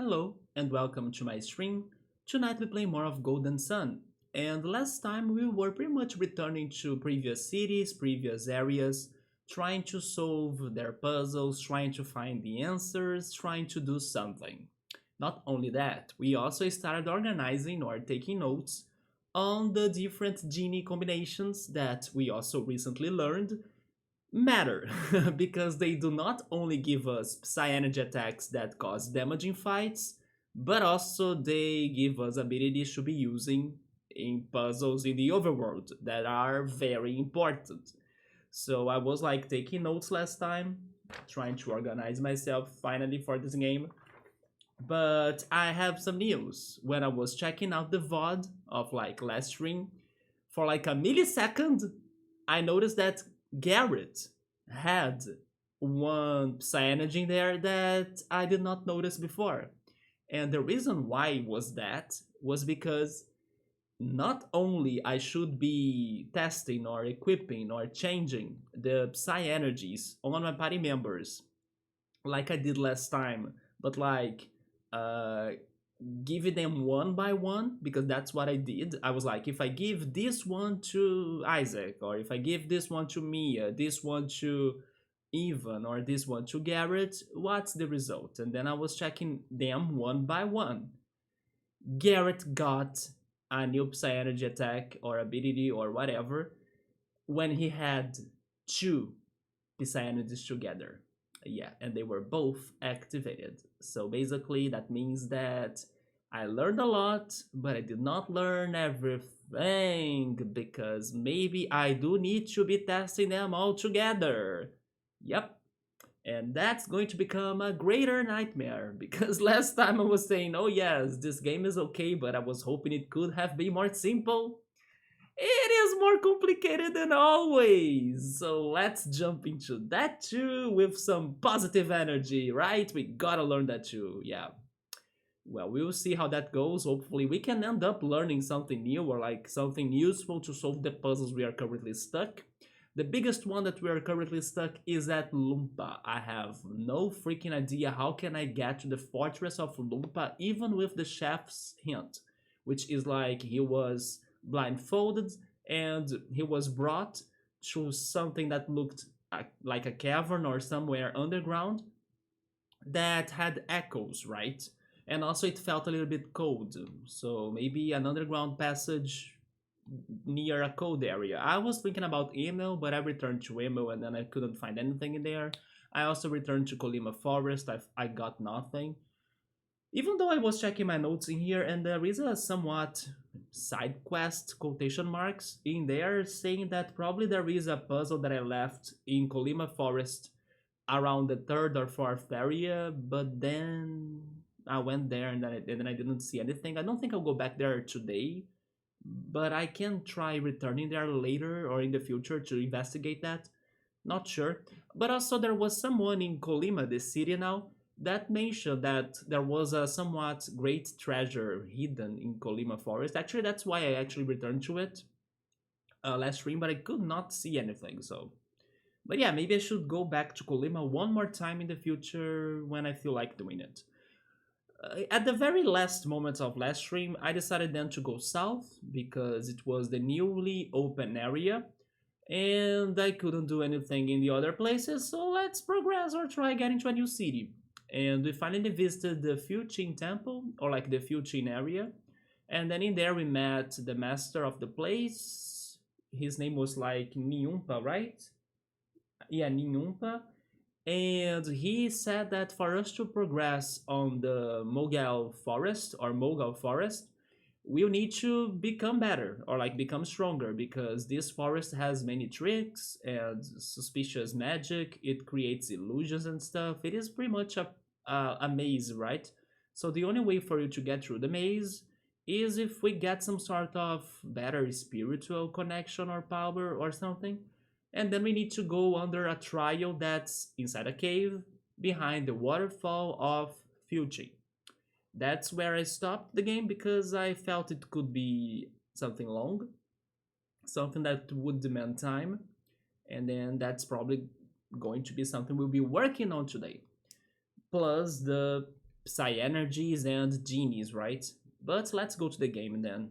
Hello and welcome to my stream. Tonight we play more of Golden Sun. And last time we were pretty much returning to previous cities, previous areas, trying to solve their puzzles, trying to find the answers, trying to do something. Not only that, we also started organizing or taking notes on the different genie combinations that we also recently learned matter because they do not only give us psy-energy attacks that cause damage in fights, but also they give us abilities to be using in puzzles in the overworld that are very important. So I was like taking notes last time, trying to organize myself finally for this game. But I have some news. When I was checking out the VOD of like last stream, for like a millisecond, I noticed that Garrett had one cyanogen there that I did not notice before. And the reason why was that was because not only I should be testing or equipping or changing the psi energies on my party members like I did last time, but like uh giving them one by one because that's what I did. I was like, if I give this one to Isaac, or if I give this one to Mia, this one to Ivan, or this one to Garrett, what's the result? And then I was checking them one by one. Garrett got a new Psy Energy attack or ability or whatever when he had two Psy Energies together. Yeah, and they were both activated. So basically, that means that I learned a lot, but I did not learn everything because maybe I do need to be testing them all together. Yep, and that's going to become a greater nightmare because last time I was saying, oh yes, this game is okay, but I was hoping it could have been more simple. It is more complicated than always. So let's jump into that too with some positive energy, right? We gotta learn that too, yeah. Well, we'll see how that goes. Hopefully, we can end up learning something new or like something useful to solve the puzzles we are currently stuck. The biggest one that we are currently stuck is at Lumpa. I have no freaking idea how can I get to the fortress of Lumpa even with the chef's hint, which is like he was blindfolded and he was brought to something that looked like a cavern or somewhere underground that had echoes, right? And also it felt a little bit cold, so maybe an underground passage near a cold area. I was thinking about email, but I returned to email and then I couldn't find anything in there. I also returned to Colima Forest. I got nothing. Even though I was checking my notes in here, and there is a somewhat side quest quotation marks in there saying that probably there is a puzzle that I left in Colima Forest around the third or fourth area, but then I went there and then I didn't see anything. I don't think I'll go back there today, but I can try returning there later or in the future to investigate that. Not sure. But also, there was someone in Colima, the city now, that mentioned that there was a somewhat great treasure hidden in Colima Forest. Actually, that's why I actually returned to it last stream, but I could not see anything. So, but yeah, maybe I should go back to Colima one more time in the future when I feel like doing it. At the very last moments of last stream, I decided then to go south because it was the newly open area and I couldn't do anything in the other places, so let's progress or try getting to a new city. And we finally visited the Fuchin temple, or like the Fuchin area, and then in there we met the master of the place. His name was like Niumpa, right? Yeah, Niumpa. And he said that for us to progress on the Mogal Forest, we'll need to become better or like become stronger because this forest has many tricks and suspicious magic. It creates illusions and stuff. It is pretty much a maze, right? So the only way for you to get through the maze is if we get some sort of better spiritual connection or power or something. And then we need to go under a trial that's inside a cave behind the waterfall of Fuji. That's where I stopped the game because I felt it could be something long, something that would demand time, and then that's probably going to be something we'll be working on today. Plus the Psy energies and genies, right? But let's go to the game then.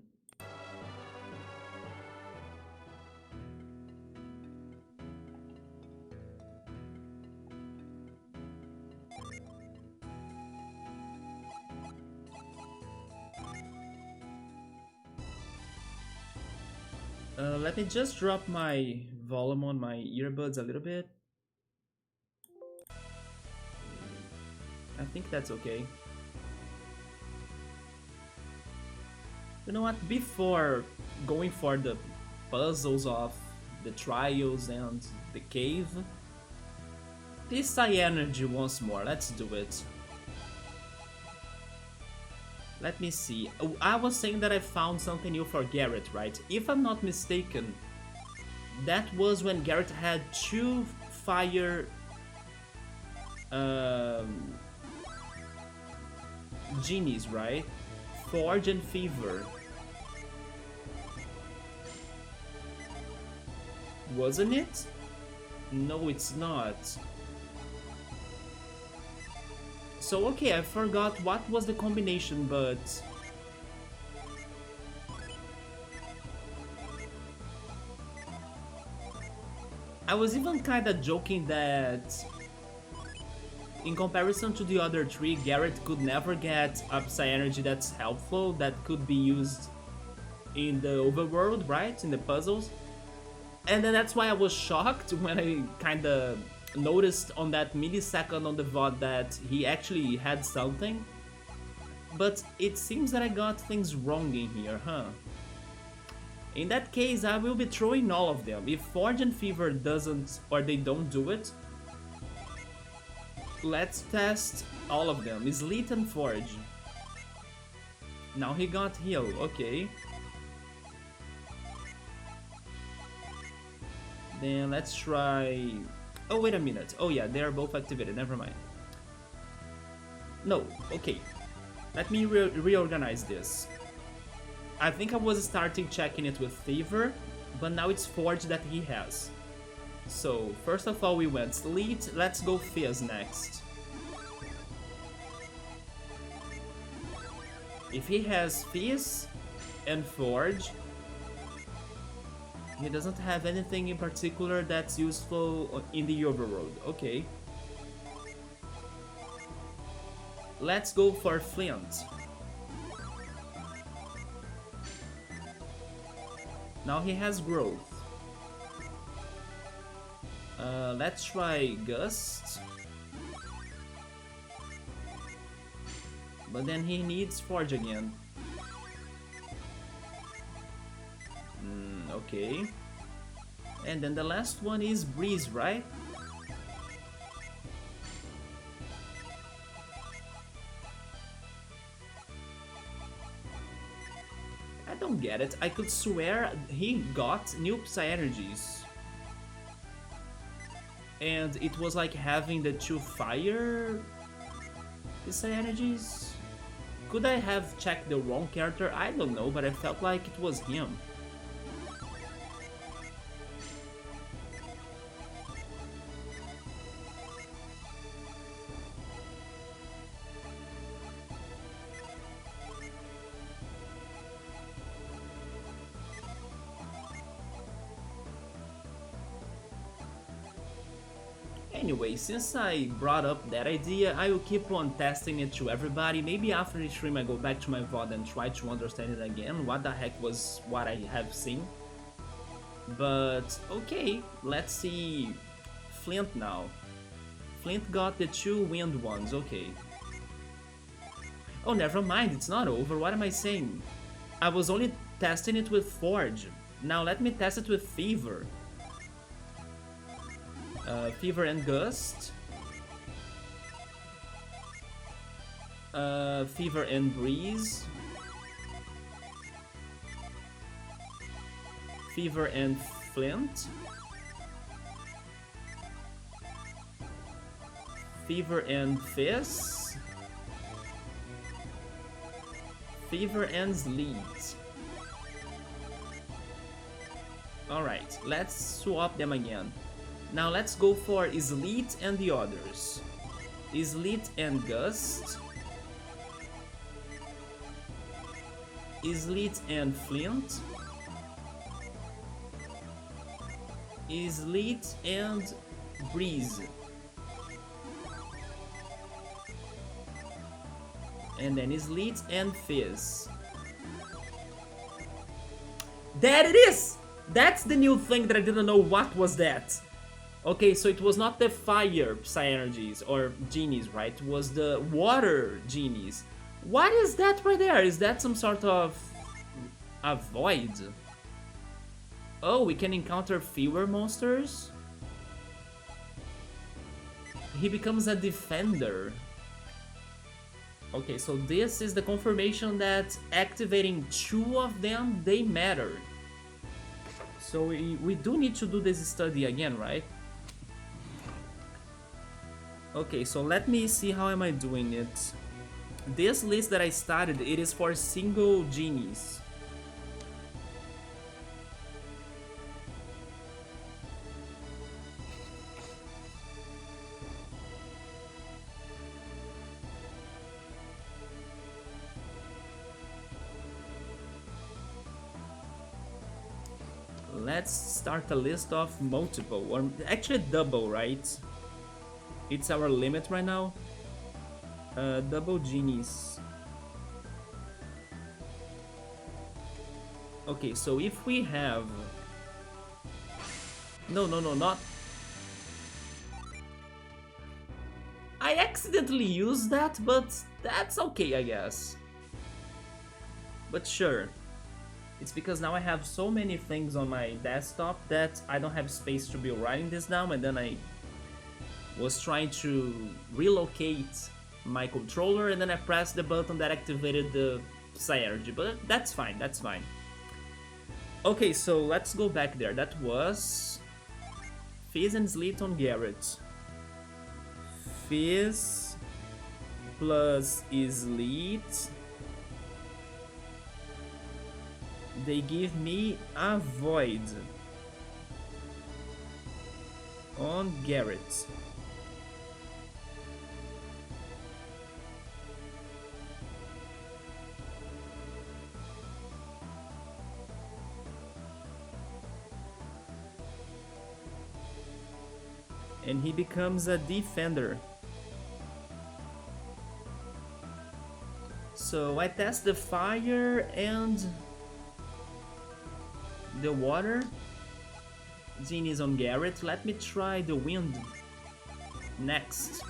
Let me just drop my volume on my earbuds a little bit. I think that's okay. You know what? Before going for the puzzles of the trials and the cave, this Psy energy once more. Let's do it. Let me see. Oh, I was saying that I found something new for Garrett, right? If I'm not mistaken, that was when Garrett had 2 fire genies, right? Forge and Fever. Wasn't it? No, it's not. So okay, I forgot what was the combination, but I was even kinda joking that in comparison to the other 3, Garrett could never get a Psy energy that's helpful, that could be used in the overworld, right? In the puzzles. And then that's why I was shocked when I kinda noticed on that millisecond on the VOD that he actually had something. But it seems that I got things wrong in here, huh? In that case, I will be throwing all of them. If Forge and Fever doesn't, or they don't do it, let's test all of them. Sleet and Forge. Now he got heal, okay. Then let's try... Oh, wait a minute. Oh yeah, they are both activated, never mind. No, okay. Let me reorganize this. I think I was starting checking it with Fever, but now it's Forge that he has. So, first of all we went Sleet, let's go Fizz next. If he has Fizz and Forge, he doesn't have anything in particular that's useful in the overworld. Okay. Let's go for Flint. Now he has Growth. Let's try Gust. But then he needs Forge again. Okay. And then the last one is Breeze, right? I don't get it. I could swear he got new Psy energies. And it was like having the 2 fire Psy energies? Could I have checked the wrong character? I don't know, but I felt like it was him. Anyway, since I brought up that idea, I will keep on testing it to everybody. Maybe after the stream I go back to my VOD and try to understand it again, what the heck was what I have seen. But okay, let's see Flint now. Flint got the 2 wind ones, okay. Oh, never mind, it's not over, what am I saying? I was only testing it with Forge. Now let me test it with Fever. Fever and Gust. Fever and Breeze. Fever and Flint. Fever and Fizz. Fever and Sleet. Alright, let's swap them again. Now let's go for Sleet and the others. Sleet and Gust. Sleet and Flint. Sleet and Breeze. And then Sleet and Fizz. There it is! That's the new thing that I didn't know what was that. Okay, so it was not the fire Psy-energies or genies, right? It was the water genies. What is that right there? Is that some sort of a void? Oh, we can encounter fewer monsters? He becomes a defender. Okay, so this is the confirmation that activating 2 of them, they matter. So we do need to do this study again, right? Okay, so let me see how am I doing it. This list that I started, it is for single genies. Let's start a list of multiple, or actually double, right? It's our limit right now. Double genies. Okay, so if we have... No, not... I accidentally used that, but that's okay, I guess. But sure. It's because now I have so many things on my desktop that I don't have space to be writing this down, and then I was trying to relocate my controller and then I pressed the button that activated the Psy-energy, but that's fine, that's fine. Okay, so let's go back there. That was Fizz and Sleet on Garrett. Fizz plus Sleet. They give me a Void on Garrett. And he becomes a defender. So I test the fire and the water. Genie is on Garrett. Let me try the wind next.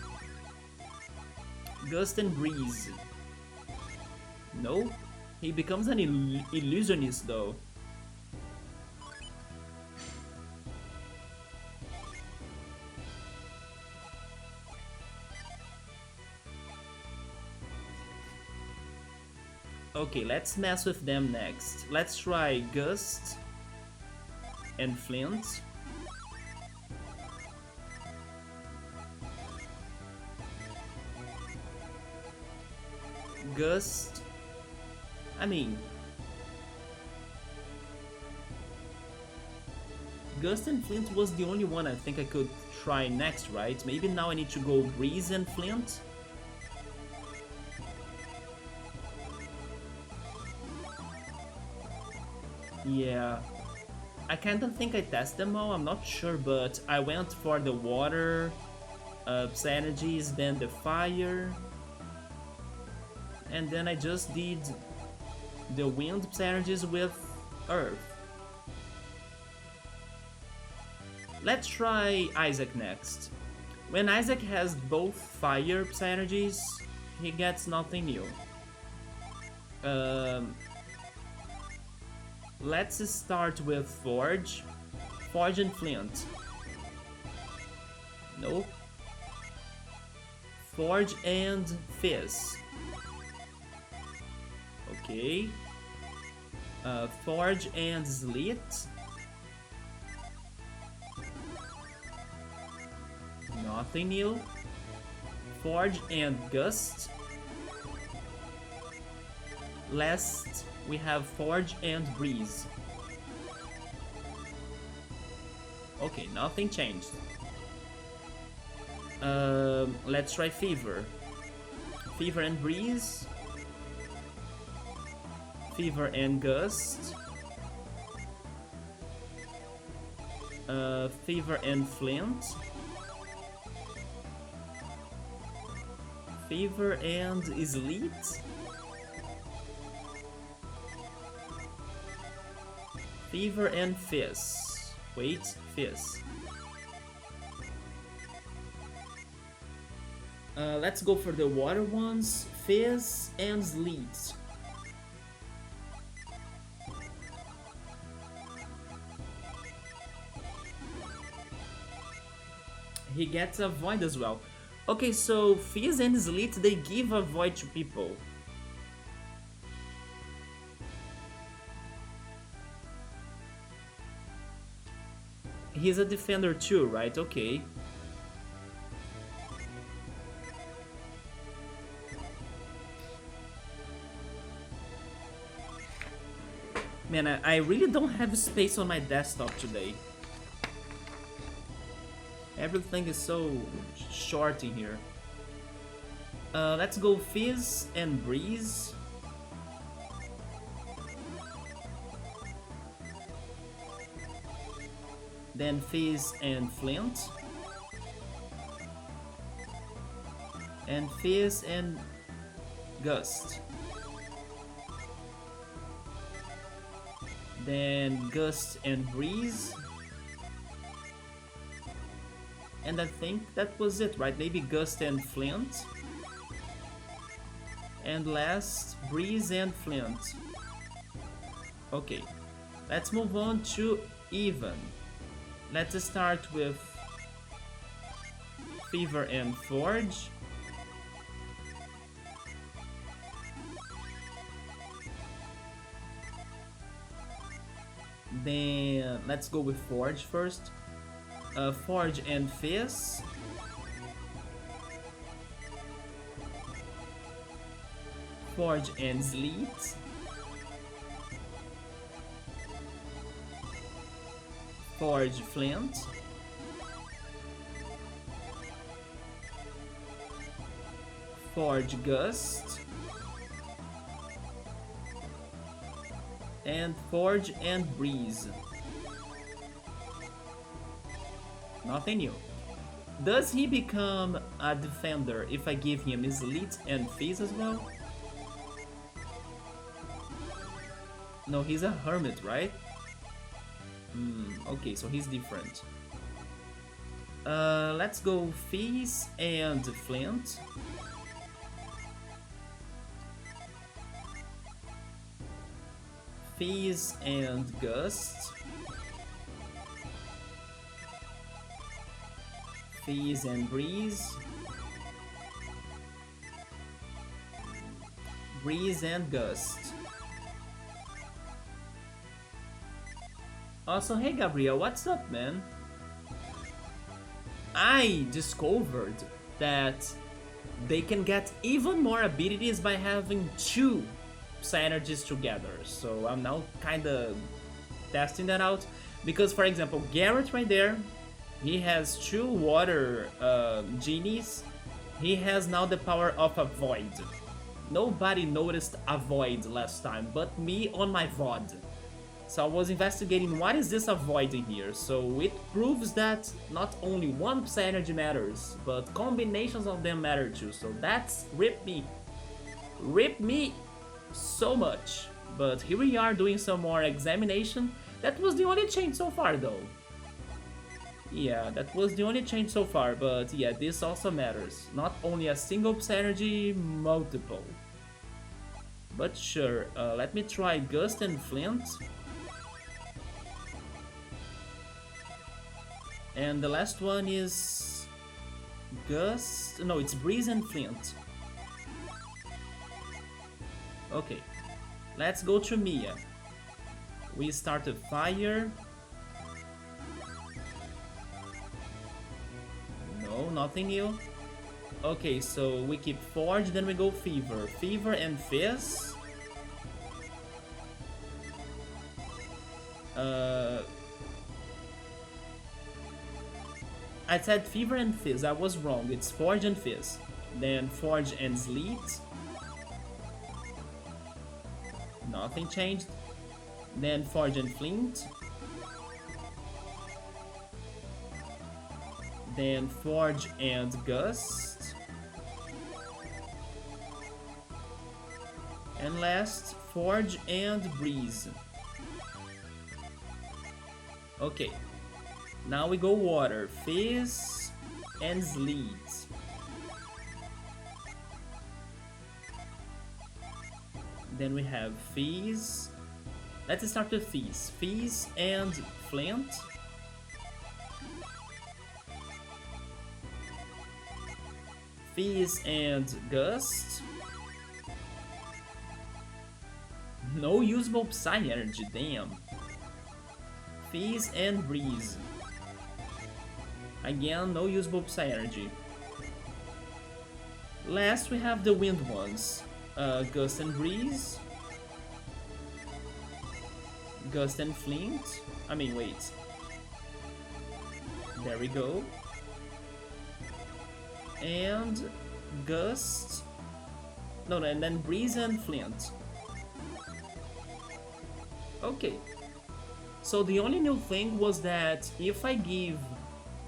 Gust and breeze. No, he becomes an illusionist though. Okay, let's mess with them next. Let's try Gust and Flint. Gust. I mean, Gust and Flint was the only one I think I could try next, right? Maybe now I need to go Breeze and Flint. Yeah, I kinda think I tested them all, I'm not sure, but I went for the water energies, then the fire, and then I just did the wind energies with earth. Let's try Isaac next. When Isaac has both fire energies, he gets nothing new. Let's start with Forge. Forge and Flint. Nope. Forge and Fizz. Okay. Forge and Sleet. Nothing new. Forge and Gust. Last, we have Forge and Breeze. Okay, nothing changed. Let's try Fever. Fever and Breeze. Fever and Gust. Fever and Flint. Fever and Sleet. Fever and Fizz. Wait, Fizz. Let's go for the water ones. Fizz and Sleet. He gets a void as well. Okay, so Fizz and Sleet, they give a void to people. He's a defender too, right? Okay. Man, I really don't have space on my desktop today. Everything is so short in here. Let's go Fizz and Breeze. Then Fizz and Flint. And Fizz and Gust. Then Gust and Breeze. And I think that was it, right? Maybe Gust and Flint. And last, Breeze and Flint. Okay, let's move on to Even. Let's start with Fever and Forge. Then let's go with Forge first. Forge and Fizz. Forge and Sleet. Forge Flint. Forge Gust. And Forge and Breeze. Nothing new. Does he become a defender if I give him Sleet and Fizz as well? No, he's a hermit, right? Okay, so he's different. Let's go Fizz and Flint. Fizz and Gust. Fizz and Breeze. Breeze and Gust. Also, hey Gabriel, what's up, man? I discovered that they can get even more abilities by having two synergies together. So I'm now kinda testing that out. Because, for example, Garrett right there, he has two water genies. He has now the power of a void. Nobody noticed a void last time, but me on my VOD. So I was investigating what is this a void in here. So it proves that not only one energy matters, but combinations of them matter too. So that's rip me so much. But here we are doing some more examination. That was the only change so far though. Yeah, that was the only change so far, but yeah, this also matters. Not only a single energy, multiple. But sure, let me try Gust and Flint. And the last one is Gust. No, it's Breeze and Flint. Okay, let's go to Mia. We start a fire. No, nothing new. Okay, so we keep Forge, then we go Fever. Fever and Fizz. I said Fever and Fizz, I was wrong. It's Forge and Fizz. Then Forge and Sleet. Nothing changed. Then Forge and Flint. Then Forge and Gust. And last, Forge and Breeze. Okay. Now we go Water. Fizz and Sleet. Then we have Fizz. Let's start with Fizz. Fizz and Flint. Fizz and Gust. No usable Psy Energy, damn. Fizz and Breeze. Again, no usable Psy Energy. Last we have the wind ones. Gust and Breeze. Gust and Flint. I mean, wait. There we go. And Gust. No, and then Breeze and Flint. Okay. So the only new thing was that if I give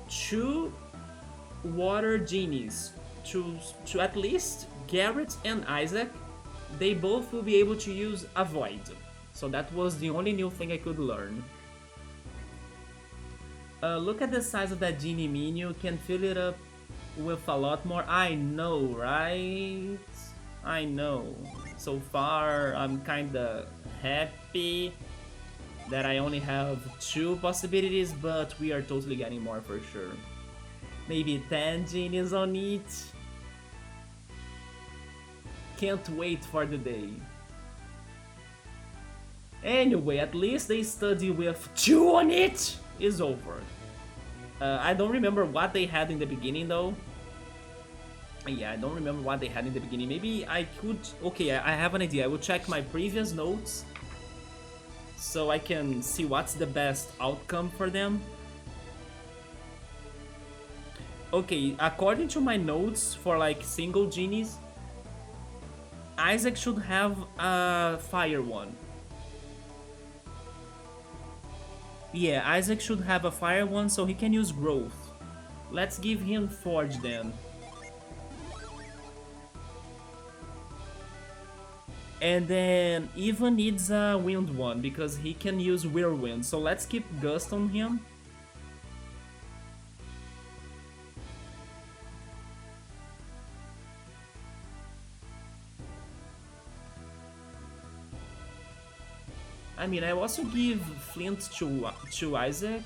2 water genies to at least Garrett and Isaac, they both will be able to use Avoid. So that was the only new thing I could learn. Look at the size of that genie minion, you can fill it up with a lot more. I know, right? I know. So far, I'm kinda happy that I only have 2 possibilities, but we are totally getting more for sure. Maybe 10 genies on each. Can't wait for the day. Anyway, at least they study with 2 on each is over. I don't remember what they had in the beginning though. Yeah, I don't remember what they had in the beginning. Maybe I could... Okay, I have an idea. I will check my previous notes so I can see what's the best outcome for them. Okay, according to my notes for like single genies, Isaac should have a fire one. Yeah, Isaac should have a fire one so he can use growth. Let's give him Forge then. And then Eva needs a wind one because he can use Whirlwind. So let's keep Gust on him. I mean, I also give Flint to Isaac.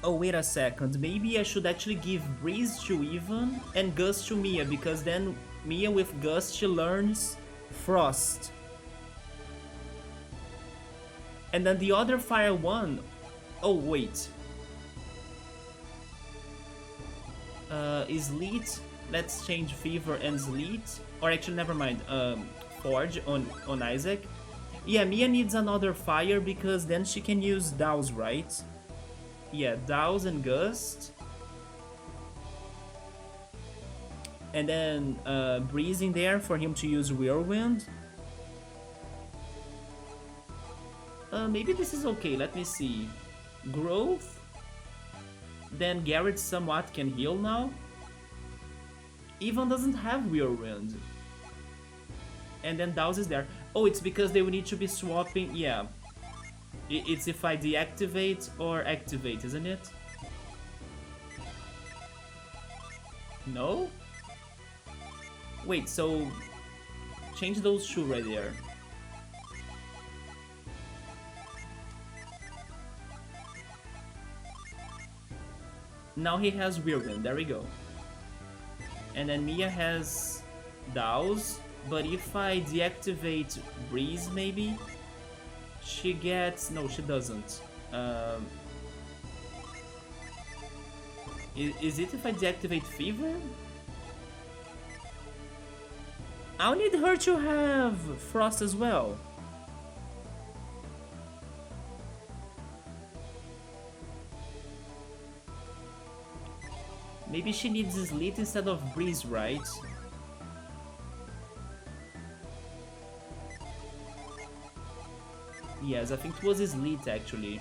Oh, wait a second. Maybe I should actually give Breeze to Ivan and Gust to Mia, because then Mia with Gust, she learns Frost. And then the other fire one... Oh, wait. Sleet, let's change Fever and Sleet, or actually never mind, Forge on Isaac. Yeah, Mia needs another fire because then she can use Douse, right? Yeah, Douse and Gust. And then Breeze in there for him to use Whirlwind. Maybe this is okay, let me see. Growth. Then Garrett somewhat can heal now. Ivan doesn't have Whirlwind. And then Douse is there. Oh, it's because they will need to be swapping... Yeah. It's if I deactivate or activate, isn't it? No? Wait, so... Change those 2 right there. Now he has Whirlwind, there we go. And then Mia has Douse, but if I deactivate Breeze maybe, she gets... No, she doesn't. Is it if I deactivate Fever? I'll need her to have Frost as well. Maybe she needs Sleet instead of Breeze, right? Yes, I think it was Sleet actually.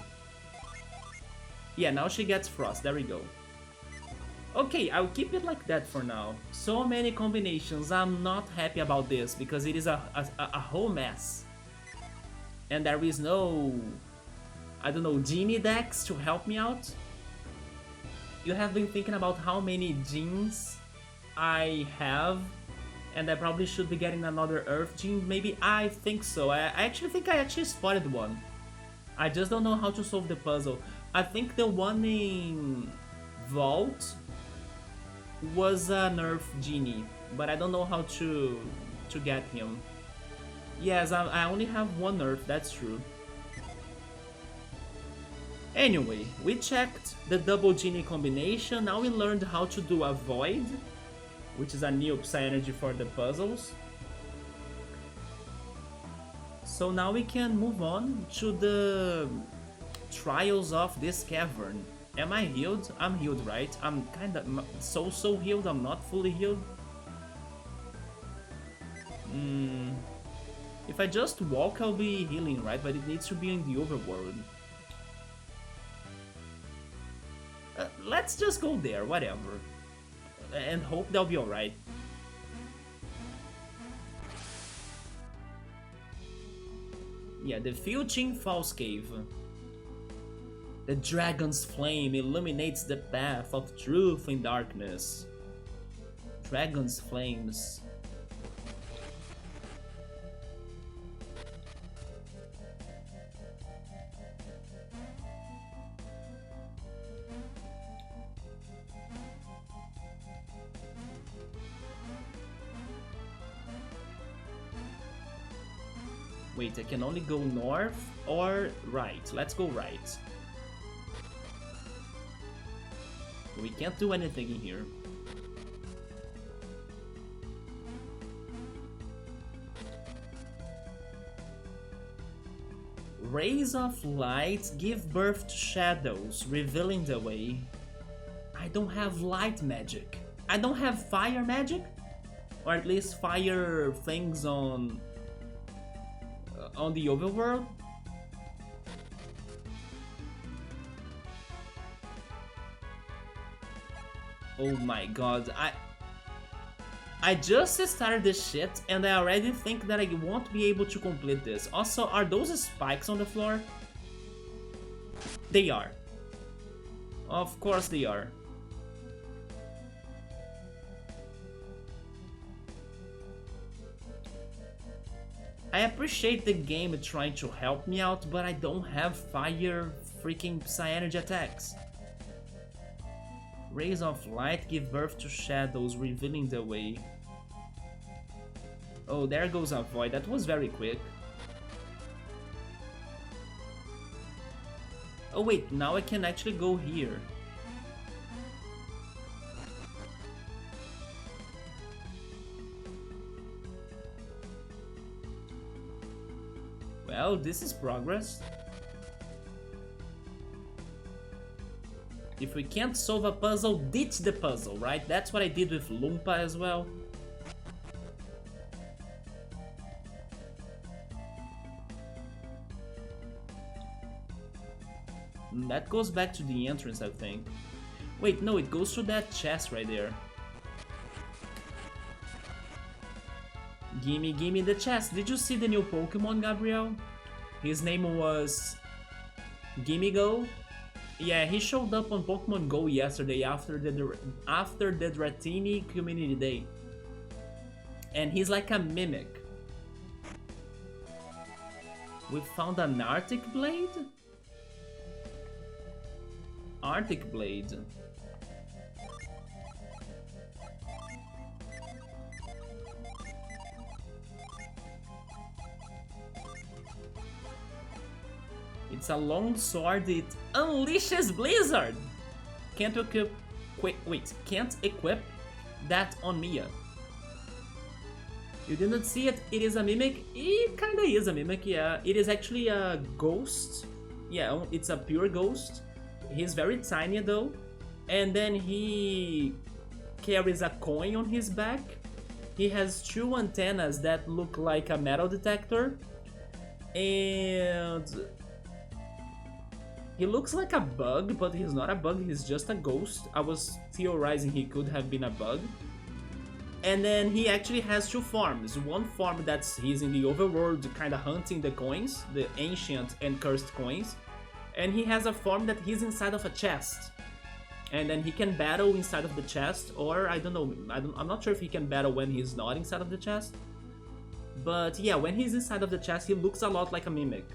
Yeah, now she gets Frost, there we go. Okay, I'll keep it like that for now. So many combinations, I'm not happy about this because it is a whole mess. And there is no, I don't know, Genie decks to help me out. You have been thinking about how many Genes I have, and I probably should be getting another Earth Gene. Maybe I think so. I actually think I actually spotted one. I just don't know how to solve the puzzle. I think the one in Vault was an Earth Genie, but I don't know how to get him. Yes, I only have one Earth, that's true. Anyway, we checked the double Genie combination, now we learned how to do a Void, which is a new Psy-Energy for the puzzles. So now we can move on to the trials of this cavern. Am I healed? I'm healed, right? I'm kinda so healed, I'm not fully healed. If I just walk, I'll be healing, right? But it needs to be in the overworld. Let's just go there, whatever. And hope they'll be alright. Yeah, the Fuchin False Cave. The dragon's flame illuminates the path of truth in darkness. Dragon's flames. Wait, I can only go north or right. Let's go right. We can't do anything in here. Rays of light give birth to shadows, revealing the way. I don't have light magic. I don't have fire magic? Or at least fire things on the overworld? Oh my god, I just started this shit and I already think that I won't be able to complete this. Also, are those spikes on the floor? They are. Of course they are. I appreciate the game trying to help me out, but I don't have fire freaking Psy-Energy attacks. Rays of light give birth to shadows, revealing the way. Oh, there goes a void. That was very quick. Oh wait, now I can actually go here. Well, this is progress. If we can't solve a puzzle, ditch the puzzle, right? That's what I did with Loompa as well. That goes back to the entrance, I think. Wait, no, it goes to that chest right there. Gimme the chest. Did you see the new Pokemon, Gabriel? His name was Gimme Go. Yeah, he showed up on Pokemon Go yesterday after the Dratini Community Day. And he's like a mimic. We found an Arctic Blade? Arctic Blade. It's a long sword, it unleashes Blizzard! Can't equip... Wait, can't equip that on Mia. You didn't see it, it is a mimic? It kinda is a mimic, yeah. It is actually a ghost. Yeah, it's a pure ghost. He's very tiny though. And then he carries a coin on his back. He has two antennas that look like a metal detector. And he looks like a bug, but he's not a bug, he's just a ghost. I was theorizing he could have been a bug. And then he actually has two farms. One farm that's he's in the overworld kind of hunting the coins, the ancient and cursed coins. And he has a farm that he's inside of a chest. And then he can battle inside of the chest, or I don't know, I'm not sure if he can battle when he's not inside of the chest. But yeah, when he's inside of the chest, he looks a lot like a mimic.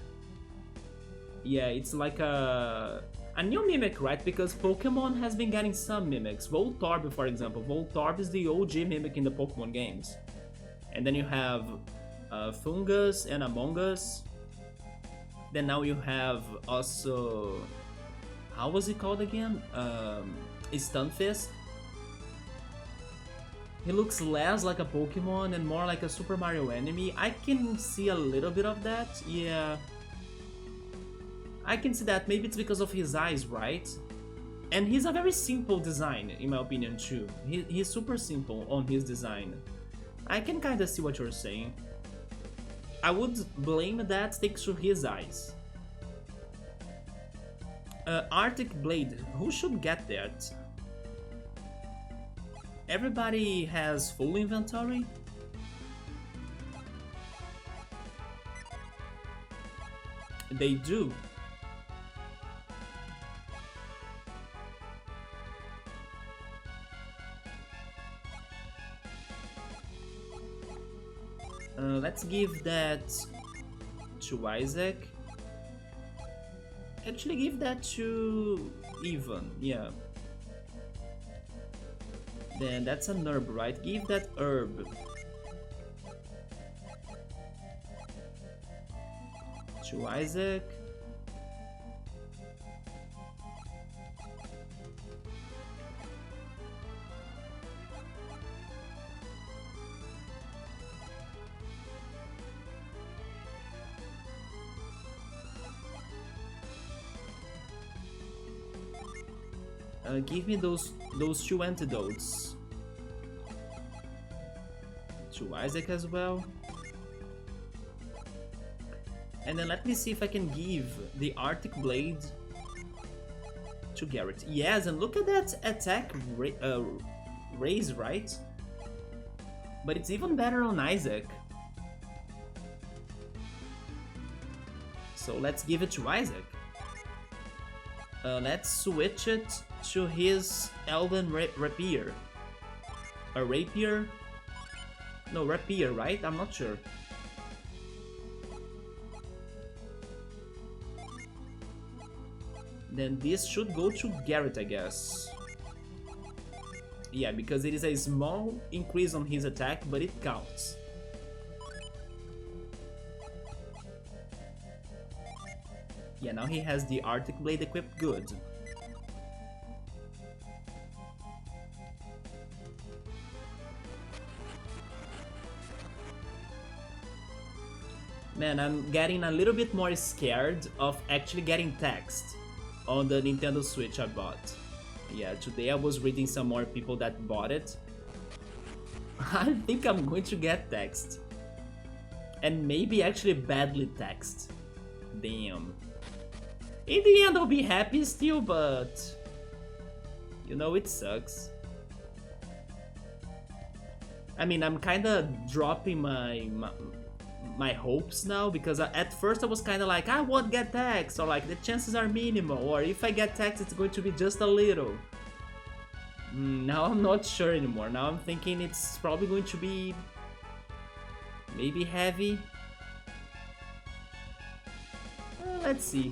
Yeah, it's like a new mimic, right? Because Pokemon has been getting some mimics. Voltorb, for example. Voltorb is the OG mimic in the Pokemon games. And then you have Fungus and Among Us. Then now you have also... How was it called again? Stunfisk. He looks less like a Pokemon and more like a Super Mario enemy. I can see a little bit of that, yeah. I can see that, maybe it's because of his eyes, right? And he's a very simple design, in my opinion, too. He's super simple on his design. I can kinda see what you're saying. I would blame that thanks to his eyes. Arctic Blade, who should get that? Everybody has full inventory? They do. Let's give that to Isaac. Actually, give that to Ivan, yeah. Then that's an herb, right? Give that herb to Isaac. Give me those two antidotes to Isaac as well. And then let me see if I can give the Arctic Blade to Garrett. Yes, and look at that attack raise, right? But it's even better on Isaac. So let's give it to Isaac. Let's switch it to his Elven Rapier. A Rapier? No, Rapier, right? I'm not sure. Then this should go to Garrett, I guess. Yeah, because it is a small increase on his attack, but it counts. Yeah, now he has the Arctic Blade equipped good. Man, I'm getting a little bit more scared of actually getting text on the Nintendo Switch I bought. Yeah, today I was reading some more people that bought it. I think I'm going to get text. And maybe actually badly text. Damn. In the end I'll be happy still, but... You know, it sucks. I mean, I'm kinda dropping my hopes now, because at first I was kind of like, I won't get text, or like the chances are minimal, or if I get text it's going to be just a little. Now I'm not sure anymore. Now I'm thinking it's probably going to be maybe heavy. Let's see.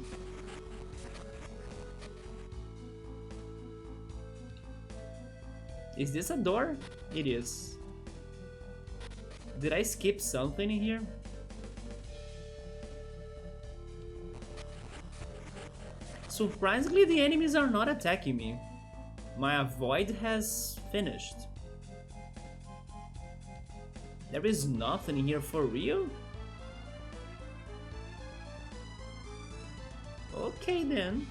Is this a door? It is. Did I skip something in here? Surprisingly, the enemies are not attacking me. My avoid has finished. There is nothing here for real? Okay then.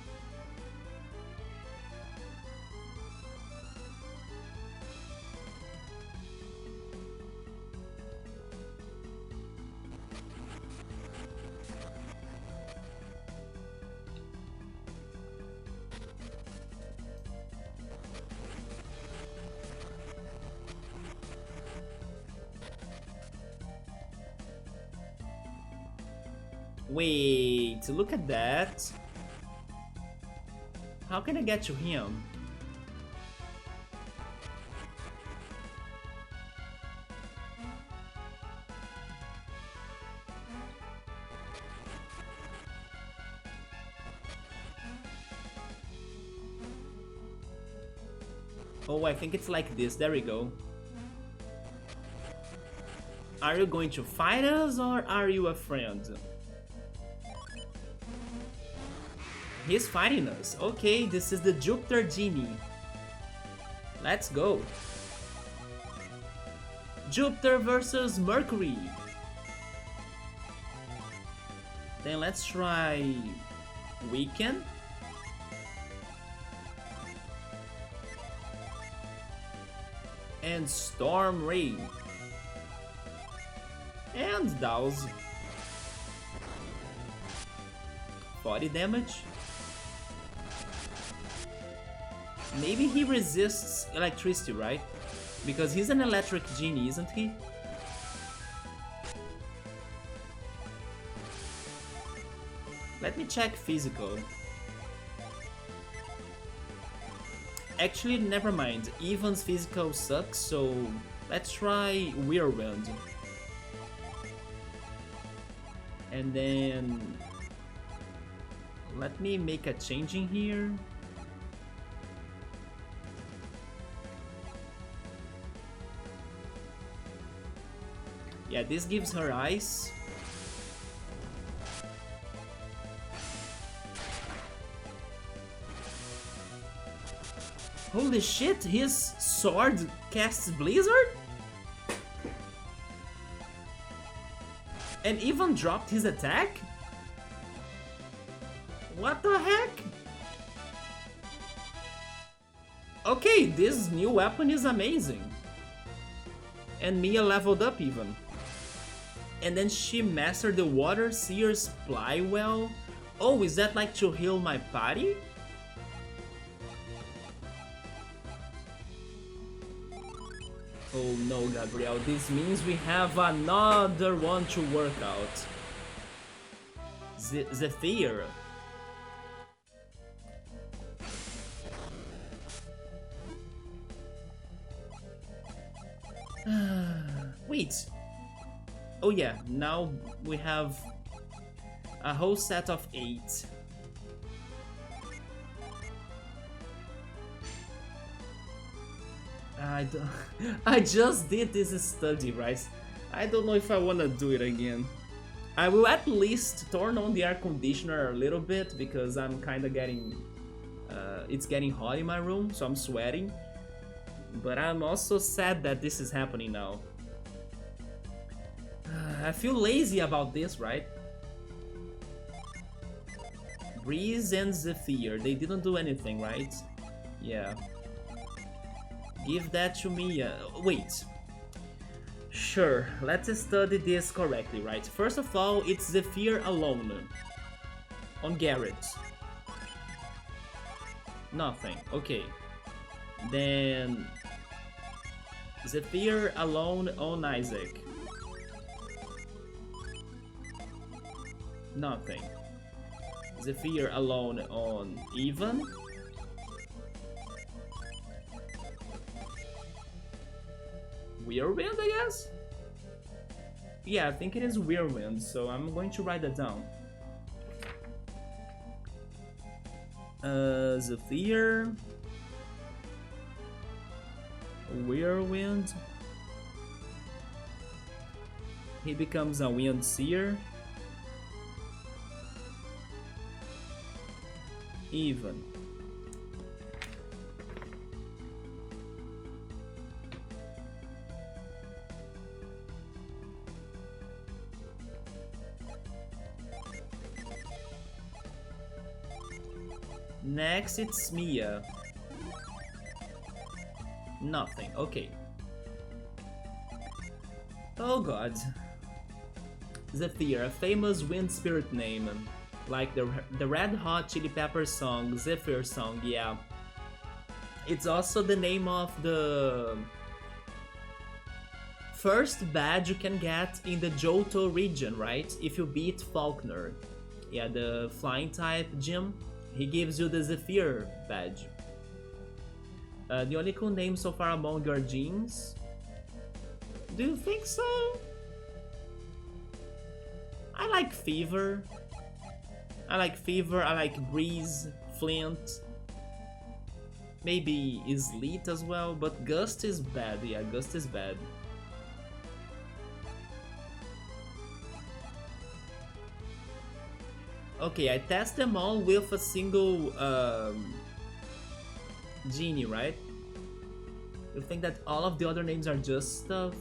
Wait, look at that. How can I get to him? Oh, I think it's like this. There we go. Are you going to fight us or are you a friend? He's fighting us. Okay, this is the Jupiter Genie. Let's go. Jupiter versus Mercury. Then let's try Weekend. And Storm Ray. And Douse. 40 damage. Maybe he resists electricity, right? Because he's an electric genie, isn't he? Let me check physical. Actually, never mind. Evan's physical sucks, so let's try Whirlwind. And then let me make a change in here. Yeah, this gives her ice. Holy shit, his sword casts Blizzard? And even dropped his attack? What the heck? Okay, this new weapon is amazing. And Mia leveled up even. And then she mastered the Water Seer's Plywell. Oh, is that like to heal my party? Oh no, Gabriel, this means we have another one to work out. Zephyr. Wait. Oh yeah, now we have a whole set of 8. I just did this study, right? I don't know if I wanna do it again. I will at least turn on the air conditioner a little bit because I'm kinda getting... it's getting hot in my room, so I'm sweating. But I'm also sad that this is happening now. I feel lazy about this, right? Breeze and Zephyr, they didn't do anything, right? Yeah. Give that to me. Wait. Sure, let's study this correctly, right? First of all, it's Zephyr alone. On Garrett. Nothing. Okay. Then... Zephyr alone on Isaac. Nothing. Zephyr alone on Evan. Whirlwind, I guess? Yeah, I think it is Whirlwind, so I'm going to write that down. Zephyr. Whirlwind. He becomes a Wind Seer. Even. Next, it's Mia. Nothing. Okay. Oh god. Zephyr, a famous wind spirit name. Like the Red Hot Chili Peppers song, Zephyr song, yeah. It's also the name of the first badge you can get in the Johto region, right? If you beat Falconer. Yeah, the flying type gym, he gives you the Zephyr badge. The only cool name so far among your gyms? Do you think so? I like Fever. I like Breeze, Flint. Maybe Sleet as well, but Gust is bad. Yeah, Gust is bad. Okay, I test them all with a single genie, right? You think that all of the other names are just stuff?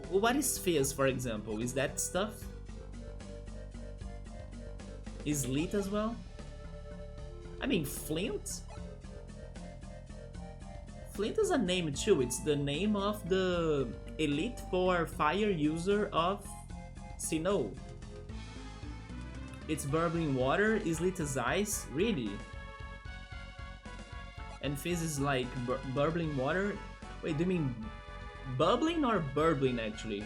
What is Fizz, for example? Is that stuff? Is Sleet as well? I mean, Flint? Flint is a name too. It's the name of the Elite Four Fire user of Sinnoh. It's burbling water, Sleet is ice, really? And Fizz is like burbling water? Wait, do you mean bubbling or burbling actually?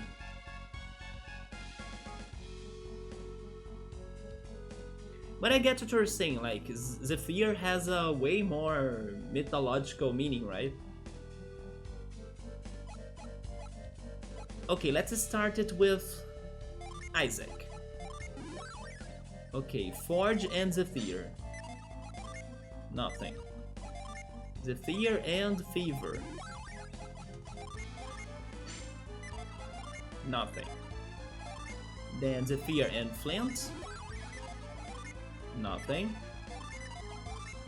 But I get what you're saying, like, Zephyr has a way more mythological meaning, right? Okay, let's start it with Isaac. Okay, Forge and Zephyr. Nothing. Zephyr and Fever. Nothing. Then Zephyr and Flint. Nothing.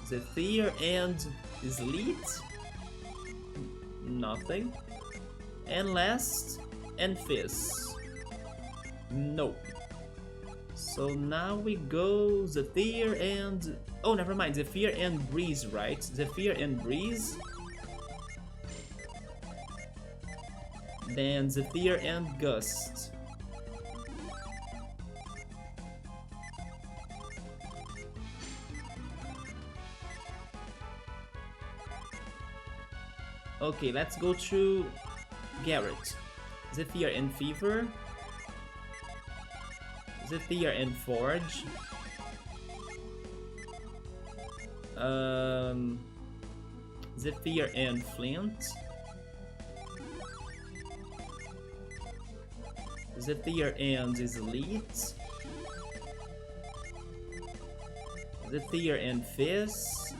Zephyr and Sleet. Nothing. And last, and Fizz. Nope. So now we go Zephyr and... Oh, never mind. Zephyr and Breeze, right? Zephyr and Breeze. Then Zephyr and Gust. Okay, let's go to Garrett. Zephyr and Fever. Zephyr and Forge. Zephyr and Flint. Zephyr and Sleet. Zephyr and Fizz.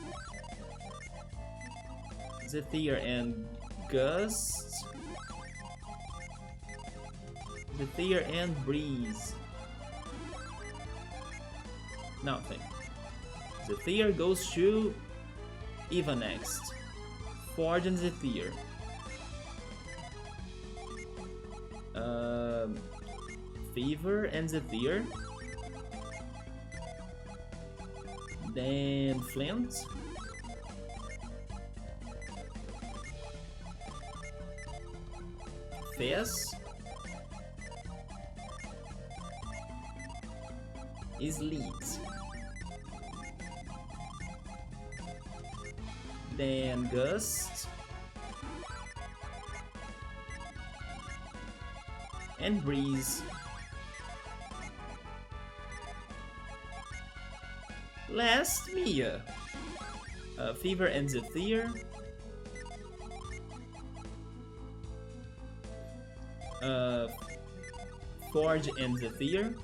Zephyr and Gust. Zephyr and Breeze. Nothing. Zephyr goes to Eva next. Forge and Zephyr. Fever and Zephyr. Then Flint. Fizz. Sleet. Then Gust. And Breeze. Last, Mia. Fever and Zephyr. Forge and Zephyr.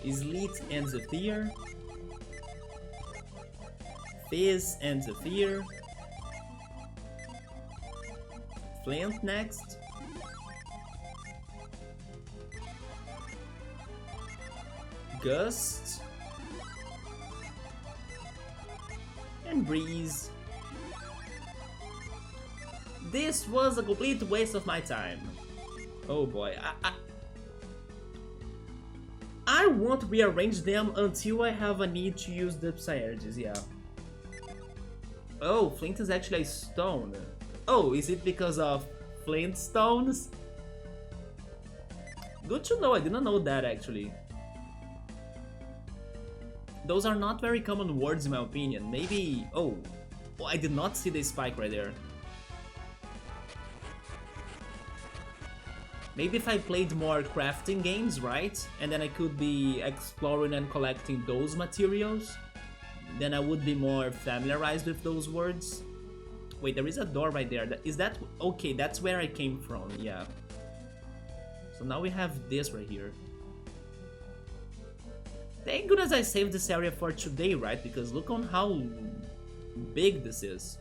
Sleet and Zephyr. Fizz and Zephyr. Flint next. Gust. And Breeze. This was a complete waste of my time. Oh boy, I won't rearrange them until I have a need to use the Psy-Energies, yeah. Oh, Flint is actually a stone. Oh, is it because of Flint stones? Good to know, I didn't know that actually. Those are not very common words in my opinion. Maybe... oh, Oh, I did not see the spike right there. Maybe if I played more crafting games, right? And then I could be exploring and collecting those materials, then I would be more familiarized with those words. Wait, there is a door right there. Is that... Okay, that's where I came from, yeah. So now we have this right here. Thank goodness I saved this area for today, right? Because look on how big this is.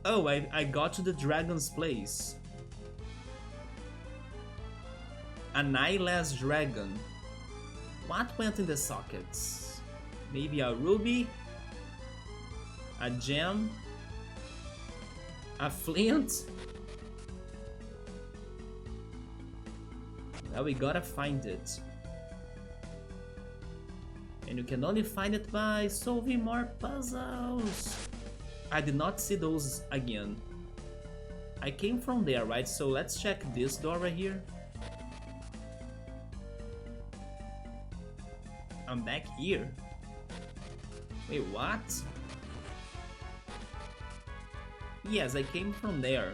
Oh, I got to the dragon's place. An eyeless dragon. What went in the sockets? Maybe a ruby? A gem? A flint? Now we gotta find it. And you can only find it by solving more puzzles. I did not see those again. I came from there, right? So let's check this door right here. I'm back here. Wait, what? Yes, I came from there.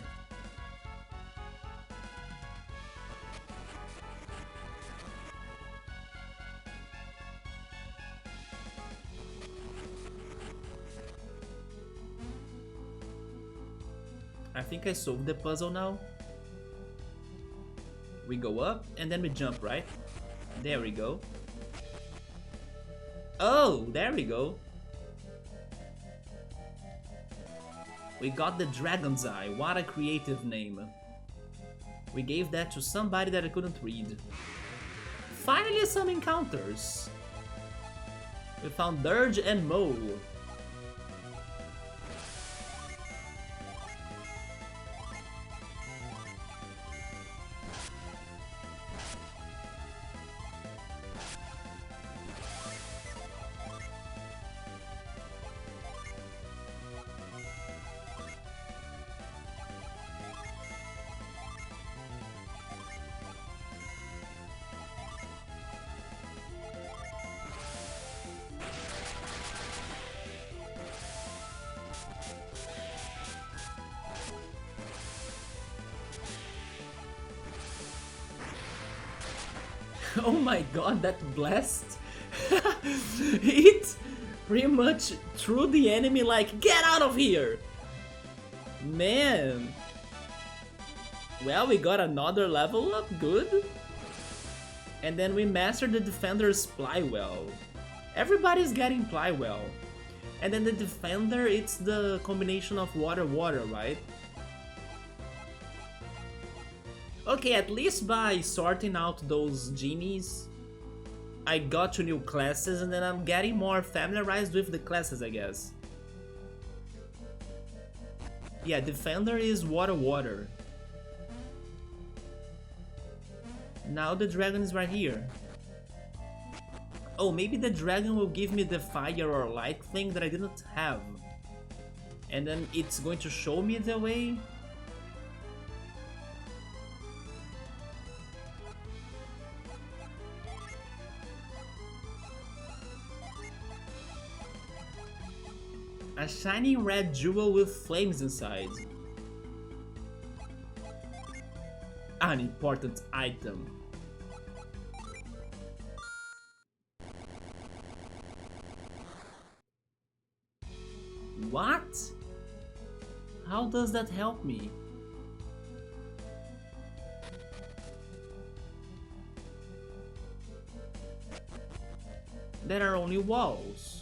I think I solved the puzzle now. We go up and then we jump, right? There we go. Oh, there we go. We got the Dragon's Eye. What a creative name. We gave that to somebody that I couldn't read. Finally some encounters. We found Dirge and Mo. Oh my god, that blast! It pretty much threw the enemy like, get out of here! Man! Well, we got another level up, good. And then we mastered the Defender's Plywell. Everybody's getting Plywell. And then the Defender, it's the combination of water, right? Okay, at least by sorting out those genies, I got to new classes and then I'm getting more familiarized with the classes, I guess. Yeah, Defender is water. Now the dragon is right here. Oh, maybe the dragon will give me the fire or light thing that I didn't have. And then it's going to show me the way. A shining red jewel with flames inside. An important item. What? How does that help me? There are only walls.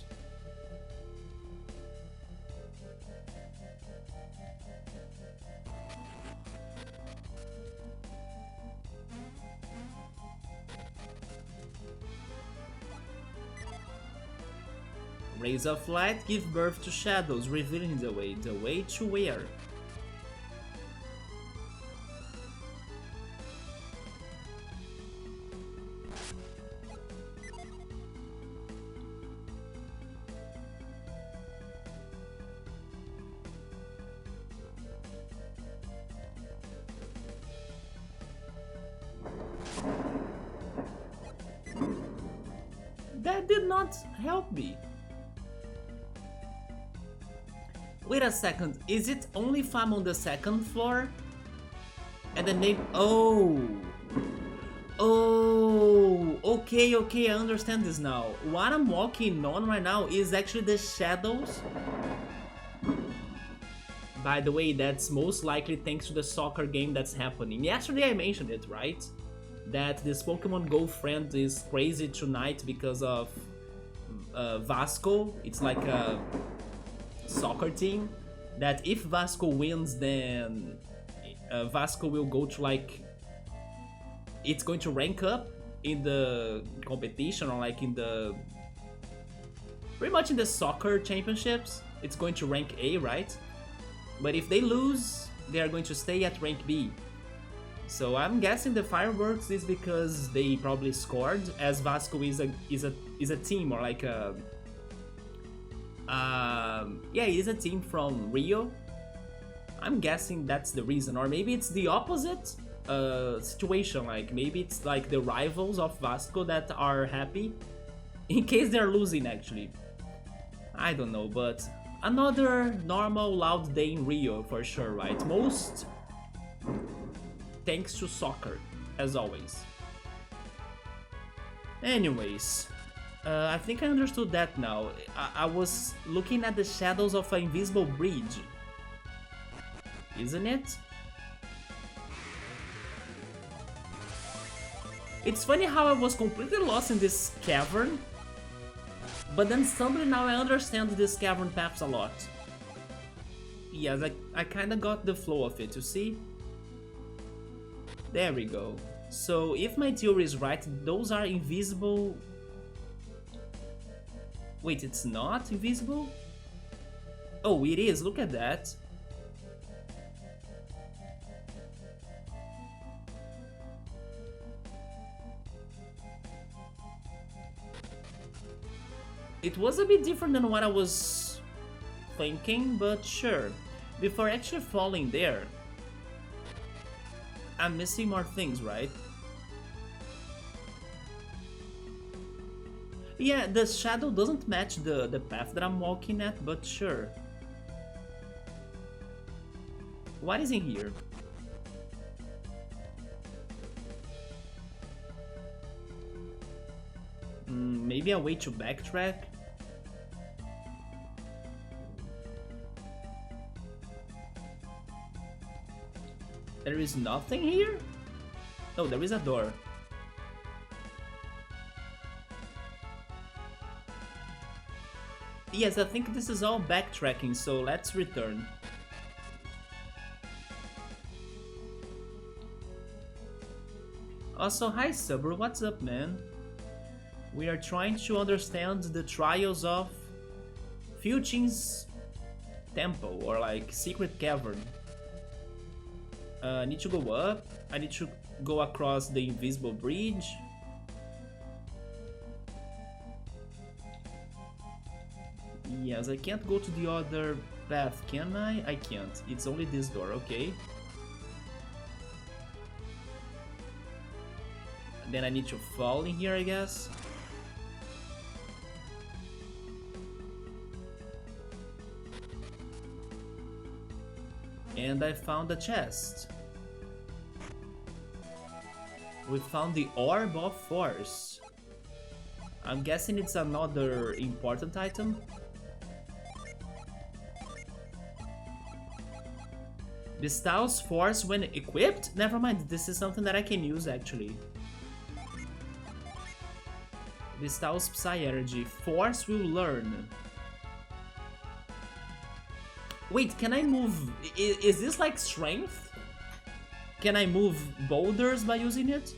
Rays of light give birth to shadows, revealing the way to where? cannot help me. Wait a second, is it only if I'm on the second floor? And the name... Oh! Oh! Okay, okay, I understand this now. What I'm walking on right now is actually the shadows. By the way, that's most likely thanks to the soccer game that's happening. Yesterday I mentioned it, right? That this Pokemon Go friend is crazy tonight because of Vasco. It's like a soccer team that if Vasco wins, then Vasco will go to like... It's going to rank up in the competition, or like in the... Pretty much in the soccer championships. It's going to rank A, right? But if they lose, they are going to stay at rank B. So I'm guessing the fireworks is because they probably scored, as Vasco is a team, or like a... yeah, it is a team from Rio. I'm guessing that's the reason, or maybe it's the opposite situation, like maybe it's like the rivals of Vasco that are happy in case they're losing actually. I don't know, but another normal loud day in Rio for sure, right? Most thanks to soccer, as always. Anyways, I think I understood that now. I was looking at the shadows of an invisible bridge. Isn't it? It's funny how I was completely lost in this cavern, but then suddenly now I understand these cavern paths a lot. Yes, I kinda got the flow of it, you see? There we go. So if my theory is right, those are invisible... Wait, it's not invisible? Oh, it is, look at that. It was a bit different than what I was thinking, but sure. Before actually falling there, I'm missing more things, right? Yeah, the shadow doesn't match the path that I'm walking at, but sure. What is in here? Maybe a way to backtrack? There is nothing here? Oh, there is a door. Yes, I think this is all backtracking, so let's return. Also, hi Subber, what's up, man? We are trying to understand the trials of Fuchin's temple, or like secret cavern. I need to go up, I need to go across the invisible bridge. Yes, I can't go to the other path, can I? I can't, it's only this door, okay. Then I need to fall in here, I guess. And I found a chest. We found the Orb of Force. I'm guessing it's another important item. Bestows Force when equipped? Never mind, this is something that I can use actually. Bestows Psy Energy. Force will learn. Wait, can I move... Is this like strength? Can I move boulders by using it?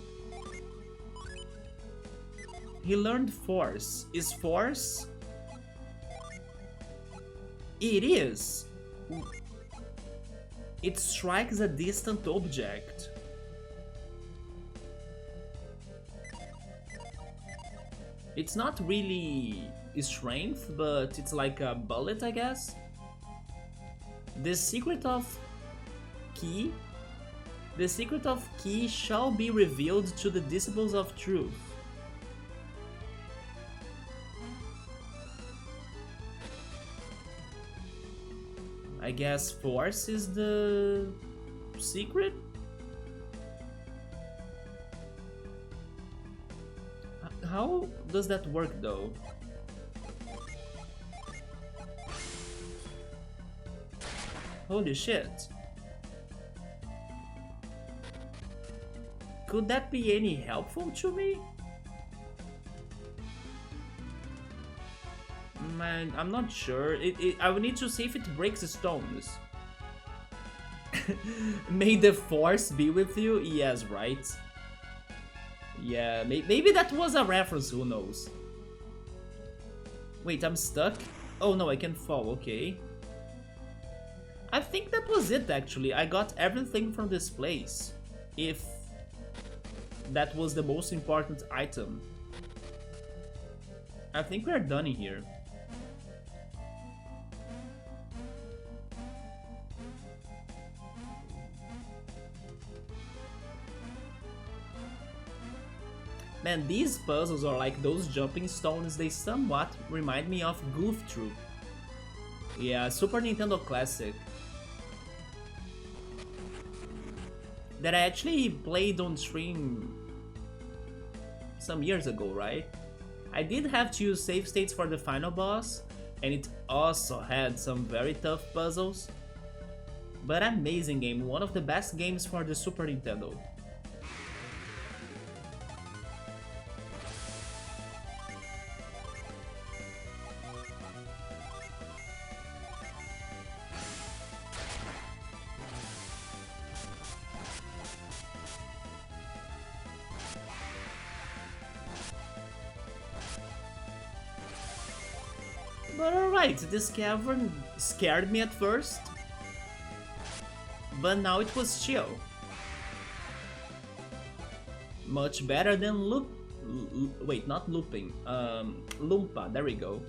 He learned Force. Is Force... It is! It strikes a distant object. It's not really strength, but it's like a bullet, I guess. The secret of key. The secret of key shall be revealed to the disciples of truth. I guess force is the secret? How does that work though? Holy shit. Could that be any helpful to me? Man, I'm not sure. I would need to see if it breaks the stones. May the force be with you? Yes, right? Yeah, maybe that was a reference, who knows? Wait, I'm stuck? Oh no, I can fall, okay. I think that was it actually. I got everything from this place. If that was the most important item. I think we are done in here. Man, these puzzles are like those jumping stones, they somewhat remind me of Goof Troop. Yeah, Super Nintendo classic. That I actually played on stream some years ago, right? I did have to use save states for the final boss, and it also had some very tough puzzles. But amazing game, one of the best games for the Super Nintendo. But alright, this cavern scared me at first, but now it was chill. Much better than wait, not looping, Loompa, there we go.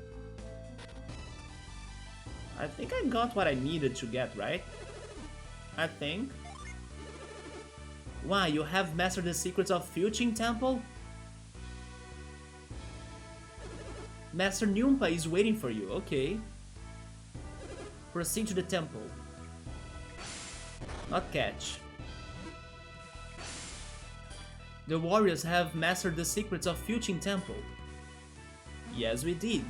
I think I got what I needed to get, right? I think. Wow, you have mastered the secrets of Fuchin Temple? Master Nyumpa is waiting for you, okay. Proceed to the temple. Not catch. The warriors have mastered the secrets of Fuchin Temple. Yes, we did.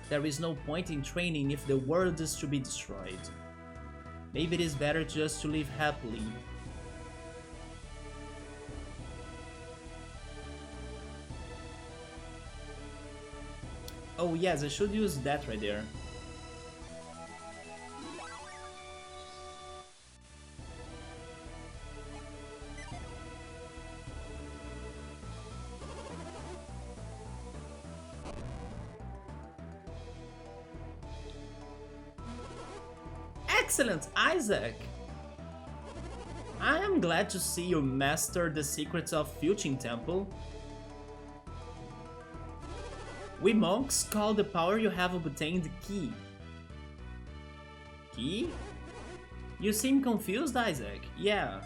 There is no point in training if the world is to be destroyed. Maybe it is better just to live happily. Oh yes, I should use that right there. Excellent, Isaac! I am glad to see you master the secrets of Fuchin Temple. We monks call the power you have obtained Key. Key? You seem confused, Isaac. Yeah.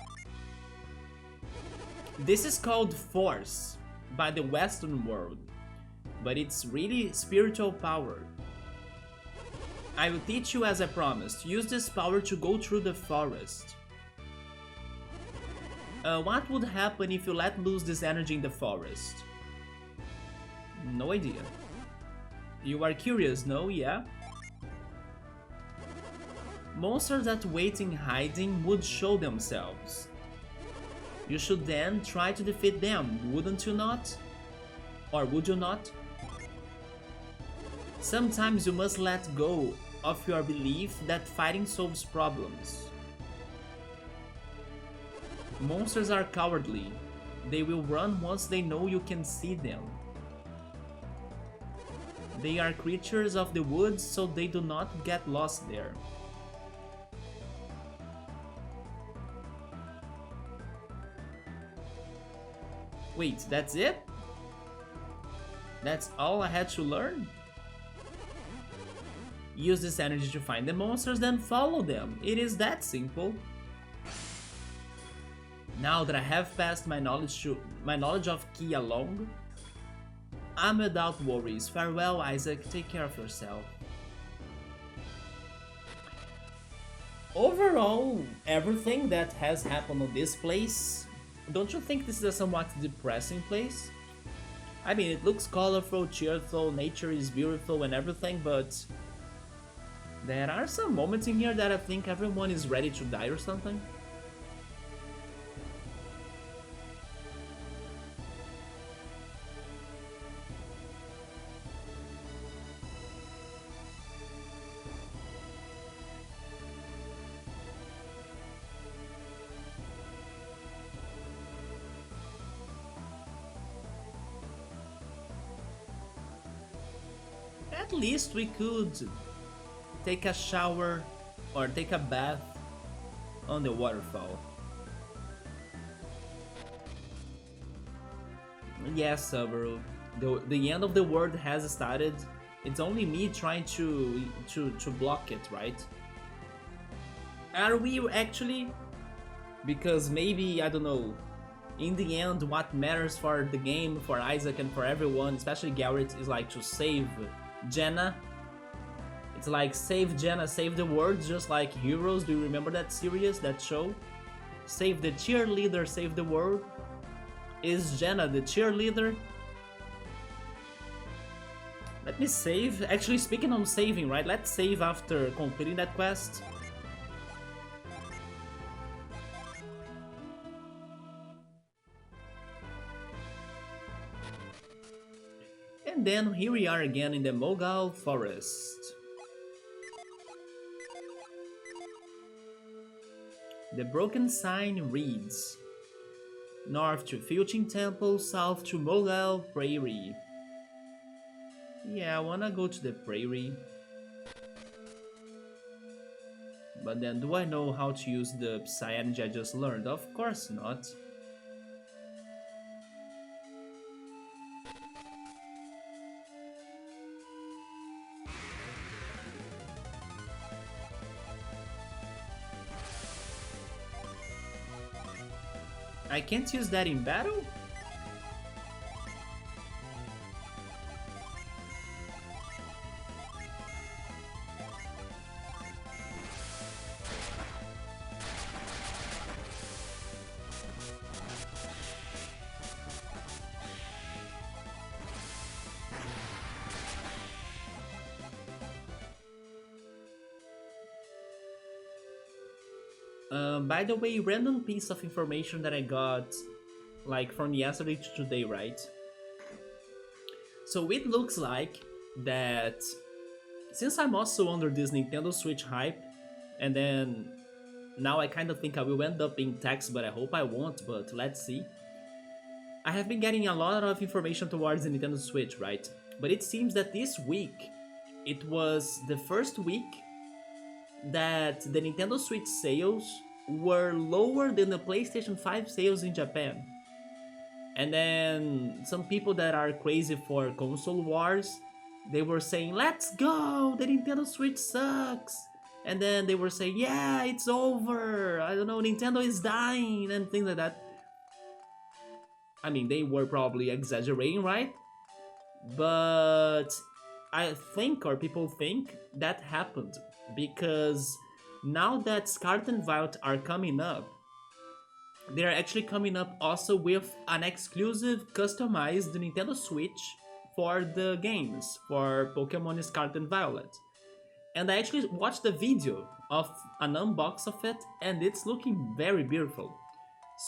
This is called Force by the Western world, but it's really spiritual power. I will teach you as I promised. Use this power to go through the forest. What would happen if you let loose this energy in the forest? No idea. You are curious, no? Yeah? Monsters that wait in hiding would show themselves. You should then try to defeat them, wouldn't you not? Or would you not? Sometimes you must let go of your belief that fighting solves problems. Monsters are cowardly. They will run once they know you can see them. They are creatures of the woods, so they do not get lost there. Wait, that's it? That's all I had to learn? Use this energy to find the monsters, then follow them. It is that simple. Now that I have passed my knowledge of Key along, I'm without worries. Farewell, Isaac. Take care of yourself. Overall, everything that has happened on this place, don't you think this is a somewhat depressing place? I mean, it looks colorful, cheerful, nature is beautiful and everything, but there are some moments in here that I think everyone is ready to die or something. At least we could take a shower or take a bath on the waterfall. Yes, Subaru. The end of the world has started. It's only me trying to block it, right? Are we actually? Because maybe I don't know. In the end, what matters for the game, for Isaac, and for everyone, especially Garrett, is like to save Jenna. It's like save Jenna, save the world, just like Heroes. Do you remember that series, that show? Save the cheerleader, save the world. Is Jenna the cheerleader? Let me save. Actually, speaking on saving, right? Let's save after completing that quest. And then here we are again in the Mogal Forest. The broken sign reads: north to Fuchin Temple, south to Mogal Prairie. Yeah, I wanna go to the prairie. But then do I know how to use the Xian I just learned? Of course not. I can't use that in battle? By the way, random piece of information that I got, like from yesterday to today, right? So it looks like that since I'm also under this Nintendo Switch hype, and then now I kind of think I will end up being taxed, but I hope I won't, but let's see. I have been getting a lot of information towards the Nintendo Switch, right? But it seems that this week, it was the first week that the Nintendo Switch sales were lower than the PlayStation 5 sales in Japan. And then some people that are crazy for console wars, they were saying, let's go, the Nintendo Switch sucks. And then they were saying, yeah, it's over, I don't know, Nintendo is dying, and things like that. I mean, they were probably exaggerating, right? But I think, or people think, that happened because now that Scarlet and Violet are coming up, they're actually coming up also with an exclusive customized Nintendo Switch for the games, for Pokemon Scarlet and Violet. And I actually watched the video of an unbox of it, and it's looking very beautiful.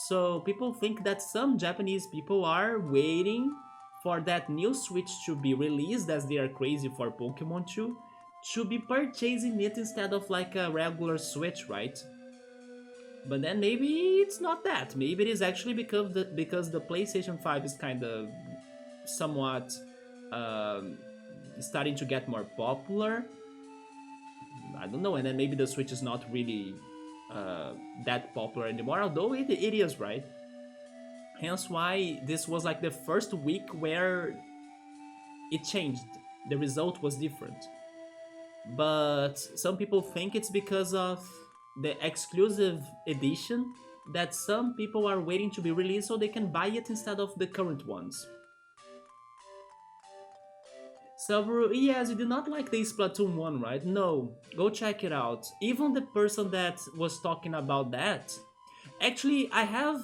So people think that some Japanese people are waiting for that new Switch to be released, as they are crazy for Pokemon 2, to be purchasing it instead of like a regular Switch, right? But then maybe it's not that. Maybe it is actually because the PlayStation 5 is kind of somewhat starting to get more popular. I don't know, and then maybe the Switch is not really that popular anymore, although it is, right? Hence why this was like the first week where it changed. The result was different. But some people think it's because of the exclusive edition that some people are waiting to be released so they can buy it instead of the current ones. Saburo, yes, you did not like the Splatoon 1, right? No, go check it out. Even the person that was talking about that, actually, I have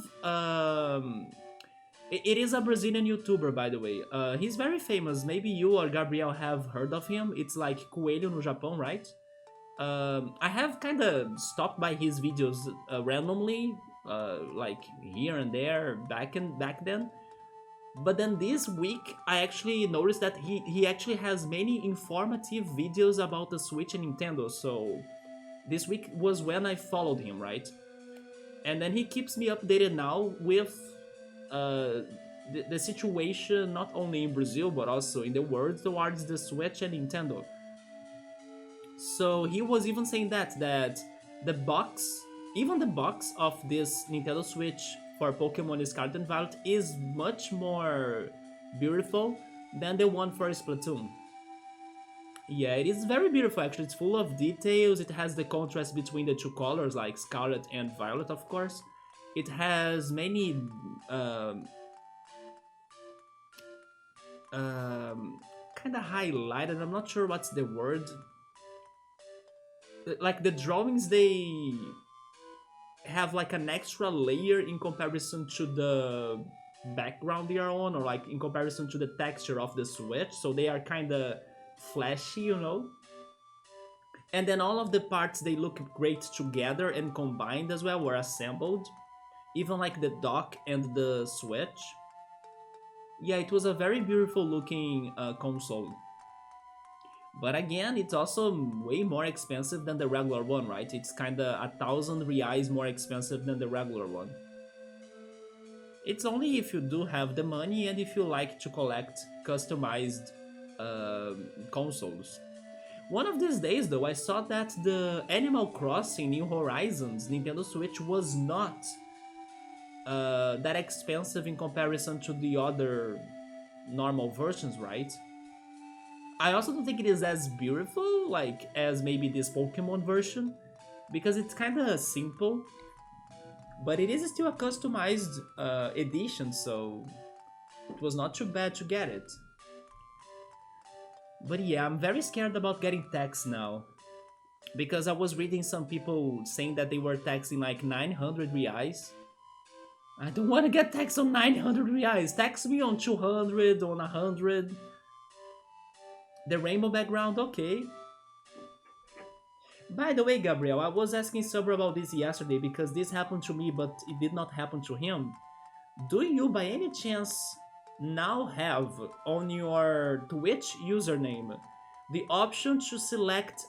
it is a Brazilian YouTuber, by the way. He's very famous. Maybe you or Gabriel have heard of him. It's like Coelho no Japão, right? I have kind of stopped by his videos randomly, like here and there, back then. But then this week, I actually noticed that he actually has many informative videos about the Switch and Nintendo. So this week was when I followed him, right? And then he keeps me updated now with uh, the situation not only in Brazil but also in the world towards the Switch and Nintendo. So he was even saying that the box, even the box of this Nintendo Switch for Pokemon Scarlet and Violet is much more beautiful than the one for Splatoon. Yeah, it is very beautiful actually. It's full of details. It has the contrast between the two colors, like Scarlet and Violet, of course. It has many kind of highlighted. I'm not sure what's the word. Like the drawings, they have like an extra layer in comparison to the background they are on, or like in comparison to the texture of the Switch. So they are kind of flashy, you know. And then all of the parts, they look great together and combined as well, or assembled. Even like the dock and the Switch. Yeah, it was a very beautiful looking console. But again, it's also way more expensive than the regular one, right? It's kinda 1,000 reais more expensive than the regular one. It's only if you do have the money and if you like to collect customized consoles. One of these days, though, I saw that the Animal Crossing New Horizons Nintendo Switch was not that expensive in comparison to the other normal versions, right? I also don't think it is as beautiful, like, as maybe this Pokemon version, because it's kind of simple, but it is still a customized edition, so it was not too bad to get it. But yeah, I'm very scared about getting taxed now, because I was reading some people saying that they were taxing like 900 reais. I don't want to get taxed on 900 reais. Tax me on 200, on 100. The rainbow background, okay. By the way, Gabriel, I was asking Sabra about this yesterday because this happened to me, but it did not happen to him. Do you, by any chance, now have on your Twitch username the option to select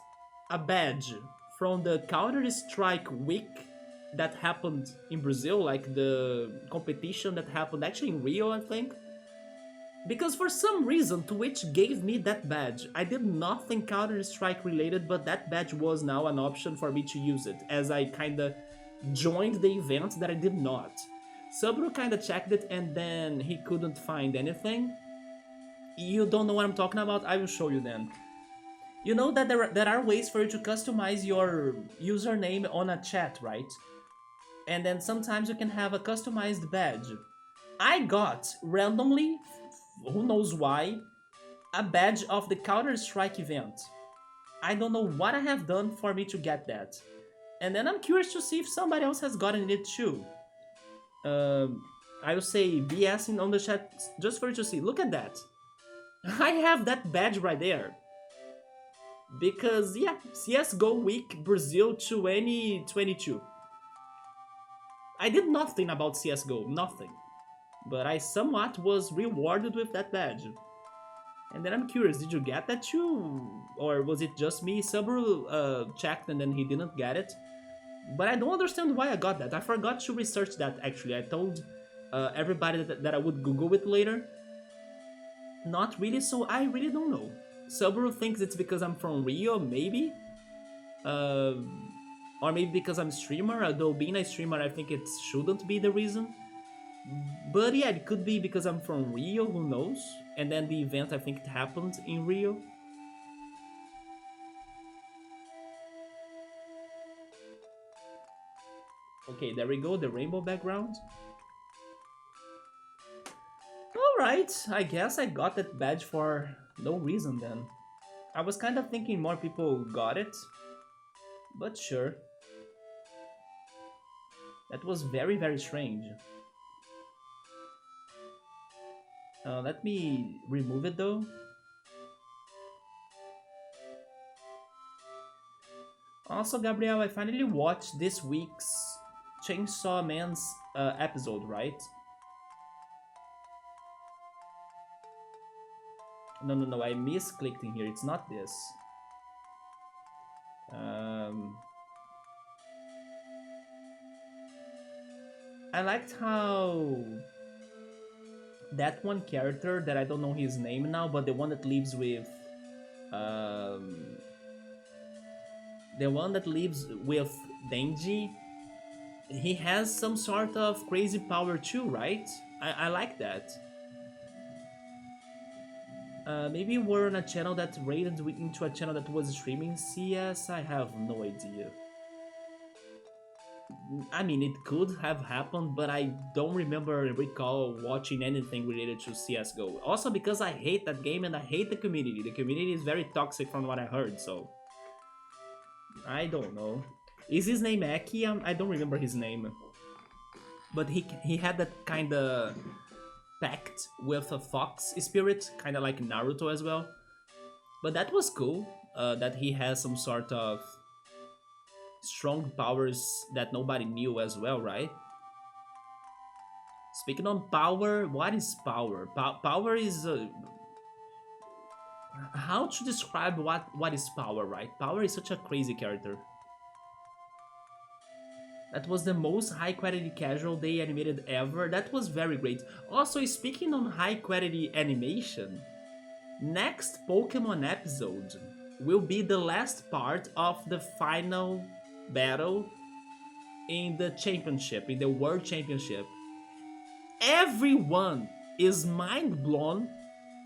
a badge from the Counter-Strike week that happened in Brazil, like the competition that happened actually in Rio, I think? Because for some reason, Twitch gave me that badge. I did nothing Counter-Strike related, but that badge was now an option for me to use it, as I kinda joined the event that I did not. Sabro kinda checked it and then he couldn't find anything. You don't know what I'm talking about? I will show you then. You know that there are ways for you to customize your username on a chat, right? And then sometimes you can have a customized badge. I got, randomly, who knows why, a badge of the Counter-Strike event. I don't know what I have done for me to get that. And then I'm curious to see if somebody else has gotten it too. I will say BS on the chat just for you to see. Look at that. I have that badge right there. Because, yeah, CSGO Week Brazil 2022. I did nothing about CSGO, nothing. But I somewhat was rewarded with that badge. And then I'm curious, did you get that too? Or was it just me? Sabru checked and then he didn't get it. But I don't understand why I got that. I forgot to research that actually. I told everybody that I would Google it later. Not really, so I really don't know. Sabru thinks it's because I'm from Rio, maybe? Or maybe because I'm a streamer, although being a streamer I think it shouldn't be the reason. But yeah, it could be because I'm from Rio, who knows? And then the event, I think it happened in Rio. Okay, there we go, the rainbow background. Alright, Alright, I guess I got that badge for no reason then. I was kind of thinking more people got it, but sure. That was very, very strange. Let me remove it though. Also, Gabriel, I finally watched this week's Chainsaw Man's episode, right? No, I misclicked in here. It's not this. I liked how that one character that I don't know his name now, but the one that lives with Denji, he has some sort of crazy power too, right? I like that. Maybe we're on a channel that rated into a channel that was streaming CS. I have no idea. I mean, it could have happened, but I don't recall watching anything related to CSGO. Also because I hate that game and I hate the community. The community is very toxic from what I heard, so... I don't know. Is his name Eki? I don't remember his name. But he had that kinda pact with a fox spirit, kinda like Naruto as well. But that was cool, that he has some sort of strong powers that nobody knew as well, right? Speaking on power, what is power? Power is... how to describe what is power, right? Power is such a crazy character. That was the most high quality casual day animated ever. That was very great. Also, speaking on high quality animation, next Pokemon episode will be the last part of the final battle in the championship, in the World Championship. Everyone is mind blown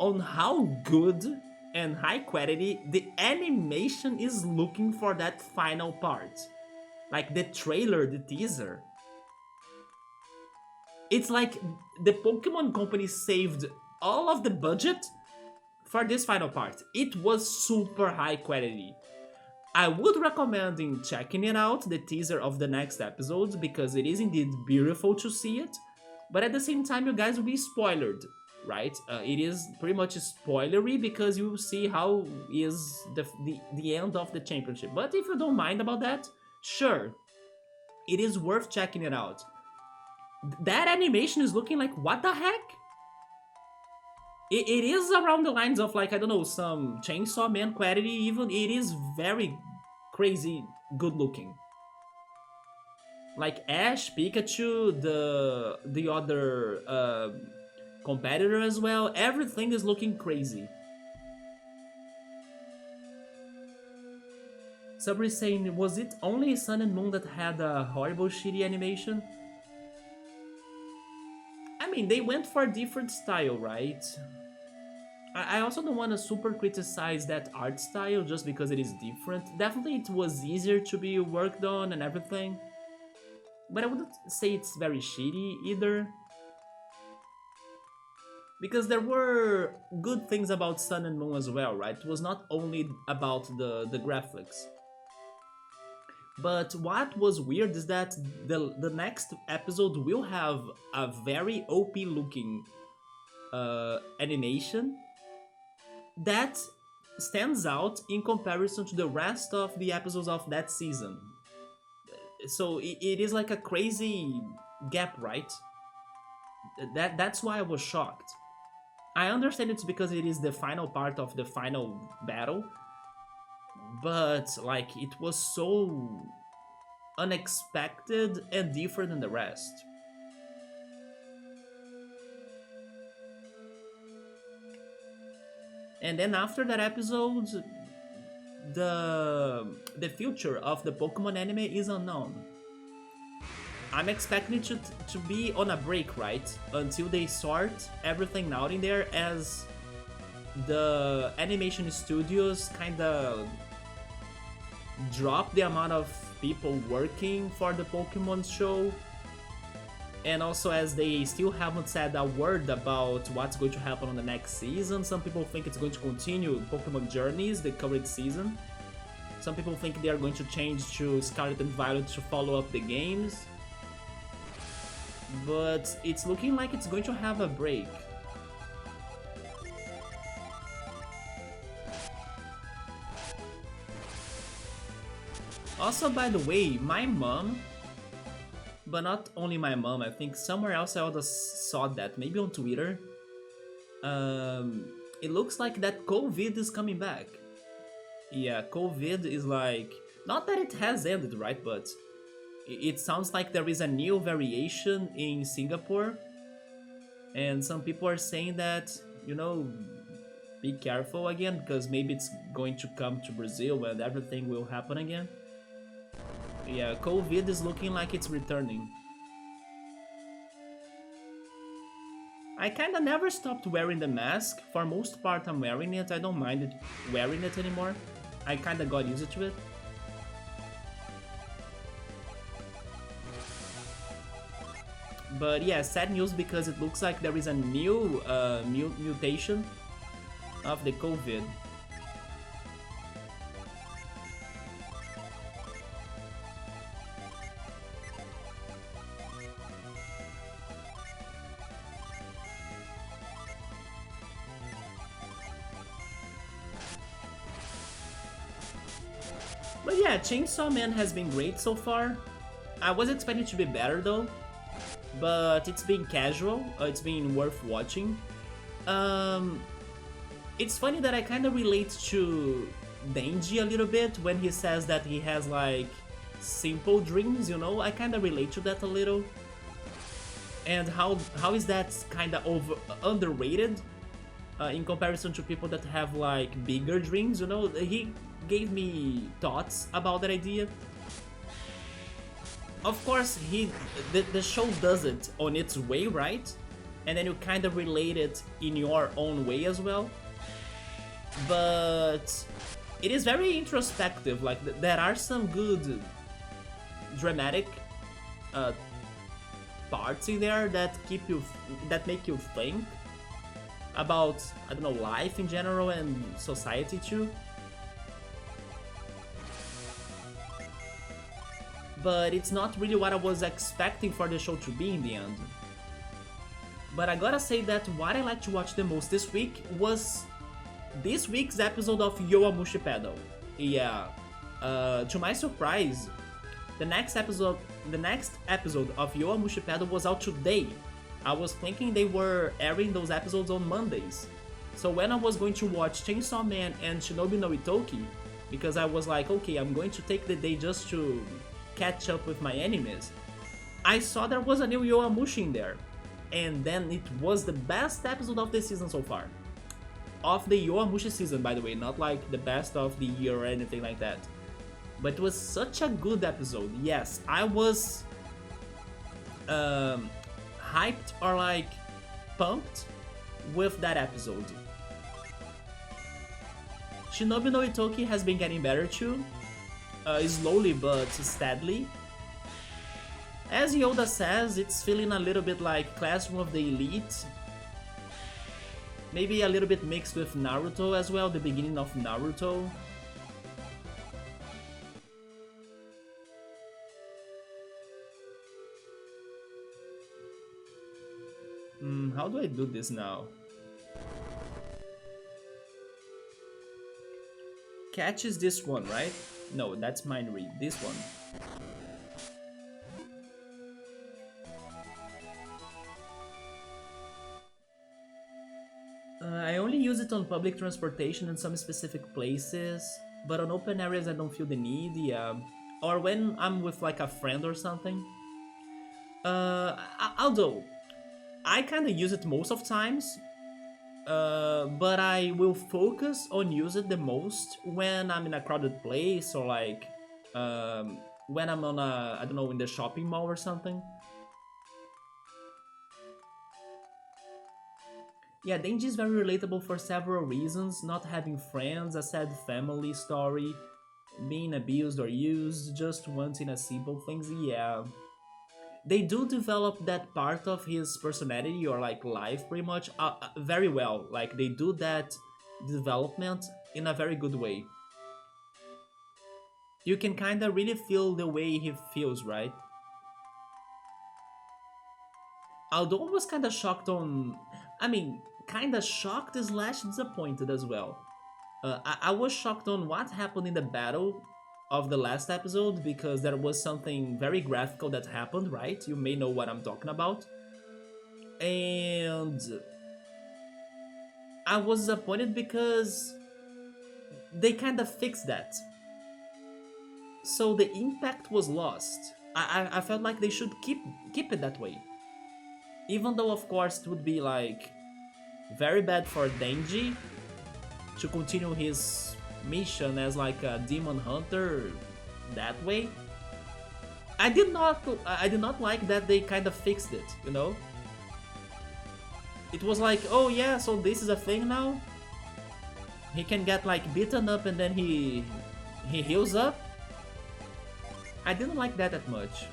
on how good and high quality the animation is looking for that final part. Like the trailer, the teaser. It's like the Pokemon Company saved all of the budget for this final part. It was super high quality. I would recommend checking it out, the teaser of the next episode, because it is indeed beautiful to see it. But at the same time, you guys will be spoiled, right? It is pretty much spoilery because you will see how is the end of the championship. But if you don't mind about that, sure, it is worth checking it out. That animation is looking like, what the heck? It is around the lines of, like, I don't know, some Chainsaw Man quality even. It is very crazy good looking. Like Ash, Pikachu, the other competitor as well, everything is looking crazy. Sabri saying, was it only Sun and Moon that had a horrible shitty animation? I mean, they went for a different style, right? I also don't want to super criticize that art style just because it is different. Definitely it was easier to be worked on and everything. But I wouldn't say it's very shitty either. Because there were good things about Sun and Moon as well, right? It was not only about the graphics. But what was weird is that the next episode will have a very OP looking animation that stands out in comparison to the rest of the episodes of that season. So it is like a crazy gap, right? That's why I was shocked. I understand it's because it is the final part of the final battle, but like it was so unexpected and different than the rest. And then after that episode, the future of the Pokemon anime is unknown. I'm expecting it to be on a break, right? Until they sort everything out in there, as the animation studios kinda drop the amount of people working for the Pokemon show. And also, as they still haven't said a word about what's going to happen on the next season, some people think it's going to continue Pokemon Journeys, the current season. Some people think they are going to change to Scarlet and Violet to follow up the games. But it's looking like it's going to have a break. Also, by the way, my mom, but not only my mom, I think somewhere else I also saw that, maybe on Twitter. It looks like that COVID is coming back. Yeah, COVID is like, not that it has ended, right? But it sounds like there is a new variation in Singapore. And some people are saying that, you know, be careful again, because maybe it's going to come to Brazil and everything will happen again. Yeah, COVID is looking like it's returning. I kinda never stopped wearing the mask. For most part I'm wearing it, I don't mind it wearing it anymore. I kinda got used to it. But yeah, sad news because it looks like there is a new mutation of the COVID. But yeah, Chainsaw Man has been great so far. I was expecting it to be better though, but it's been casual, it's been worth watching. It's funny that I kind of relate to Denji a little bit when he says that he has like simple dreams, you know? I kind of relate to that a little. And how is that kind of underrated in comparison to people that have like bigger dreams, you know? He gave me thoughts about that idea. Of course, the show does it on its way, right? And then you kind of relate it in your own way as well. But it is very introspective. Like there are some good dramatic parts in there that make you think about, I don't know, life in general and society too. But it's not really what I was expecting for the show to be in the end. But I gotta say that what I like to watch the most this week was this week's episode of Yowamushi Pedal. Yeah, to my surprise, the next episode of Yowamushi Pedal was out today. I was thinking they were airing those episodes on Mondays. So when I was going to watch Chainsaw Man and Shinobi no Itoki, because I was like, okay, I'm going to take the day just to catch up with my animes, I saw there was a new Yowamushi in there. And then it was the best episode of the season so far. Of the Yowamushi season, by the way, not like the best of the year or anything like that. But it was such a good episode. Yes, I was hyped or like pumped with that episode. Shinobi no Itoki has been getting better too. Slowly but steadily. As Yoda says, it's feeling a little bit like Classroom of the Elite. Maybe a little bit mixed with Naruto as well, the beginning of Naruto. How do I do this now? Catch is this one, right? No, that's mind read. This one. I only use it on public transportation and some specific places, but on open areas I don't feel the need, yeah. Or when I'm with like a friend or something. Although, I kinda use it most of times, but I will focus on use it the most when I'm in a crowded place or like when I'm on a, I don't know, in the shopping mall or something. Yeah, Denji is very relatable for several reasons: not having friends, a sad family story, being abused or used, just wanting a simple things, yeah. they do develop that part of his personality or like life pretty much very well. Like they do that development in a very good way. You can kind of really feel the way he feels, right? Although I was kind of shocked on, I mean, kind of shocked slash disappointed as well. I was shocked on what happened in the battle of the last episode because there was something very graphical that happened, right? You may know what I'm talking about. And I was disappointed because they kind of fixed that. So the impact was lost. I felt like they should keep it that way. Even though of course it would be like very bad for Denji to continue his mission as like a demon hunter that way. I did not like that they kind of fixed it, you know? It was like, oh yeah, so this is a thing now? He can get like beaten up and then he heals up? I didn't like that much.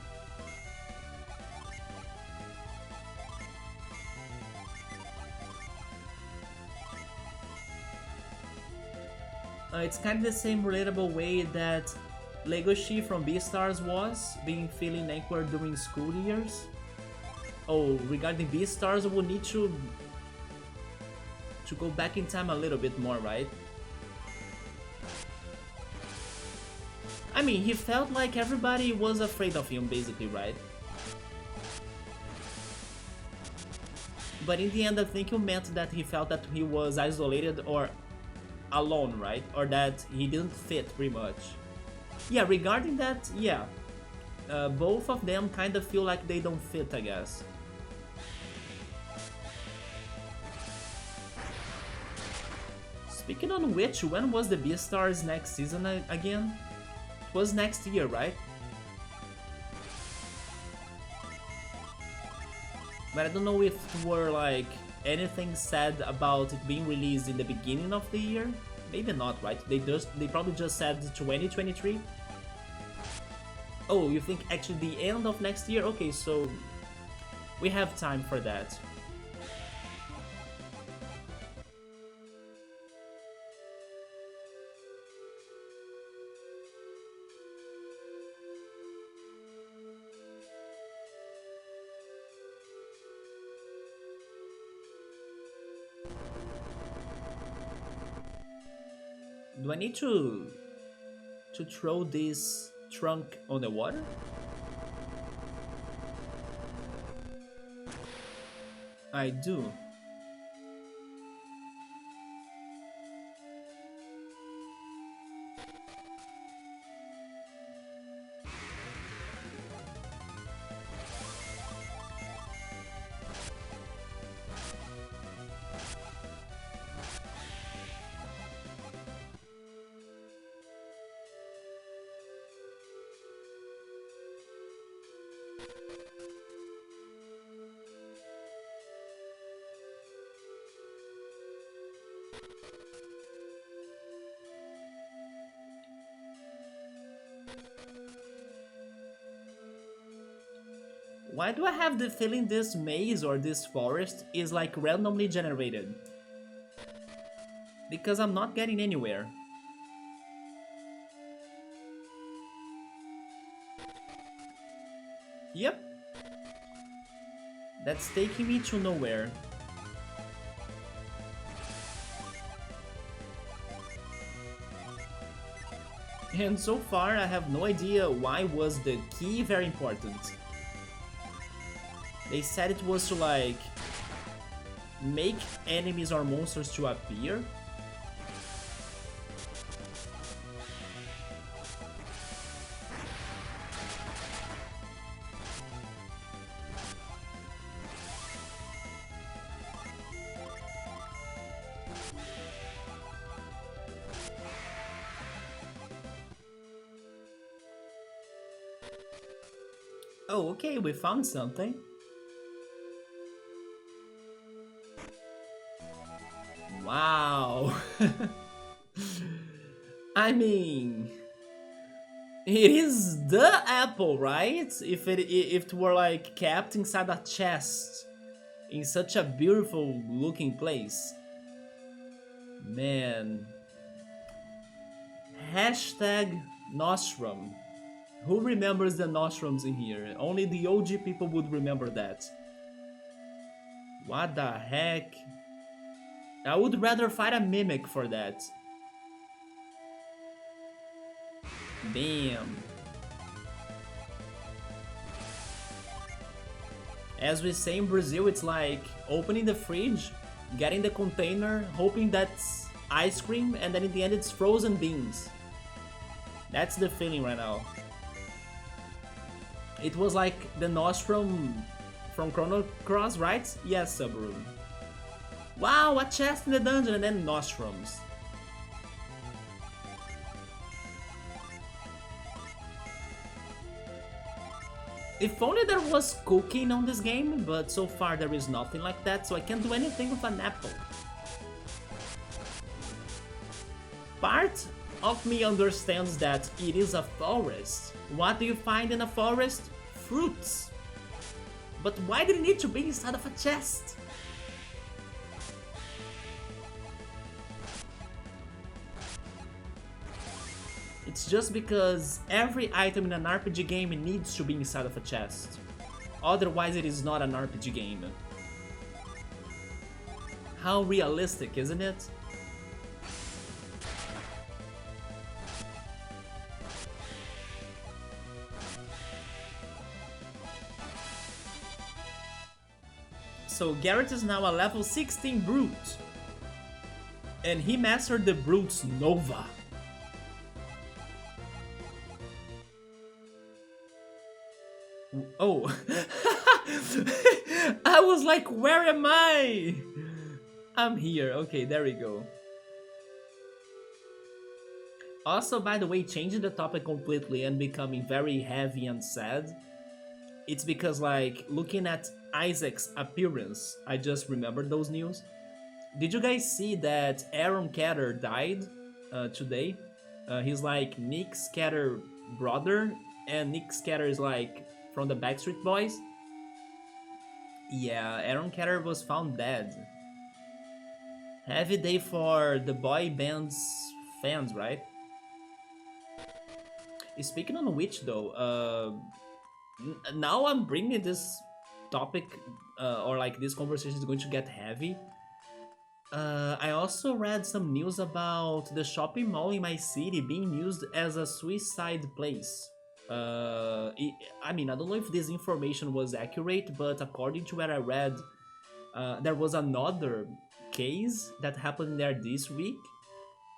It's kind of the same relatable way that Legoshi from Beastars was, being feeling awkward during school years. Oh, regarding Beastars, we need to go back in time a little bit more, right? I mean, he felt like everybody was afraid of him, basically, right? But in the end, I think it meant that he felt that he was isolated or alone, right? Or that he didn't fit, pretty much. Yeah, regarding that, yeah. Both of them kind of feel like they don't fit, I guess. Speaking on which, when was the Beastars next season again? It was next year, right? But I don't know if it were like anything said about it being released in the beginning of the year. Maybe not, right? They probably just said 2023. Oh, you think actually the end of next year? Okay, so we have time for that. Do I need to throw this trunk on the water? I do. Why do I have the feeling this maze or this forest is like randomly generated? Because I'm not getting anywhere. Yep. That's taking me to nowhere. And so far I have no idea why was the key very important. They said it was to like make enemies or monsters to appear. Oh, okay, we found something. Wow. I mean, It is the apple, right? If it were like kept inside a chest in such a beautiful looking place. Man. Hashtag Nostrum. Who remembers the Nostrums in here? Only the OG people would remember that. What the heck? I would rather fight a mimic for that. Damn. As we say in Brazil, it's like opening the fridge, getting the container, hoping that's ice cream, and then in the end it's frozen beans. That's the feeling right now. It was like the Nostrum from Chrono Cross, right? Yes, Subaru. Wow, a chest in the dungeon and then Nostrums. If only there was cooking on this game, but so far there is nothing like that, so I can't do anything with an apple. Part of me understands that it is a forest. What do you find in a forest? Fruits. But why did it need to be inside of a chest? It's just because every item in an RPG game needs to be inside of a chest. Otherwise it is not an RPG game. How realistic, isn't it? So Garrett is now a level 16 Brute. And he mastered the Brute's Nova. Oh, I was like, where am I? I'm here. Okay, there we go. Also, by the way, changing the topic completely and becoming very heavy and sad, it's because, like, looking at Isaac's appearance, I just remembered those news. Did you guys see that Aaron Catter died today? He's like Nick Scatter brother, and Nick Scatter is like from the Backstreet Boys. Yeah, Aaron Catter was found dead. Heavy day for the boy band's fans, right? Speaking on which though, now I'm bringing this topic, or like this conversation is going to get heavy. I also read some news about the shopping mall in my city being used as a suicide place. I mean, I don't know if this information was accurate, but according to what I read, there was another case that happened there this week.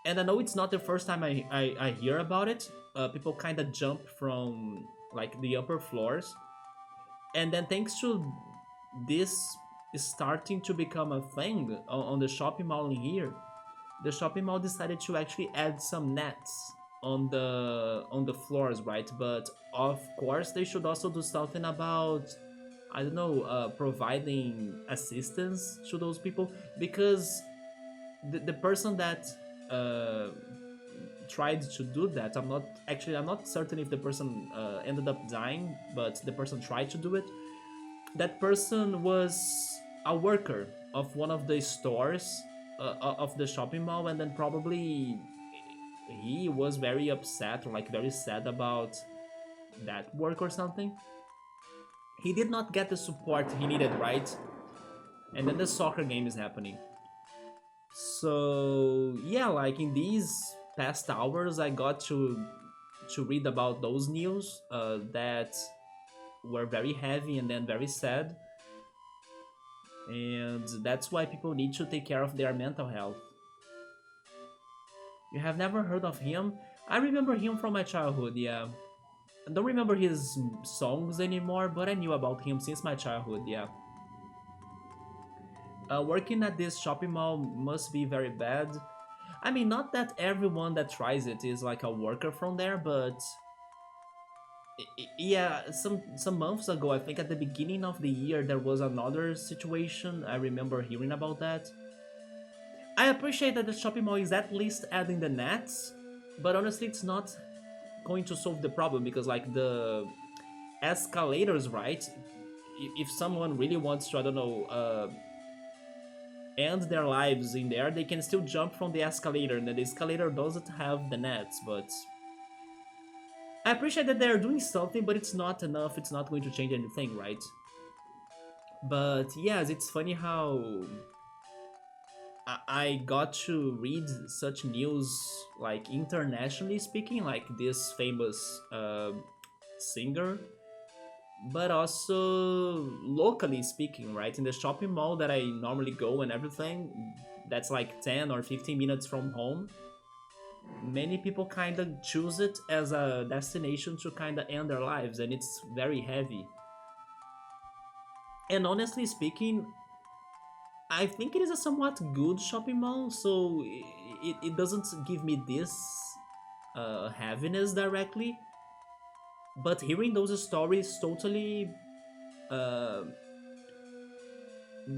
And I know it's not the first time I hear about it. People kind of jump from like the upper floors. And then thanks to this starting to become a thing on the shopping mall in here, the shopping mall decided to actually add some nets on the floors, right? But of course they should also do something about, I don't know, providing assistance to those people, because the person that tried to do that, I'm not certain if the person ended up dying, but the person tried to do it. That person was a worker of one of the stores of the shopping mall, and then probably he was very upset or like very sad about that work or something. He did not get the support he needed, right? And then the soccer game is happening. So yeah, like in these past hours I got to read about those news that were very heavy and then very sad. And that's why people need to take care of their mental health. You have never heard of him? I remember him from my childhood, yeah. I don't remember his songs anymore, but I knew about him since my childhood, yeah. Working at this shopping mall must be very bad. I mean, not that everyone that tries it is like a worker from there, but yeah, some months ago, I think at the beginning of the year, there was another situation. I remember hearing about that. I appreciate that the shopping mall is at least adding the nets, but honestly, it's not going to solve the problem because like the escalators, right? If someone really wants to, I don't know, end their lives in there, they can still jump from the escalator, and the escalator doesn't have the nets, but I appreciate that they're doing something, but it's not enough, it's not going to change anything, right? But yes, it's funny how I got to read such news, like internationally speaking, like this famous singer, but also locally speaking, right? In the shopping mall that I normally go and everything, that's like 10 or 15 minutes from home. Many people kind of choose it as a destination to kind of end their lives, and it's very heavy. And honestly speaking, I think it is a somewhat good shopping mall, so it doesn't give me this heaviness directly. But hearing those stories totally uh,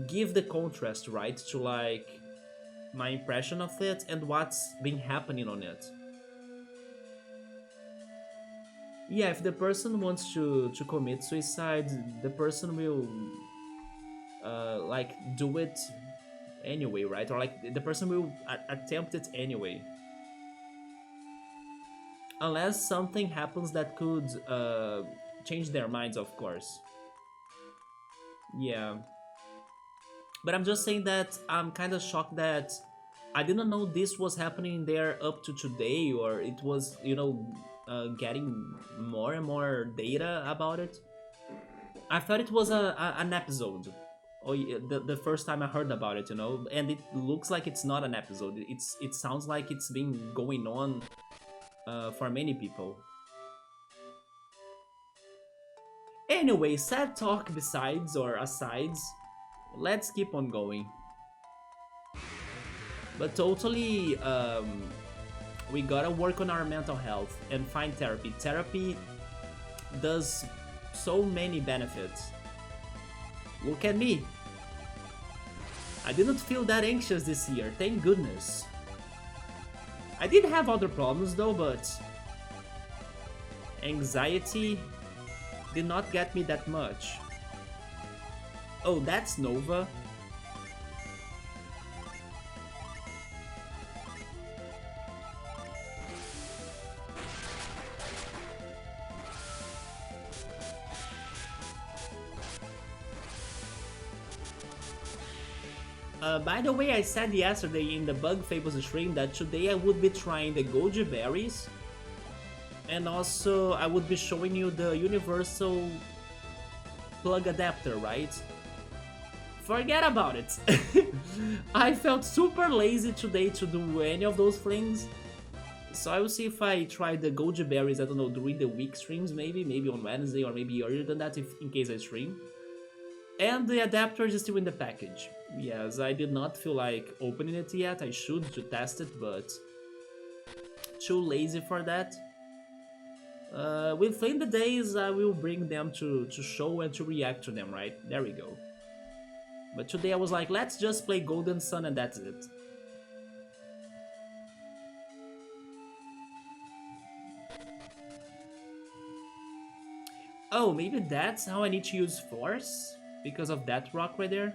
give the contrast, right, to like my impression of it and what's been happening on it. Yeah, if the person wants to commit suicide, the person will like do it anyway, right? Or like the person will attempt it anyway, unless something happens that could change their minds, of course. Yeah, but I'm just saying that I'm kind of shocked that I didn't know this was happening there up to today, or it was, getting more and more data about it. I thought it was an episode. Or the first time I heard about it, and it looks like it's not an episode. It sounds like it's been going on for many people. Anyway, sad talk besides or asides, let's keep on going. But totally, we gotta work on our mental health and find therapy. Therapy does so many benefits. Look at me. I didn't feel that anxious this year, thank goodness. I did have other problems though, but anxiety did not get me that much. Oh, that's Nova. By the way, I said yesterday in the Bug Fables stream that today I would be trying the goji berries, and also I would be showing you the universal plug adapter, right? Forget about it. I felt super lazy today to do any of those things, so I will see if I try the goji berries, I don't know, during the week streams, maybe on Wednesday or maybe earlier than that, if in case I stream. And the adapter is still in the package. Yes, I did not feel like opening it yet. I should to test it, but too lazy for that. Within the days, I will bring them to show and to react to them, right? There we go. But today I was like, let's just play Golden Sun and that's it. Oh, maybe that's how I need to use Force? Because of that rock right there?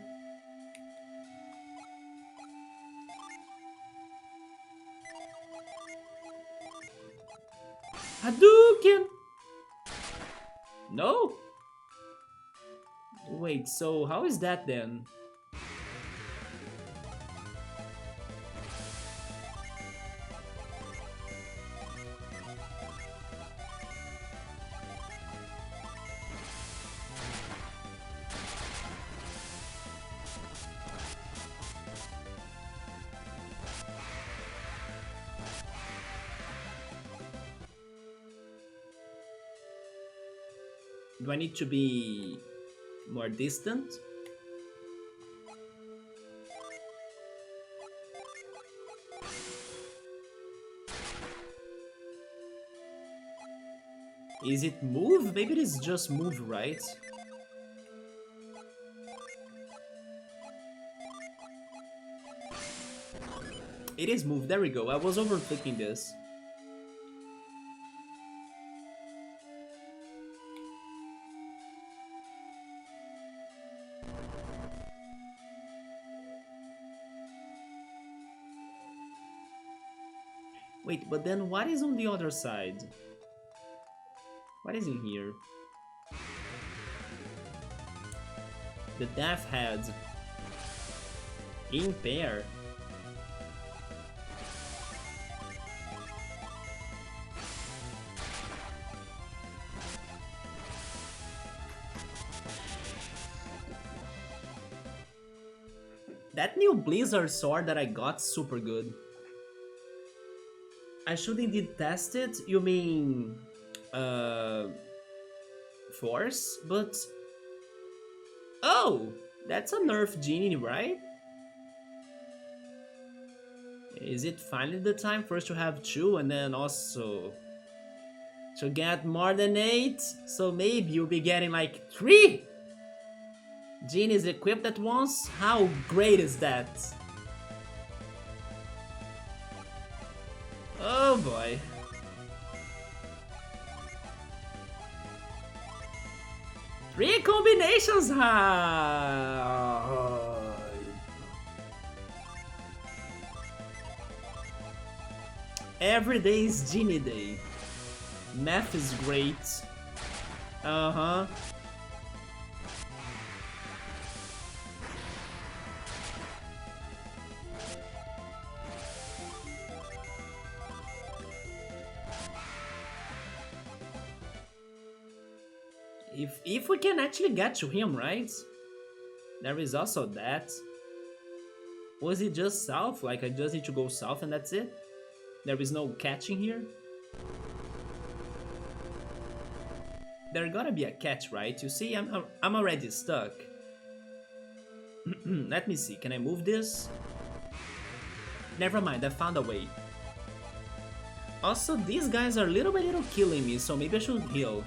Hadouken! No? Wait, so how is that then? Do I need to be more distant? Is it move? Maybe it is just move, right? It is move, there we go. I was overthinking this. Wait, but then what is on the other side? What is in here? The Death Head. Impair. That new Blizzard sword that I got, super good. I should indeed test it, you mean... Force? But... Oh! That's a nerf genie, right? Is it finally the time for us to have 2 and then also... to get more than 8? So maybe you'll be getting like 3 genies equipped at once? How great is that? Oh boy. Three combinations! Every day is Genie Day. Math is great. Uh-huh. If we can actually get to him, right? There is also that. Was it just south? Like I just need to go south and that's it? There is no catching here? There gotta be a catch, right? You see, I'm already stuck. Let me see, can I move this? Never mind, I found a way. Also, these guys are little by little killing me, so maybe I should heal.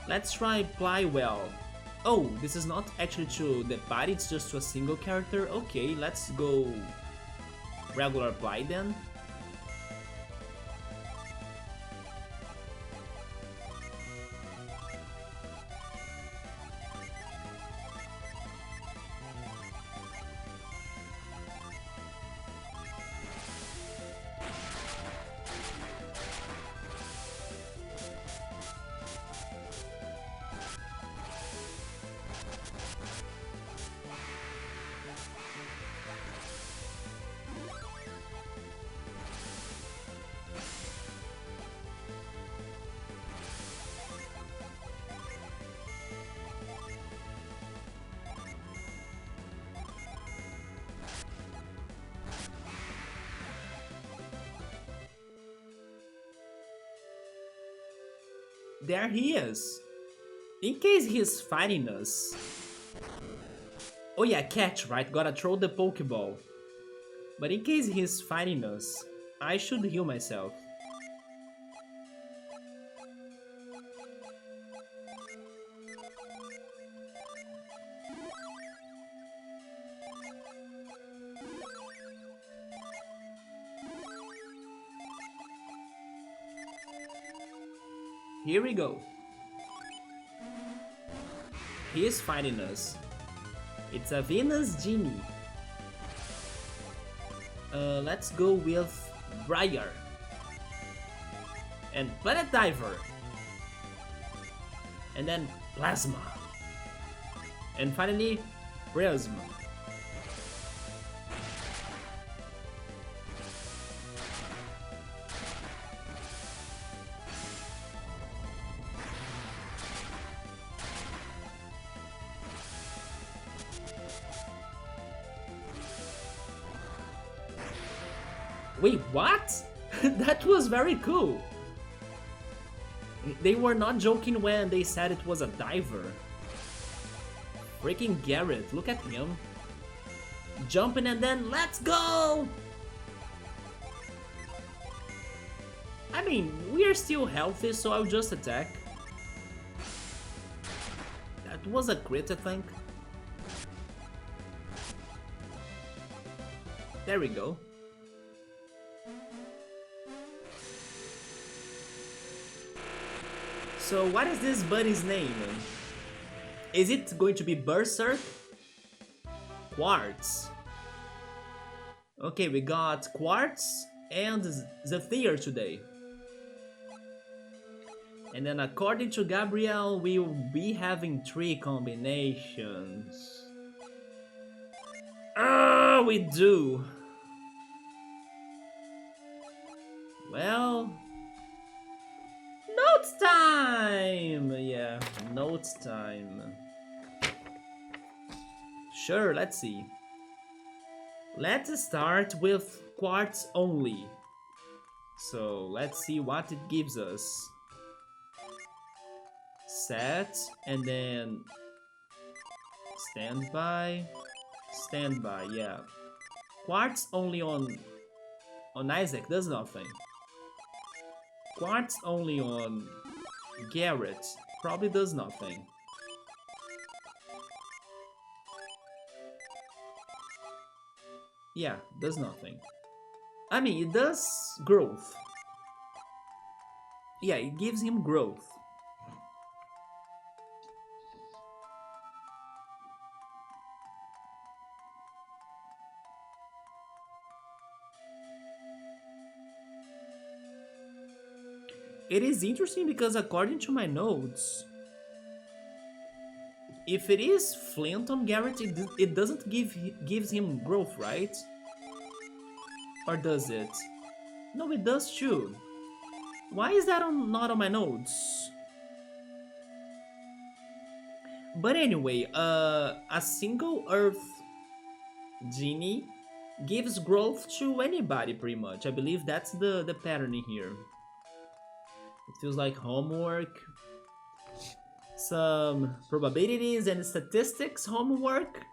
Let's try Ply Well. Oh, this is not actually to the party, it's just to a single character. Okay, let's go regular Ply then. There he is. In case he's fighting us. Oh yeah, catch, right? Gotta throw the Pokeball. But in case he's fighting us, I should heal myself. Here we go. He is fighting us. It's a Venus Genie. Let's go with Briar. And Planet Diver. And then Plasma. And finally, Prism. Wait, what? That was very cool. They were not joking when they said it was a diver. Freaking Garrett, look at him. Jumping and then let's go! I mean, we are still healthy, so I'll just attack. That was a crit, I think. There we go. So what is this buddy's name? Is it going to be Berserk? Quartz. Okay, we got Quartz, and Zephyr today. And then according to Gabriel, we will be having 3 combinations. Ah, we do. Well, notes time! Yeah, notes time. Sure, let's see. Let's start with quartz only. So let's see what it gives us. Set, and then standby, standby, yeah. Quartz only on Isaac does nothing. Quartz only on Garrett probably does nothing. Yeah, does nothing. I mean, it does growth. Yeah, it gives him growth. It is interesting because according to my notes, if it is Flint on Garrett, it doesn't gives him growth, right? Or does it? No, it does too. Why is that not on my notes? But anyway, a single Earth genie gives growth to anybody pretty much. I believe that's the pattern in here. It feels like homework. Some probabilities and statistics homework.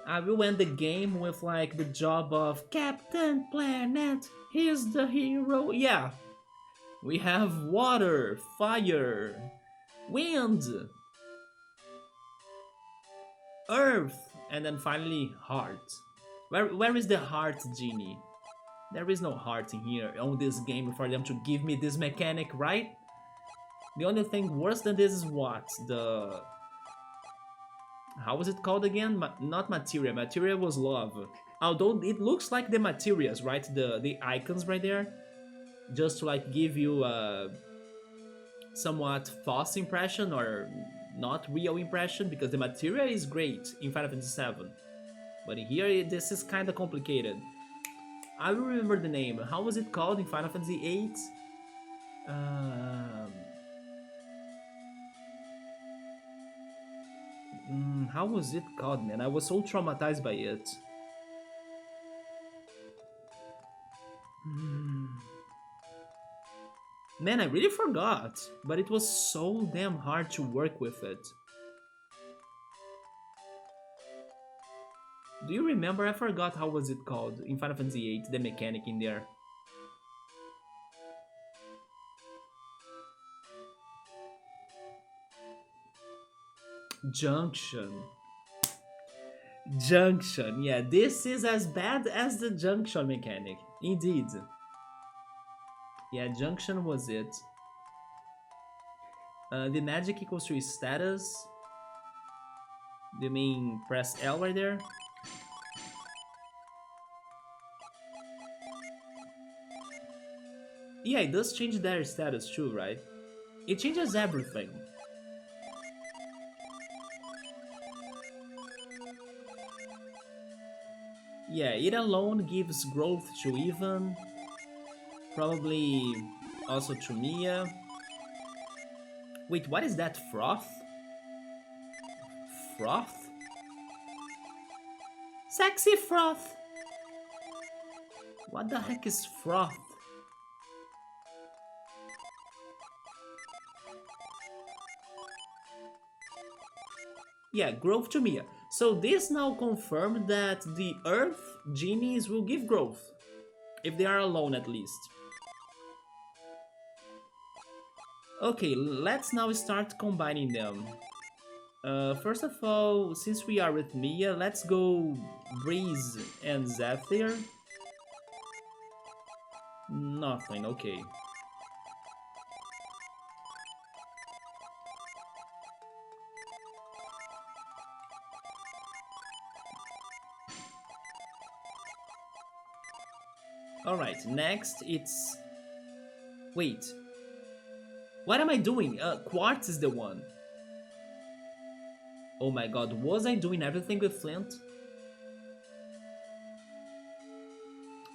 I will end the game with like the job of Captain Planet, he's the hero. Yeah. We have water, fire, wind, earth, and then finally heart. Where is the heart genie? There is no heart in here on this game for them to give me this mechanic, right? The only thing worse than this is what? The... How was it called again? Not materia. Materia was love. Although it looks like the materials, right? The icons right there. Just to like give you a somewhat false impression or not real impression, because the material is great in Final Fantasy VII. But in here, this is kind of complicated. I will remember the name. How was it called in Final Fantasy VIII? How was it called, man? I was so traumatized by it. Man, I really forgot, but it was so damn hard to work with it. Do you remember? I forgot how was it called in Final Fantasy VIII, the mechanic in there. Junction. Junction, yeah, this is as bad as the junction mechanic. Indeed. Yeah, junction was it. The magic equals to status. Do you mean press L right there? Yeah, it does change their status too, right? It changes everything. Yeah, it alone gives growth to Ivan. Probably also to Mia. Wait, what is that? Froth? Froth? Sexy Froth! What the heck is Froth? Yeah, growth to Mia. So this now confirmed that the Earth genies will give growth. If they are alone at least. Okay, let's now start combining them. First of all, since we are with Mia, let's go Breeze and Zephyr. Nothing, okay. Alright, next it's... Wait. What am I doing? Quartz is the one. Oh my god, was I doing everything with Flint?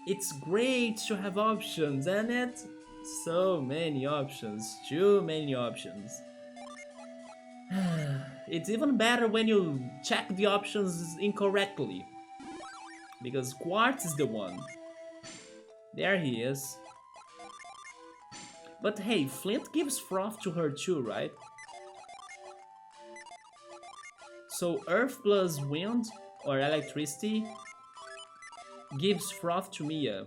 It's great to have options, isn't it? So many options. Too many options. It's even better when you check the options incorrectly. Because Quartz is the one. There he is. But hey, Flint gives froth to her too, right? So Earth plus wind or electricity gives froth to Mia.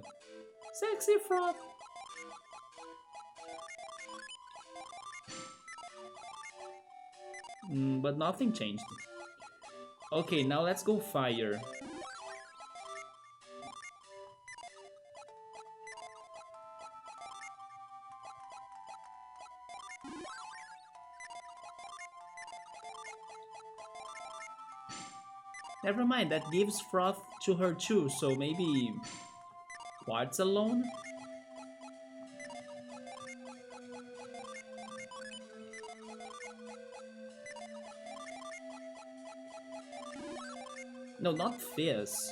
Sexy froth! But nothing changed. Okay, now let's go fire. Never mind, that gives froth to her too, so maybe Quartz alone? No, not Fizz.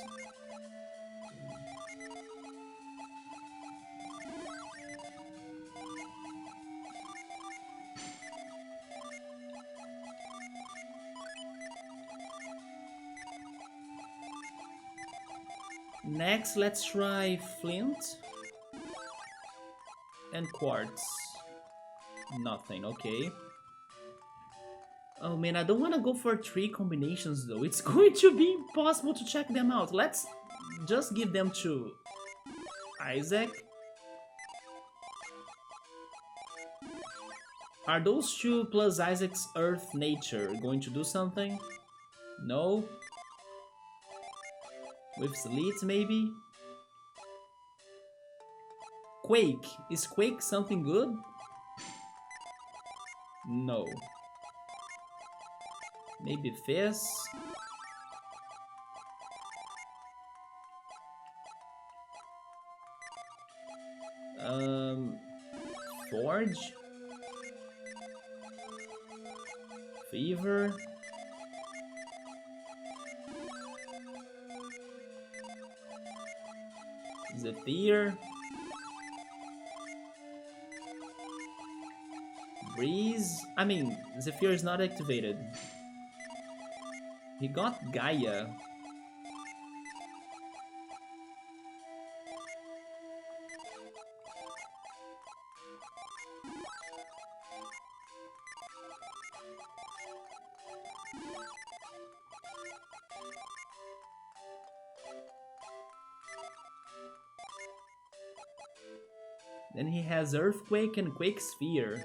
Next, let's try Flint and Quartz. Nothing, okay. Oh man, I don't want to go for 3 combinations though. It's going to be impossible to check them out. Let's just give them to Isaac. Are those 2 plus Isaac's Earth Nature going to do something? No? With Sleet maybe? Quake. Is Quake something good? No. Maybe Fizz? Forge? Fever? Zephyr? Breeze? I mean, Zephyr is not activated. He got Gaia. Then he has Earthquake and Quake Sphere.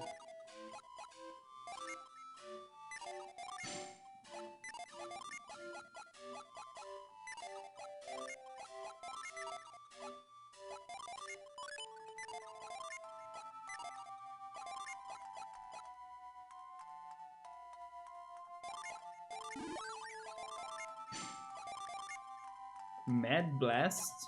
Mad Blast?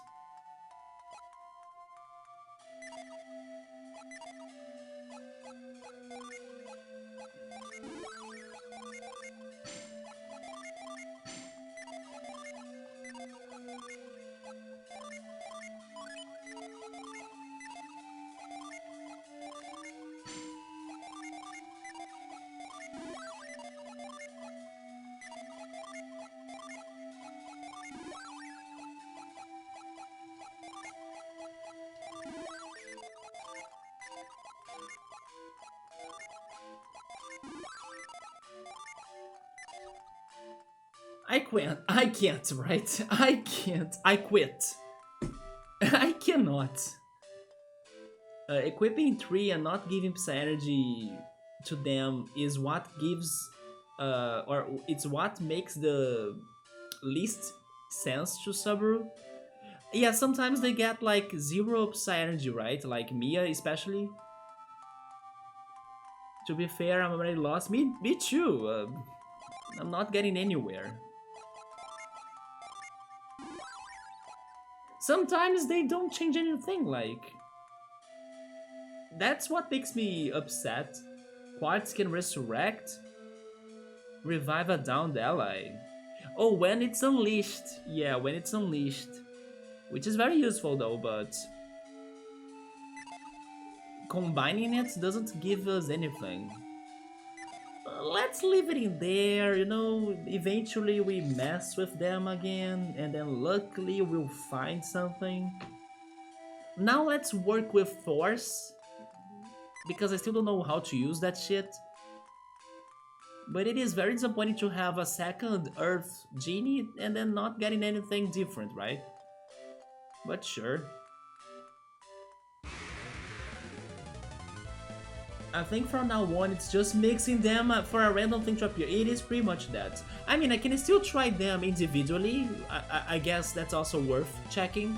I can't, right? I can't. I quit. I cannot. Equipping 3 and not giving Psy Energy to them is what gives, or it's what makes the least sense to Subaru. Yeah, sometimes they get like 0 Psy Energy, right? Like Mia especially. To be fair, I'm already lost. Me too. I'm not getting anywhere. Sometimes they don't change anything, like... That's what makes me upset. Quartz can resurrect, revive a downed ally. Oh, when it's unleashed. Yeah, when it's unleashed. Which is very useful though, but... Combining it doesn't give us anything. Let's leave it in there, you know, eventually we mess with them again, and then luckily we'll find something. Now let's work with Force, because I still don't know how to use that shit. But it is very disappointing to have a second Earth Genie and then not getting anything different, right? But sure. I think from now on it's just mixing them for a random thing to appear. It is pretty much that. I mean, I can still try them individually. I guess that's also worth checking.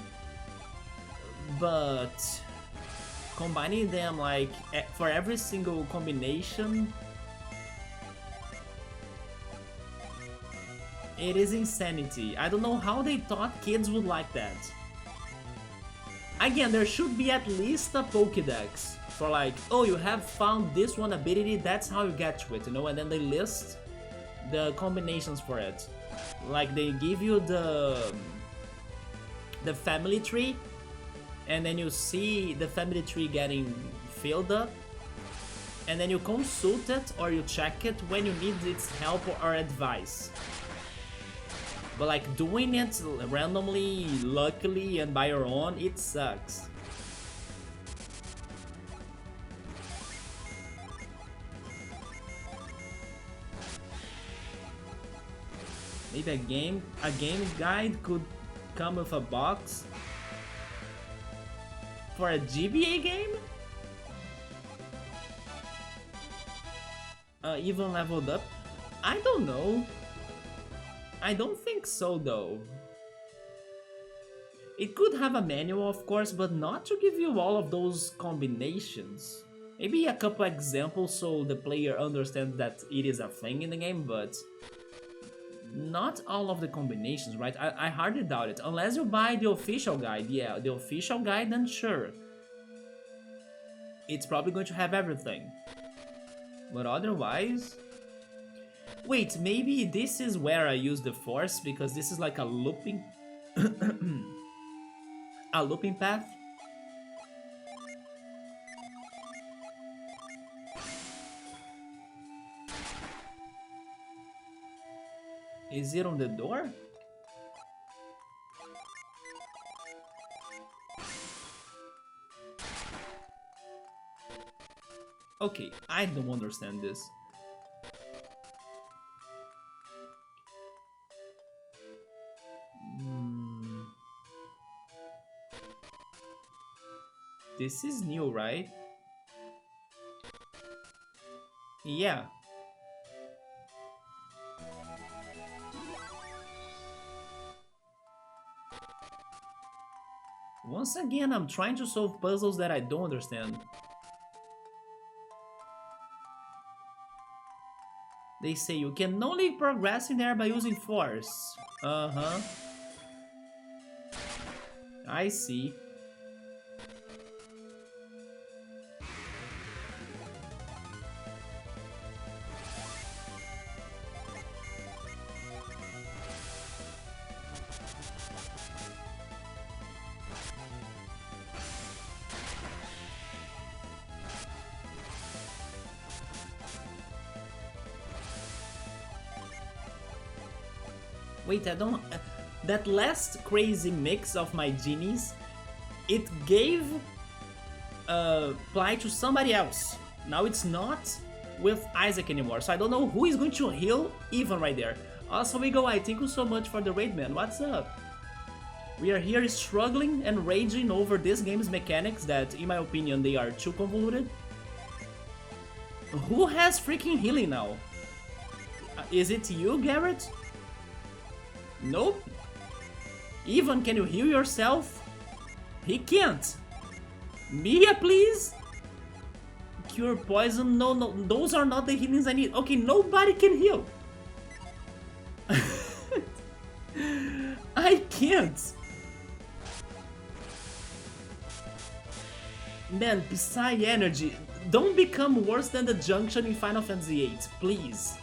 But combining them like for every single combination, it is insanity. I don't know how they thought kids would like that. Again, there should be at least a Pokédex for like, oh, you have found this one ability, that's how you get to it, you know, and then they list the combinations for it. Like they give you the family tree, and then you see the family tree getting filled up, and then you consult it or you check it when you need its help or advice. But like doing it randomly, luckily, and by your own, it sucks. Maybe a game guide could come with a box for a GBA game? Even leveled up? I don't know. I don't think so though. It could have a manual, of course, but not to give you all of those combinations. Maybe a couple examples so the player understands that it is a thing in the game, but not all of the combinations, right? I hardly doubt it. Unless you buy the official guide. Yeah, the official guide, then sure. It's probably going to have everything. But otherwise... Wait, maybe this is where I use the Force, because this is like a looping... a looping path? Is it on the door? Okay, I don't understand this. This is new, right? Yeah. Once again, I'm trying to solve puzzles that I don't understand. They say you can only progress in there by using Force. Uh-huh. I see. Wait, I don't... that last crazy mix of my genies, it gave Ply to somebody else. Now it's not with Isaac anymore, so I don't know who is going to heal even right there. Also, Wiggle, thank you so much for the raid, man. What's up? We are here struggling and raging over this game's mechanics that, in my opinion, they are too convoluted. Who has freaking healing now? Is it you, Garrett? Nope. Even, can you heal yourself? He can't. Mia, please? Cure poison? No, no, those are not the healings I need. Okay, nobody can heal. I can't. Man, Psy Energy, don't become worse than the junction in Final Fantasy VIII, please.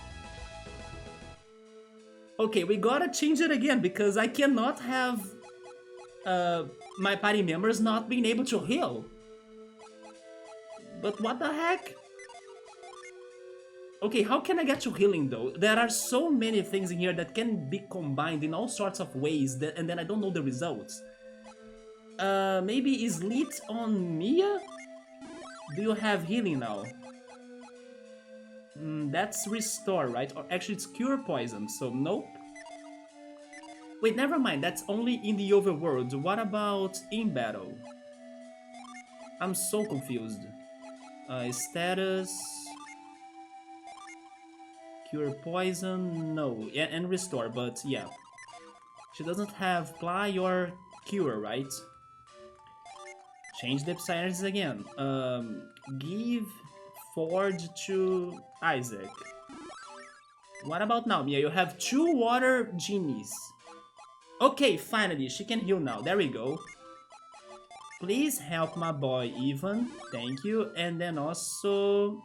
Okay, we gotta change it again because I cannot have my party members not being able to heal. But what the heck? Okay, how can I get to healing though? There are so many things in here that can be combined in all sorts of ways and then I don't know the results. Maybe is lit on Mia? Do you have healing now? That's restore, right? Or actually it's cure poison, so nope. Wait, never mind, that's only in the overworld. What about in battle? I'm so confused. Status... Cure poison, no. Yeah, and restore, but yeah. She doesn't have ply or cure, right? Change the energies again. Give Forge to Isaac. What about now, Mia? You have 2 water genies. Okay, finally, she can heal now. There we go. Please help my boy Ivan. Thank you. And then also...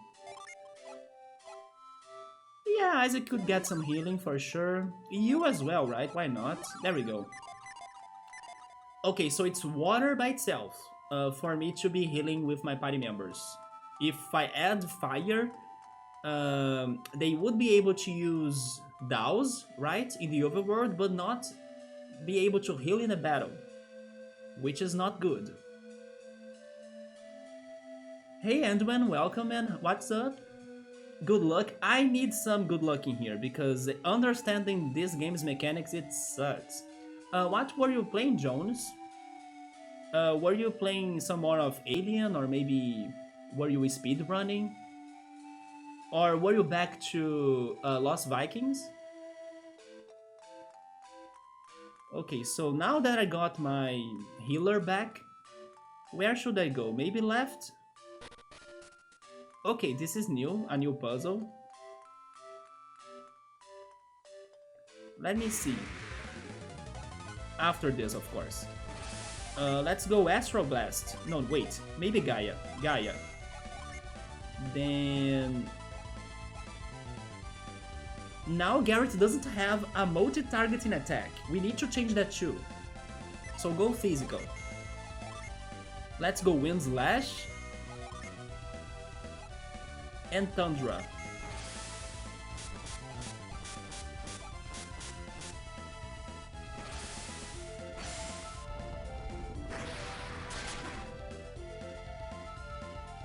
Yeah, Isaac could get some healing for sure. You as well, right? Why not? There we go. Okay, so it's water by itself for me to be healing with my party members. If I add fire, they would be able to use dows, right, in the overworld, but not be able to heal in a battle, which is not good. Hey Endman, welcome man, what's up? Good luck. I need some good luck in here because understanding this game's mechanics, it sucks. What were you playing, Jones? Were you playing some more of Alien, or maybe were you speed running? Or were you back to Lost Vikings? Okay, so now that I got my healer back, where should I go? Maybe left? Okay, this is new, a new puzzle. Let me see. After this, of course. Let's go Astral Blast. No, wait. Maybe Gaia. Gaia. Then... Now Garrett doesn't have a multi-targeting attack. We need to change that too. So go physical. Let's go Wind Slash. And Tundra.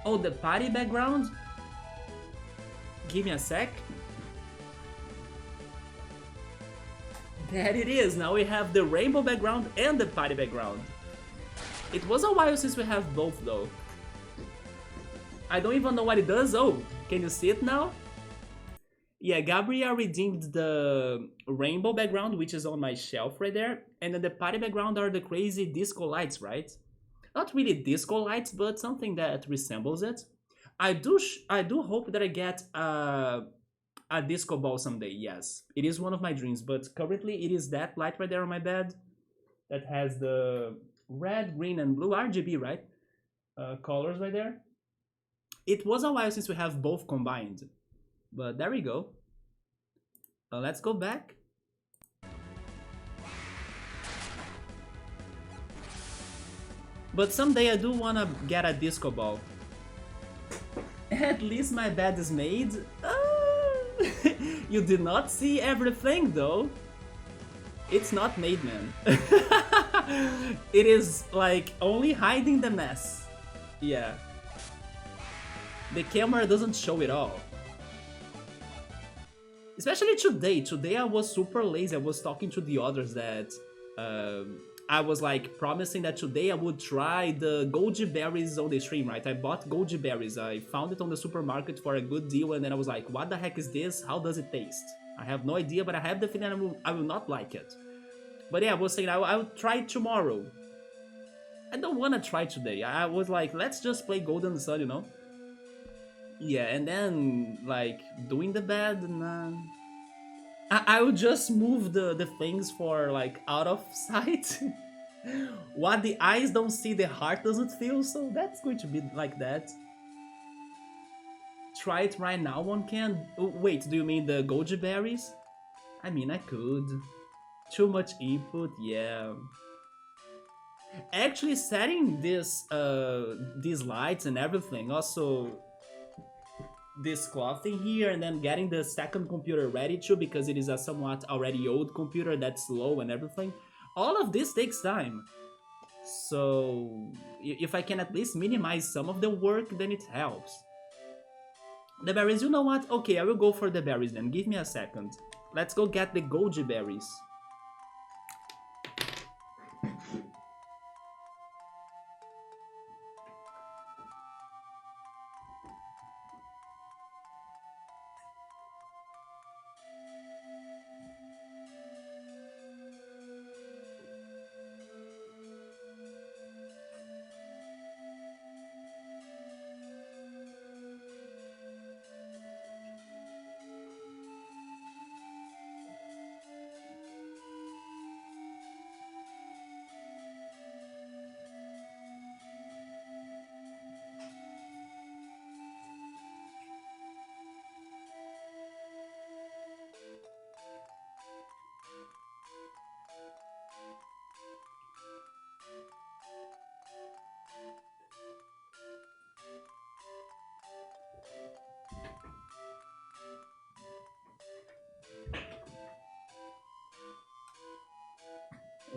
Oh, the party background? Give me a sec. There it is, now we have the rainbow background and the party background. It was a while since we have both though. I don't even know what it does. Oh, can you see it now? Yeah, Gabriel redeemed the rainbow background, which is on my shelf right there. And then the party background are the crazy disco lights, right? Not really disco lights, but something that resembles it. I do hope that I get a disco ball someday, yes. It is one of my dreams, but currently it is that light right there on my bed that has the red, green, and blue RGB, right? Colors right there. It was a while since we have both combined, but there we go. Let's go back. But someday I do wanna get a disco ball. At least my bed is made. You did not see everything though. It's not made, man. It is like only hiding the mess. Yeah. The camera doesn't show it all. Especially today. Today I was super lazy. I was talking to the others that I was like promising that today I would try the goji berries on the stream, right? I bought goji berries. I found it on the supermarket for a good deal and then I was like, what the heck is this? How does it taste? I have no idea, but I have the feeling I will not like it. But yeah, I was saying I will try it tomorrow. I don't want to try today. I was like, let's just play Golden Sun, you know? Yeah, and then, like, doing the bed, nah. I would just move the things for, like, out of sight. What the eyes don't see, the heart doesn't feel, so that's going to be like that. Try it right now, one can. Oh, wait, do you mean the goji berries? I mean, I could. Too much input, yeah. Actually, setting these lights and everything, also this clothing here, and then getting the second computer ready too, because it is a somewhat already old computer that's slow and everything. All of this takes time. So if I can at least minimize some of the work, then it helps. The berries, you know what? Okay, I will go for the berries then. Give me a second. Let's go get the goji berries.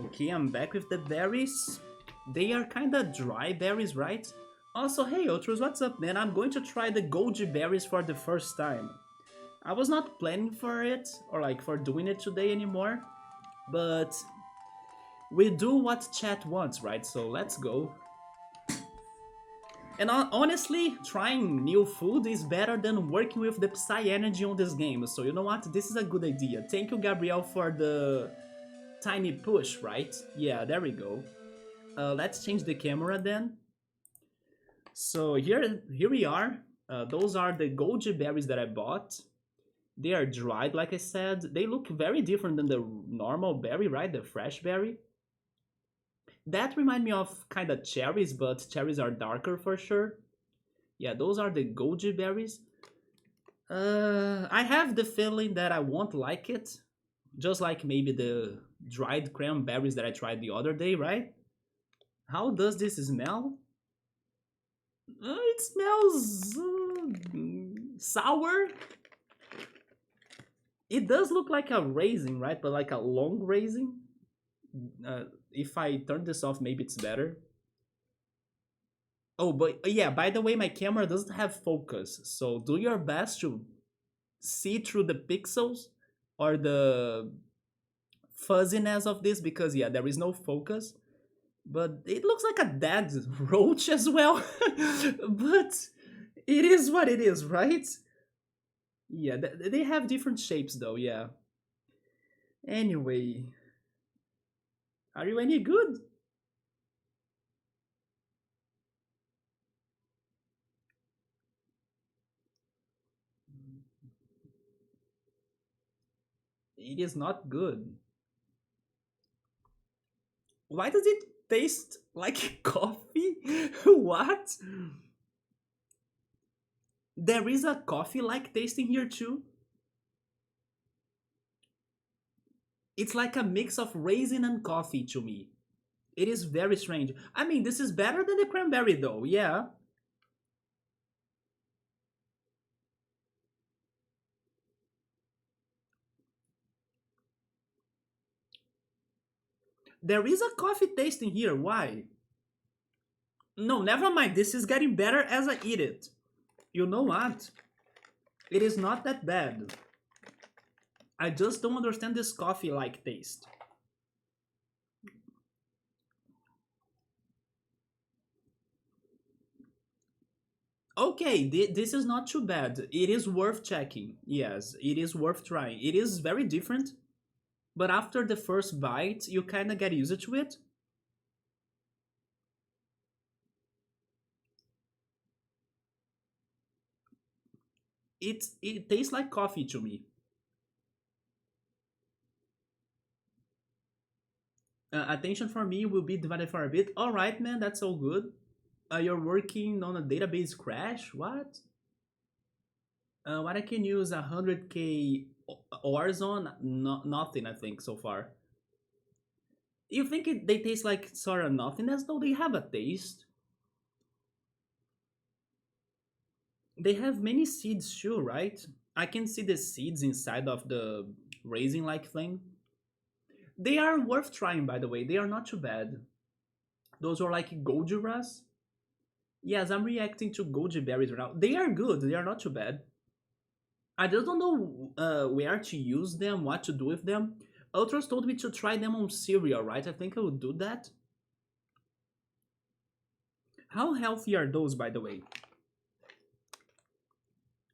Okay, I'm back with the berries. They are kinda dry berries, right? Also, hey Ultras, what's up, man? I'm going to try the goji berries for the first time. I was not planning for it, or like for doing it today anymore, but we do what chat wants, right? So let's go. And honestly, trying new food is better than working with the Psy energy on this game. So you know what? This is a good idea. Thank you, Gabriel, for the tiny push, right? Yeah, there we go. Let's change the camera then. So here we are. Those are the goji berries that I bought. They are dried, like I said. They look very different than the normal berry, right? The fresh berry. That remind me of kind of cherries, but cherries are darker for sure. Yeah, those are the goji berries. I have the feeling that I won't like it. Just like maybe the dried cranberries that I tried the other day, right? How does this smell? It smells sour. It does look like a raisin, right? But like a long raisin. If I turn this off, maybe it's better. Oh, but yeah, by the way, my camera doesn't have focus. So do your best to see through the pixels or the fuzziness of this because, yeah, there is no focus. But it looks like a dead roach as well. But it is what it is, right? Yeah, they have different shapes though, yeah. Anyway, are you any good? It is not good. Why does it taste like coffee? What? There is a coffee like tasting here too. It's like a mix of raisin and coffee to me. It is very strange. I mean, this is better than the cranberry though, yeah. There is a coffee tasting here, why? No, never mind. This is getting better as I eat it. You know what? It is not that bad. I just don't understand this coffee like taste. Okay, this is not too bad. It is worth checking. Yes, it is worth trying. It is very different, but after the first bite, you kind of get used to it. It tastes like coffee to me. Attention for me will be divided for a bit. All right, man, that's all good. You're working on a database crash. What? What I can use 100k ores on? Nothing, I think, so far. You think they taste like sort of nothing? As though they have a taste. They have many seeds too, right? I can see the seeds inside of the raisin-like thing. They are worth trying, by the way. They are not too bad. Those are like gojuras. Yes, I'm reacting to goji berries right now. They are good. They are not too bad. I just don't know where to use them, what to do with them. Ultras told me to try them on cereal, right? I think I would do that. How healthy are those, by the way?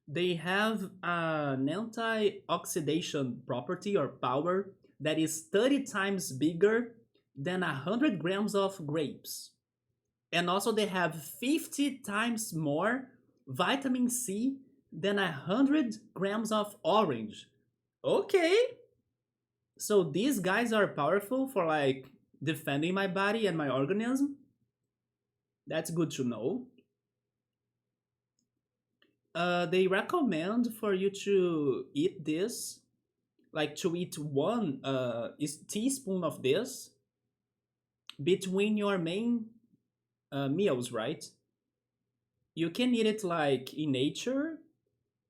They have an anti-oxidation property or power that is 30 times bigger than 100 grams of grapes. And also they have 50 times more vitamin C than 100 grams of orange. Okay. So these guys are powerful for like defending my body and my organism. That's good to know. They recommend for you to eat this, like to eat one teaspoon of this between your main meals, right? You can eat it like in nature,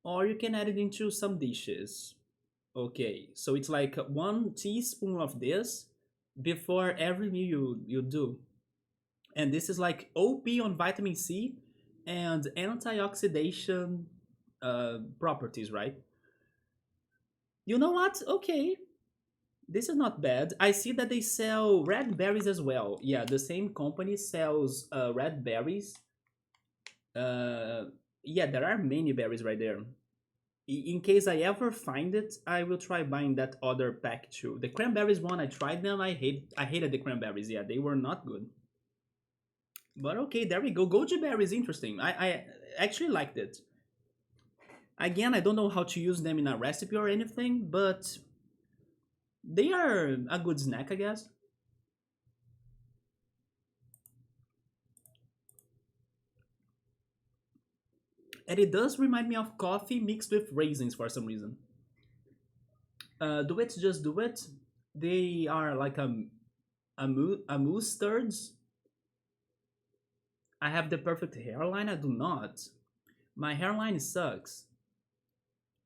or you can add it into some dishes. Okay, so it's like 1 teaspoon of this before every meal you do. And this is like OP on vitamin C and antioxidant properties, right? You know what? Okay, this is not bad. I see that they sell red berries as well. Yeah, the same company sells red berries. Uh, yeah, there are many berries right there. In case I ever find it, I will try buying that other pack too. The cranberries one, I tried them. I hated the cranberries. Yeah, they were not good. But okay, there we go. Goji berry is interesting. I actually liked it. Again, I don't know how to use them in a recipe or anything, but they are a good snack, I guess. And it does remind me of coffee mixed with raisins for some reason. Do it, just do it. They are like a mustards. I have the perfect hairline. I do not. My hairline sucks.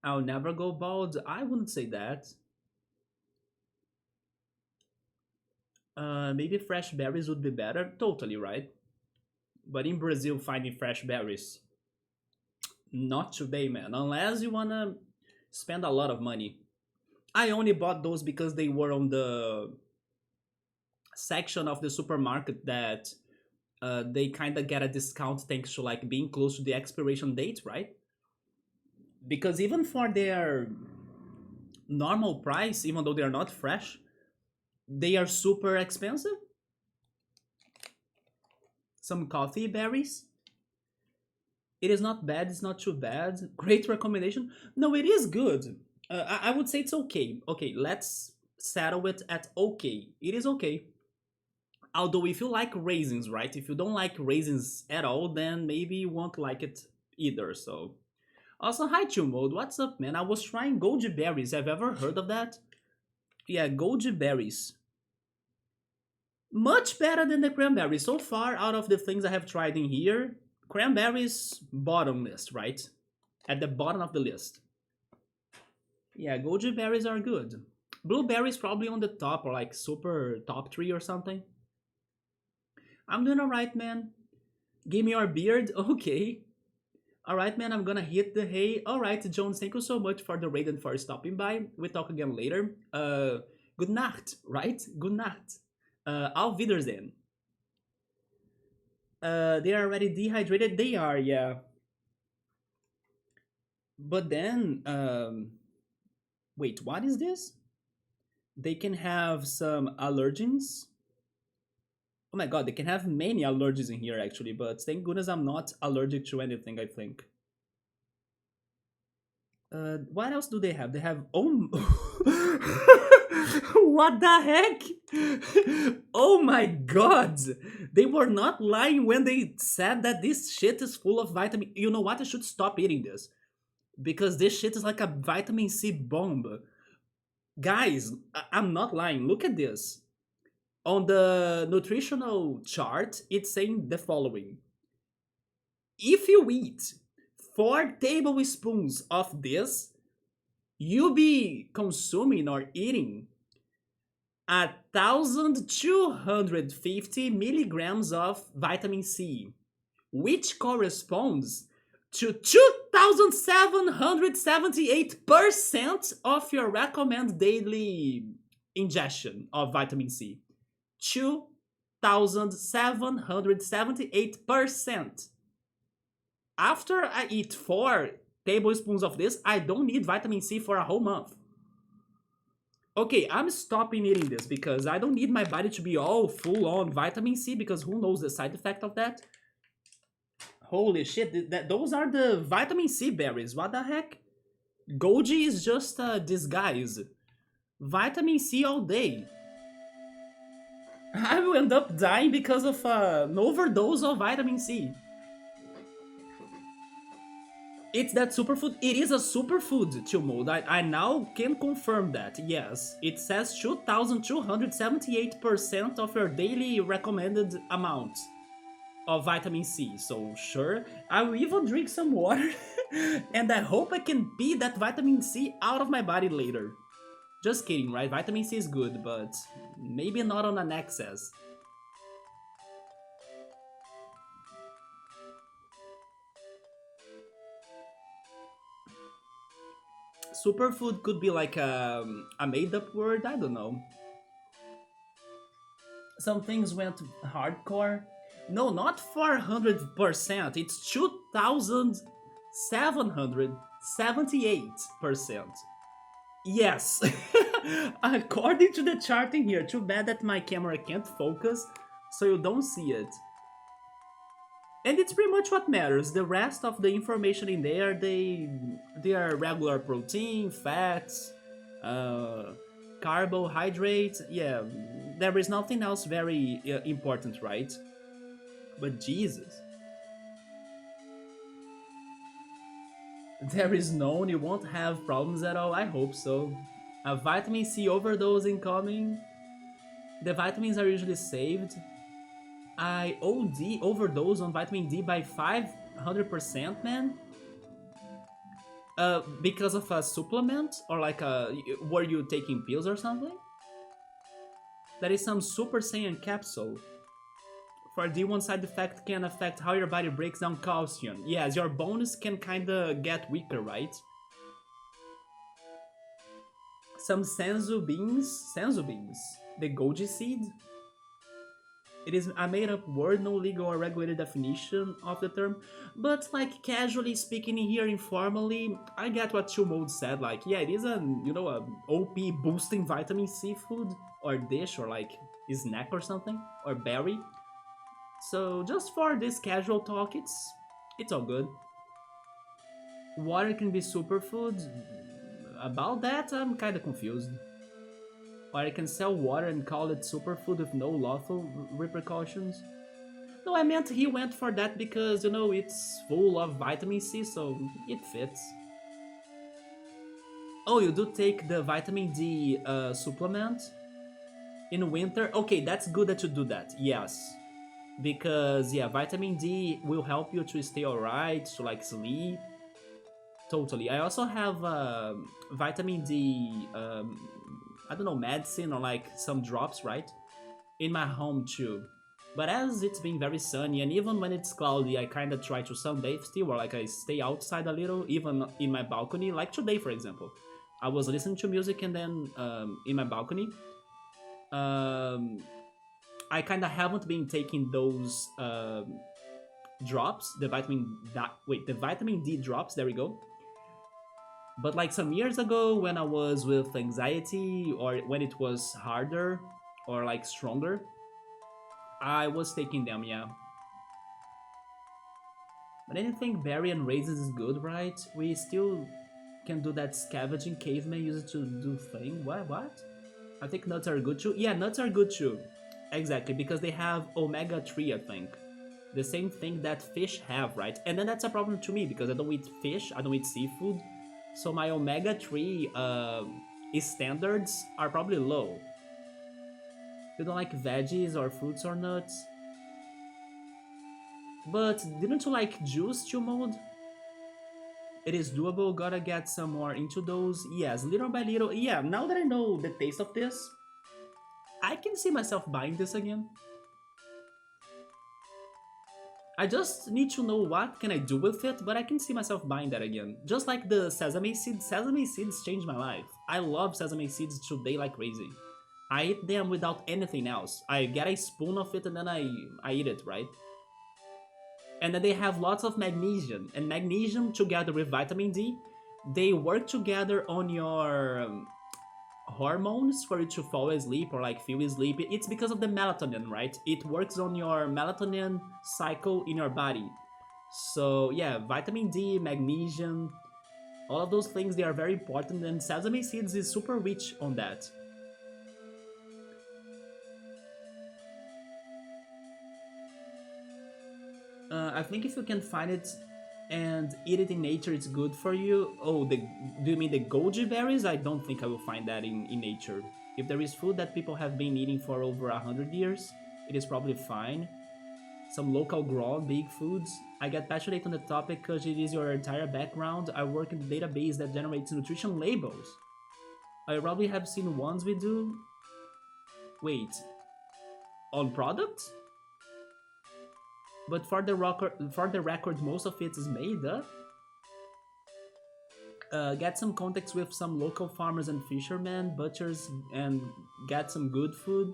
I'll never go bald. I wouldn't say that. Maybe fresh berries would be better. Totally right. But in Brazil, finding fresh berries, not today, man. Unless you wanna spend a lot of money. I only bought those because they were on the section of the supermarket that they kind of get a discount thanks to like being close to the expiration date, right? Because even for their normal price, even though they are not fresh, they are super expensive. Some coffee berries. It is not bad. It's not too bad. Great recommendation. No, it is good. I would say it's okay. Okay, let's settle it at okay. It is okay. Although if you like raisins, right? If you don't like raisins at all, then maybe you won't like it either. So also, hi Chill Mode. What's up, man? I was trying goji berries. Have you ever heard of that? Yeah, goji berries. Much better than the cranberry. So far, out of the things I have tried in here, cranberries bottom list, right? At the bottom of the list. Yeah, goji berries are good. Blueberries probably on the top or like super top 3 or something. I'm doing alright, man. Give me your beard? Okay. Alright, man, I'm gonna hit the hay. Alright, Jones, thank you so much for the raid and for stopping by. We talk again later. Good night, right? Good night. Auf Wiedersehen. They are already dehydrated? They are, yeah. But then, wait, what is this? They can have some allergens. Oh my god, they can have many allergies in here actually, but thank goodness I'm not allergic to anything, I think. What else do they have? They have oh, what the heck? Oh my god! They were not lying when they said that this shit is full of vitamin. You know what? I should stop eating this because this shit is like a vitamin C bomb. Guys, I'm not lying. Look at this. On the nutritional chart, it's saying the following: if you eat 4 tablespoons of this, you be consuming or eating 1,250 milligrams of vitamin C, which corresponds to 2,778% of your recommended daily ingestion of vitamin C. 2,778%. After I eat 4 tablespoons of this, I don't need vitamin C for a whole month. Okay, I'm stopping eating this because I don't need my body to be all full on vitamin C because who knows the side effect of that? Holy shit, those are the vitamin C berries. What the heck? Goji is just a disguise. Vitamin C all day. I will end up dying because of an overdose of vitamin C. It's that superfood. It is a superfood, chill mode. I now can confirm that. Yes, it says 2,278% of your daily recommended amount of vitamin C. So sure, I will even drink some water, and I hope I can pee that vitamin C out of my body later. Just kidding, right? Vitamin C is good, but maybe not on an excess. Superfood could be like a made-up word, I don't know. Some things went hardcore. No, not 400%, it's 2,778%. Yes. According to the chart in here, too bad that my camera can't focus, so you don't see it. And it's pretty much what matters. The rest of the information in there, they are regular protein, fats, carbohydrates. Yeah, there is nothing else very important, right? But Jesus. There is none, you won't have problems at all, I hope so. A vitamin C overdose incoming. The vitamins are usually saved. I OD overdose on vitamin D by 500%, man. Because of a supplement or like were you taking pills or something? That is some Super Saiyan capsule. For D1 side effect can affect how your body breaks down calcium. Yes, your bones can kinda get weaker, right? Some senzu beans, the goji seed. It is a made-up word, no legal or regulated definition of the term, but like casually speaking here informally, I get what Chumode said. Like, yeah, it is a a OP boosting vitamin C food or dish or like snack or something or berry. So just for this casual talk, it's all good. Water can be superfood. About that, I'm kinda confused. Or I can sell water and call it superfood with no lawful repercussions. No, I meant he went for that because, it's full of vitamin C, so it fits. Oh, you do take the vitamin D supplement in winter? Okay, that's good that you do that, yes. Because, yeah, vitamin D will help you to stay alright, to like sleep. Totally. I also have vitamin D, I don't know, medicine or like some drops, right? In my home too. But as it's been very sunny and even when it's cloudy, I kind of try to sunbathe still, or like I stay outside a little, even in my balcony. Like today, for example, I was listening to music and then in my balcony, I kind of haven't been taking those drops, the vitamin D drops. There we go. But like some years ago, when I was with anxiety or when it was harder or like stronger, I was taking them, yeah. But anything berry and raisins is good, right? We still Can do that scavenging caveman used to do thing. What? I think nuts are good too. Yeah, nuts are good too. Exactly, because they have omega-3, I think. The same thing that fish have, right? And then that's a problem to me because I don't eat fish, I don't eat seafood. So my omega-3 standards are probably low. You don't like veggies or fruits or nuts? But didn't you like juice to mold? It is doable, gotta get some more into those. Yes, little by little. Yeah, now that I know the taste of this, I can see myself buying this again. I just need to know what can I do with it, but I can see myself buying that again. Just like the sesame seeds changed my life. I love sesame seeds today like crazy. I eat them without anything else. I get a spoon of it and then I eat it, right? And then they have lots of magnesium, and magnesium together with vitamin D, they work together on your hormones for you to fall asleep or like feel asleep. It's because of the melatonin, right? It works on your melatonin cycle in your body. So yeah, vitamin D, magnesium, all of those things, they are very important, and sesame seeds is super rich on that. I think if you can find it and eat it in nature, it's good for you. Oh, do you mean the goji berries? I don't think I will find that in nature. If there is food that people have been eating for over 100 years, it is probably fine. Some local grown big foods. I get passionate on the topic because it is your entire background. I work in the database that generates nutrition labels. I probably have seen ones we do. Wait, on products? But for the record, most of it is made up. Get some contacts with some local farmers and fishermen, butchers, and get some good food.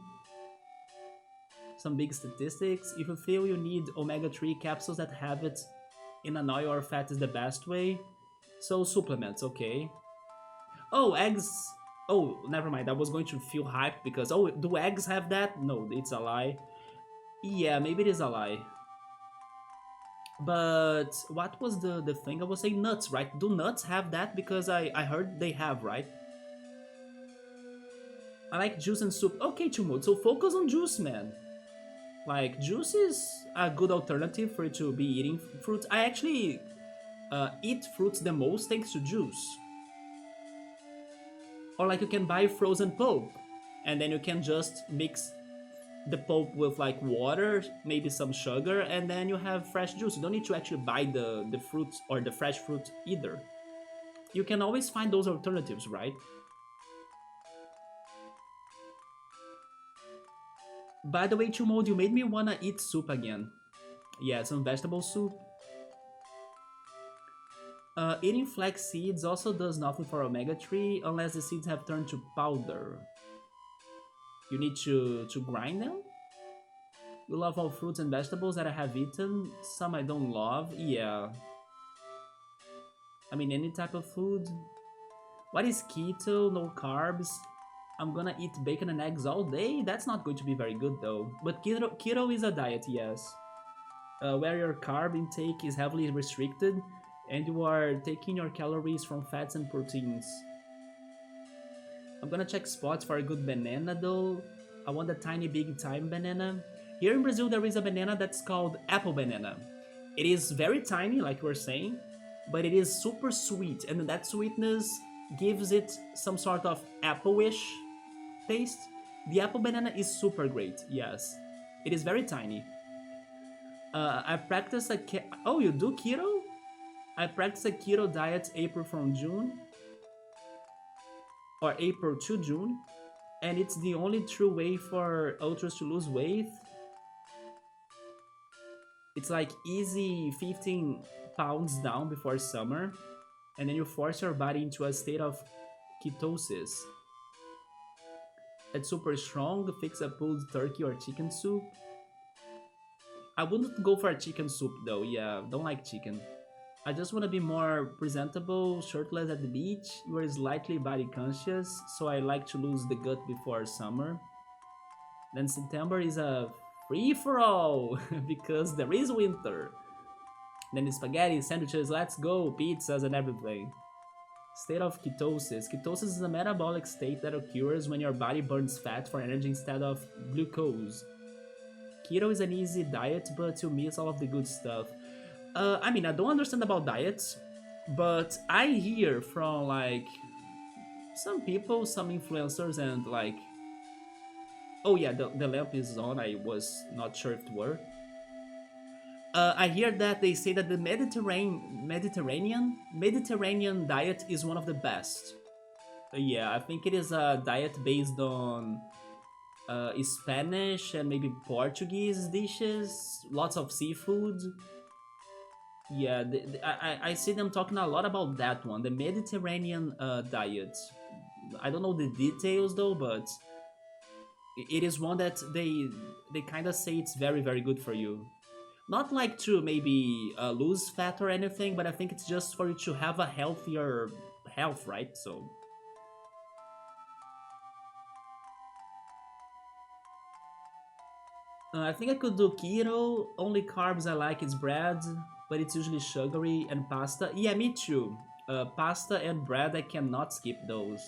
Some big statistics. If you feel you need omega-3 capsules that have it in an oil or fat is the best way. So supplements, okay. Oh, eggs. Oh, never mind. I was going to feel hyped because, oh, do eggs have that? No, it's a lie. Yeah, maybe it is a lie. But what was the thing? I was saying nuts, right? Do nuts have that? Because I heard they have, right? I like juice and soup. Okay, Chumod, so focus on juice, man. Like, juice is a good alternative for you to be eating fruits. I actually eat fruits the most thanks to juice. Or like you can buy frozen pulp, and then you can just mix the pulp with like water, maybe some sugar, and then you have fresh juice. You don't need to actually buy the fruits or the fresh fruit either. You can always find those alternatives, right? By the way, Chumod, you made me wanna eat soup again. Yeah, some vegetable soup. Eating flax seeds also does nothing for omega-3 unless the seeds have turned to powder. You need to grind them? You love all fruits and vegetables that I have eaten. Some I don't love. Yeah. I mean, any type of food. What is keto? No carbs. I'm gonna eat bacon and eggs all day? That's not going to be very good though. But keto is a diet, yes. Where your carb intake is heavily restricted and you are taking your calories from fats and proteins. I'm gonna check spots for a good banana though. I want a tiny big time banana. Here in Brazil there is a banana that's called apple banana. It is very tiny, like we were saying, but it is super sweet, and that sweetness gives it some sort of apple-ish taste. The apple banana is super great, yes. It is very tiny. I practice oh, you do keto? I practice a keto diet April from June, or April to June, and it's the only true way for ultras to lose weight. It's like easy 15 pounds down before summer, and then you force your body into a state of ketosis. It's super strong. Fix a pulled turkey or chicken soup. I wouldn't go for a chicken soup though, yeah, don't like chicken. I just want to be more presentable, shirtless at the beach. You are slightly body conscious, so I like to lose the gut before summer. Then September is a free-for-all, because there is winter. Then the spaghetti, sandwiches, let's go, pizzas and everything. State of ketosis. Ketosis is a metabolic state that occurs when your body burns fat for energy instead of glucose. Keto is an easy diet, but you miss all of the good stuff. I mean, I don't understand about diets, but I hear from like some people, some influencers, and like, oh yeah, the lamp is on. I was not sure if it were. I hear that they say that the Mediterranean diet is one of the best. Yeah, I think it is a diet based on Spanish and maybe Portuguese dishes, lots of seafood. Yeah, I see them talking a lot about that one, the Mediterranean diet. I don't know the details though, but it is one that they kind of say it's very good for you. Not like to maybe lose fat or anything, but I think it's just for you to have a healthier health, right? So I think I could do keto. Only carbs I like is bread, but it's usually sugary and pasta. Yeah, me too. Pasta and bread, I cannot skip those.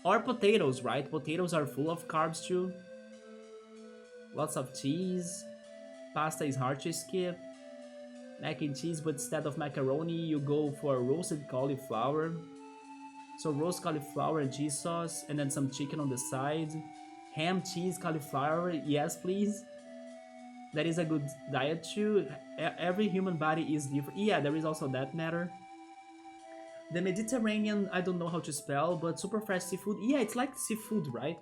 Or potatoes, right? Potatoes are full of carbs too. Lots of cheese. Pasta is hard to skip. Mac and cheese, but instead of macaroni, you go for roasted cauliflower. So roast cauliflower and cheese sauce, and then some chicken on the side. Ham, cheese, cauliflower, yes please. That is a good diet too. Every human body is different. Yeah, there is also that matter. The Mediterranean, I don't know how to spell, but super fresh seafood. Yeah, it's like seafood, right?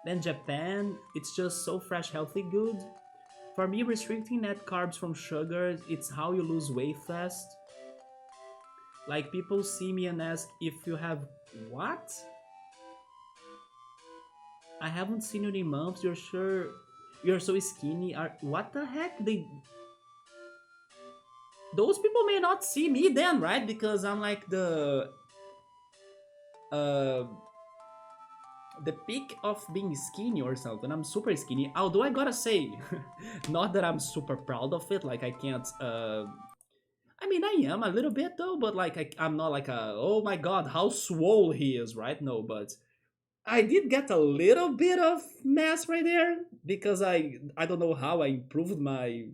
Then Japan, it's just so fresh, healthy, good. For me, restricting net carbs from sugar, it's how you lose weight fast. Like people see me and ask if you have what? I haven't seen you in months. You're sure you're so skinny? Are what the heck? Those people may not see me then, right? Because I'm like uh the peak of being skinny or something. I'm super skinny. Although I gotta say, not that I'm super proud of it. Like I can't. I mean, I am a little bit though, but like I'm not like a oh my god how swole he is, right? No, but I did get a little bit of mass right there because I don't know how I improved my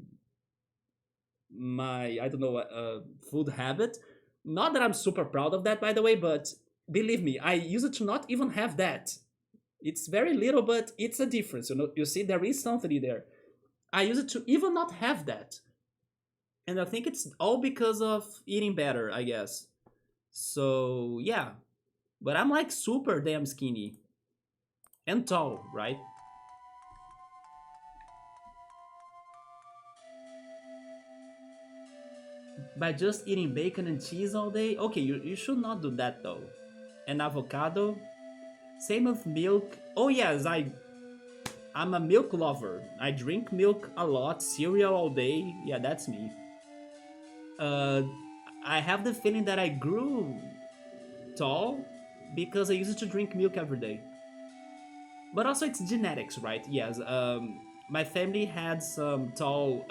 I don't know food habit. Not that I'm super proud of that, by the way, but believe me, I used to not even have that. It's very little, but it's a difference. You know, you see, there is something there. I used to even not have that, and I think it's all because of eating better, I guess. So yeah, but I'm like super damn skinny and tall, right? By just eating bacon and cheese all day, okay, you should not do that though. And avocado, same with milk. Oh yes, I'm a milk lover. I drink milk a lot, cereal all day. Yeah, that's me. Uh, I have the feeling that I grew tall because I used to drink milk every day. But also it's genetics, right? Yes. My family had some tall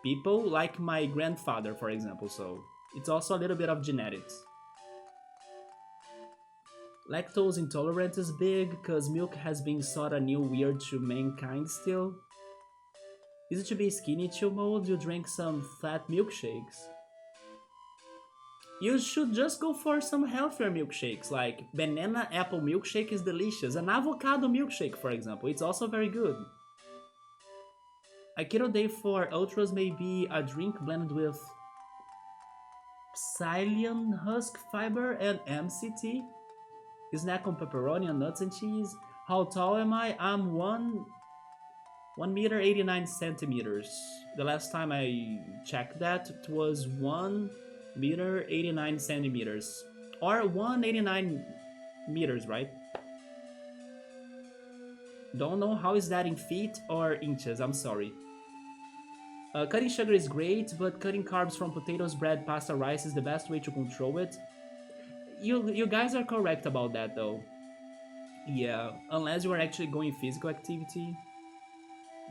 people, like my grandfather, for example. So it's also a little bit of genetics. Lactose intolerance is big because milk has been sort of new weird to mankind still. Is it to be skinny chill mode? You drink some fat milkshakes. You should just go for some healthier milkshakes, like banana apple milkshake is delicious. An avocado milkshake, for example, it's also very good. A keto day for ultras may be a drink blended with psyllium husk fiber and MCT. Snack on pepperoni and nuts and cheese. How tall am I? I'm 1 meter 89 centimeters. The last time I checked that, it was 1 meter 89 centimeters. Or 189 meters, right? Don't know how is that in feet or inches, I'm sorry. Cutting sugar is great, but cutting carbs from potatoes, bread, pasta, rice is the best way to control it. You guys are correct about that though. Yeah, unless you are actually going physical activity.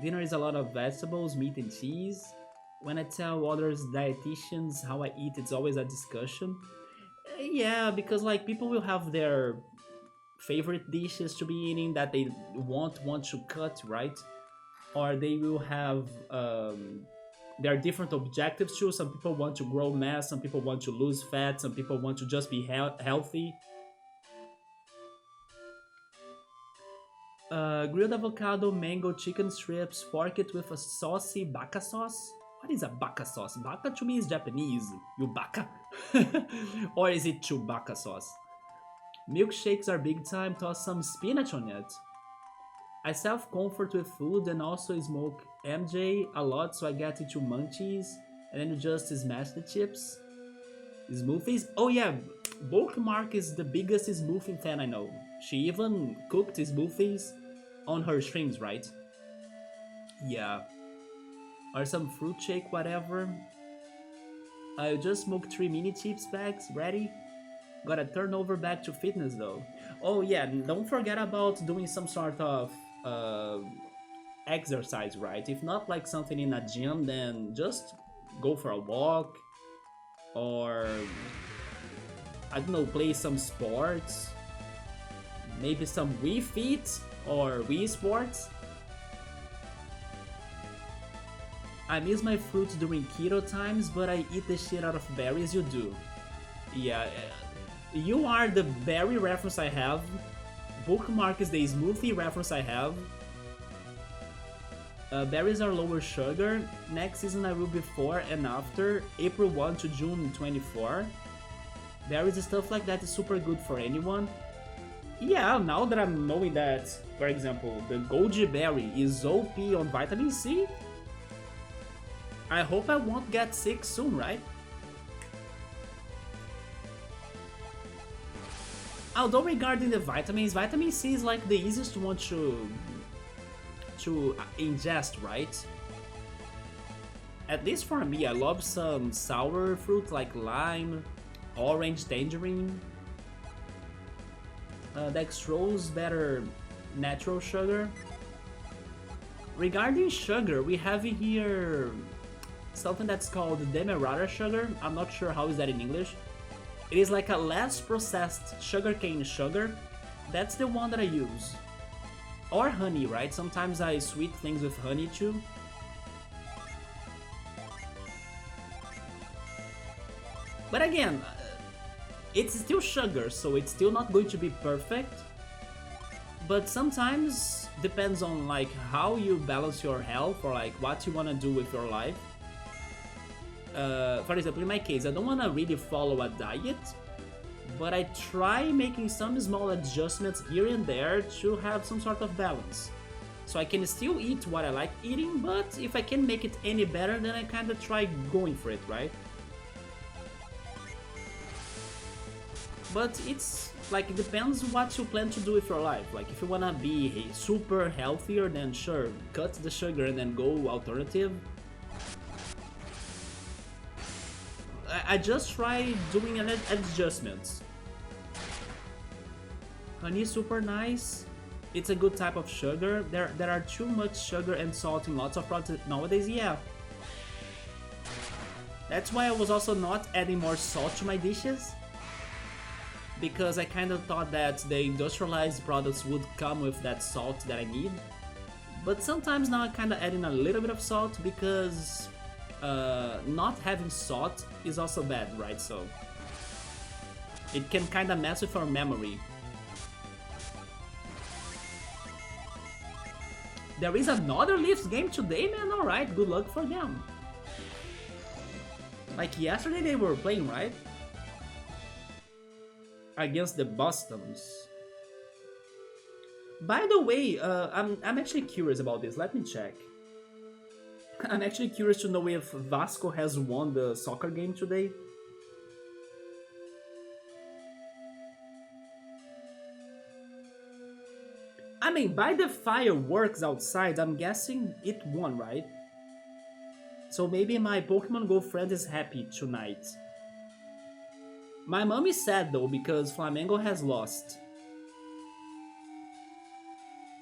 Dinner is a lot of vegetables, meat, and cheese. When I tell others dietitians how I eat, it's always a discussion. Yeah, because like people will have their favorite dishes to be eating that they won't want to cut, right? Or they will have there are different objectives too. Some people want to grow mass, some people want to lose fat, some people want to just be healthy. Grilled avocado, mango, chicken strips, fork it with a saucy baka sauce. What is a baka sauce? Baka to me is Japanese. You baka? Or is it Chewbacca sauce? Milkshakes are big time, toss some spinach on it. I self comfort with food and also smoke MJ a lot so I get into munchies and then you just smash the chips. Smoothies? Oh yeah, Bookmark is the biggest smoothie fan I know. She even cooked smoothies on her streams, right? Yeah. Or some fruit shake, whatever. I just smoked 3 mini chips bags, ready? Gotta turn over back to fitness though. Oh yeah, don't forget about doing some sort of uh, exercise, right? If not like something in a gym, then just go for a walk or I don't know, play some sports, maybe some Wii Fit or Wii Sports. I miss my fruits during keto times, but I eat the shit out of berries. You do, yeah. You are the berry reference I have. Bookmark is the smoothie reference I have. Berries are lower sugar. Next season I will before and after April 1 to June 24. Berries and stuff like that is super good for anyone. Yeah, now that I'm knowing that, for example, the goji berry is OP on vitamin C, I hope I won't get sick soon, right? Although regarding the vitamins, vitamin C is like the easiest one to ingest, right? At least for me, I love some sour fruit like lime, orange, tangerine. Dextrose, better natural sugar. Regarding sugar, we have here something that's called demerara sugar. I'm not sure how is that in English. It is like a less processed sugarcane sugar. That's the one that I use. Or honey, right? Sometimes I sweet things with honey too. But again, it's still sugar, so it's still not going to be perfect. But sometimes depends on like how you balance your health or like what you want to do with your life. For example, in my case, I don't want to really follow a diet, but I try making some small adjustments here and there to have some sort of balance. So I can still eat what I like eating, but if I can make it any better, then I kind of try going for it, right? But it's like it depends what you plan to do with your life. Like if you wanna be super healthier, then sure, cut the sugar and then go alternative. I just try doing adjustments. Honey is super nice. It's a good type of sugar. There are too much sugar and salt in lots of products nowadays, yeah. That's why I was also not adding more salt to my dishes. Because I kind of thought that the industrialized products would come with that salt that I need. But sometimes now I'm kind of adding a little bit of salt because not having salt is also bad, right? So it can kind of mess with our memory. There is another Leafs game today, man. Alright, good luck for them. Like yesterday they were playing, right? Against the Bostons. By the way, I'm actually curious about this. Let me check. I'm actually curious to know if Vasco has won the soccer game today. I mean, by the fireworks outside, I'm guessing it won, right? So maybe my Pokemon Go friend is happy tonight. My mom is sad though because Flamengo has lost.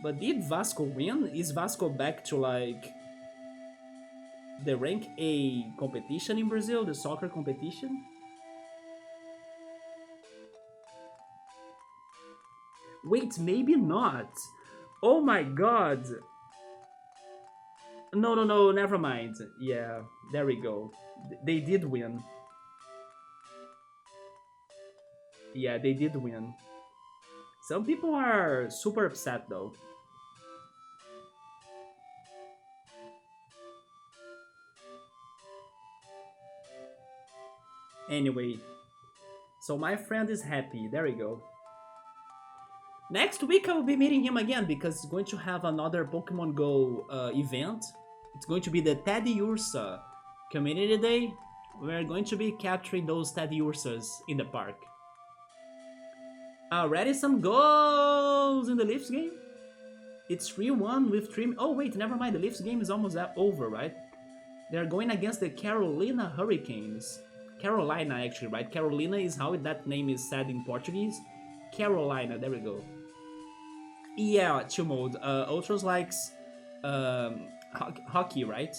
But did Vasco win? Is Vasco back to like the rank A competition in Brazil, the soccer competition? Wait, maybe not. Oh my god. No, no, no, never mind. Yeah, there we go. They did win. Yeah, they did win. Some people are super upset though. Anyway, so my friend is happy. There we go. Next week I will be meeting him again because it's going to have another Pokemon Go event. It's going to be the Teddy Ursa Community Day. We're going to be capturing those Teddy Ursas in the park. Already some goals in the Leafs game? It's 3-1 with 3... Oh wait, never mind, the Leafs game is almost over, right? They're going against the Carolina Hurricanes. Carolina actually, right? Carolina is how that name is said in Portuguese. Carolina, there we go. Yeah, chill mode. Ultros likes hockey, right?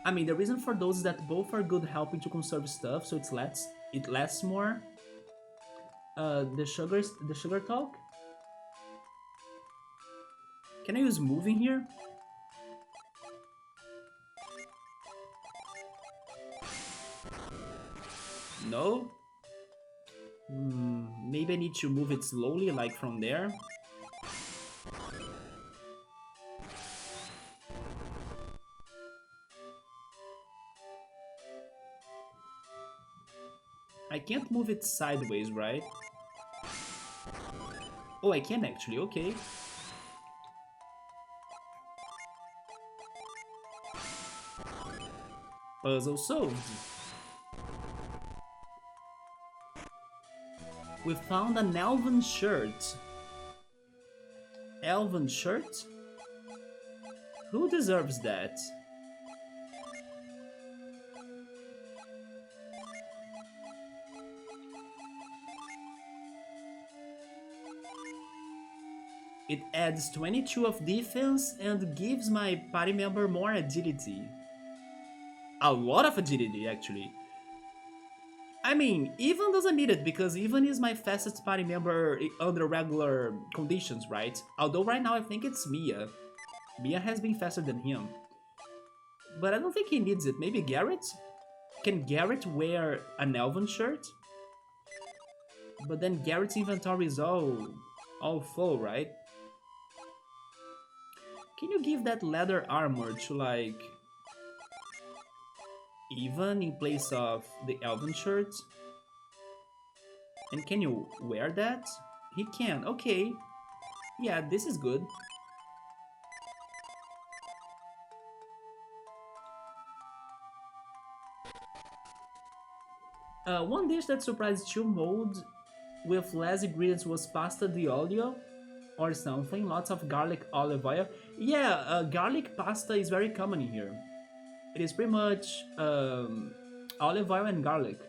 I mean, the reason for those is that both are good helping to conserve stuff, so it lasts more. The sugar talk. Can I use moving here? No. Maybe I need to move it slowly, like from there. I can't move it sideways, right? Oh, I can actually, okay. Puzzle solved. We found an elven shirt. Elven shirt? Who deserves that? It adds 22 of defense and gives my party member more agility. A lot of agility, actually. I mean, Ivan doesn't need it because Ivan is my fastest party member under regular conditions, right? Although right now I think it's Mia. Mia has been faster than him. But I don't think he needs it. Maybe Garrett? Can Garrett wear an elven shirt? But then Garrett's inventory is all full, right? Can you give that leather armor to like... Ivan in place of the elven shirt? And can you wear that? He can, okay. Yeah, this is good. One dish that surprised chill mode with less ingredients was pasta di olio or something. Lots of garlic olive oil. Yeah, garlic pasta is very common here. It is pretty much olive oil and garlic.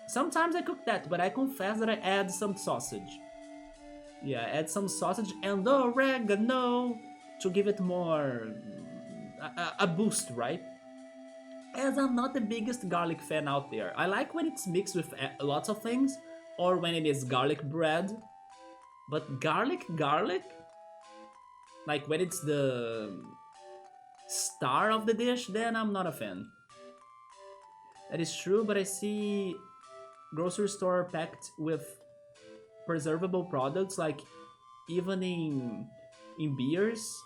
Sometimes I cook that, but I confess that I add some sausage. Yeah, add some sausage and oregano to give it more... a boost, right? As I'm not the biggest garlic fan out there. I like when it's mixed with lots of things, or when it is garlic bread. But garlic? Like when it's the star of the dish, then I'm not a fan. That is true, but I see grocery store packed with preservable products, like even in beers.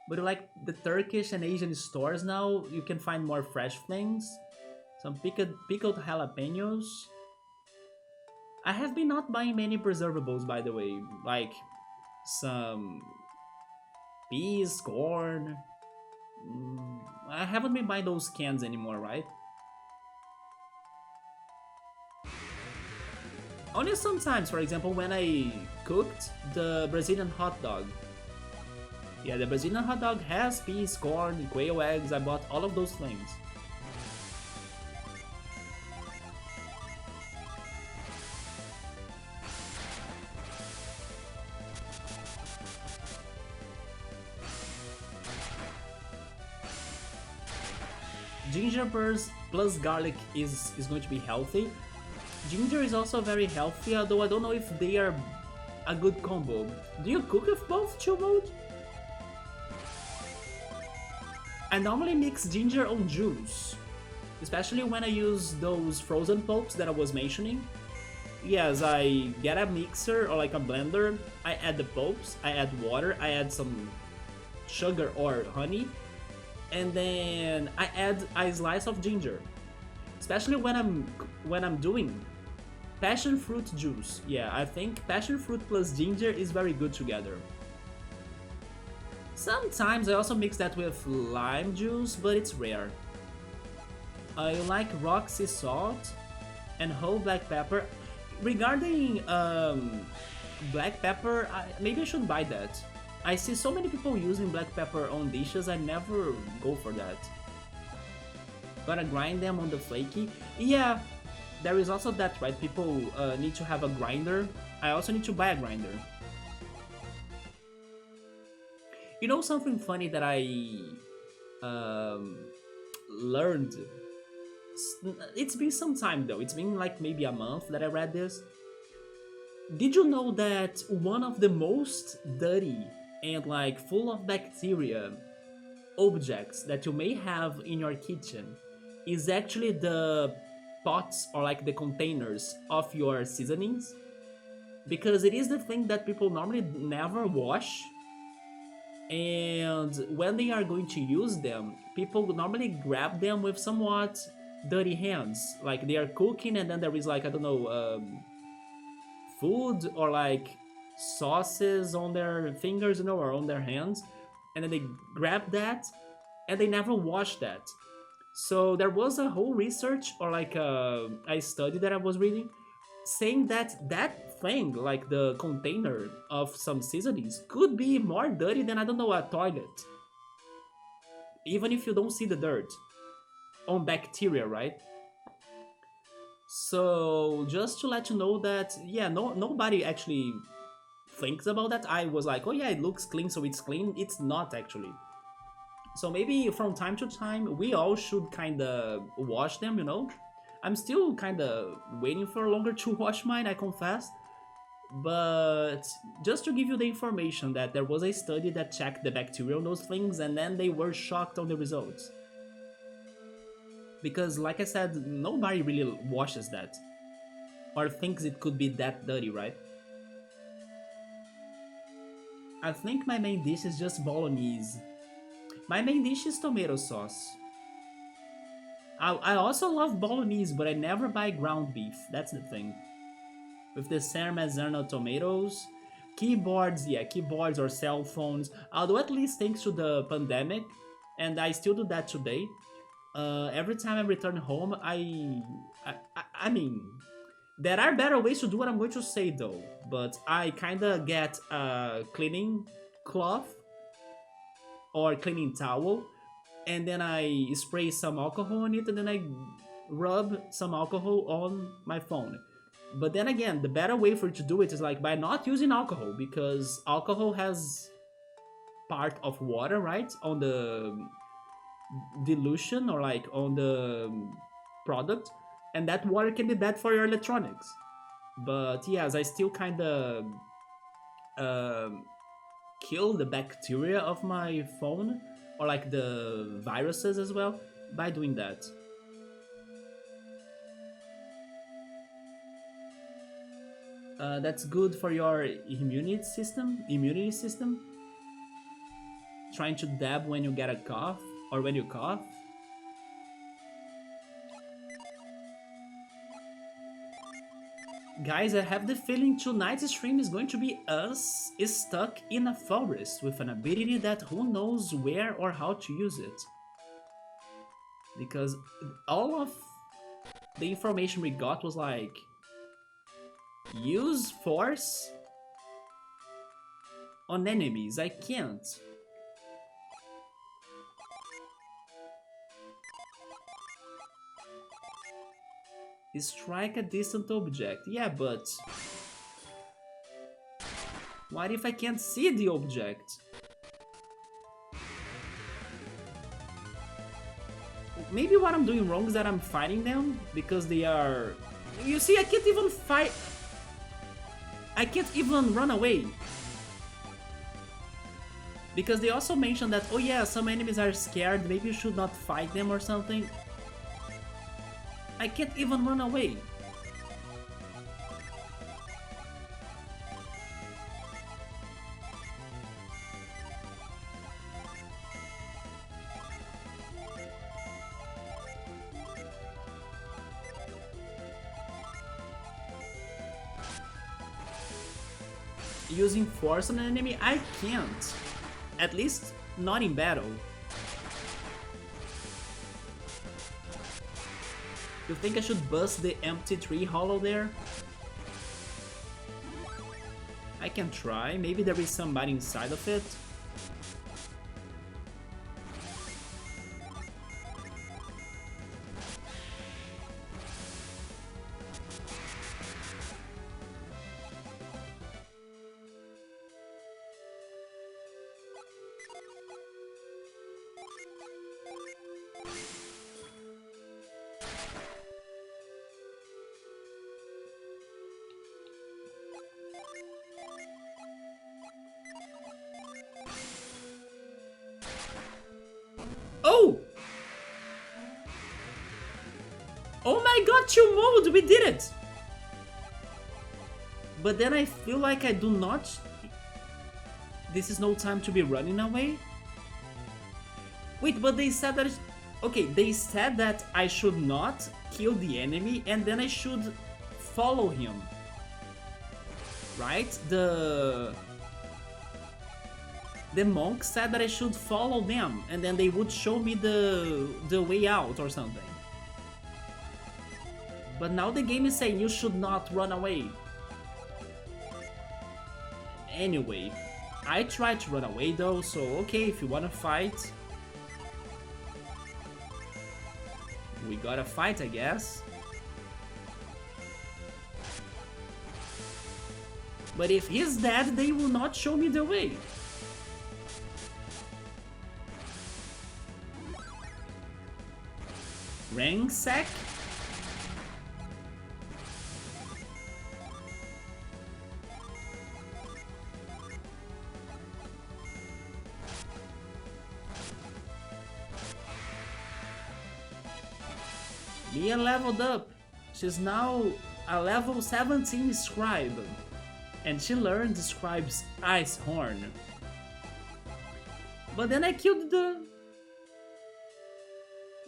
But like the Turkish and Asian stores now, you can find more fresh things. Some pickled jalapenos. I have been not buying many preservables, by the way, like some peas, corn. I haven't been buying those cans anymore, right? Only sometimes, for example, when I cooked the Brazilian hot dog. Yeah, the Brazilian hot dog has peas, corn, quail eggs. I bought all of those things. Ginger plus garlic is going to be healthy. Ginger is also very healthy, although I don't know if they are a good combo. Do you cook with both chill mode? I normally mix ginger on juice, especially when I use those frozen pulps that I was mentioning. Yes, I get a mixer or like a blender, I add the pulps, I add water, I add some sugar or honey, and then I add a slice of ginger. Especially when I'm doing passion fruit juice. Yeah, I think passion fruit plus ginger is very good together. Sometimes I also mix that with lime juice, but it's rare. I like rock sea salt and whole black pepper. Regarding black pepper, maybe I should buy that. I see so many people using black pepper on dishes, I never go for that. Gotta grind them on the flaky. Yeah, there is also that, right? People need to have a grinder. I also need to buy a grinder. You know something funny that I learned? It's been some time though. It's been like maybe a month that I read this. Did you know that one of the most dirty and like full of bacteria objects that you may have in your kitchen is actually the pots or like the containers of your seasonings? Because it is the thing that people normally never wash, and when they are going to use them, people normally grab them with somewhat dirty hands. Like they are cooking and then there is like, I don't know, food or like sauces on their fingers, you know, or on their hands, and then they grab that and they never wash that. So there was a whole research or like a study that I was reading saying that that thing, like the container of some seasonings, could be more dirty than, I don't know, a toilet. Even if you don't see the dirt on bacteria, right? So just to let you know that, yeah, nobody actually thinks about that. I was like, oh yeah, it looks clean, so it's clean. It's not actually. So maybe from time to time, we all should kind of wash them, you know? I'm still kind of waiting for longer to wash mine, I confess. But just to give you the information that there was a study that checked the bacteria on those things and then they were shocked on the results. Because like I said, nobody really washes that. Or thinks it could be that dirty, right? I think my main dish is just bolognese. My main dish is tomato sauce. I also love bolognese, but I never buy ground beef. That's the thing. With the San Marzano tomatoes, keyboards, yeah, keyboards or cell phones. Although at least thanks to the pandemic, and I still do that today. Every time I return home, I mean, there are better ways to do what I'm going to say though. But I kinda get a cleaning cloth or cleaning towel, and then I spray some alcohol on it, and then I rub some alcohol on my phone. But then again, the better way for you to do it is like by not using alcohol, because alcohol has part of water, right, on the dilution or like on the product, and that water can be bad for your electronics. But yes, I still kind of kill the bacteria of my phone or like the viruses as well by doing that. That's good for your immunity system. Trying to dab when you get a cough or when you cough. Guys, I have the feeling tonight's stream is going to be us stuck in a forest with an ability that who knows where or how to use it. Because all of the information we got was like, use force on enemies. I can't. Strike a distant object. Yeah, but what if I can't see the object? Maybe what I'm doing wrong is that I'm fighting them because they are You see, I can't even fight. I can't even run away. Because they also mentioned that, oh yeah, some enemies are scared, maybe you should not fight them or something. I can't even run away. Using force on an enemy, I can't. At least not in battle. You think I should bust the empty tree hollow there? I can try, maybe there is somebody inside of it. Oh! Oh my god, chill mode, we did it! But then I feel like I do not... This is no time to be running away? Wait, but they said that... Okay, they said that I should not kill the enemy and then I should follow him. Right? The monk said that I should follow them and then they would show me the way out or something. But now the game is saying you should not run away. Anyway, I tried to run away though, so okay, if you wanna fight, we gotta fight, I guess. But if he's dead, they will not show me the way. Ransack? Mia leveled up. She's now a level 17 scribe. And she learned the scribe's ice horn. But then I killed the...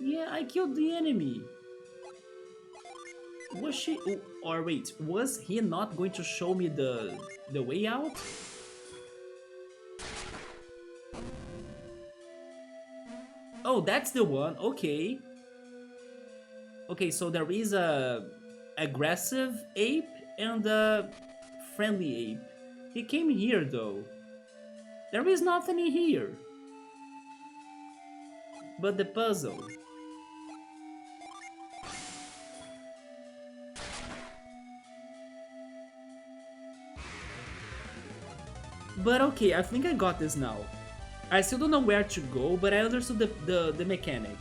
Yeah, I killed the enemy. Was she... Or wait, was he not going to show me the way out? Oh, that's the one, okay. Okay, so there is a aggressive ape and a friendly ape. He came here though. There is nothing in here. But the puzzle. But okay, I think I got this now. I still don't know where to go, but I understood the mechanic.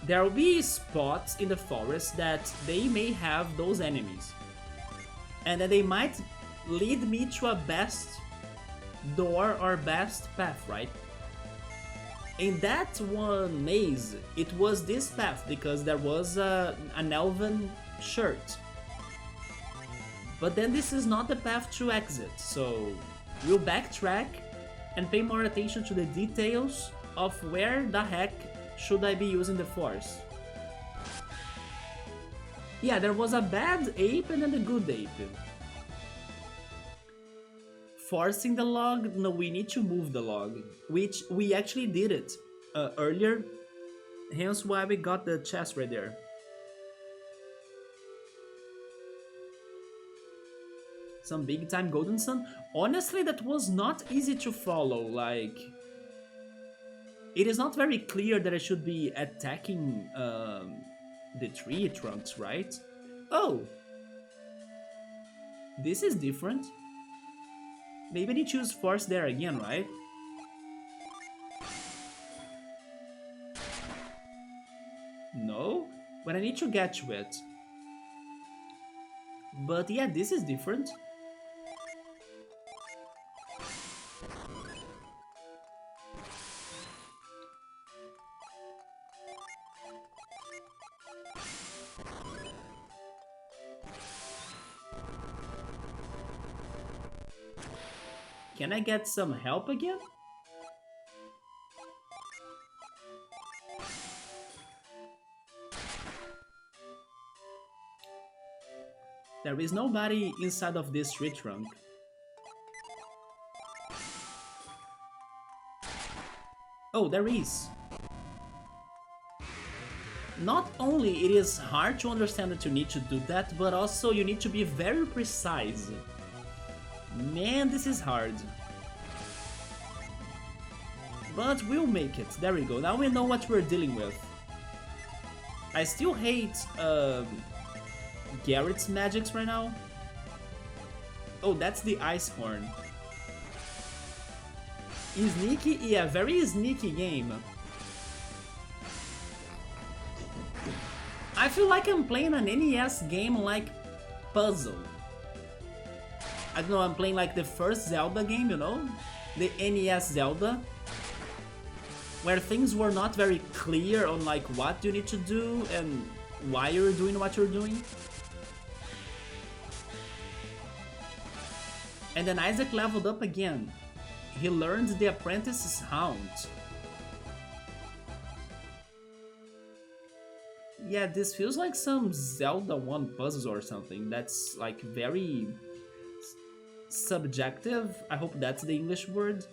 There will be spots in the forest that they may have those enemies. And that they might lead me to a best door or best path, right? In that one maze, it was this path because there was an elven shirt. But then this is not the path to exit, so we'll backtrack and pay more attention to the details of where the heck should I be using the force. Yeah, there was a bad ape and then a good ape. Forcing the log? No, we need to move the log, which we actually did it earlier, hence why we got the chest right there. Some big time golden sun? Honestly, that was not easy to follow, like... It is not very clear that I should be attacking the tree trunks, right? Oh! This is different. Maybe I need to use force there again, right? No? But I need to get to it. But yeah, this is different. Can I get some help again? There is nobody inside of this tree trunk. Oh, there is. Not only it is hard to understand that you need to do that, but also you need to be very precise. Man, this is hard. But we'll make it. There we go. Now we know what we're dealing with. I still hate Garrett's magics right now. Oh, that's the ice horn. Sneaky? Yeah, very sneaky game. I feel like I'm playing an NES game like puzzle. I don't know, I'm playing like the first Zelda game, you know? The NES Zelda. Where things were not very clear on like what you need to do and why you're doing what you're doing. And then Isaac leveled up again. He learned the apprentice's haunt. Yeah, this feels like some Zelda 1 puzzles or something. That's like very subjective. I hope that's the English word.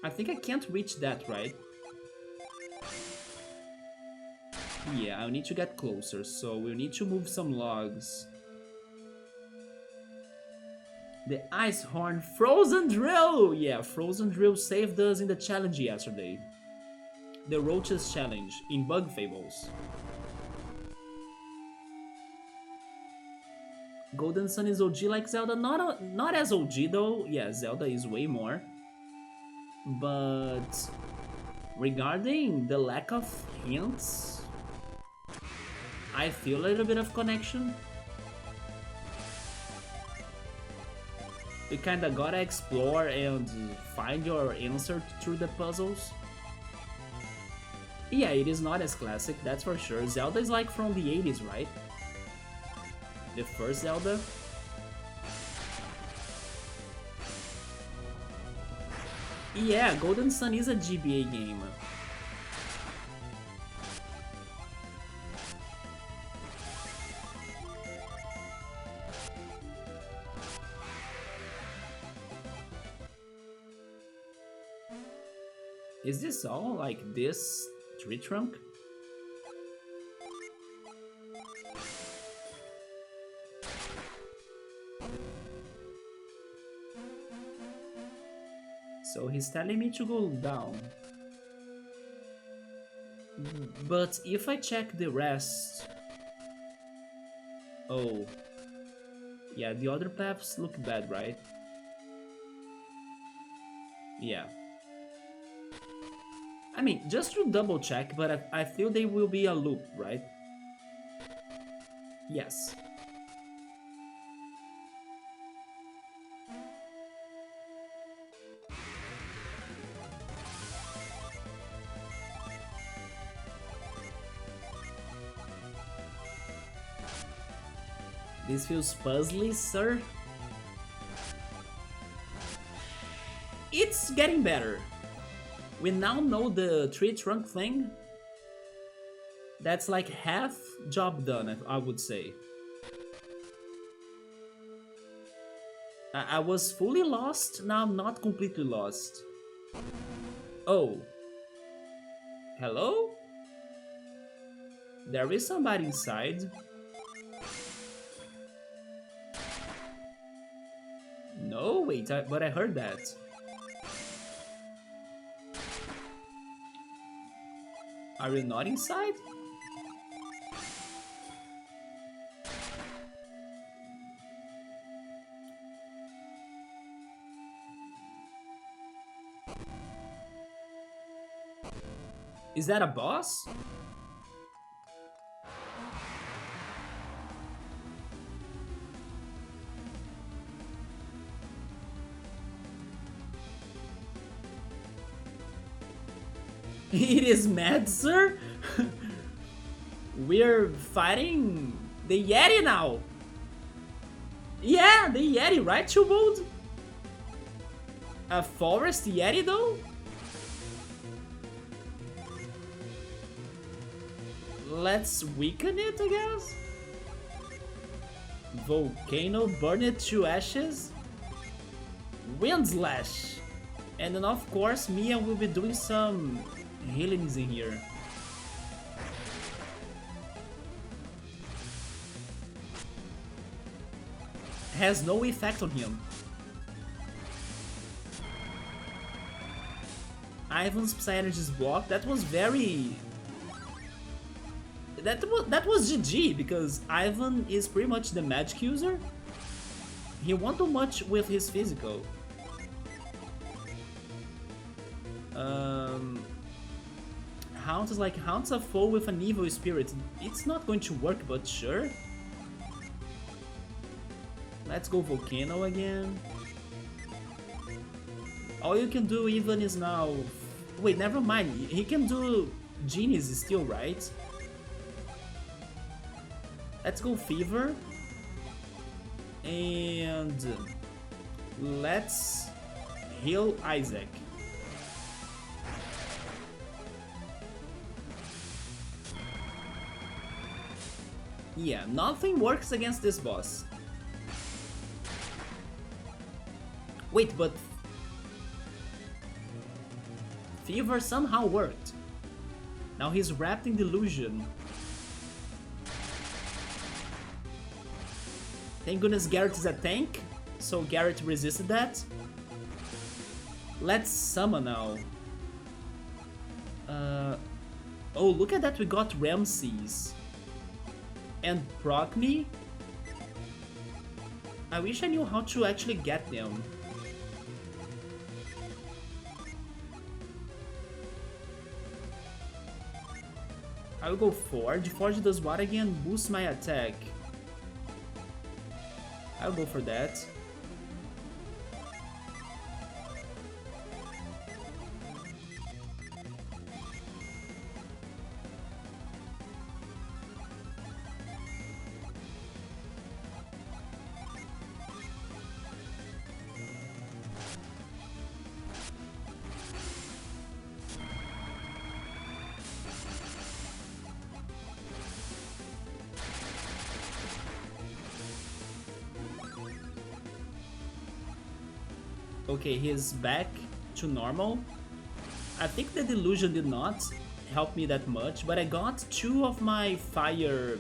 I think I can't reach that, right? Yeah, I need to get closer, so we'll need to move some logs. The Ice Horn Frozen Drill! Yeah, Frozen Drill saved us in the challenge yesterday. The Roaches Challenge in Bug Fables. Golden Sun is OG like Zelda, not as OG though. Yeah, Zelda is way more. But regarding the lack of hints, I feel a little bit of connection. You kinda gotta explore and find your answer through the puzzles. Yeah, it is not as classic, that's for sure. Zelda is like from the 80s, right? The first Zelda. Yeah, Golden Sun is a GBA game. Is this all like this tree trunk? So he's telling me to go down. But if I check the rest... Oh. Yeah, the other paths look bad, right? Yeah. I mean, just to double check, but I feel they will be a loop, right? Yes. This feels puzzly, sir. It's getting better. We now know the tree trunk thing. That's like half job done, I would say. I was fully lost, now I'm not completely lost. Oh. Hello? There is somebody inside. No, wait, but I heard that. Are you not inside? Is that a boss? It is mad, sir? We're fighting the Yeti now. Yeah, the Yeti, right, Chubold? A forest Yeti, though? Let's weaken it, I guess? Volcano, burn it to ashes? Wind Slash! And then of course Mia will be doing some healings in here. Has no effect on him. Ivan's Psy Energy's block, that was very... That was GG, because Ivan is pretty much the magic user. He won't do much with his physical. Haunt is like, Haunt's a foe with an evil spirit. It's not going to work, but sure. Let's go Volcano again. All you can do even is now... Wait, never mind. He can do Genies still, right? Let's go Fever. And... let's heal Isaac. Yeah, nothing works against this boss. Wait, but... Fever somehow worked. Now he's wrapped in delusion. Thank goodness Garrett is a tank, so Garrett resisted that. Let's summon now. Oh, look at that, we got Ramses. And Procne. I wish I knew how to actually get them. I will go Forge. Forge does what again? Boost my attack. I'll go for that. Okay, he's back to normal. I think the delusion did not help me that much, but I got 2 of my fire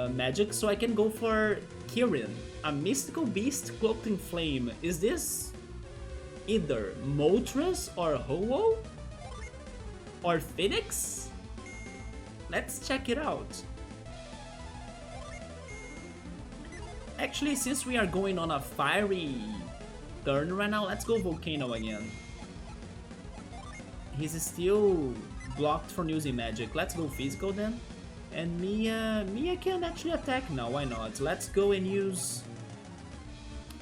magic, so I can go for Kirin, a mystical beast cloaked in flame. Is this either Moltres or Ho-Oh? Or Phoenix? Let's check it out. Actually, since we are going on a fiery turn right now, let's go Volcano again. He's still blocked from using magic. Let's go physical then. And Mia can actually attack now, why not? Let's go and use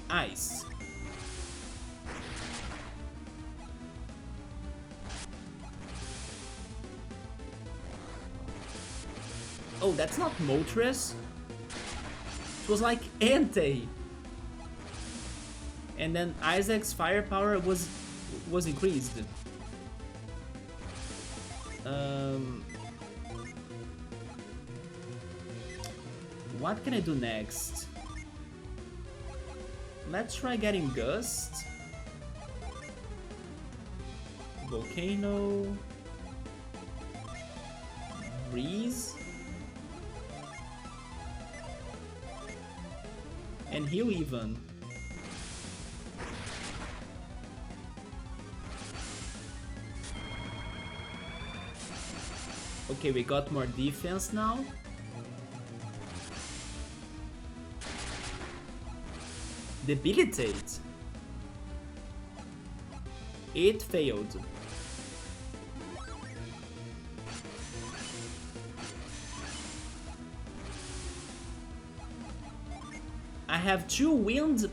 Ice. Oh, that's not Moltres. It was like Entei. And then Isaac's firepower was increased. What can I do next? Let's try getting Gust. Volcano. Breeze. And heal even. Okay, we got more defense now. Debilitate. It failed. I have 2 wind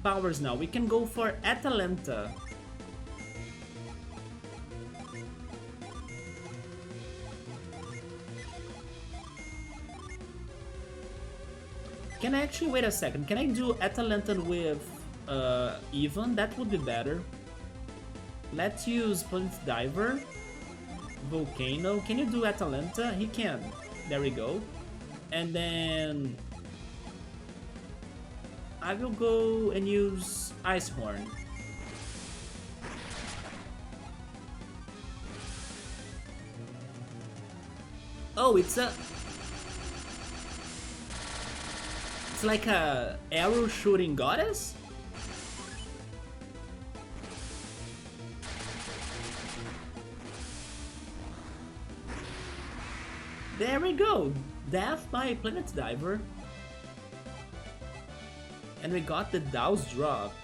powers now. We can go for Atalanta. Can I actually wait a second? Can I do Atalanta with Even? That would be better. Let's use Plant Diver. Volcano. Can you do Atalanta? He can. There we go. And then I will go and use Ice Horn. Oh, it's like a arrow shooting goddess? There we go! Death by Planet Diver. And we got the Dow's drop.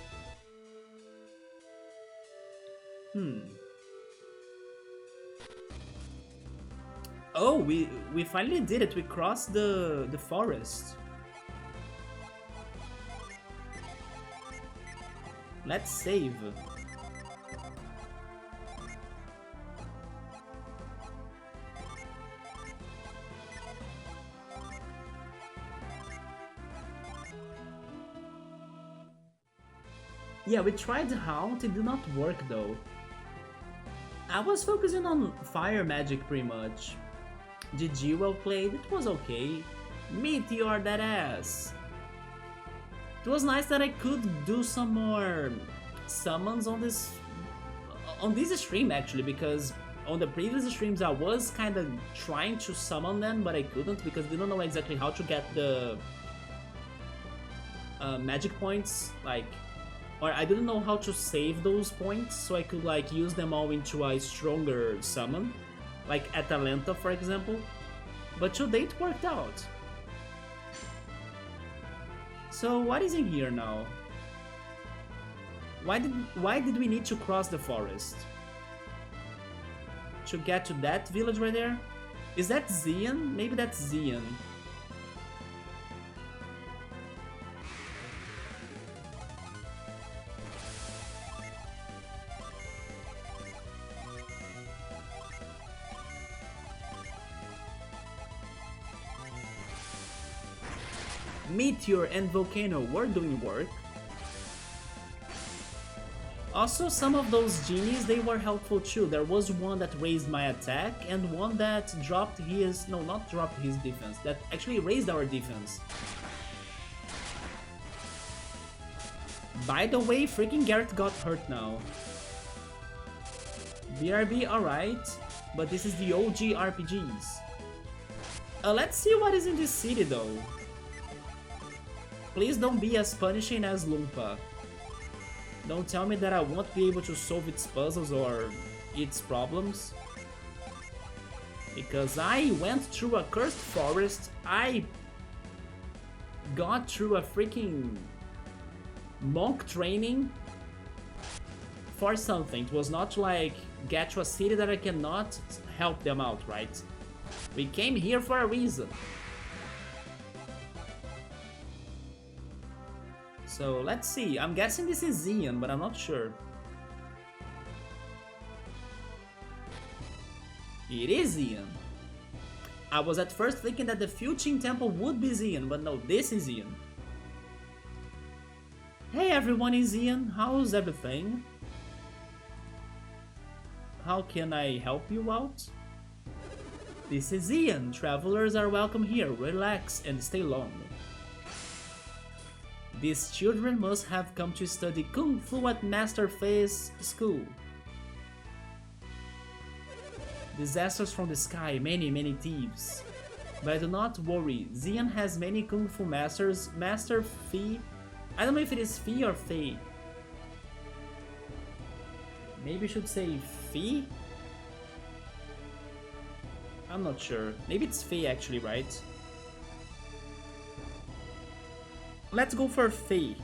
Oh, we finally did it. We crossed the forest. Let's save. Yeah, we tried the Haunt, it did not work though. I was focusing on fire magic pretty much. GG, well played, it was okay. Meteor that ass! It was nice that I could do some more summons on this stream actually, because on the previous streams I was kind of trying to summon them, but I couldn't because I didn't know exactly how to get the magic points, like, or I didn't know how to save those points so I could like use them all into a stronger summon, like Atalanta for example, but today it worked out. So what is in here now? Why did we need to cross the forest? To get to that village right there? Is that Xian? Maybe that's Xian. Meteor and Volcano were doing work. Also, some of those genies, they were helpful too. There was one that raised my attack and one that dropped his... no, not dropped his defense. That actually raised our defense. By the way, freaking Garrett got hurt now. BRB, alright. But this is the OG RPGs. Let's see what is in this city though. Please don't be as punishing as Lumpa. Don't tell me that I won't be able to solve its puzzles or its problems. Because I went through a cursed forest, I got through a freaking monk training for something. It was not like get to a city that I cannot help them out, right? We came here for a reason. So let's see, I'm guessing this is Xian, but I'm not sure. It is Xian. I was at first thinking that the Fuchin temple would be Xian, but no, this is Xian. Hey everyone in Xian, how's everything? How can I help you out? This is Xian, travelers are welcome here, relax and stay long. These children must have come to study Kung Fu at Master Fei's school. Disasters from the sky, many thieves. But do not worry, Xian has many Kung Fu masters. Master Fei... I don't know if it is Fei or Fei. Maybe I should say Fei? I'm not sure. Maybe it's Fei actually, right? Let's go for Fei.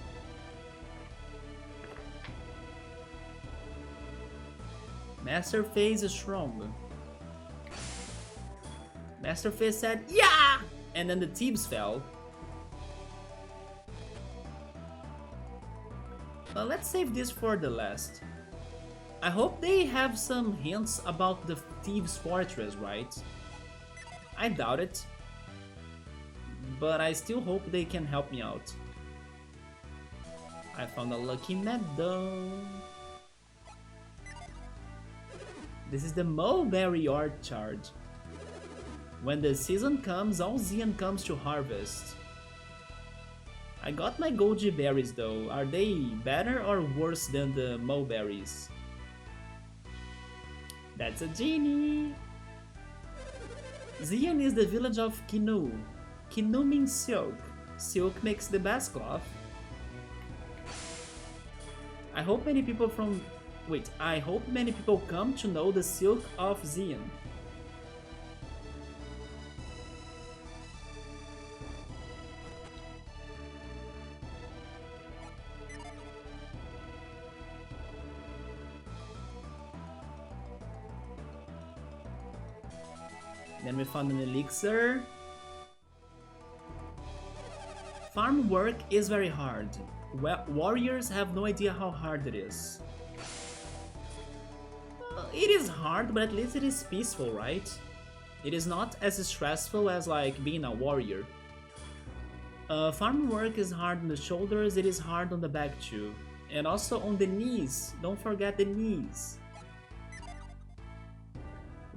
Master Fei is strong. Master Fei said, yeah! And then the thieves fell. Well, let's save this for the last. I hope they have some hints about the Thieves' Fortress, right? I doubt it. but I still hope they can help me out. I found a lucky meadow. This is the mulberry orchard. When the season comes, all Xian comes to harvest. I got my goji berries though. Are they better or worse than the mulberries? That's a genie! Xian is the village of Kinu. Kinu means silk. Silk makes the best cloth. I hope many people come to know the silk of Xian. Then we found an elixir. Farm work is very hard. Warriors have no idea how hard it is. It is hard, but at least it is peaceful, right? It is not as stressful as like being a warrior. Farm work is hard on the shoulders, it is hard on the back too. And also on the knees, don't forget the knees.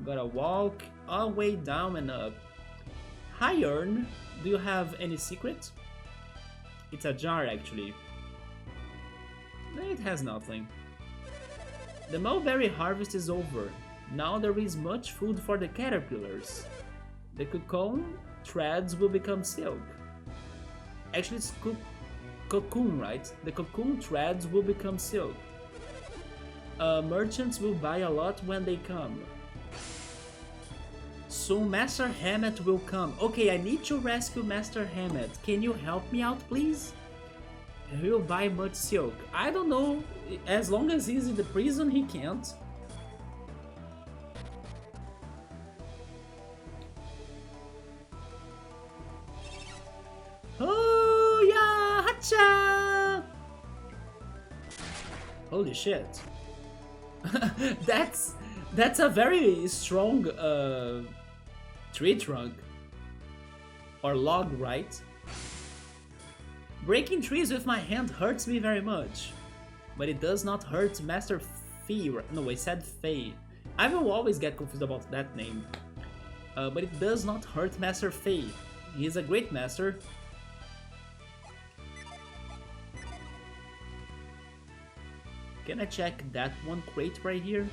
Gotta walk all the way down and up. Iron, do you have any secret? It's a jar actually. It has nothing. The mulberry harvest is over. Now there is much food for the caterpillars. The cocoon threads will become silk. Actually it's cocoon, right? The cocoon threads will become silk. Merchants will buy a lot when they come. Soon Master Hammett will come. Okay, I need to rescue Master Hammett. Can you help me out, please? He will buy much silk. I don't know. As long as he's in the prison, he can't. Oh yeah, hacha! Holy shit! that's a very strong tree trunk or log, right? Breaking trees with my hand hurts me very much, but it does not hurt Master Fee. No, I said Fei. I will always get confused about that name. But it does not hurt Master Fei. He is a great master. Can I check that one crate right here?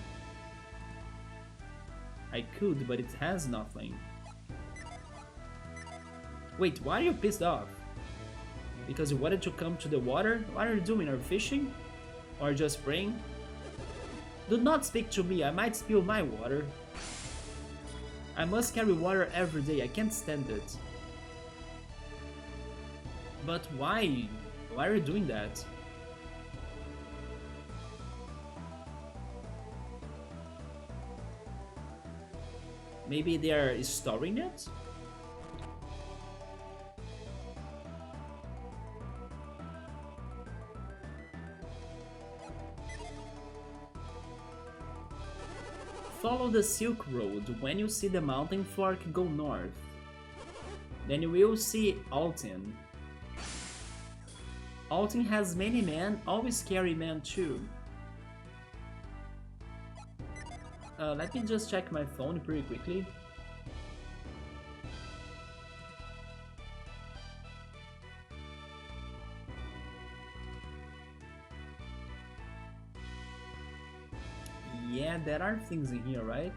I could, but it has nothing. Wait, why are you pissed off? Because you wanted to come to the water? What are you doing? Are you fishing? Or just praying? Do not speak to me, I might spill my water. I must carry water every day, I can't stand it. But why? Why are you doing that? Maybe they are storing it? Follow the Silk Road. When you see the mountain fork, go north. Then you will see Altin. Altin has many men, always carry men too. Let me just check my phone pretty quickly. Yeah, there are things in here, right?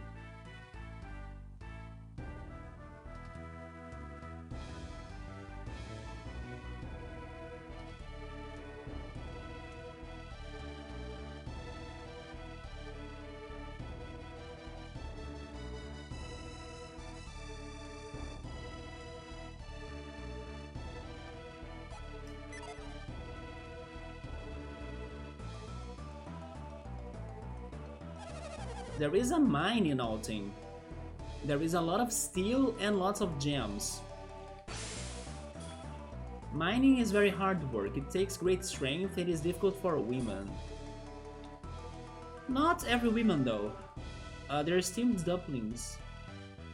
There is a mine in Altin. There is a lot of steel and lots of gems. Mining is very hard work, it takes great strength, it is difficult for women. Not every woman though. There are steamed dumplings.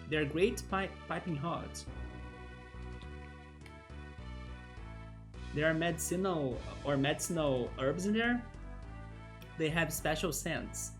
They are great piping hot. There are medicinal herbs in there. They have special scents.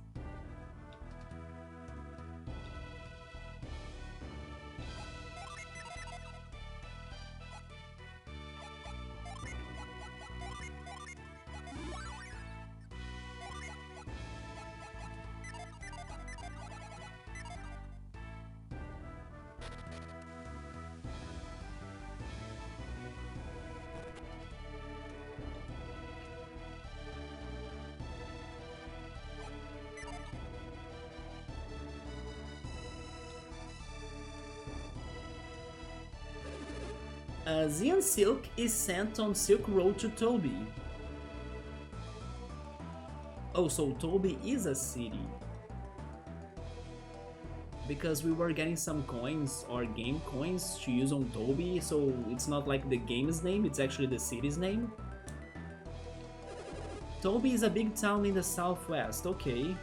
Xian silk is sent on Silk Road to Toby. Oh, so Toby is a city. Because we were getting some coins or game coins to use on Toby, so it's not like the game's name, it's actually the city's name. Toby is a big town in the southwest, okay.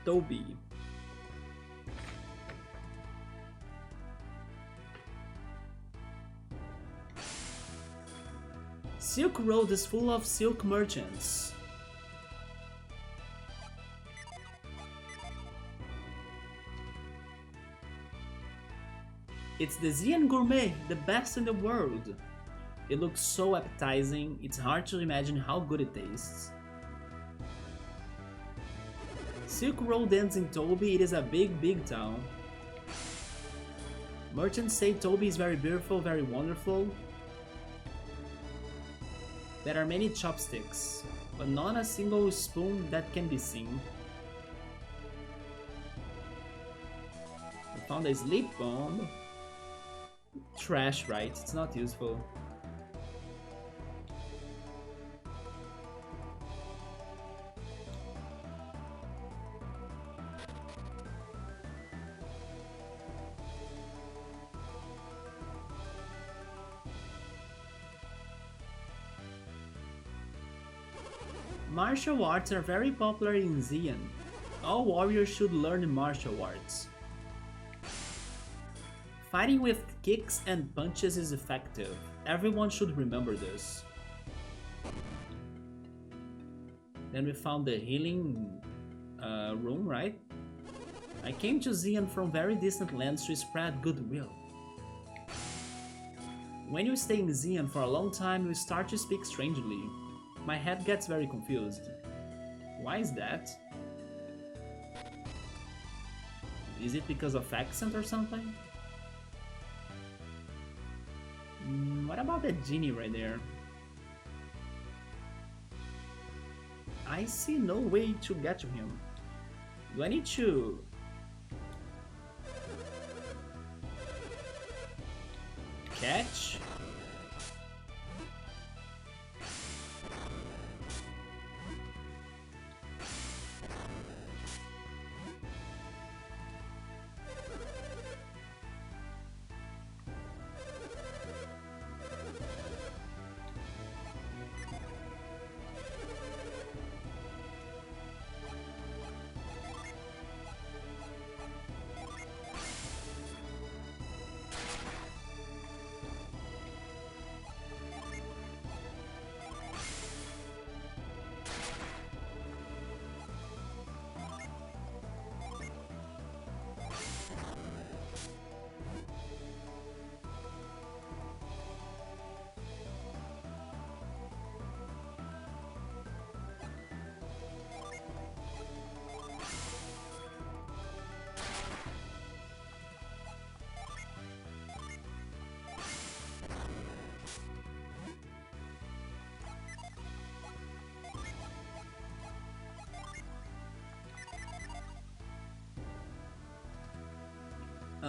Toby. Silk Road is full of silk merchants. It's the Xian Gourmet, the best in the world. It looks so appetizing, it's hard to imagine how good it tastes. Silk Road ends in Toby, it is a big town. Merchants say Toby is very beautiful, very wonderful. There are many chopsticks, but not a single spoon that can be seen. I found a sleep bomb. Trash, right? It's not useful. Martial arts are very popular in Xian. All warriors should learn martial arts. Fighting with kicks and punches is effective. Everyone should remember this. Then we found the healing room, right? I came to Xian from very distant lands to spread goodwill. When you stay in Xian for a long time, you start to speak strangely. My head gets very confused. Why is that? Is it because of accent or something? What about that genie right there? I see no way to get to him. Do I need to... catch?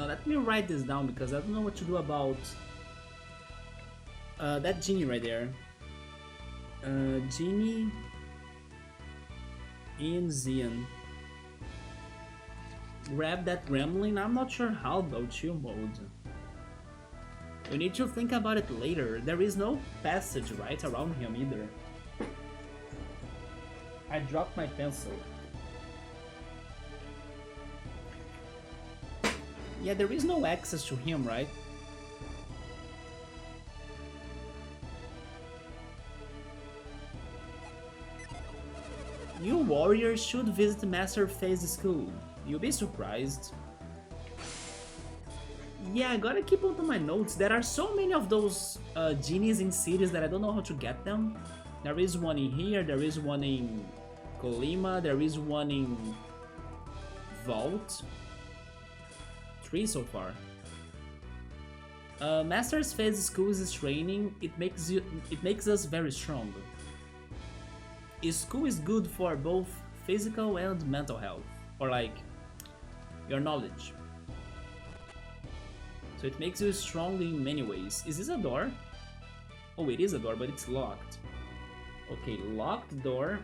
Let me write this down because I don't know what to do about that genie right there. Genie in Xian. Grab that gremlin. I'm not sure how though, chill mode. We need to think about it later. There is no passage right around him either. I dropped my pencil. Yeah, there is no access to him, right? You warriors should visit Master Phase School. You'll be surprised. Yeah, I gotta keep up on my notes. There are so many of those genies in cities that I don't know how to get them. There is one in here, there is one in Colima, there is one in Vault. 3 so far. Master's Phase School's training, it makes us very strong. School is good for both physical and mental health, or like your knowledge. So it makes you strong in many ways. Is this a door? Oh, it is a door, but it's locked. Okay, locked door.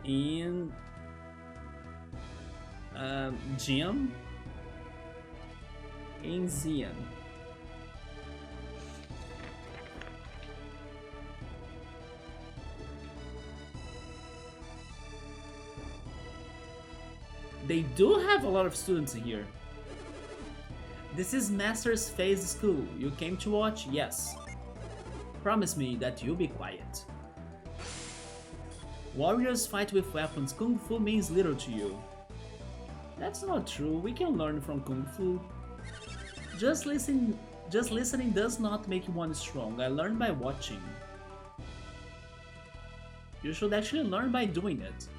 In gym in Xian. They do have a lot of students here. This is Master's Phase School. You came to watch? Yes. Promise me that you'll be quiet. Warriors fight with weapons. Kung Fu means little to you. That's not true. We can learn from Kung Fu. Just listening does not make one strong. I learned by watching. You should actually learn by doing it.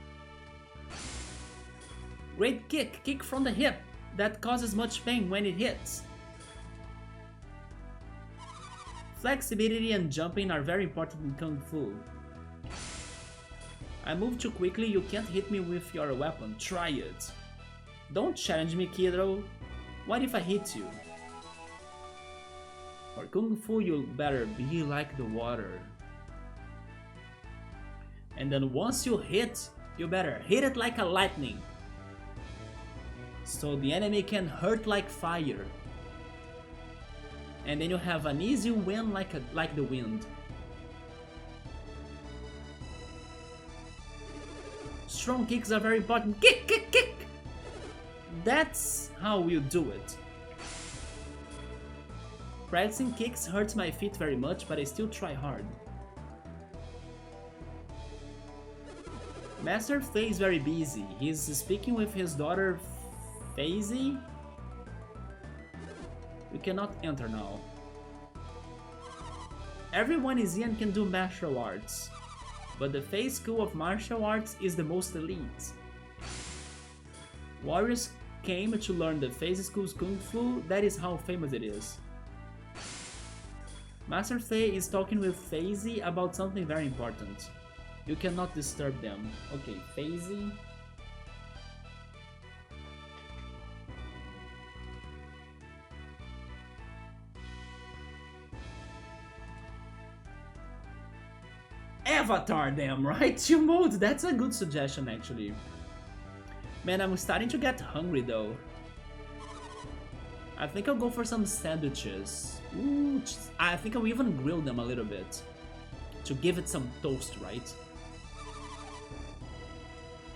Great kick! Kick from the hip! That causes much pain when it hits. Flexibility and jumping are very important in Kung Fu. I move too quickly, you can't hit me with your weapon. Try it. Don't challenge me, kiddo. What if I hit you? For Kung Fu, you better be like the water. And then once you hit, you better hit it like a lightning. So the enemy can hurt like fire. And then you have an easy win like the wind. Strong kicks are very important. Kick, kick, kick! That's how you do it. Practicing kicks hurts my feet very much, but I still try hard. Master Fei is very busy. He's speaking with his daughter Faisy? We cannot enter now. Everyone in Xian can do martial arts, but the Fei School of Martial Arts is the most elite. Warriors came to learn the Fei School's Kung Fu, that is how famous it is. Master Fei is talking with Faisy about something very important. You cannot disturb them. Okay, Faisy. Avatar them, right? Two modes, that's a good suggestion actually. Man, I'm starting to get hungry though. I think I'll go for some sandwiches. Ooh, I think I'll even grill them a little bit. To give it some toast, right?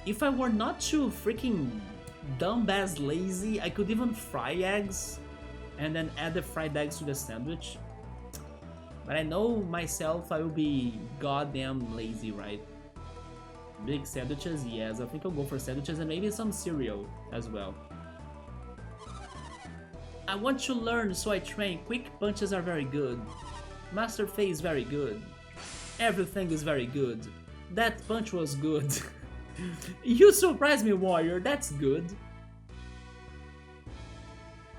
If I were not too freaking dumbass lazy, I could even fry eggs and then add the fried eggs to the sandwich. But I know myself, I will be goddamn lazy, right? Big sandwiches, yes, I think I'll go for sandwiches and maybe some cereal as well. I want to learn, so I train. Quick punches are very good. Master Fei is very good. Everything is very good. That punch was good. You surprised me, warrior, that's good.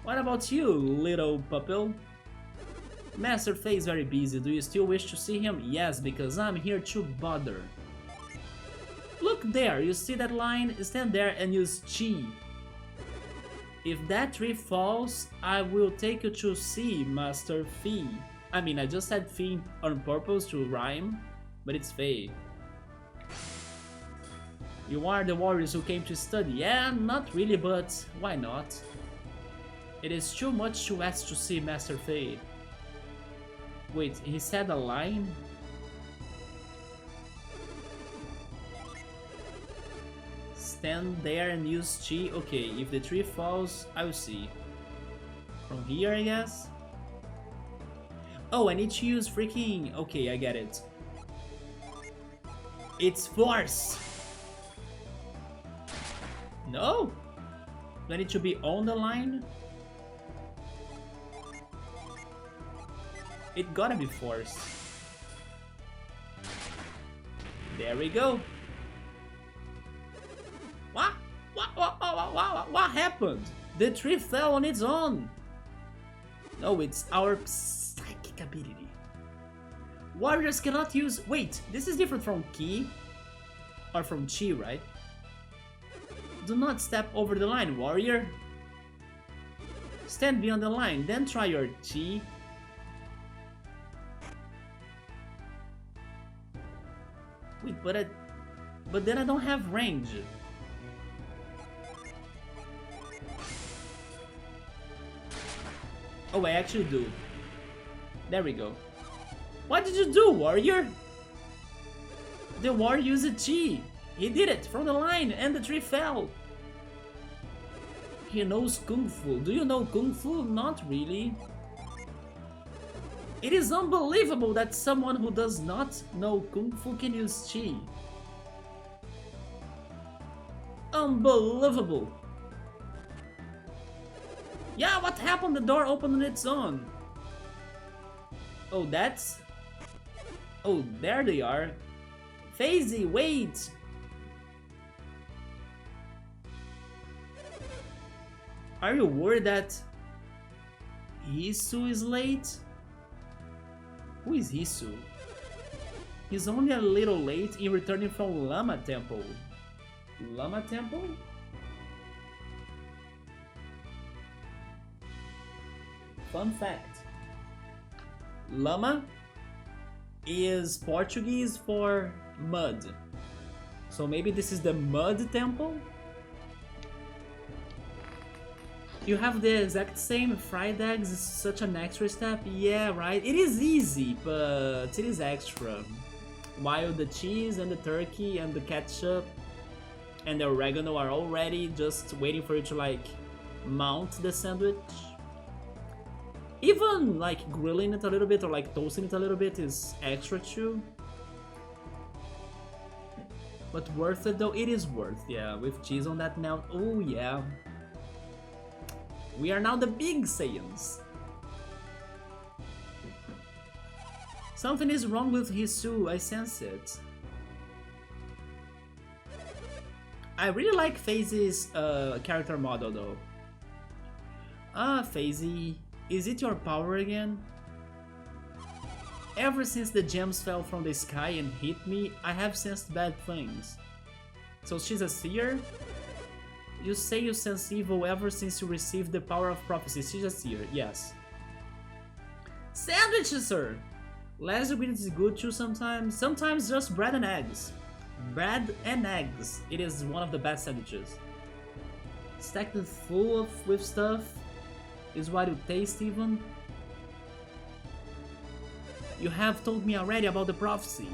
What about you, little pupil? Master Fei is very busy. Do you still wish to see him? Yes, because I'm here to bother. Look there, you see that line? Stand there and use Chi. If that tree falls, I will take you to see Master Fei. I mean, I just said Fei on purpose to rhyme, but it's Fei. You are the warriors who came to study. Yeah, not really, but why not? It is too much to ask to see Master Fei. Wait, he said a line? stand there and use chi. Okay, if the tree falls, I will see. From here, I guess. Oh, I need to use freaking... Okay, I get it. It's force! No! Do I need to be on the line? It gotta be force. There we go. What happened? The tree fell on its own. No, it's our psychic ability. Warriors cannot use... Wait, this is different from ki. Or from chi, right? Do not step over the line, warrior. Stand beyond the line, then try your chi. Wait, but then I don't have range. Oh, I actually do. There we go. What did you do, warrior? The warrior used a chi. He did it from the line and the tree fell. He knows Kung Fu. Do you know Kung Fu? Not really. It is unbelievable that someone who does not know Kung Fu can use chi. Unbelievable. Yeah, what happened? The door opened on its own. Oh, that's... Oh, there they are. Phasey, wait! Are you worried that Hisu is late? Who is Hisu? He's only a little late in returning from Lama Temple. Lama Temple? Fun fact. Lama is Portuguese for mud. So maybe this is the Mud Temple? You have the exact same fried eggs, it's such an extra step. Yeah, right? It is easy, but it is extra. While the cheese and the turkey and the ketchup and the oregano are already just waiting for you to like mount the sandwich. Even like grilling it a little bit or like toasting it a little bit is extra too. But worth it though? It is worth, yeah, with cheese on that melt. Oh yeah. We are now the big Saiyans. Something is wrong with Hisu, I sense it. I really like Phasey's character model though. Ah, Phasey, is it your power again? Ever since the gems fell from the sky and hit me, I have sensed bad things. So she's a seer? You say you sense evil ever since you received the power of prophecy. She's a seer, yes. Sandwiches, sir! Less ingredients is good too sometimes. Sometimes just bread and eggs. Bread and eggs. It is one of the best sandwiches. Stacked full with stuff is what you taste even. You have told me already about the prophecy.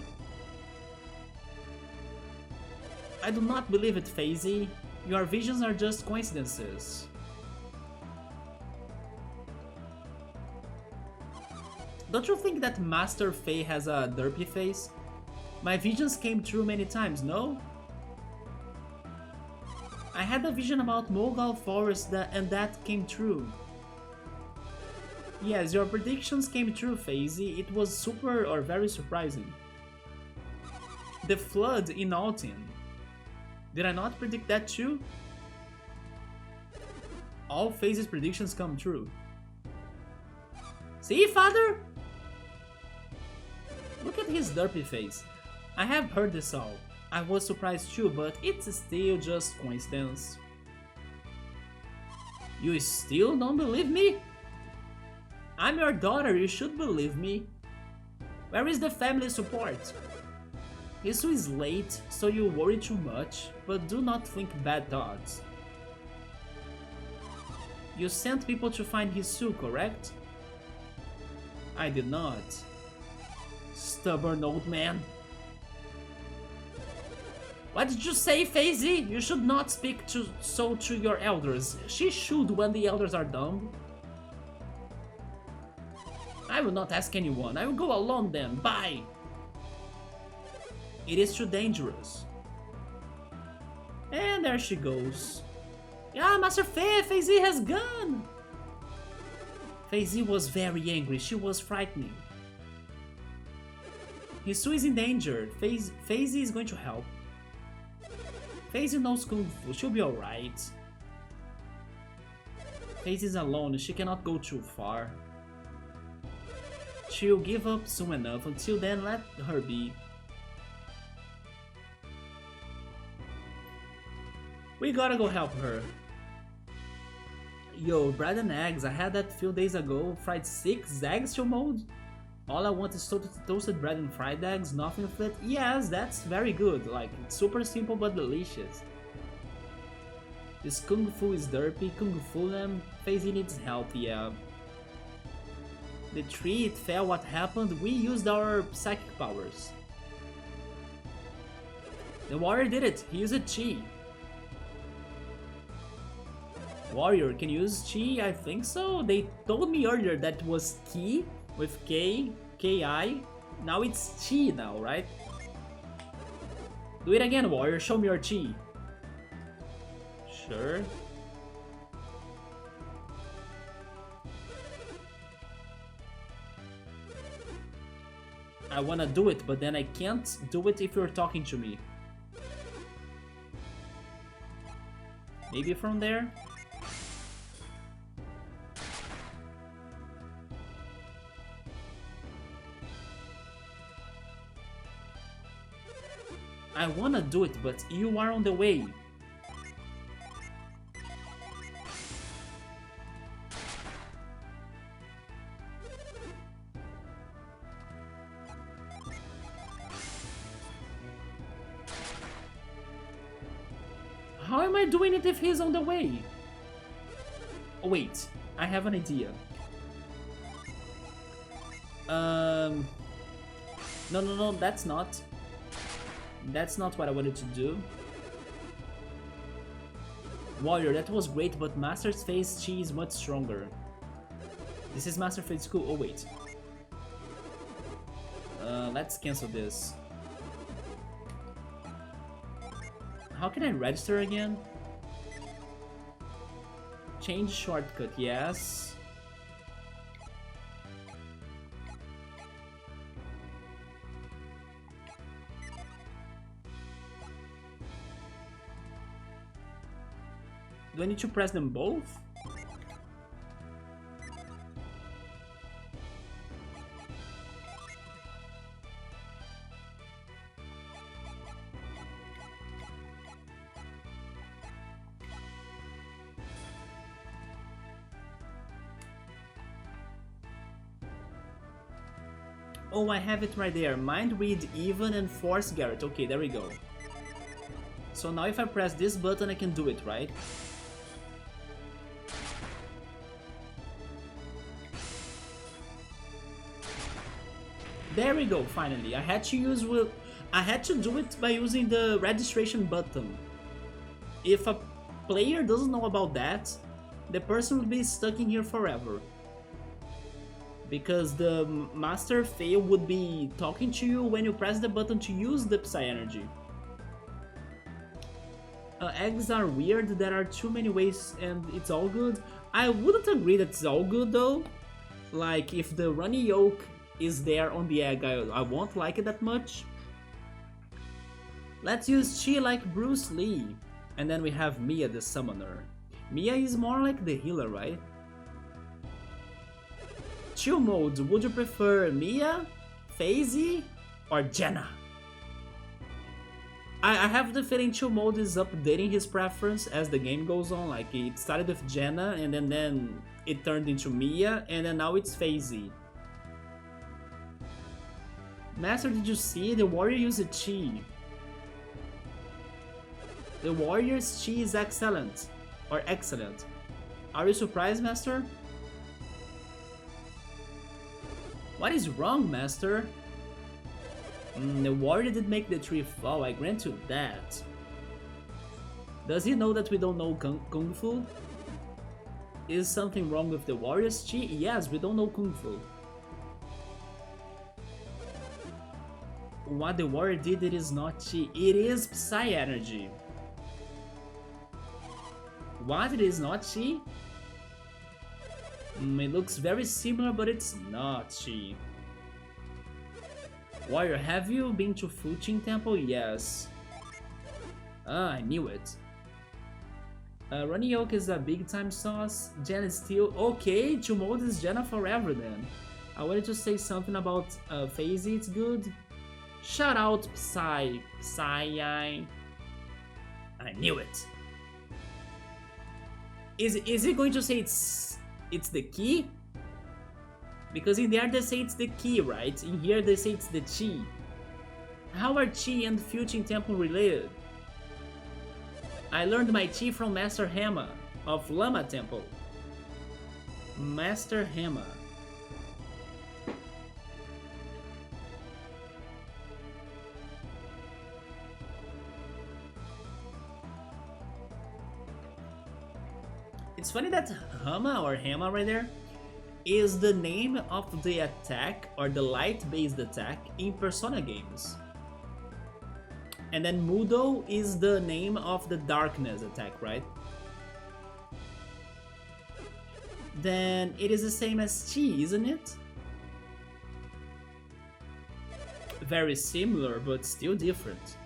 I do not believe it, Phasey. Your visions are just coincidences. Don't you think that Master Fei has a derpy face? My visions came true many times, no? I had a vision about Mogal Forest and that came true. Yes, your predictions came true, Phasey. It was super or very surprising. The flood in Altin. Did I not predict that too? All Phasey's predictions come true. See, father? Look at his derpy face. I have heard this all. I was surprised too, but it's still just coincidence. You still don't believe me? I'm your daughter, you should believe me. Where is the family support? Hisu is late, so you worry too much, but do not think bad thoughts. You sent people to find Hisu, correct? I did not. Stubborn old man. What did you say, FaZe? You should not speak so to your elders. She should when the elders are dumb. I will not ask anyone. I will go alone then. Bye. It is too dangerous. And there she goes. Yeah, Master FaZe has gone. FaZe was very angry. She was frightening. Hisui is in danger. FaZe is going to help. FaZe knows Kung Fu. She'll be alright. FaZe is alone. She cannot go too far. She'll give up soon enough. Until then, let her be. We gotta go help her. Yo, bread and eggs. I had that few days ago. Fried 6 eggs to mold. All I want is toasted bread and fried eggs, nothing with it. Yes, that's very good. Like, it's super simple but delicious. This Kung Fu is derpy. Kung Fu them. FaZe needs help, yeah. The tree, it fell, what happened? We used our psychic powers. The warrior did it. He used chi. Warrior can use chi, I think so. They told me earlier that was ki with K, Ki. Now it's chi now, right? Do it again, warrior. Show me your chi. Sure. I wanna do it, but then I can't do it if you're talking to me. Maybe from there? I wanna do it, but you are on the way. How am I doing it if he's on the way? Oh wait, I have an idea. No, that's not. That's not what I wanted to do. Warrior, that was great, but Master's Phase Chi is much stronger. This is Master Phase School. Oh wait. Let's cancel this. How can I register again? Change shortcut, yes. Do I need to press them both? Oh, I have it right there. Mind Read Even and Force Garrett. Okay, there we go. So now if I press this button, I can do it, right? There we go, finally. I had to do it by using the registration button. If a player doesn't know about that, the person will be stuck in here forever. Because the Master Fail would be talking to you when you press the button to use the Psy Energy. Eggs are weird, there are too many ways and it's all good. I wouldn't agree that it's all good though. Like, if the runny yolk is there on the egg, I won't like it that much. Let's use Chi like Bruce Lee. And then we have Mia the summoner. Mia is more like the healer, right? Chill mode, would you prefer Mia, FaZe, or Jenna? I have the feeling chill mode is updating his preference as the game goes on. Like, it started with Jenna and then it turned into Mia and then now it's FaZe. Master, did you see? The warrior used Chi. The warrior's Chi is excellent. Or excellent. Are you surprised, Master? What is wrong, Master? The warrior did make the tree fall, I grant you that. Does he know that we don't know Kung Fu? Is something wrong with the warrior's chi? Yes, we don't know Kung Fu. What the warrior did, it is not chi, it is Psy energy. What, it is not chi? It looks very similar, but it's not chi. Warrior, have you been to Fuchin temple? Yes. Ah, I knew it. Running Yolk is a big time sauce. Jen is still okay. To mold is Jenna forever then. I wanted to say something about Phasey, it's good. Shout out Psy. I knew it. Is he going to say it's the key? Because in there they say it's the key, right? In here they say it's the chi. How are chi and Fuchin temple related? I learned my chi from Master Hema of Lama Temple. Master Hema. It's funny that Hama or Hema right there is the name of the attack or the light-based attack in Persona games. And then Mudo is the name of the darkness attack, right? Then it is the same as Chi, isn't it? Very similar, but still different.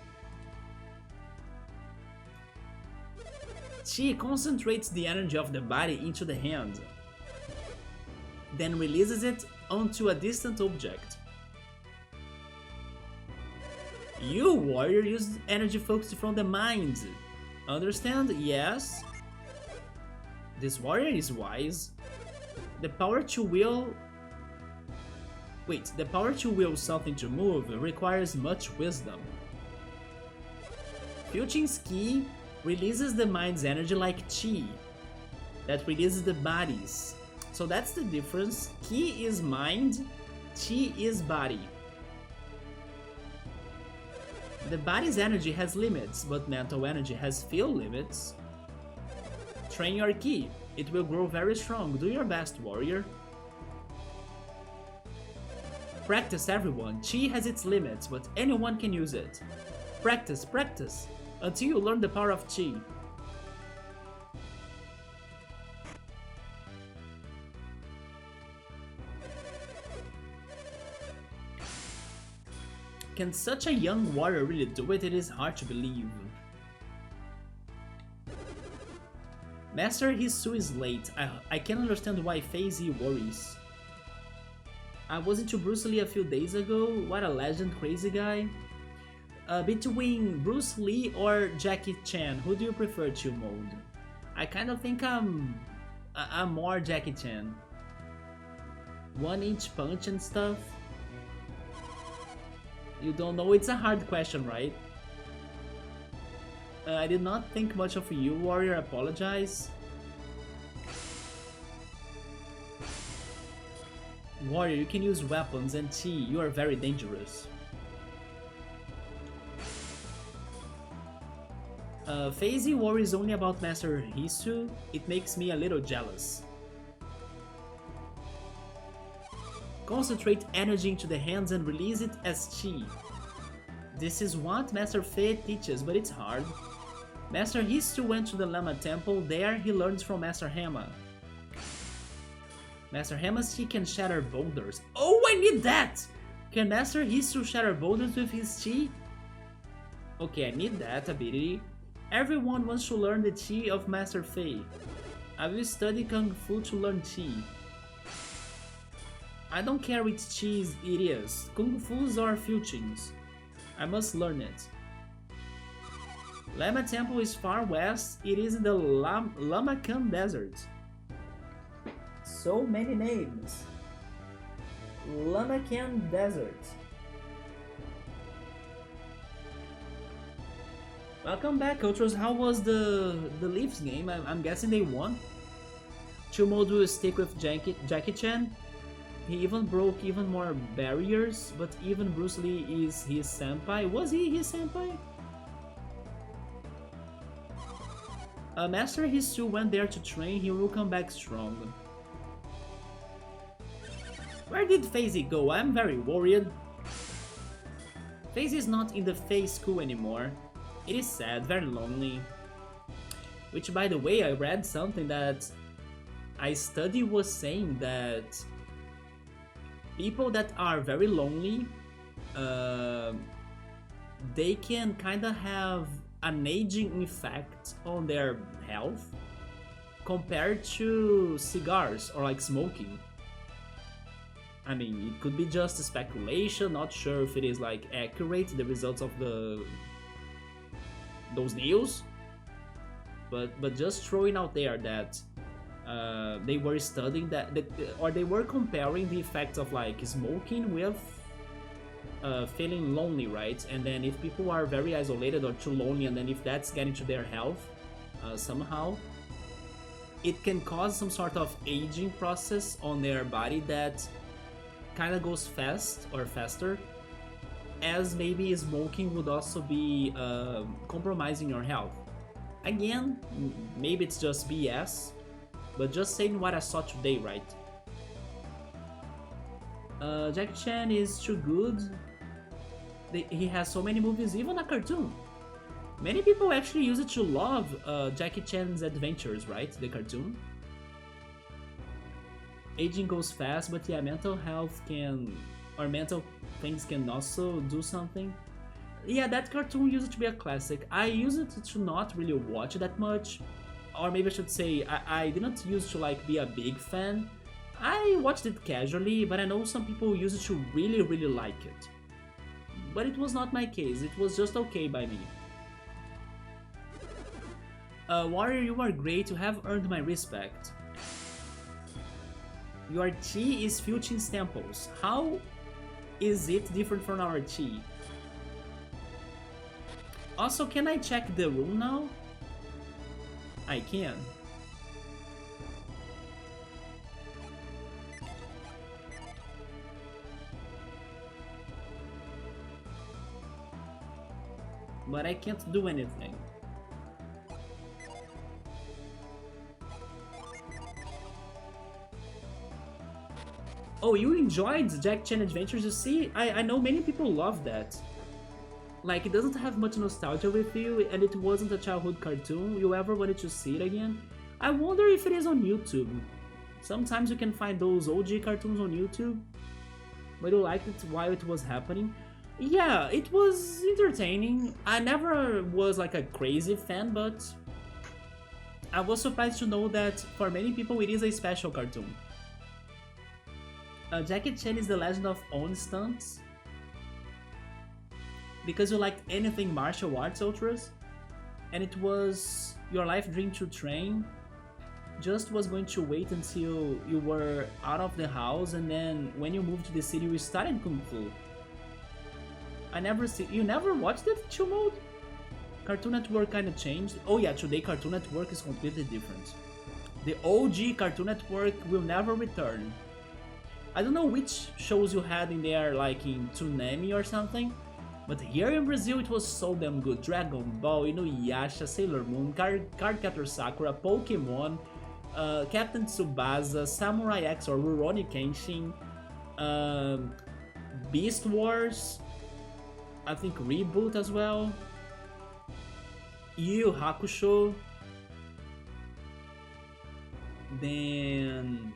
Chi concentrates the energy of the body into the hand, then releases it onto a distant object. You, warrior, use energy focused from the mind. Understand? Yes. This warrior is wise. The power to will... Wait, the power to will something to move requires much wisdom. Fuchin's ki releases the mind's energy like chi, that releases the body's. So that's the difference. Ki is mind, chi is body. The body's energy has limits, but mental energy has few limits. Train your ki. It will grow very strong. Do your best, warrior. Practice, everyone. Chi has its limits, but anyone can use it. Practice, practice, until you learn the power of chi. Can such a young warrior really do it? It is hard to believe. Master Hisu is late. I can understand why Phasey worries. I was into Bruce Lee a few days ago. What a legend, crazy guy. Between Bruce Lee or Jackie Chan, who do you prefer to mold? I kind of think I'm more Jackie Chan. 1-inch punch and stuff. You don't know? It's a hard question, right? I did not think much of you, warrior. Apologize. Warrior, you can use weapons and chi. You are very dangerous. Phasey worries only about Master Hisu. It makes me a little jealous. Concentrate energy into the hands and release it as chi. This is what Master Fei teaches, but it's hard. Master Hisu went to the Lama Temple. There he learns from Master Hema. Master Hema's chi can shatter boulders. Oh, I need that! Can Master Hisu shatter boulders with his chi? Okay, I need that ability. Everyone wants to learn the chi of Master Fei. I will study Kung Fu to learn chi. I don't care which chi it is, Kung Fu's or Fuchin's. I must learn it. Lama Temple is far west. It is in the Lamakan Desert. So many names. Lamakan Desert. Welcome back, Ultras. How was the Leafs game? I'm guessing they won. Chumod will stick with Jackie Chan. He even broke even more barriers, but even Bruce Lee is his senpai. Was he his senpai? Master, he still went there to train, he will come back strong. Where did FaZe go? I'm very worried. FaZe is not in the FaZe school anymore. It is sad, very lonely. Which, by the way, I read something that a study was saying that people that are very lonely, they can kind of have an aging effect on their health compared to cigars or like smoking. I mean, it could be just speculation, not sure if it is like accurate, the results of those news, but just throwing out there that they were studying that, or they were comparing the effects of like smoking with feeling lonely, right? And then if people are very isolated or too lonely, and then if that's getting to their health somehow, it can cause some sort of aging process on their body that kind of goes fast or faster, as maybe smoking would also be compromising your health. Again, maybe it's just BS, but just saying what I saw today, right? Jackie Chan is too good. He has so many movies, even a cartoon. Many people actually use it to love Jackie Chan's adventures, right? The cartoon. Aging goes fast, but yeah, mental health can, or mental things can also do something. Yeah, that cartoon used to be a classic. I used it to not really watch that much, or maybe I should say I didn't used to like be a big fan. I watched it casually, but I know some people use it to really like it. But it was not my case, it was just okay by me. Warrior, you are great, you have earned my respect. Your chi is Fuchin's temples. How is it different from our chi? Also, can I check the room now? I can. But I can't do anything. Oh, you enjoyed Jackie Chan Adventures? You see, I know many people love that. Like, it doesn't have much nostalgia with you, and it wasn't a childhood cartoon. You ever wanted to see it again? I wonder if it is on YouTube. Sometimes you can find those OG cartoons on YouTube. But you liked it while it was happening. Yeah, it was entertaining. I never was like a crazy fan, but I was surprised to know that for many people it is a special cartoon. Jackie Chan is the legend of own stunts. Because you liked anything martial arts ultras, and it was your life dream to train, just was going to wait until you were out of the house, and then when you moved to the city you started Kung Fu. You never watched it, Chill Mode? Cartoon Network kinda changed. Oh yeah, today Cartoon Network is completely different. The OG Cartoon Network will never return. I don't know which shows you had in there, like in Tsunami or something, but here in Brazil it was so damn good. Dragon Ball, Inuyasha, Sailor Moon, Cardcaptor Sakura, Pokemon, Captain Tsubasa, Samurai X or Rurouni Kenshin, Beast Wars, I think Reboot as well, Yu Yu Hakusho, then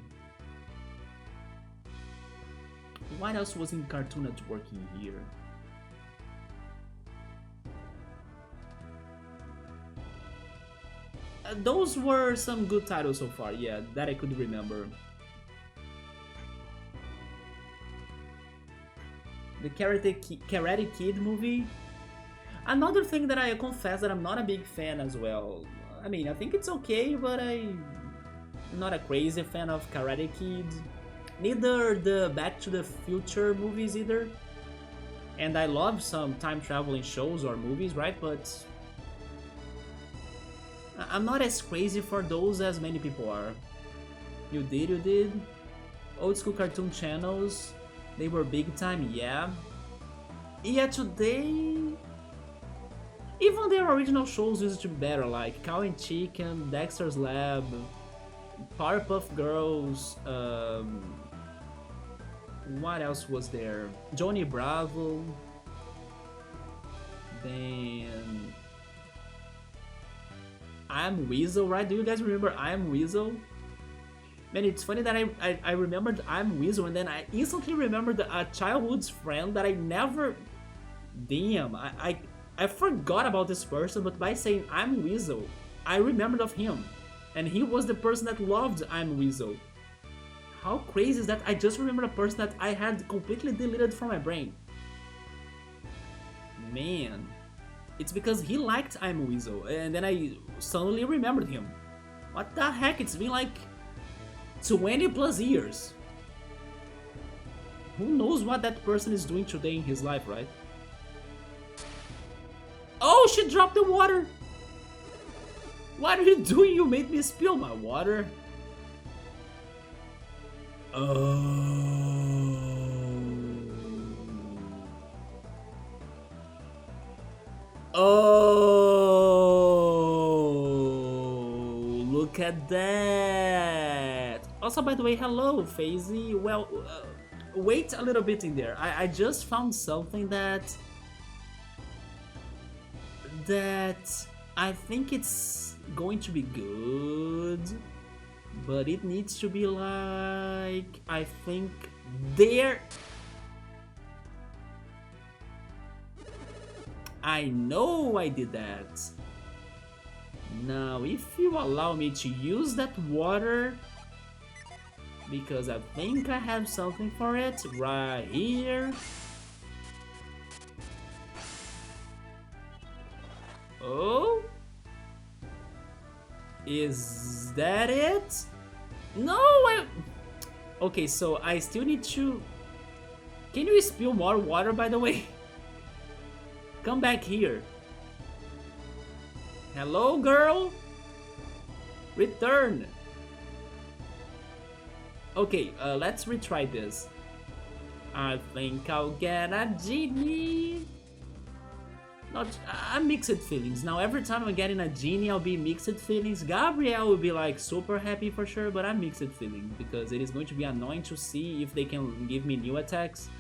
what else was in Cartoon Network in here? Those were some good titles so far, yeah, that I could remember. The Karate Kid movie. Another thing that I confess that I'm not a big fan as well. I mean, I think it's okay, but I'm not a crazy fan of Karate Kid. Neither the Back to the Future movies either. And I love some time traveling shows or movies, right? But I'm not as crazy for those as many people are. You did? Old school cartoon channels, they were big time, yeah. Yeah, today, even their original shows used to be better, like Cow and Chicken, Dexter's Lab, Powerpuff Girls, what else was there? Johnny Bravo, then I'm Weasel, right? Do you guys remember I'm Weasel? Man, it's funny that I remembered I'm Weasel and then I instantly remembered a childhood friend that I never... Damn, I forgot about this person, but by saying I'm Weasel, I remembered of him. And he was the person that loved I'm Weasel. How crazy is that? I just remembered a person that I had completely deleted from my brain. Man, it's because he liked I'm Weasel, and then I suddenly remembered him. What the heck? It's been like 20 plus years. Who knows what that person is doing today in his life, right? Oh, she dropped the water! What are you doing? You made me spill my water. Oh, look at that. Also, by the way, hello, Fazy. Well, wait a little bit in there. I just found something that I think it's going to be good, but it needs to be like, I think there. I know I did that. Now, if you allow me to use that water, because I think I have something for it right here. Oh? Is that it? No, okay, so I still need to... Can you spill more water, by the way? Come back here. Hello, girl? Return. Okay, let's retry this. I think I'll get a genie. I'm mixed feelings. Now every time I'm getting a genie, I'll be mixed feelings. Gabrielle will be like super happy for sure, but I'm mixed feelings because it is going to be annoying to see if they can give me new attacks.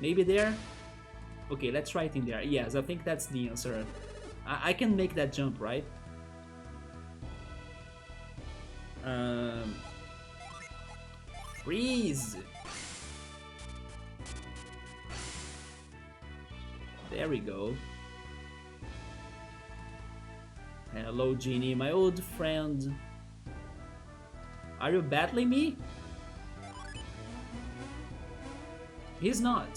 Maybe there? Okay, let's try it in there. Yes, I think that's the answer. I can make that jump, right? Freeze! There we go. Hello, Genie, my old friend. Are you battling me? He's not.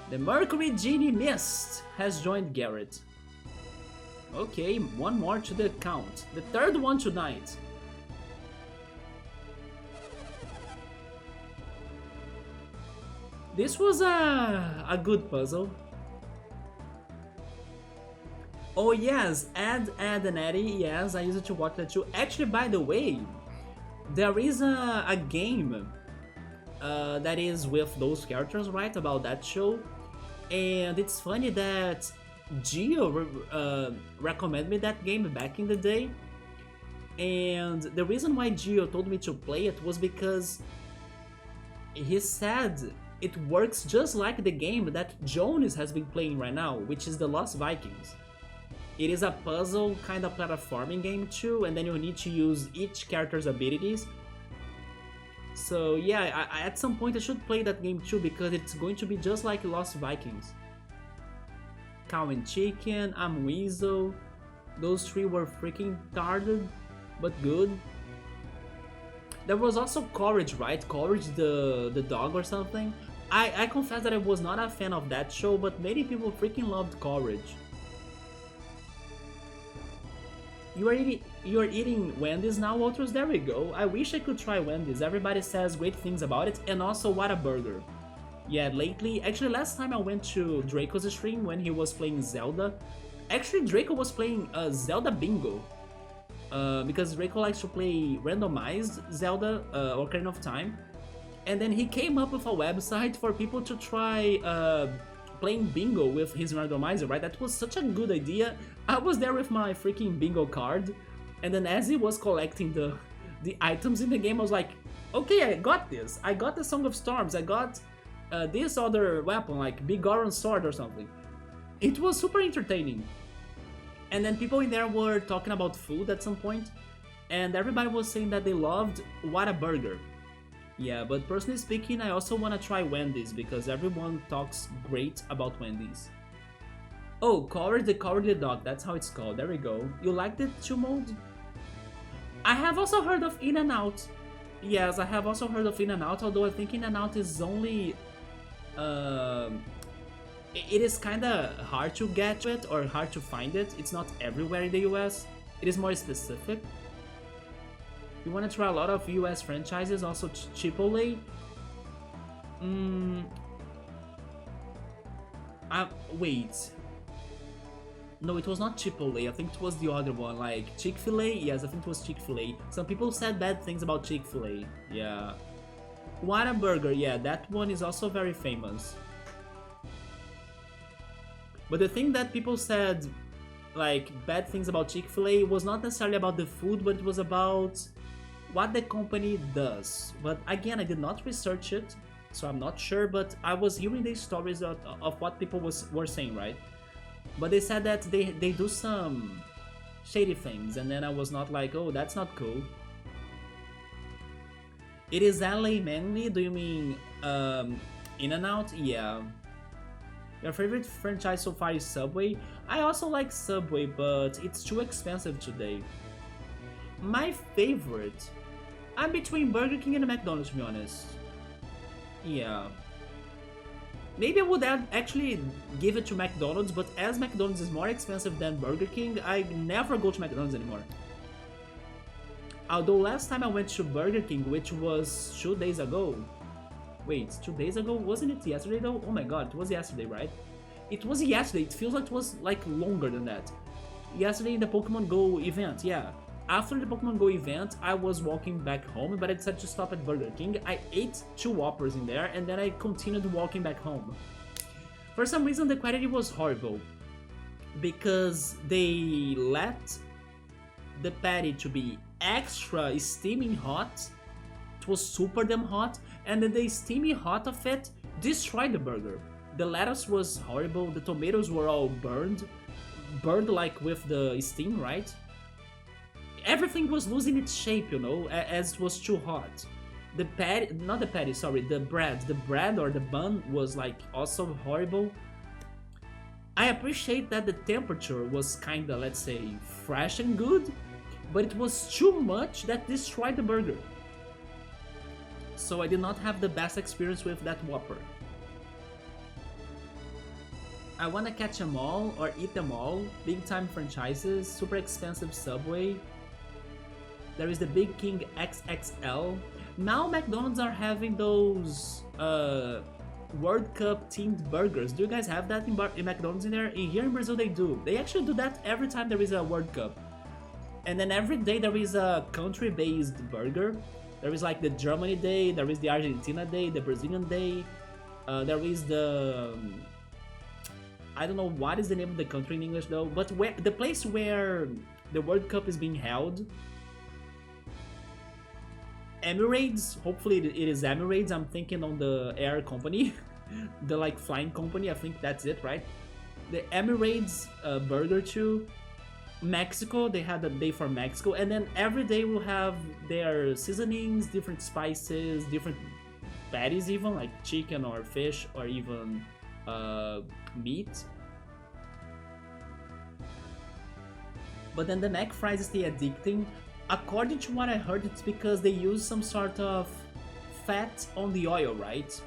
The Mercury Genie Mist has joined Garrett. Okay, one more to the count. The third one tonight. This was a good puzzle. Oh yes, Ed and Eddie, yes, I used to watch that too. Actually, by the way, there is a game that is with those characters, right, about that show. And it's funny that Gio recommended me that game back in the day. And the reason why Gio told me to play it was because he said it works just like the game that Jonas has been playing right now, which is The Lost Vikings. It is a puzzle kind of platforming game too, and then you need to use each character's abilities. So yeah, at some point I should play that game too, because it's going to be just like Lost Vikings. Cow and Chicken, I'm Weasel. Those three were freaking retarded, but good. There was also Courage, right? Courage the dog or something. I confess that I was not a fan of that show, but many people freaking loved Courage. You are eating Wendy's now, Ultras? There we go. I wish I could try Wendy's. Everybody says great things about it, and also what a burger. Yeah, lately, actually last time I went to Draco's stream when he was playing Zelda. Actually, Draco was playing Zelda Bingo. because Reiko likes to play randomized Zelda Ocarina of Time, and then he came up with a website for people to try playing bingo with his randomizer, right? That was such a good idea. I was there with my freaking bingo card, and then as he was collecting the items in the game, I was like, okay, I got this. I got the Song of Storms. I got this other weapon, like Big Goron Sword or something. It was super entertaining. And then people in there were talking about food at some point, and everybody was saying that they loved Whataburger. Yeah, but personally speaking, I also want to try Wendy's because everyone talks great about Wendy's. Oh, Courage the Cowardly Dog, that's how it's called, there we go. You like the 2 mode? I have also heard of In-N-Out. Yes, I have also heard of In-N-Out, although I think In-N-Out is only... it is kinda hard to get to it, or hard to find it. It's not everywhere in the US. It is more specific. You wanna try a lot of US franchises, also Chipotle. Wait. No, it was not Chipotle, I think it was the other one, like Chick-fil-A? Yes, I think it was Chick-fil-A. Some people said bad things about Chick-fil-A, yeah. Whataburger, yeah, that one is also very famous. But the thing that people said, like, bad things about Chick-fil-A was not necessarily about the food, but it was about what the company does. But again, I did not research it, so I'm not sure, but I was hearing these stories of what people were saying, right? But they said that they do some shady things, and then I was not like, oh, that's not cool. It is LA mainly? Do you mean In-N-Out? Yeah. Your favorite franchise so far is Subway? I also like Subway, but it's too expensive today. My favorite? I'm between Burger King and McDonald's, to be honest. Yeah. Maybe I would actually give it to McDonald's, but as McDonald's is more expensive than Burger King, I never go to McDonald's anymore. Although last time I went to Burger King, which was 2 days ago. Wait, 2 days ago? Wasn't it yesterday though? Oh my god, it was yesterday, right? It was yesterday, it feels like it was like longer than that. Yesterday in the Pokemon Go event, yeah. After the Pokemon Go event, I was walking back home, but I decided to stop at Burger King. I ate 2 Whoppers in there, and then I continued walking back home. For some reason, the quality was horrible. Because they let the patty to be extra steaming hot. It was super damn hot, and then the steamy hot of it destroyed the burger. The lettuce was horrible, the tomatoes were all burned like with the steam, right? Everything was losing its shape, you know, as it was too hot. The patty, not the patty, sorry, the bread or the bun was like also horrible. I appreciate that the temperature was kinda, let's say, fresh and good, but it was too much that destroyed the burger. So I did not have the best experience with that Whopper. I wanna catch them all or eat them all. Big time franchises, super expensive Subway. There is the Big King XXL. Now McDonald's are having those World Cup themed burgers. Do you guys have that in McDonald's in there? Here in Brazil they do. They actually do that every time there is a World Cup. And then every day there is a country-based burger. There is like the Germany day, there is the Argentina day, the Brazilian day. There is the... I don't know what is the name of the country in English though, but the place where the World Cup is being held. Emirates, hopefully it is Emirates, I'm thinking on the air company, the like flying company, I think that's it, right? The Emirates burger too. Mexico, they had a day for Mexico, and then every day will have their seasonings, different spices, different patties even, like chicken or fish or even meat. But then the neck fries stay addicting. According to what I heard, it's because they use some sort of fat on the oil, right?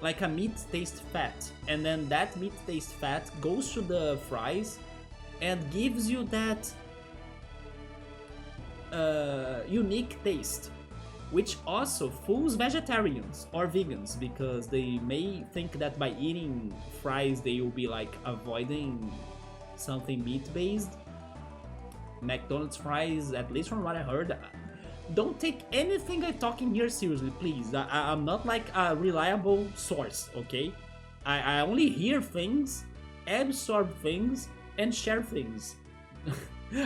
Like a meat taste fat, and then that meat taste fat goes to the fries and gives you that unique taste, which also fools vegetarians or vegans, because they may think that by eating fries they will be like avoiding something meat based. McDonald's fries, at least from what I heard. Don't take anything I talk in here seriously, please. I'm not like a reliable source, okay? I only hear things, absorb things, and share things.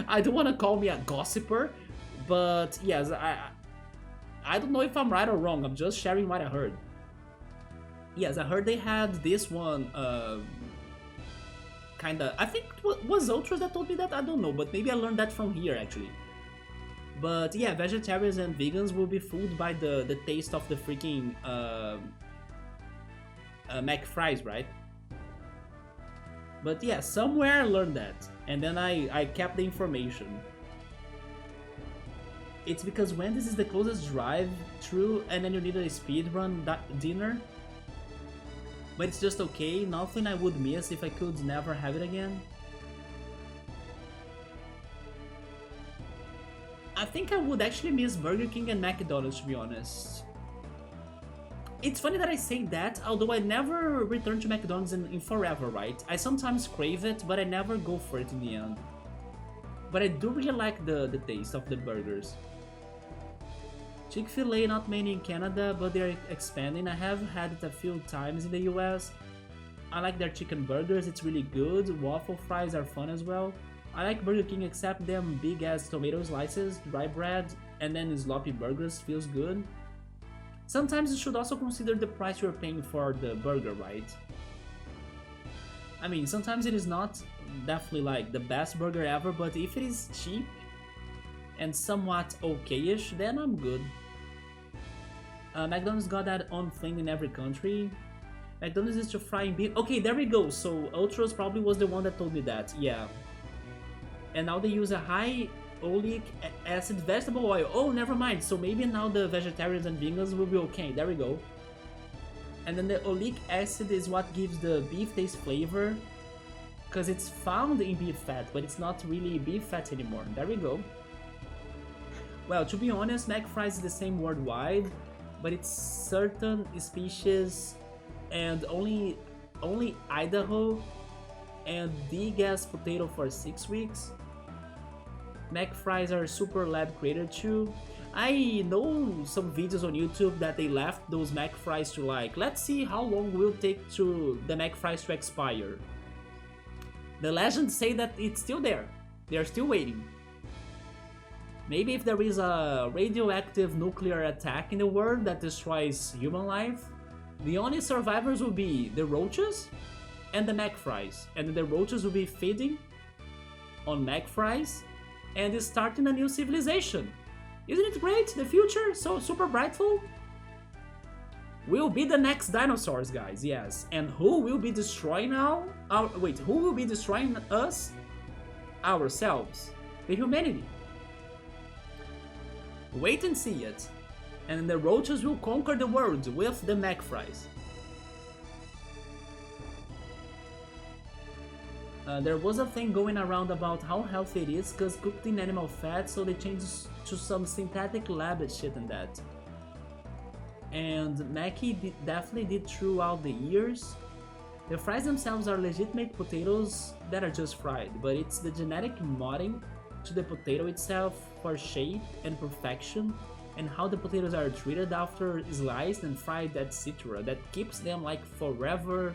I don't want to call me a gossiper, but yes, I don't know if I'm right or wrong. I'm just sharing what I heard. Yes, I heard they had this one, kinda. I think it was Ultras that told me that. I don't know, but maybe I learned that from here actually. But yeah, vegetarians and vegans will be fooled by the taste of the freaking Mac fries, right? But yeah, somewhere I learned that, and then I kept the information. It's because Wendy's is the closest drive-through, and then you need a speedrun dinner. But it's just okay, nothing I would miss if I could never have it again. I think I would actually miss Burger King and McDonald's, to be honest. It's funny that I say that, although I never return to McDonald's in forever, right? I sometimes crave it, but I never go for it in the end. But I do really like the taste of the burgers. Chick-fil-A, not many in Canada, but they're expanding. I have had it a few times in the US. I like their chicken burgers, it's really good. Waffle fries are fun as well. I like Burger King except them big ass tomato slices, dry bread, and then sloppy burgers feels good. Sometimes you should also consider the price you're paying for the burger, right? I mean, sometimes it is not definitely like the best burger ever, but if it is cheap and somewhat okay-ish, then I'm good. McDonald's got that own thing in every country. McDonald's is to frying beef. Okay, there we go. So Ultras probably was the one that told me that. Yeah. And now they use a high oleic acid vegetable oil. Oh, never mind. So maybe now the vegetarians and vegans will be okay. There we go. And then the oleic acid is what gives the beef taste flavor, because it's found in beef fat, but it's not really beef fat anymore. There we go. Well, to be honest, Mac fries is the same worldwide, but it's certain species and only Idaho and the gas potato for 6 weeks. Mac fries are super lab created too. I know some videos on YouTube that they left those Mac fries to like, let's see how long will take to the Mac fries to expire. The legends say that it's still there. They're still waiting. Maybe if there is a radioactive nuclear attack in the world that destroys human life, the only survivors will be the roaches and the Mac fries. And the roaches will be feeding on Mac fries and starting a new civilization. Isn't it great? The future, so super brightful. We'll be the next dinosaurs, guys, yes. And who will be destroying who will be destroying us? Ourselves. The humanity. Wait and see it. And the roaches will conquer the world with the Mac fries. There was a thing going around about how healthy it is because cooked in animal fat, so they changed to some synthetic lab shit and that. And Mackie definitely did throughout the years. The fries themselves are legitimate potatoes that are just fried, but it's the genetic modding to the potato itself for shape and perfection, and how the potatoes are treated after sliced and fried, etc. that keeps them like forever,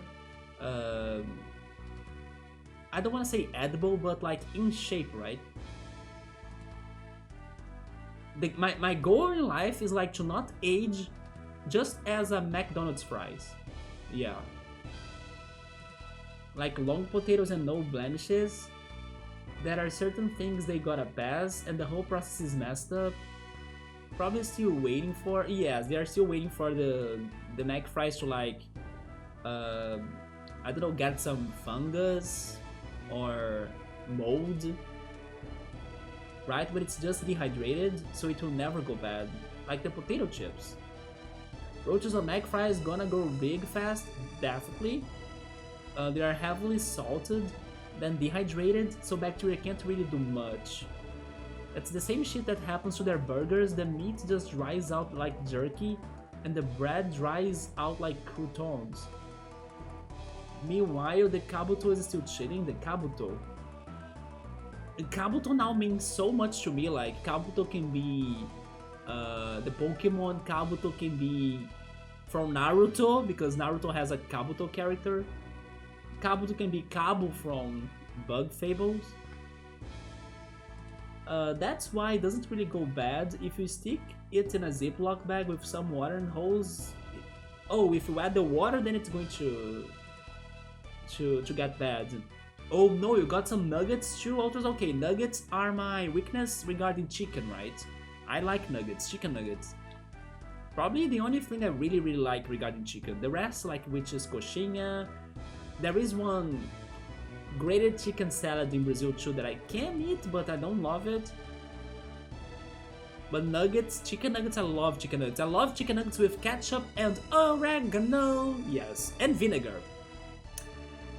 I don't want to say edible, but like in shape, right? My goal in life is like to not age just as a McDonald's fries. Yeah. Like long potatoes and no blemishes. There are certain things they gotta pass and the whole process is messed up. Probably still waiting for, yes, they are still waiting for the Mac fries to like, I don't know, get some fungus or mold, right? But it's just dehydrated, so it will never go bad, like the potato chips. Roaches on Mac fries gonna go big fast, definitely. They are heavily salted, then dehydrated, so bacteria can't really do much. It's the same shit that happens to their burgers. The meat just dries out like jerky, and the bread dries out like croutons. Meanwhile, the kabuto is still chilling. The kabuto. Kabuto now means so much to me. Like Kabuto can be the Pokemon. Kabuto can be from Naruto because Naruto has a Kabuto character. Kabuto can be Kabu from Bug Fables. That's why it doesn't really go bad if you stick it in a Ziploc bag with some water and hose. Oh, if you add the water, then it's going to get bad. Oh no, you got some nuggets too, Ultras? Okay, nuggets are my weakness regarding chicken, right? I like nuggets, chicken nuggets. Probably the only thing I really like regarding chicken. The rest, like, which is coxinha. There is one grated chicken salad in Brazil too that I can eat, but I don't love it. But nuggets, chicken nuggets, I love chicken nuggets. I love chicken nuggets with ketchup and oregano, yes, and vinegar.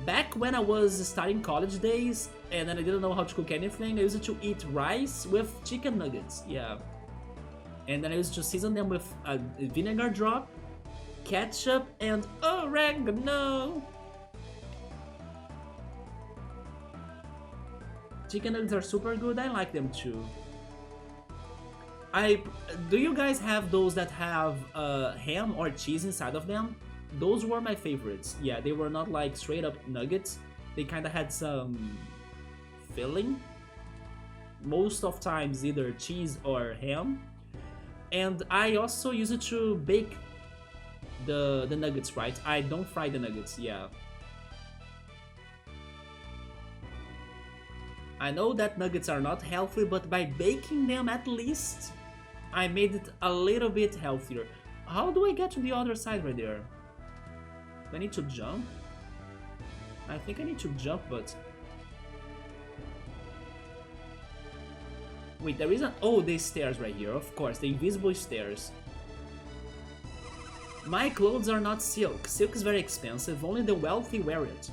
Back when I was starting college days and then I didn't know how to cook anything, I used to eat rice with chicken nuggets, yeah. And then I used to season them with a vinegar drop, ketchup, and oregano. Chicken nuggets are super good, I like them too. Do you guys have those that have ham or cheese inside of them? Those were my favorites. Yeah, they were not like straight up nuggets. They kind of had some filling. Most of times either cheese or ham. And I also use it to bake the nuggets, right? I don't fry the nuggets, yeah. I know that nuggets are not healthy, but by baking them at least, I made it a little bit healthier. How do I get to the other side right there? Do I need to jump? I think I need to jump, but... Wait, there isn't... Oh, there's stairs right here, of course, the invisible stairs. My clothes are not silk. Silk is very expensive, only the wealthy wear it.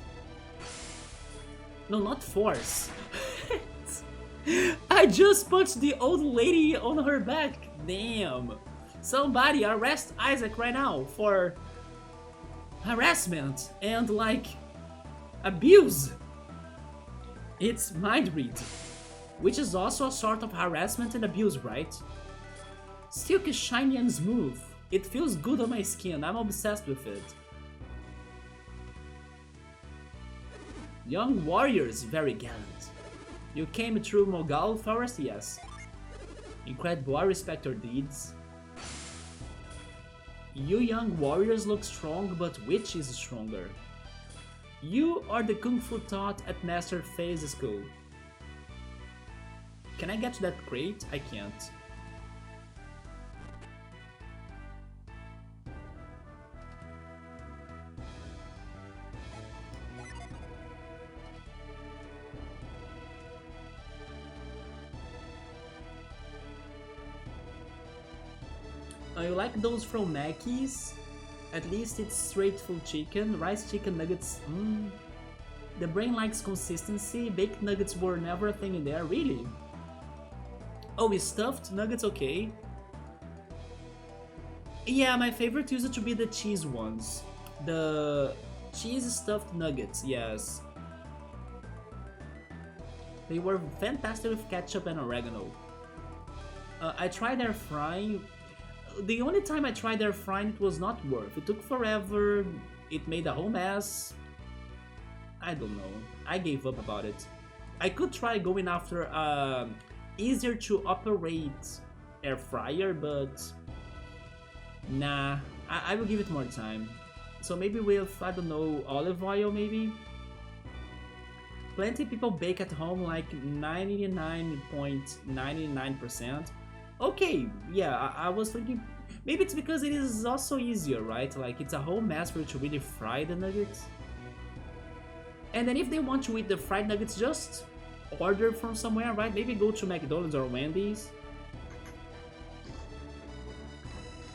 No, not force. I just punched the old lady on her back. Damn. Somebody arrest Isaac right now for harassment and like abuse. It's mind read, which is also a sort of harassment and abuse, right? Silk is shiny and smooth. It feels good on my skin. I'm obsessed with it. Young warriors, very gallant. You came through Mogal Forest, yes. Incredible, I respect your deeds. You young warriors look strong, but which is stronger? You are the Kung Fu taught at Master Fei's school. Can I get to that crate? I can't. You like those from Mackey's? At least it's straight full chicken, rice chicken nuggets. The brain likes consistency. Baked nuggets were never a thing in there, really? Oh, stuffed nuggets, okay. Yeah, my favorite used to be the cheese ones. The cheese stuffed nuggets, yes. They were fantastic with ketchup and oregano. I tried air frying. The only time I tried air frying, it was not worth. It took forever, it made a whole mess. I don't know, I gave up about it. I could try going after easier to operate air fryer, but nah, I will give it more time. So maybe with, I don't know, olive oil maybe? Plenty of people bake at home, like 99.99%. Okay, yeah, I was thinking, maybe it's because it is also easier, right? Like, it's a whole mess for you to really fry the nuggets. And then if they want to eat the fried nuggets, just order from somewhere, right? Maybe go to McDonald's or Wendy's.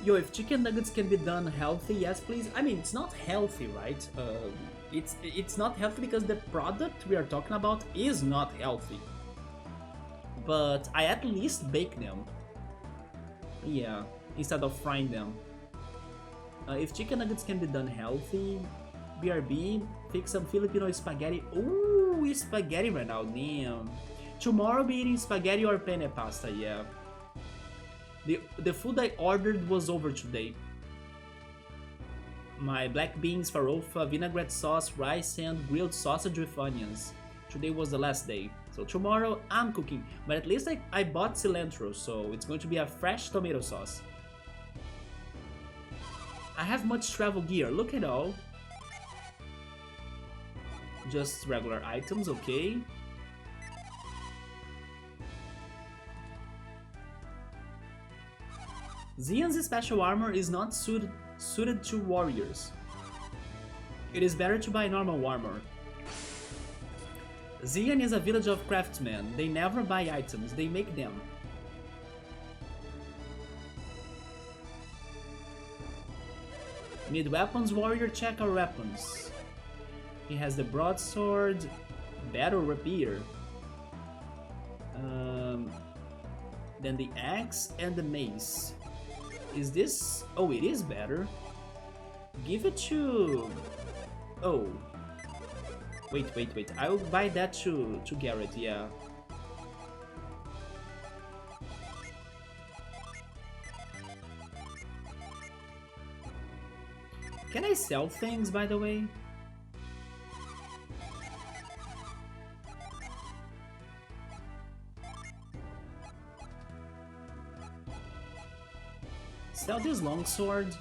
Yo, if chicken nuggets can be done healthy, yes please. I mean, it's not healthy, right? It's not healthy because the product we are talking about is not healthy. But I at least bake them. Yeah, instead of frying them. If chicken nuggets can be done healthy, BRB, fix some Filipino spaghetti. Ooh, spaghetti right now, damn. Tomorrow be eating spaghetti or penne pasta, yeah. The food I ordered was over today. My black beans, farofa, vinaigrette sauce, rice, and grilled sausage with onions. Today was the last day. So tomorrow I'm cooking, but at least I bought cilantro, so it's going to be a fresh tomato sauce. I have much travel gear, look at all. Just regular items, okay. Xian's special armor is not suited to warriors. It is better to buy normal armor. Xian is a village of craftsmen. They never buy items, they make them. Need weapons, warrior, check our weapons. He has the broadsword, battle rapier. Then the axe and the mace. Is this... oh, it is better. Give it to... oh. Wait. I'll buy that to Garrett, yeah. Can I sell things, by the way? Sell this longsword.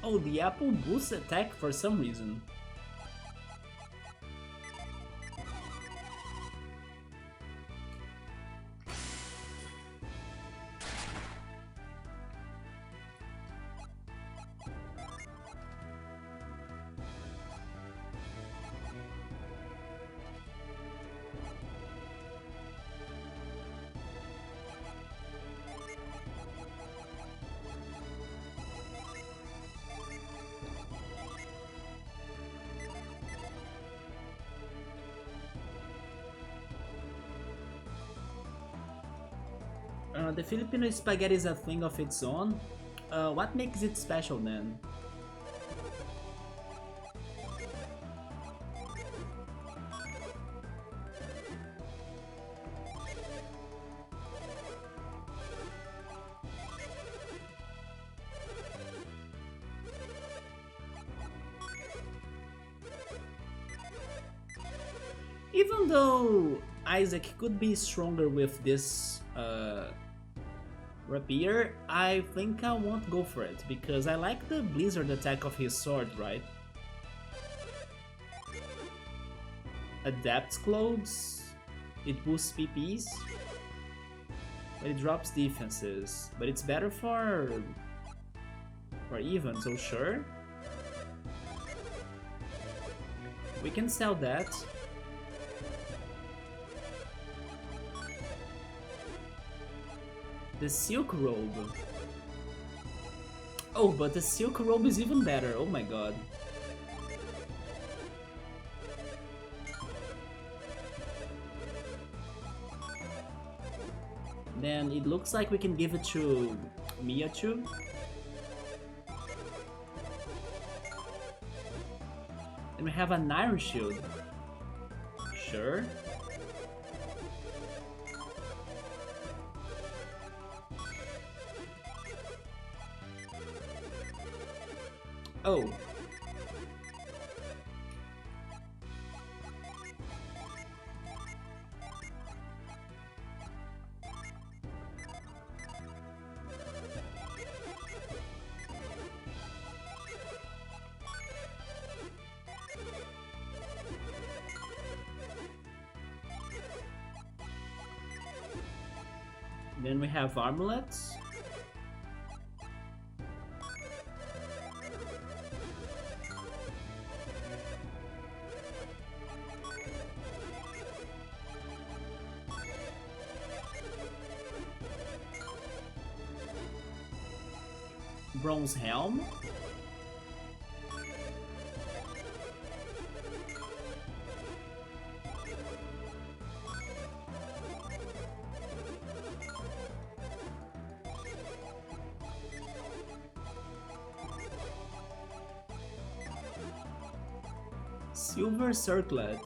Oh, the apple boosts attack for some reason. The Filipino spaghetti is a thing of its own. What makes it special then? Even though Isaac could be stronger with this rapier, I think I won't go for it, because I like the blizzard attack of his sword, right? Adapts clothes, it boosts PPs, but it drops defenses. But it's better for even, so sure. We can sell that. The silk robe. Oh, but the silk robe is even better. Oh my god. Then it looks like we can give it to Mia too. And we have an iron shield. Sure. Oh, then we have armlets. Bronze helm. Silver circlet.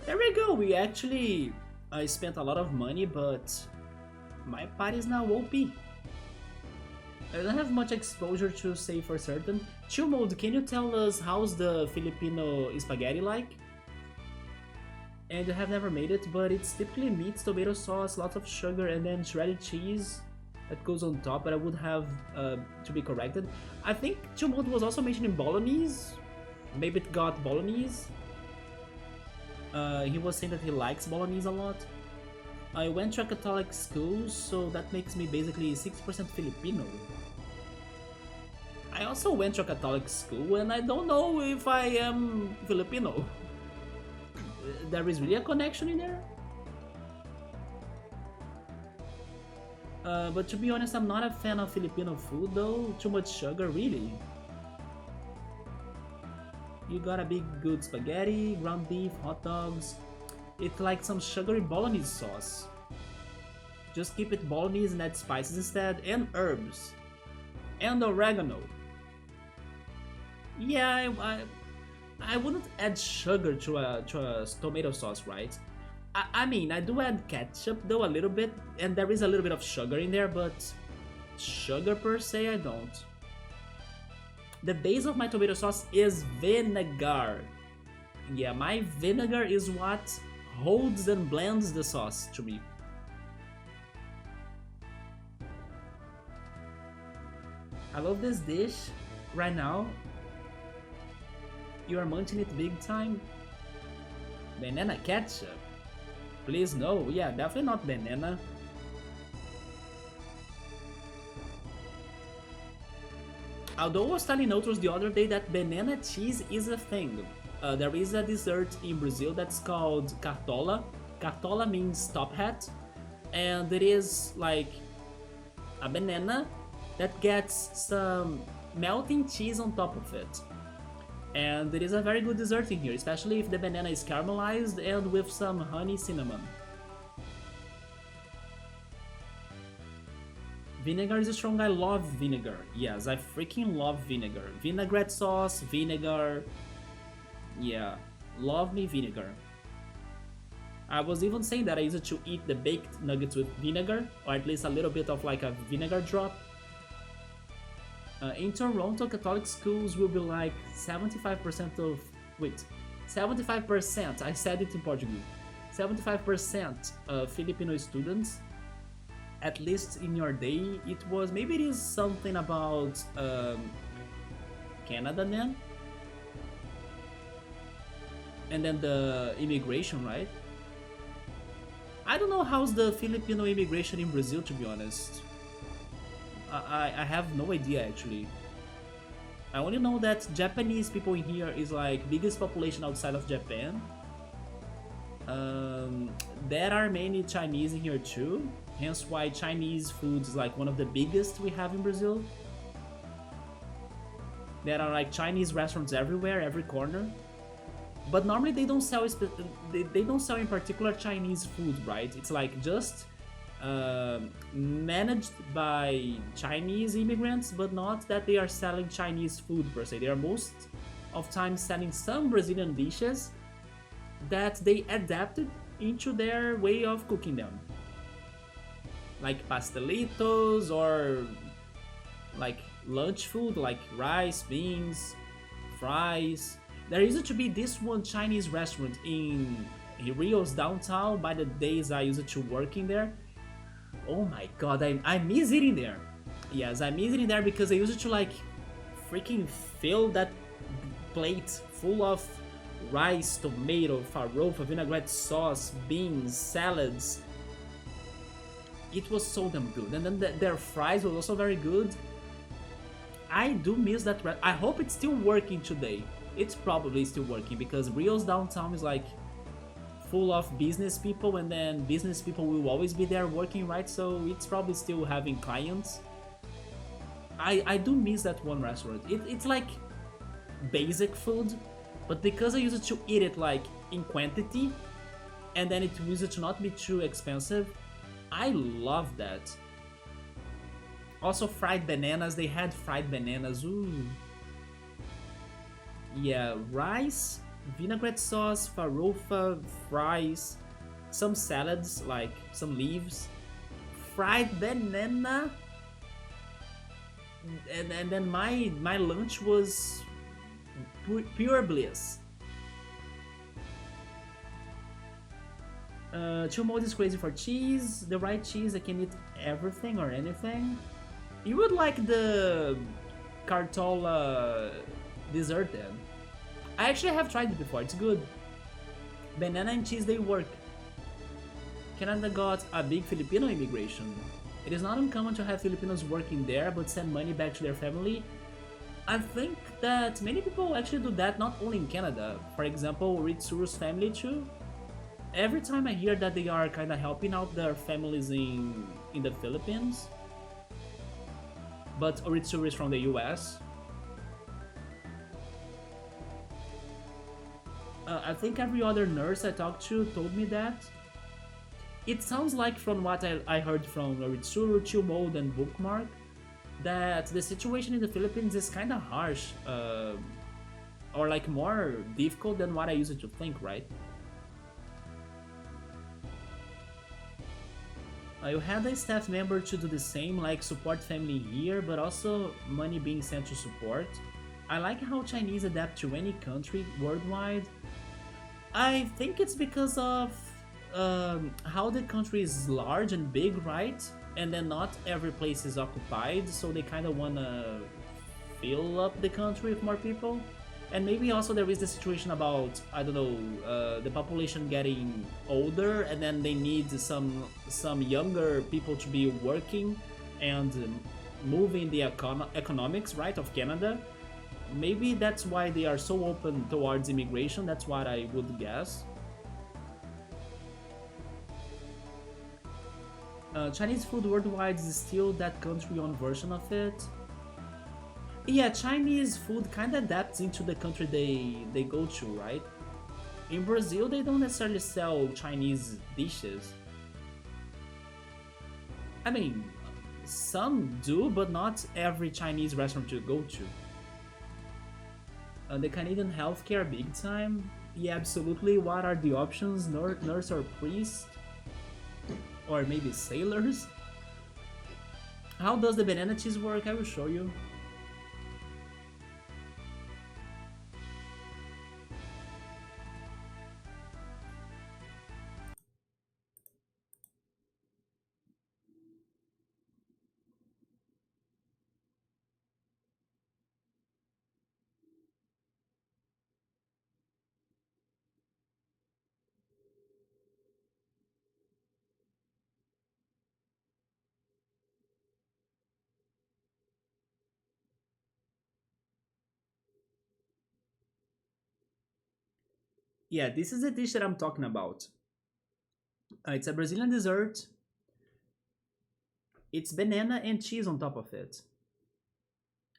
There we go, we actually spent a lot of money, but my party is now OP. I don't have much exposure to say for certain. Chill mode, can you tell us how's the Filipino spaghetti like? And I have never made it, but it's typically meat, tomato sauce, lots of sugar, and then shredded cheese that goes on top, but I would have to be corrected. I think Chill mode was also mentioning bolognese. Maybe it got bolognese. He was saying that he likes bolognese a lot. I went to a Catholic school, so that makes me basically 60% Filipino. I also went to a Catholic school, and I don't know if I am Filipino. There is really a connection in there? But to be honest, I'm not a fan of Filipino food though. Too much sugar, really. You got a big good spaghetti, ground beef, hot dogs. It's like some sugary bolognese sauce. Just keep it bolognese and add spices instead, and herbs. And oregano. Yeah, I wouldn't add sugar to a tomato sauce, right? I mean, I do add ketchup though a little bit, and there is a little bit of sugar in there, but sugar per se, I don't. The base of my tomato sauce is vinegar. Yeah, my vinegar is what holds and blends the sauce to me. I love this dish right now. You are munching it big time. Banana ketchup? Please no, yeah, definitely not banana. Although I was telling Outros the other day that banana cheese is a thing. There is a dessert in Brazil that's called cartola. Cartola means top hat, and it is like a banana that gets some melting cheese on top of it. And it is a very good dessert in here, especially if the banana is caramelized and with some honey cinnamon. Vinegar is strong, I love vinegar. Yes, I freaking love vinegar. Vinaigrette sauce, vinegar. Yeah, love me vinegar. I was even saying that I used to eat the baked nuggets with vinegar, or at least a little bit of like a vinegar drop. In Toronto, Catholic schools will be like 75% of... Wait, 75%, I said it in Portuguese. 75% Filipino students, at least in your day. It was, maybe it is something about Canada then? And then the immigration, right? I don't know how's the Filipino immigration in Brazil, to be honest. I have no idea actually. I only know that Japanese people in here is like biggest population outside of Japan. There are many Chinese in here too, hence why Chinese food is like one of the biggest we have in Brazil. There are like Chinese restaurants everywhere, every corner. But normally they don't sell they don't sell in particular Chinese food, right? It's like just managed by Chinese immigrants, but not that they are selling Chinese food per se. They are most of times selling some Brazilian dishes that they adapted into their way of cooking them, like pastelitos or like lunch food, like rice, beans, fries. There used to be this one Chinese restaurant in Rio's downtown by the days I used to work in there. Oh my god, I miss eating there. Yes, I miss eating there because I used to like freaking fill that plate full of rice, tomato, farofa, vinaigrette sauce, beans, salads. It was so damn good. And then their fries was also very good. I do miss that. I hope it's still working today. It's probably still working because Rio's downtown is like full of business people, and then business people will always be there working, right? So it's probably still having clients. I do miss that one restaurant. It's like basic food, but because I used to eat it like in quantity, and then it used to not be too expensive, I love that. Also fried bananas, they had fried bananas, ooh. Yeah, rice, vinaigrette sauce, farofa, fries, some salads, like some leaves, fried banana, and then my lunch was pure bliss. Chill mode is crazy for cheese. The right cheese, I can eat everything or anything. You would like the Cartola dessert then. I actually have tried it before, it's good. Banana and cheese, they work. Canada got a big Filipino immigration. It is not uncommon to have Filipinos working there but send money back to their family. I think that many people actually do that not only in Canada. For example, Ritsuru's family too. Every time I hear that they are kind of helping out their families in the Philippines, but Oritsuru is from the US. I think every other nurse I talked to told me that. It sounds like from what I heard from Oritsuru, Chillmode, and Bookmark, that the situation in the Philippines is kind of harsh, or like more difficult than what I used to think, right? You had a staff member to do the same, like support family here, but also money being sent to support. I like how Chinese adapt to any country worldwide. I think it's because of how the country is large and big, right? And then not every place is occupied, so they kind of wanna fill up the country with more people. And maybe also there is the situation about, I don't know, the population getting older, and then they need some younger people to be working and moving the economics, right, of Canada. Maybe that's why they are so open towards immigration. That's what I would guess. Chinese food worldwide is still that country-owned version of it. Yeah, Chinese food kind of adapts into the country they go to, right? In Brazil, they don't necessarily sell Chinese dishes. I mean, some do, but not every Chinese restaurant you go to. The Canadian healthcare big time? Yeah, absolutely. What are the options? Nurse or priest? Or maybe sailors? How does the banana cheese work? I will show you. Yeah, this is the dish that I'm talking about. It's a Brazilian dessert. It's banana and cheese on top of it.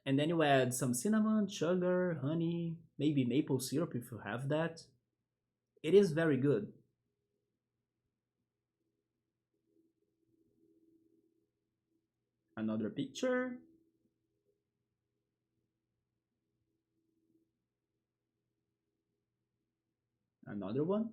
And then you add some cinnamon, sugar, honey, maybe maple syrup if you have that. It is very good. Another picture. Another one.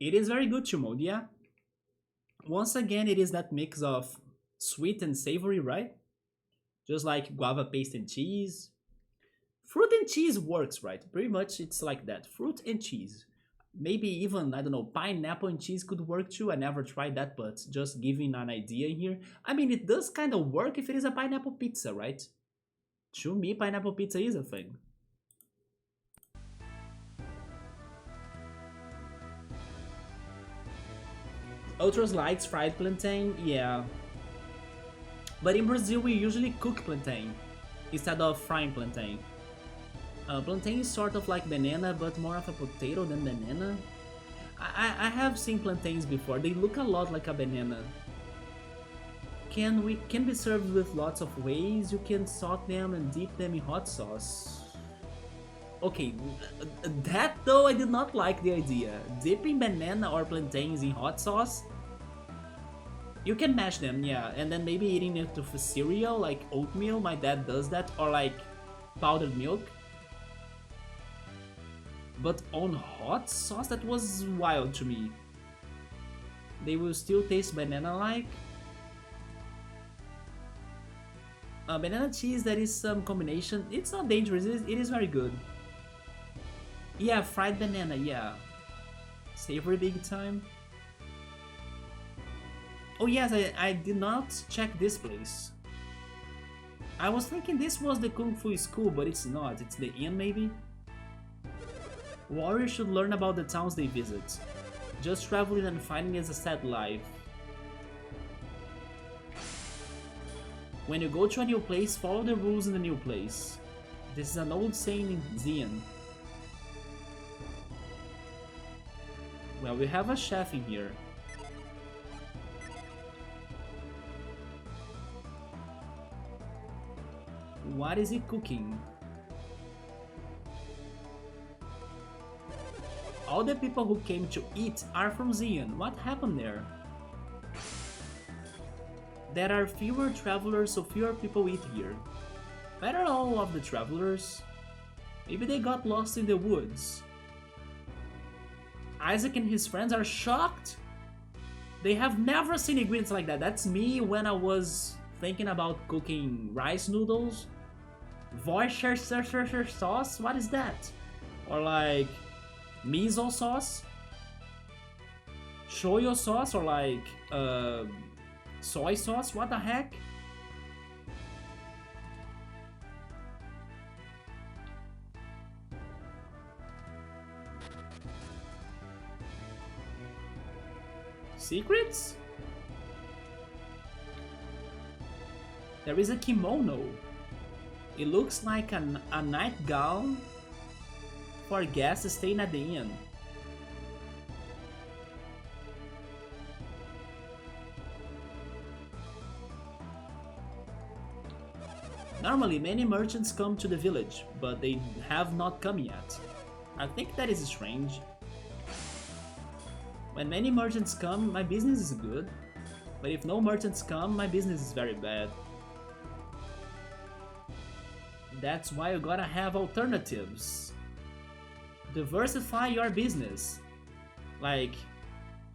It is very good, Chumodia. Once again, it is that mix of sweet and savory, right? Just like guava paste and cheese. Fruit and cheese works, right? Pretty much it's like that. Fruit and cheese. Maybe even, I don't know, pineapple and cheese could work too. I never tried that, but just giving an idea here. I mean, it does kind of work if it is a pineapple pizza, right? To me, pineapple pizza is a thing. Ultras likes fried plantain, yeah. But in Brazil, we usually cook plantain instead of frying plantain. Plantain is sort of like banana, but more of a potato than banana. I have seen plantains before. They look a lot like a banana. Can be served with lots of ways. You can soak them and dip them in hot sauce. Okay, that though I did not like the idea. Dipping banana or plantains in hot sauce. You can mash them, yeah, and then maybe eating it with cereal, like oatmeal. My dad does that, or like powdered milk. But on hot sauce, that was wild to me. They will still taste banana-like. Banana cheese, that is some combination. It's not dangerous, it is very good. Yeah, fried banana, yeah. Savory big time. Oh yes, I did not check this place. I was thinking this was the Kung Fu school, but it's not. It's the inn, maybe? Warriors should learn about the towns they visit. Just traveling and finding is a sad life. When you go to a new place, follow the rules in the new place. This is an old saying in Xian. Well, we have a chef in here. What is he cooking? All the people who came to eat are from Xian. What happened there? There are fewer travelers, so fewer people eat here. Where are all of the travelers? Maybe they got lost in the woods. Isaac and his friends are shocked. They have never seen ingredients like that. That's me when I was thinking about cooking rice noodles. Worcestershire sauce? What is that? Or like miso sauce? Shoyu sauce? Or like soy sauce? What the heck? Secrets? There is a kimono. It looks like a nightgown for guests staying at the inn. Normally, many merchants come to the village, but they have not come yet. I think that is strange. When many merchants come, my business is good. But if no merchants come, my business is very bad. That's why you gotta have alternatives. Diversify your business. Like,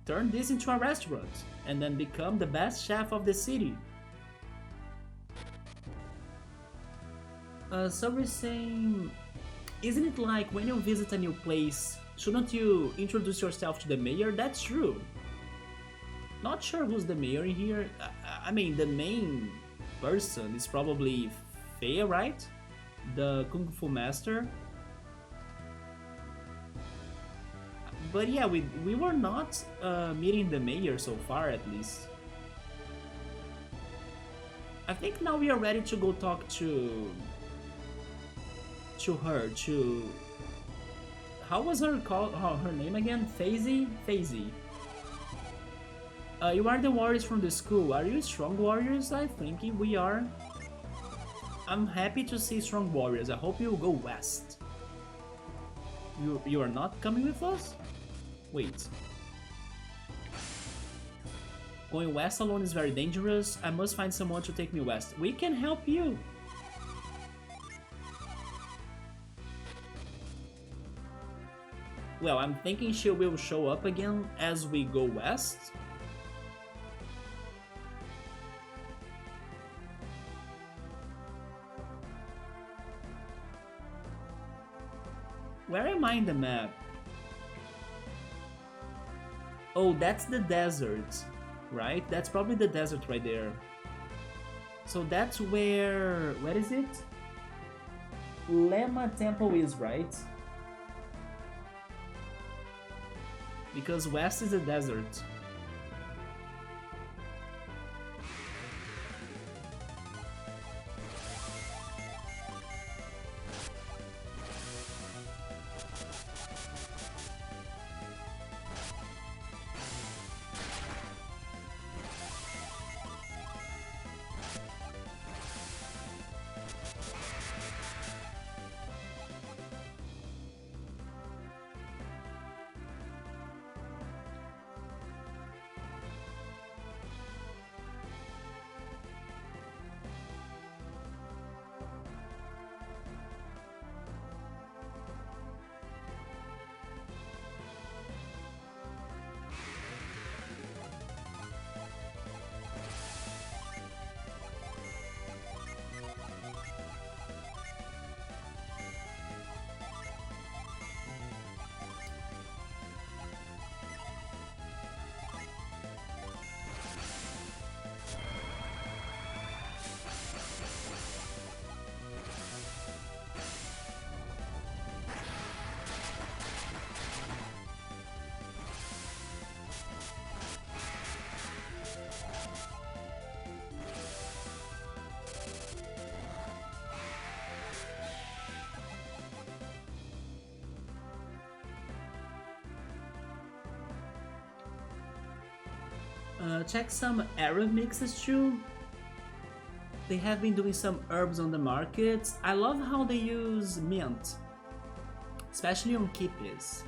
turn this into a restaurant and then become the best chef of the city. So we're saying, isn't it like when you visit a new place, shouldn't you introduce yourself to the mayor? That's true. Not sure who's the mayor here. I mean, the main person is probably Fei, right? The Kung Fu master. But yeah, we were not meeting the mayor so far, at least. I think now we are ready to go talk to her, how was her name again? Faisy? Faisy. You are the warriors from the school. Are you strong warriors? I think we are. I'm happy to see strong warriors. I hope you'll go west. You are not coming with us? Wait. Going west alone is very dangerous. I must find someone to take me west. We can help you. Well, I'm thinking she will show up again as we go west. Where am I in the map? Oh, that's the desert, right? That's probably the desert right there. So that's where is it? Lema Temple is, right? Because west is a desert. Check some Arab mixes too. They have been doing some herbs on the market. I love how they use mint, especially on kipis.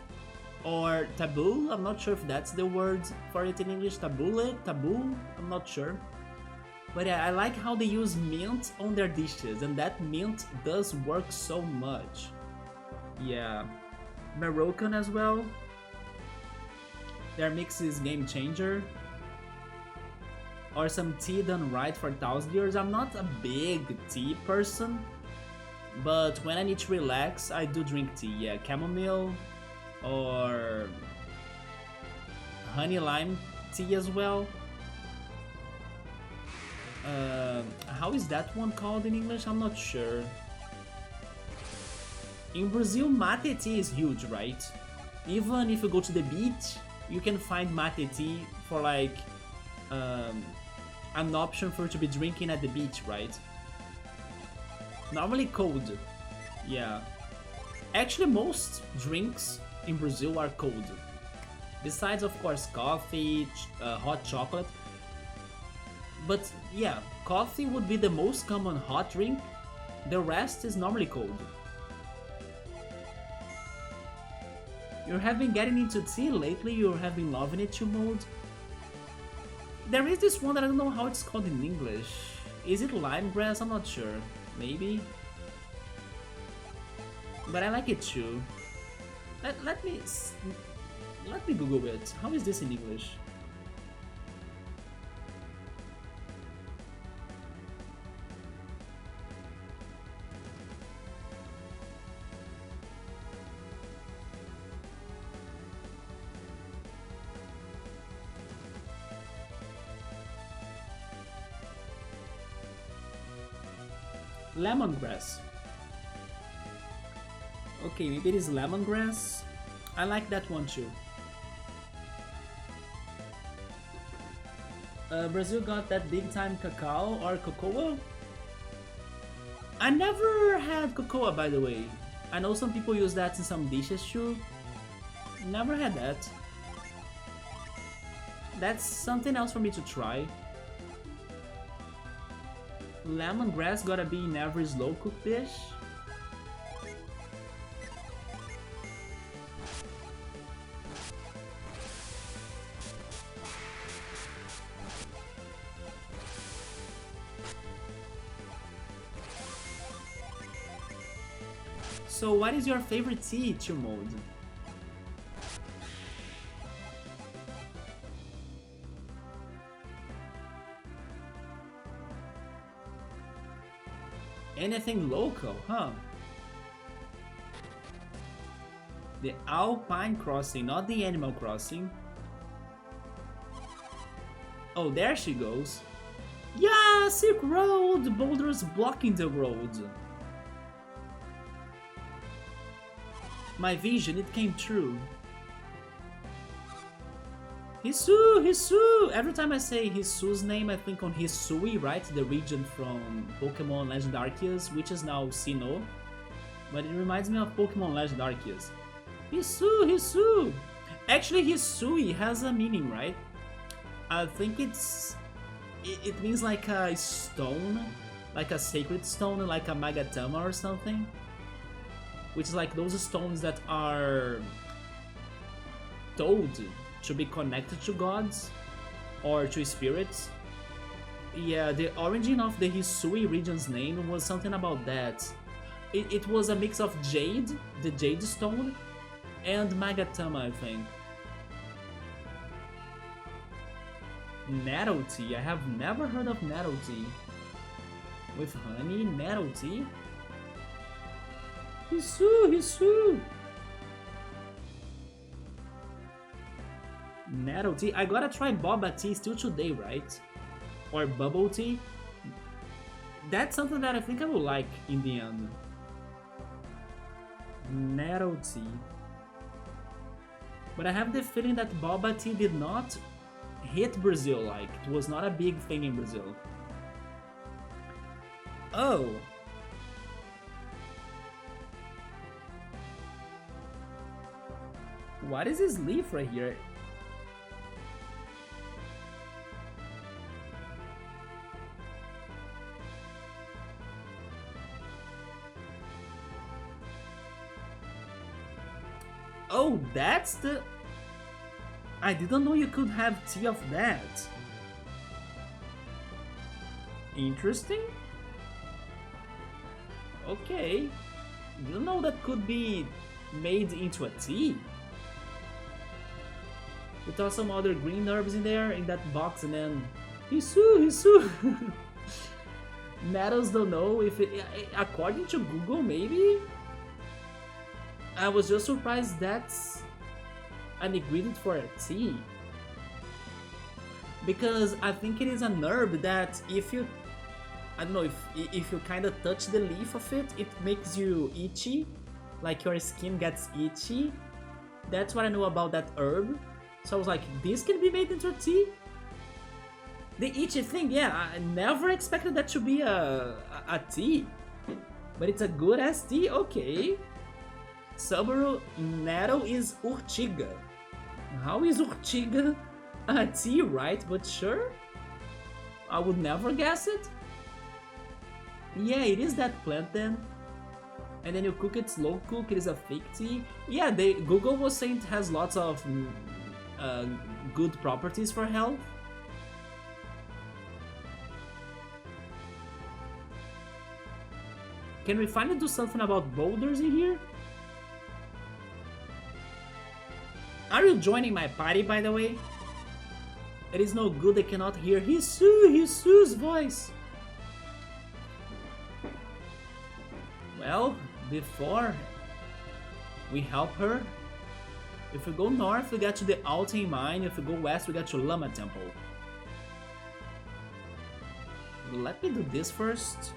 Or taboo, I'm not sure if that's the word for it in English. Taboo, I'm not sure. But yeah, I like how they use mint on their dishes, and that mint does work so much. Yeah, Moroccan as well. Their mix is game changer. Or some tea done right for 1,000 years. I'm not a big tea person, but when I need to relax, I do drink tea. Yeah, chamomile or honey lime tea as well. How is that one called in English? I'm not sure. In Brazil, mate tea is huge, right? Even if you go to the beach, you can find mate tea for like an option for you to be drinking at the beach, right? Normally cold. Yeah. Actually, most drinks in Brazil are cold. Besides, of course, coffee, hot chocolate. But yeah, coffee would be the most common hot drink. The rest is normally cold. You have been getting into tea lately? You have been loving it too, mode? There is this one that I don't know how it's called in English. Is it limegrass? I'm not sure. Maybe. But I like it too. Let me Google it. How is this in English? Lemongrass. Okay, maybe it is lemongrass. I like that one too. Brazil got that big time cacao or cocoa? I never had cocoa, by the way. I know some people use that in some dishes too. Never had that. That's something else for me to try. Lemongrass gotta be in every slow cooked dish. So what is your favorite tea to mode? Anything local, huh? The Alpine Crossing, not the Animal Crossing. Oh, there she goes. Yeah, Silk Road! Boulders blocking the road. My vision, it came true. Hisu! Hisu! Every time I say Hisu's name, I think on Hisui, right? The region from Pokemon Legend Arceus, which is now Sinnoh. But it reminds me of Pokemon Legend Arceus. Hisu! Hisu! Actually, Hisui has a meaning, right? I think it means like a stone, like a sacred stone, like a Magatama or something. Which is like those stones that are told to be connected to gods or to spirits. Yeah, the origin of the Hisui region's name was something about that. It was a mix of jade, the jade stone, and Magatama, I think. Nettle tea, I have never heard of nettle tea. With honey, nettle tea? Hisu, Hisu! Nettle tea, I gotta try boba tea still today, right? Or bubble tea. That's something that I think I will like in the end. Nettle tea. But I have the feeling that boba tea did not hit Brazil, like, it was not a big thing in Brazil. Oh! What is this leaf right here? Oh, that's the... I didn't know you could have tea of that. Interesting. Okay. You know that could be made into a tea? We throw some other green herbs in there, in that box, and then... Hisu, Hisu! Nettles don't know if it... According to Google, maybe? I was just surprised that's an ingredient for a tea. Because I think it is an herb that if you... I don't know, if you kind of touch the leaf of it, it makes you itchy. Like your skin gets itchy. That's what I know about that herb. So I was like, this can be made into a tea? The itchy thing, yeah, I never expected that to be a tea. But it's a good ass tea, okay. Subaru Nettle is Urtiga. How is Urtiga a tea, right? But sure, I would never guess it. Yeah, it is that plant then. And then you cook it slow cook, it is a fake tea. Yeah, Google was saying it has lots of good properties for health. Can we finally do something about boulders in here? Are you joining my party, by the way? It is no good, I cannot hear Hisu's voice. Well, before we help her, if we go north, we get to the Altin mine. If we go west, we get to Lama Temple. Let me do this first.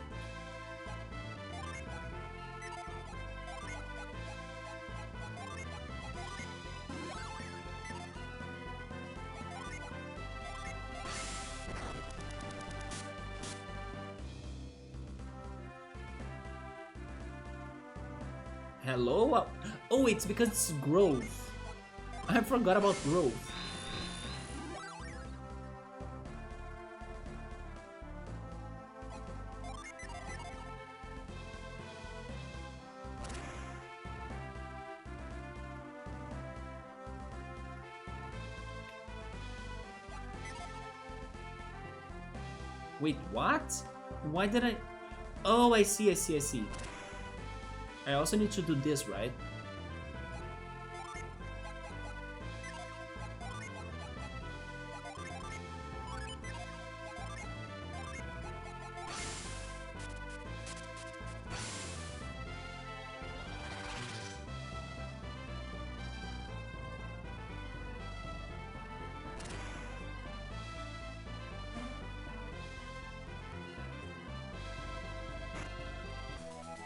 Hello? Oh, it's because it's growth. I forgot about growth. Wait, what? Why did I... Oh, I see, I see, I see. I also need to do this, right?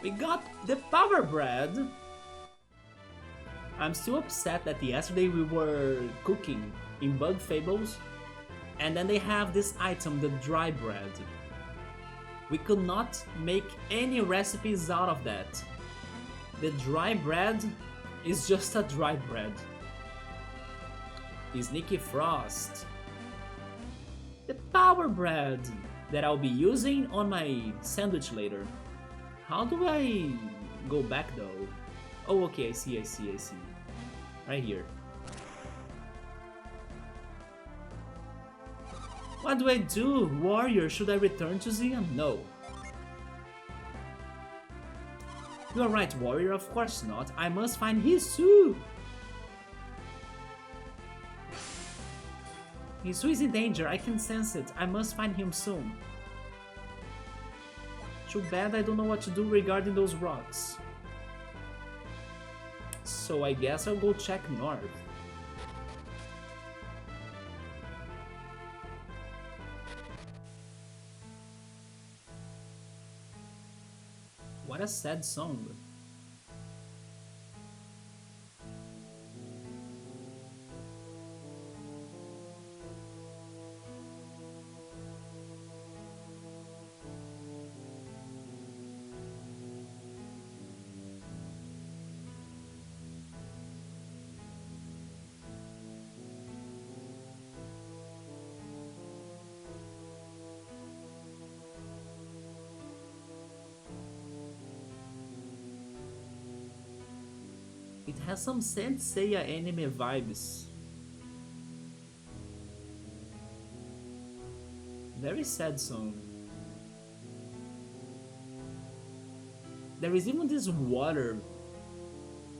We got the power bread! I'm still upset that yesterday we were cooking in Bug Fables and then they have this item, the dry bread. We could not make any recipes out of that. The dry bread is just a dry bread. Sneaky Frost. The power bread that I'll be using on my sandwich later. How do I go back though? Oh, okay, I see. Right here. What do I do? Warrior, should I return to Xian? No. You are right, warrior, of course not. I must find Hisu! Hisu is in danger, I can sense it. I must find him soon. Too bad I don't know what to do regarding those rocks. So I guess I'll go check north. What a sad song. It has some Saint Seiya anime vibes. Very sad song. There is even this water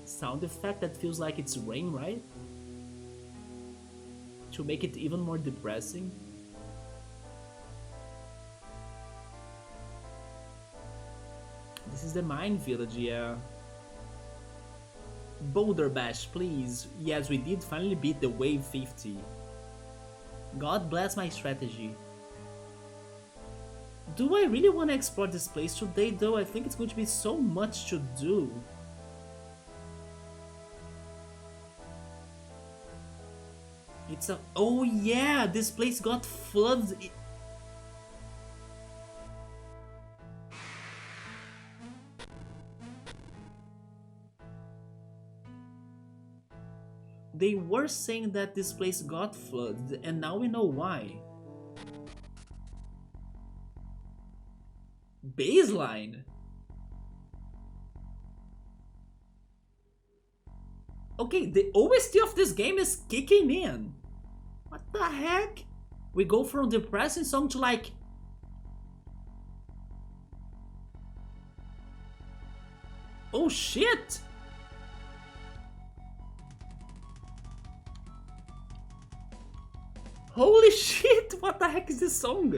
sound effect that feels like it's rain, right? To make it even more depressing. This is the mine village, yeah. Boulder Bash, please. Yes, we did finally beat the wave 50. God bless my strategy. Do I really want to explore this place today though? I think it's going to be so much to do. It's a... Oh yeah, this place got flooded. They were saying that this place got flooded, and now we know why. Baseline? Okay, the OST of this game is kicking in. What the heck? We go from depressing song to like... Oh shit! Holy shit, what the heck is this song?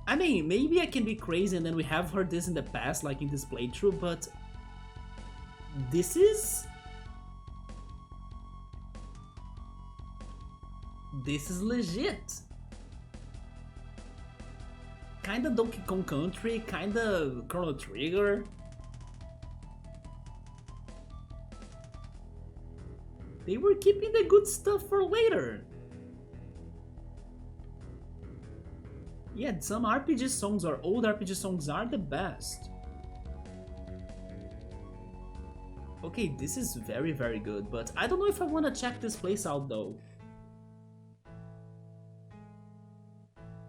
I mean, maybe I can be crazy and then we have heard this in the past, like in this playthrough, but... This is... This is legit. Kinda Donkey Kong Country, kinda Chrono Trigger. They were keeping the good stuff for later. Yeah, some RPG songs or old RPG songs are the best. Okay, this is very, very good, but I don't know if I want to check this place out though.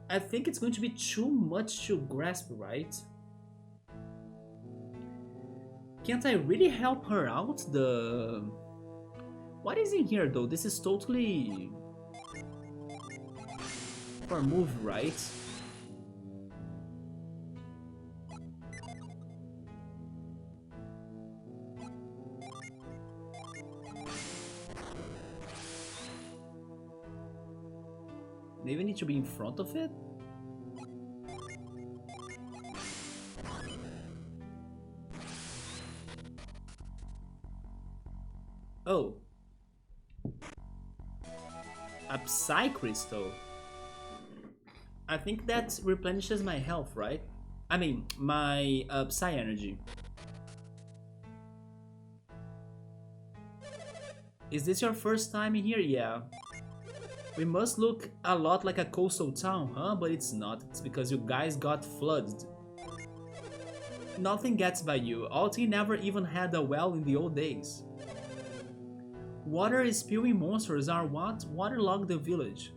I think it's going to be too much to grasp, right? Can't I really help her out? The What is in here though? This is totally for a movie, right? Maybe I need to be in front of it? Oh. A Psy Crystal. I think that replenishes my health, right? I mean, my Psy energy. Is this your first time here? Yeah. We must look a lot like a coastal town, huh? But it's not. It's because you guys got flooded. Nothing gets by you. Altin never even had a well in the old days. Water spewing monsters are what waterlogged the village.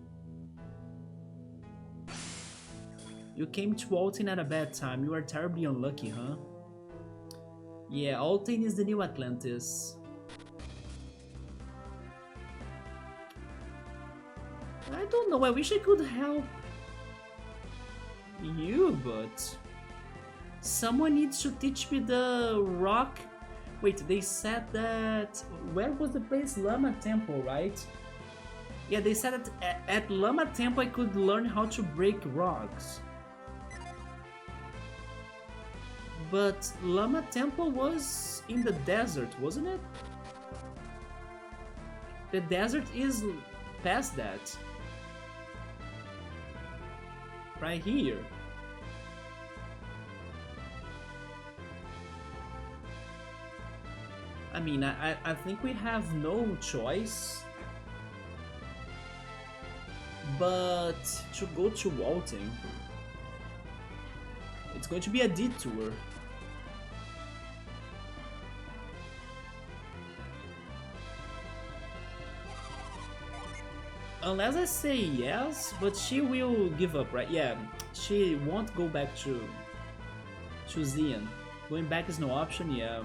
You came to Altin at a bad time. You are terribly unlucky, huh? Yeah, Altin is the new Atlantis. I don't know, I wish I could help you, but someone needs to teach me the rock. Wait, they said that... Where was the place? Lama Temple, right? Yeah, they said that at Lama Temple I could learn how to break rocks. But Lama Temple was in the desert, wasn't it? The desert is past that. Right here. I mean, I think we have no choice but to go to Altin. It's going to be a detour. Unless I say yes, but she will give up, right? Yeah, she won't go back to Xian. Going back is no option, yeah.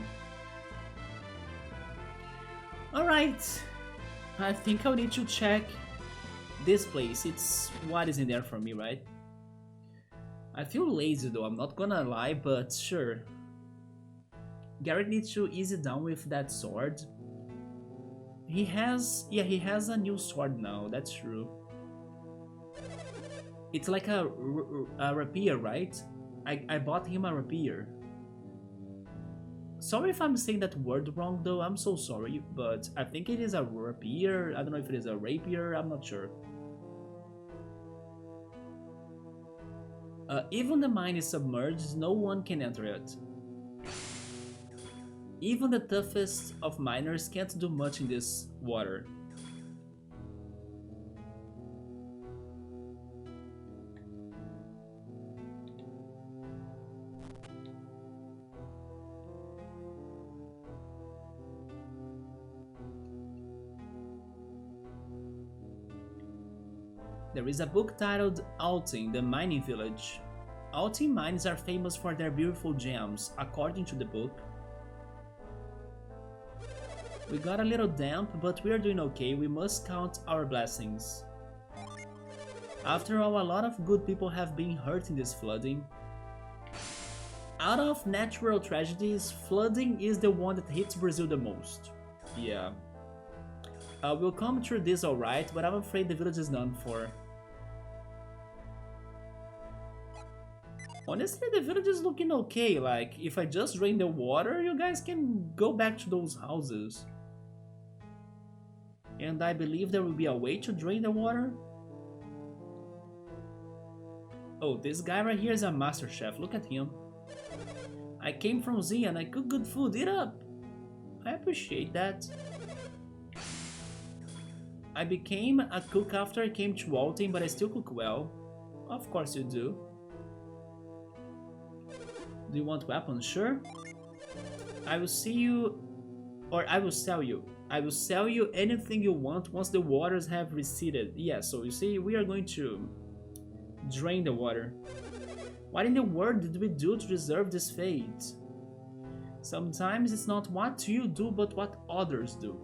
Alright, I think I'll need to check this place. It's what is in there for me, right? I feel lazy though, I'm not gonna lie, but sure. Garrett needs to ease it down with that sword. He has a new sword now, that's true. It's like a rapier, right? I bought him a rapier. Sorry if I'm saying that word wrong though, I'm so sorry, but I think it is a rapier. I don't know if it is a rapier, I'm not sure. Even the mine is submerged, no one can enter it. Even the toughest of miners can't do much in this water. There is a book titled Altin, the Mining Village. Altin mines are famous for their beautiful gems, according to the book. We got a little damp, but we are doing okay. We must count our blessings. After all, a lot of good people have been hurt in this flooding. Out of natural tragedies, flooding is the one that hits Brazil the most. Yeah. We'll come through this alright, but I'm afraid the village is done for. Honestly, the village is looking okay. Like, if I just drain the water, you guys can go back to those houses. And I believe there will be a way to drain the water. Oh, this guy right here is a master chef. Look at him. I came from Xian. I cook good food. Eat up. I appreciate that. I became a cook after I came to Altin, but I still cook well. Of course you do. Do you want weapons? Sure. I will see you, or I will sell you. I will sell you anything you want once the waters have receded. Yeah, so you see, we are going to drain the water. What in the world did we do to deserve this fate? Sometimes it's not what you do, but what others do.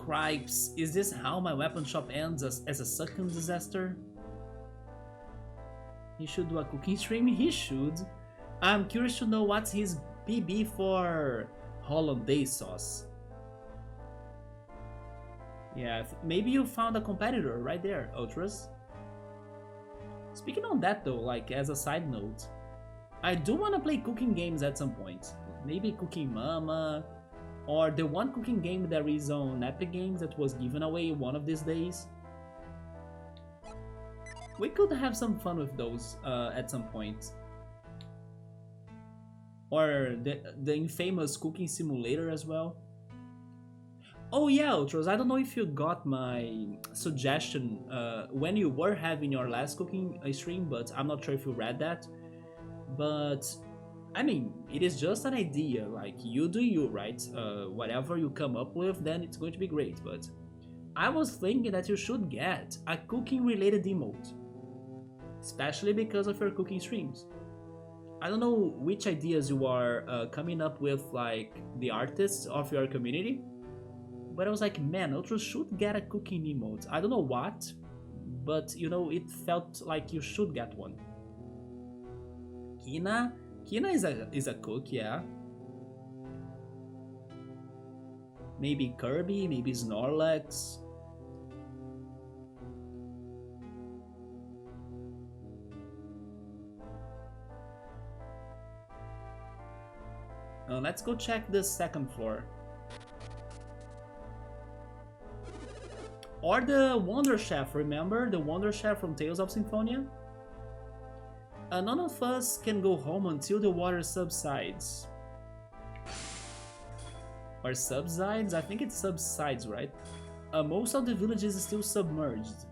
Cripes, is this how my weapon shop ends as a sucking disaster? He should do a cooking stream? He should. I'm curious to know what's his PB for hollandaise sauce. Yeah, maybe you found a competitor right there, Ultras. Speaking on that though, like as a side note, I do want to play cooking games at some point. Maybe Cooking Mama, or the one cooking game that is on Epic Games that was given away one of these days. We could have some fun with those at some point. Or the infamous cooking simulator as well. Oh yeah, Ultros, I don't know if you got my suggestion when you were having your last cooking stream, but I'm not sure if you read that. But, I mean, it is just an idea, like, you do you, right? Whatever you come up with, then it's going to be great, but I was thinking that you should get a cooking-related emote. Especially because of your cooking streams. I don't know which ideas you are coming up with, like, the artists of your community, but I was like, man, Ultra should get a cooking emote. I don't know what, but, you know, it felt like you should get one. Kina is a cook, yeah. Maybe Kirby, maybe Snorlax. Let's go check the second floor. Or the Wonder Chef, remember? The Wonder Chef from Tales of Symphonia? None of us can go home until the water subsides. Or subsides? I think it subsides, right? Most of the village is still submerged.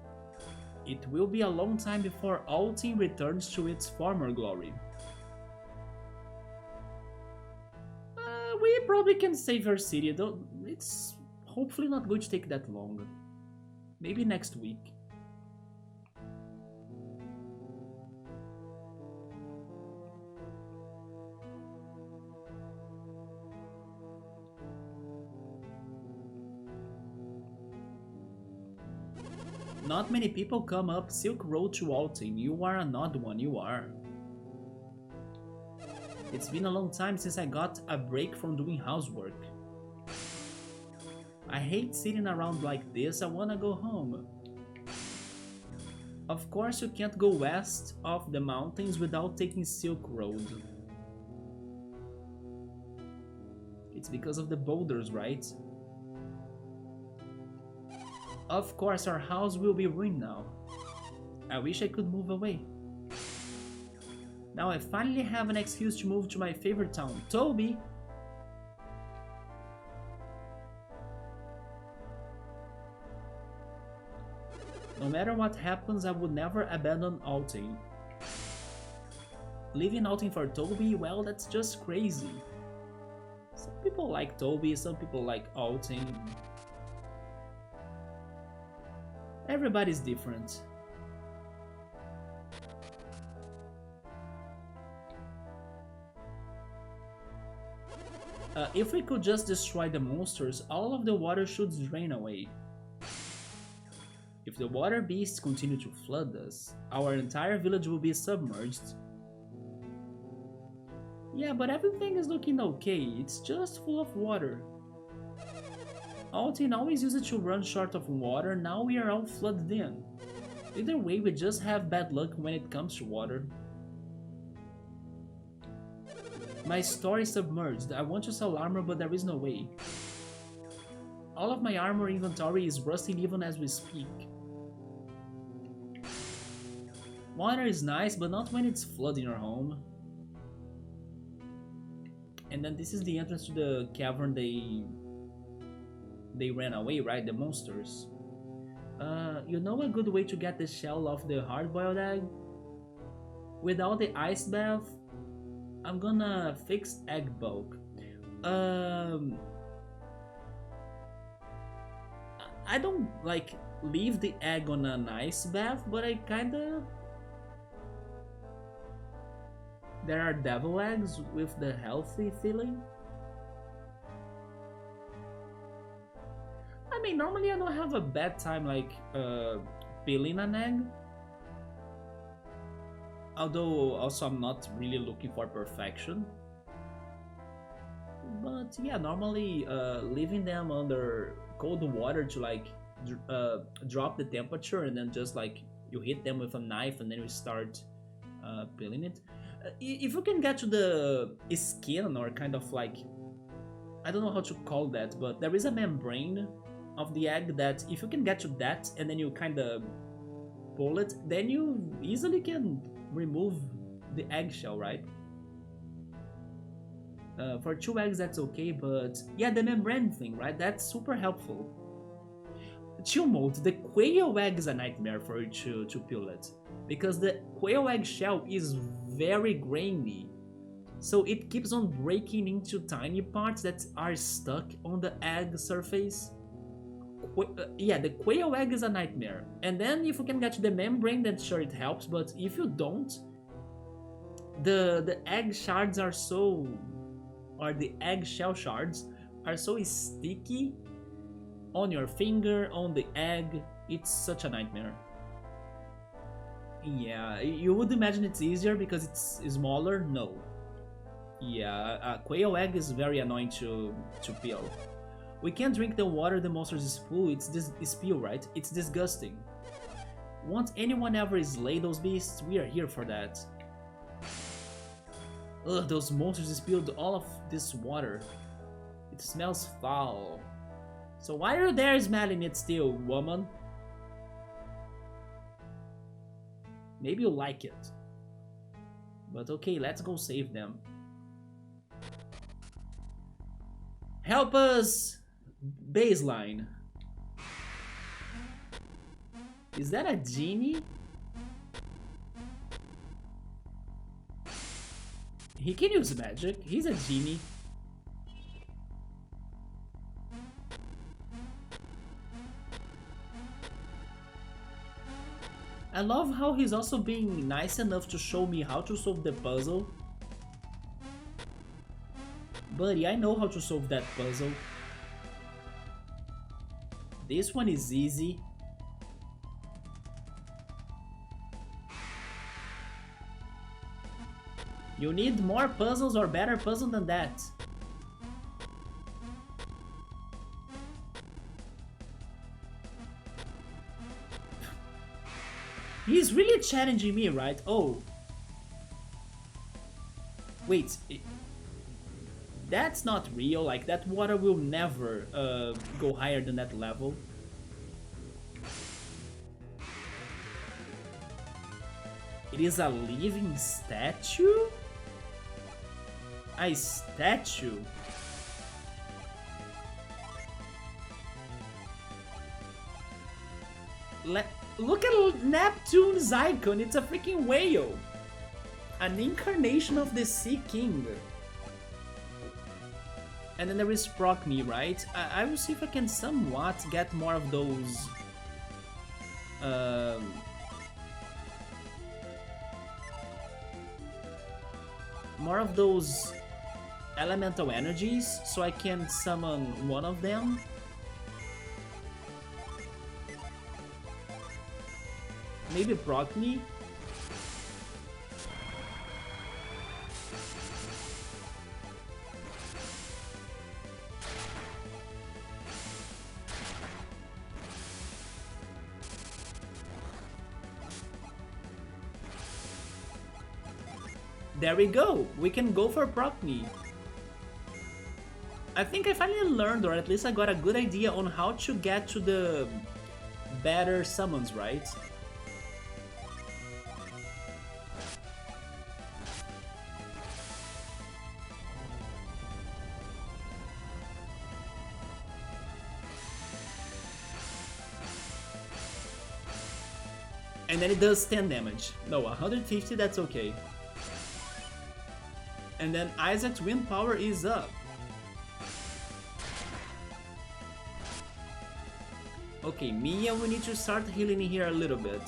It will be a long time before Altin returns to its former glory. We probably can save our city, though it's hopefully not going to take that long. Maybe next week. Not many people come up Silk Road to Altin. You are an odd one, you are. It's been a long time since I got a break from doing housework. I hate sitting around like this, I wanna go home. Of course you can't go west of the mountains without taking Silk Road. It's because of the boulders, right? Of course our house will be ruined now. I wish I could move away. Now I finally have an excuse to move to my favorite town, Toby! No matter what happens, I would never abandon Altin. Leaving Altin for Toby, well, that's just crazy. Some people like Toby, some people like Altin. Everybody's different. If we could just destroy the monsters, all of the water should drain away. If the water beasts continue to flood us, our entire village will be submerged. Yeah, but everything is looking okay, it's just full of water. Altin always used it to run short of water, now we are all flooded in. Either way, we just have bad luck when it comes to water. My store is submerged. I want to sell armor, but there is no way. All of my armor inventory is rusting even as we speak. Water is nice, but not when it's flooding your home. And then this is the entrance to the cavern they ran away, right? The monsters. You know a good way to get the shell of the hard-boiled egg? Without the ice bath? I'm gonna fix egg bulk. I don't like leave the egg on an ice bath, but I kinda... There are devil eggs with the healthy feeling. I mean, normally I don't have a bad time like peeling an egg. Although also I'm not really looking for perfection. But yeah, normally leaving them under cold water to like drop the temperature, and then just like you hit them with a knife and then you start peeling it. If you can get to the skin, or kind of like, I don't know how to call that, but there is a membrane of the egg that if you can get to that and then you kind of pull it, then you easily can remove the eggshell, right? For 2 eggs that's okay, but yeah, the membrane thing, right? That's super helpful. Chill mode, the quail egg is a nightmare for you to peel it, because the quail egg shell is very grainy, so it keeps on breaking into tiny parts that are stuck on the egg surface. Yeah, the quail egg is a nightmare. And then if you can get the membrane, then sure it helps, but if you don't, the egg shards are so, or the eggshell shards are so sticky on your finger, on the egg. It's such a nightmare. Yeah, you would imagine it's easier because it's smaller. No. Yeah, a quail egg is very annoying to peel. We can't drink the water the monsters spew, right? It's disgusting. Won't anyone ever slay those beasts? We are here for that. Ugh, those monsters spilled all of this water. It smells foul. So why are you there smelling it still, woman? Maybe you like it. But okay, let's go save them. Help us! Baseline. Is that a genie? He can use magic. He's a genie. I love how he's also being nice enough to show me how to solve the puzzle. Buddy, I know how to solve that puzzle. This one is easy. You need more puzzles or better puzzle than that. He's really challenging me, right? Oh. Wait. That's not real. Like, that water will never go higher than that level. It is a living statue? A statue? Look at Neptune's icon, it's a freaking whale! An incarnation of the Sea King. And then there is Procme, right? I will see if I can somewhat get more of those... more of those elemental energies, so I can summon one of them. Maybe Procme? There we go! We can go for Procme. I think I finally learned, or at least I got a good idea on how to get to the better summons, right? And then it does 10 damage. No, 150, that's okay. And then Isaac's wind power is up. Okay, Mia, we need to start healing here a little bit.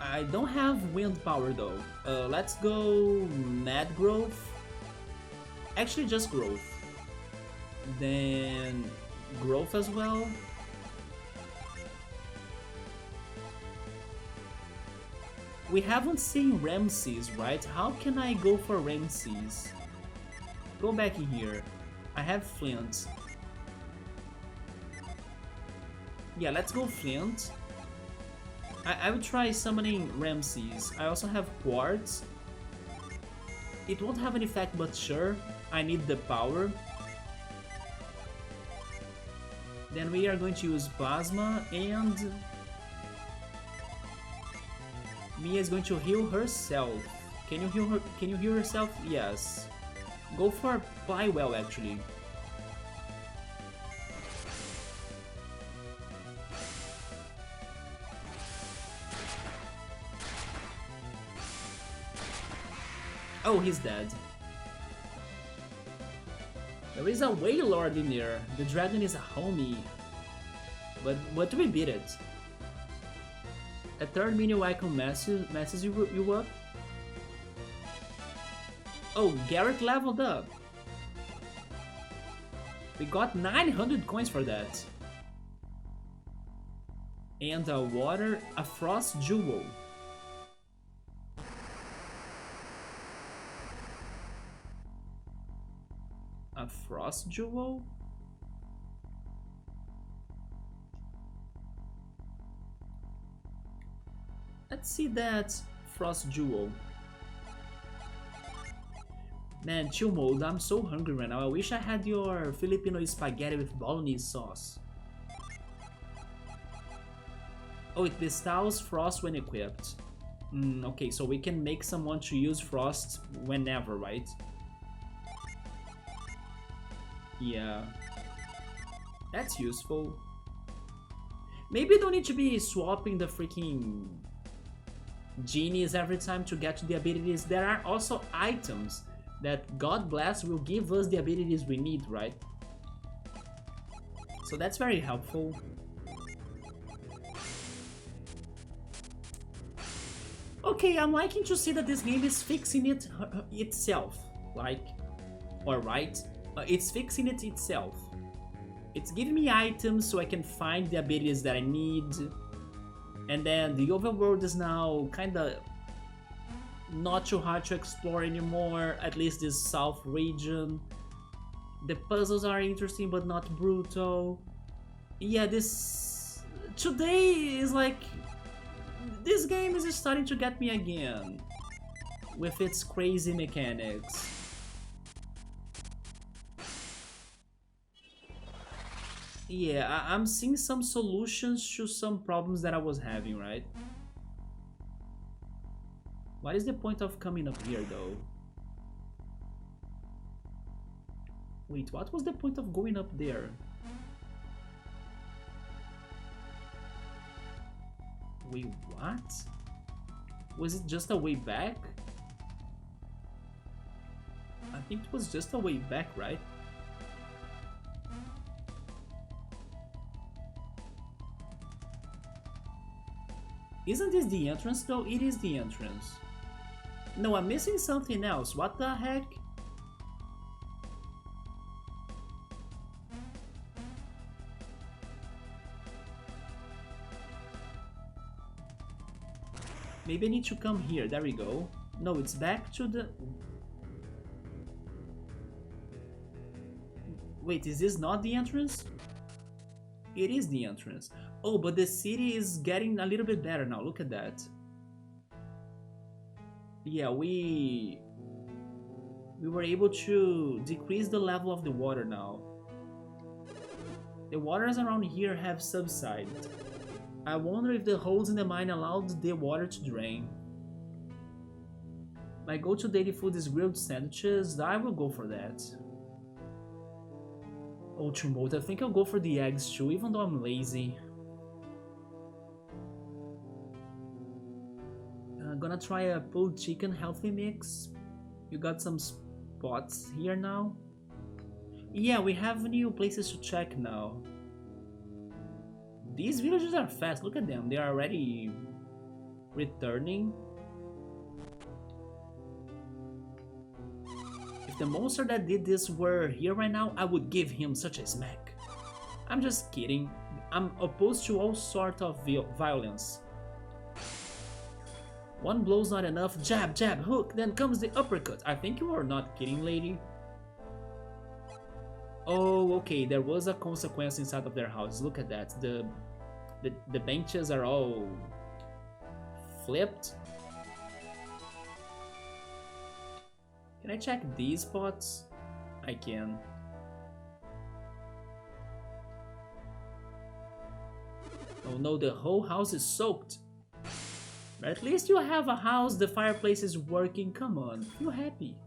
I don't have wind power though. Let's go Mad Growth. Actually, just Growth. Then growth as well. We haven't seen Ramses, right? How can I go for Ramses? Go back in here. I have Flint. Yeah, let's go Flint. I will try summoning Ramses. I also have Quartz. It won't have an effect, but sure. I need the power. Then we are going to use Plasma, and Mia is going to heal herself. Can you heal her? Can you heal herself? Yes. Go for Plywell, actually. Oh, he's dead. There is a Wailord in there. The dragon is a homie. But we beat it. A third menu icon messes you up. Oh, Garrett leveled up. We got 900 coins for that. And a frost jewel. A frost jewel? Let's see that frost jewel. Man, chill mode, I'm so hungry right now. I wish I had your Filipino spaghetti with bolognese sauce. Oh, it bestows frost when equipped. Okay, so we can make someone to use frost whenever, right? Yeah. That's useful. Maybe you don't need to be swapping the freaking genies every time to get to the abilities. There are also items that God bless will give us the abilities we need, right? So that's very helpful. Okay, I'm liking to see that this game is fixing it itself, like, or right? It's fixing it itself. It's giving me items so I can find the abilities that I need. And then the overworld is now kinda not too hard to explore anymore, at least this south region. The puzzles are interesting but not brutal. Yeah, today is like, this game is starting to get me again with its crazy mechanics. Yeah, I'm seeing some solutions to some problems that I was having, right? What is the point of coming up here, though? Wait, what was the point of going up there? Wait, what? Was it just a way back? I think it was just a way back, right? Isn't this the entrance though? It is the entrance. No, I'm missing something else. What the heck? Maybe I need to come here. There we go. No, it's back to the... Wait, is this not the entrance? It is the entrance. Oh, but the city is getting a little bit better now. Look at that. Yeah, we were able to decrease the level of the water now. The waters around here have subsided. I wonder if the holes in the mine allowed the water to drain. My go-to daily food is grilled sandwiches. I will go for that. Ultra mode. I think I'll go for the eggs too, even though I'm lazy. I'm gonna try a pulled chicken healthy mix. You got some spots here now. Yeah, we have new places to check now. These villagers are fast. Look at them. They are already returning. If the monster that did this were here right now, I would give him such a smack. I'm just kidding. I'm opposed to all sort of violence. One blow's not enough. Jab, jab, hook, then comes the uppercut. I think you are not kidding, lady. Oh, okay, there was a consequence inside of their house. Look at that. The benches are all flipped. Can I check these spots? I can. Oh no, the whole house is soaked. But at least you have a house, the fireplace is working. Come on, feel happy.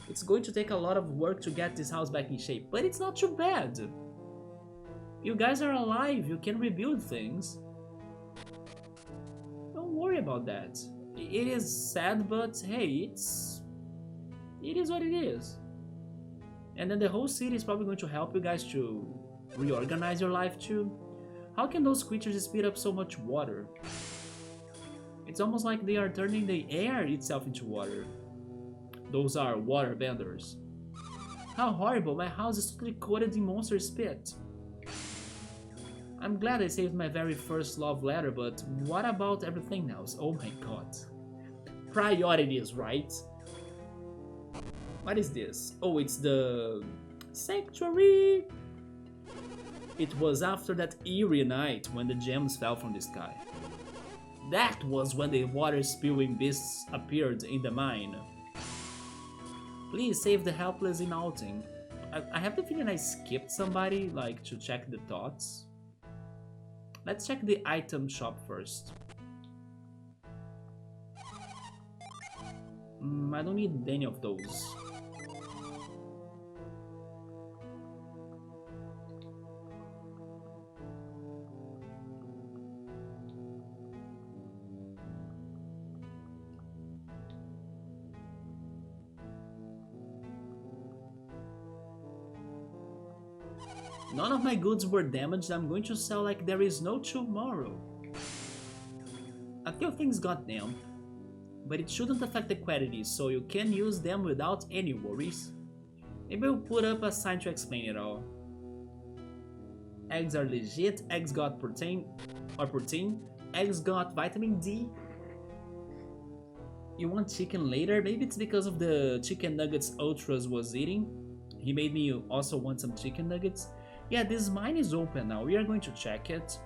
It's going to take a lot of work to get this house back in shape, but it's not too bad. You guys are alive, you can rebuild things. Don't worry about that. It is sad, but hey, it is what it is. And then the whole city is probably going to help you guys to reorganize your life too. How can those creatures speed up so much water? It's almost like they are turning the air itself into water. Those are water benders. How horrible, my house is totally coated in monster spit. I'm glad I saved my very first love letter, but what about everything else? Oh my god. Priorities, right? What is this? Oh, it's the sanctuary. It was after that eerie night when the gems fell from the sky. That was when the water-spewing beasts appeared in the mine. Please save the helpless in Altin. I have the feeling I skipped somebody, like, to check the thoughts. Let's check the item shop first. I don't need any of those. None of my goods were damaged. I'm going to sell like there is no tomorrow. A few things got damp, but it shouldn't affect the quality, so you can use them without any worries. Maybe I'll put up a sign to explain it all. Eggs are legit. Eggs got protein. Eggs got vitamin D. You want chicken later? Maybe it's because of the chicken nuggets Ultras was eating. He made me also want some chicken nuggets. Yeah, this mine is open now. We are going to check it.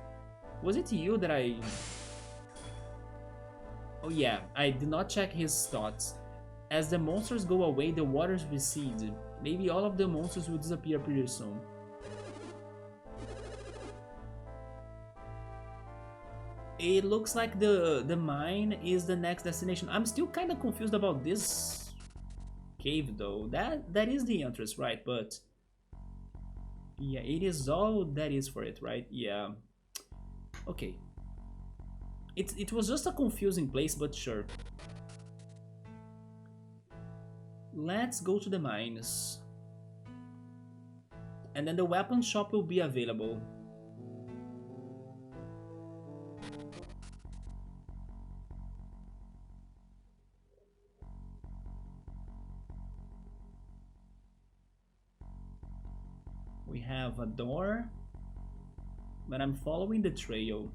Was it you that I... Oh yeah, I did not check his thoughts. As the monsters go away, the waters recede. Maybe all of the monsters will disappear pretty soon. It looks like the mine is the next destination. I'm still kind of confused about this cave though. That is the entrance, right? But yeah, it is all that is for it, right? Yeah. Okay. It was just a confusing place, but sure. Let's go to the mines. And then the weapon shop will be available. We have a door, but I'm following the trail.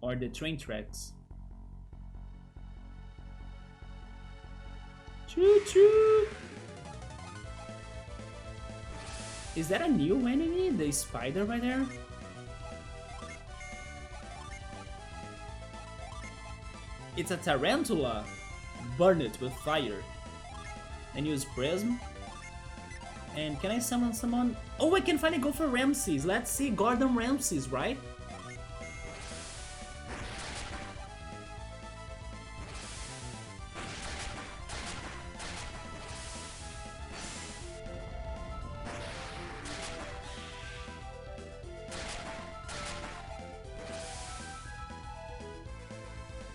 Or the train tracks. Choo choo! Is that a new enemy? The spider right there? It's a tarantula! Burn it with fire. And use prism. And can I summon someone? Oh, I can finally go for Ramses. Let's see, Gordon Ramses, right?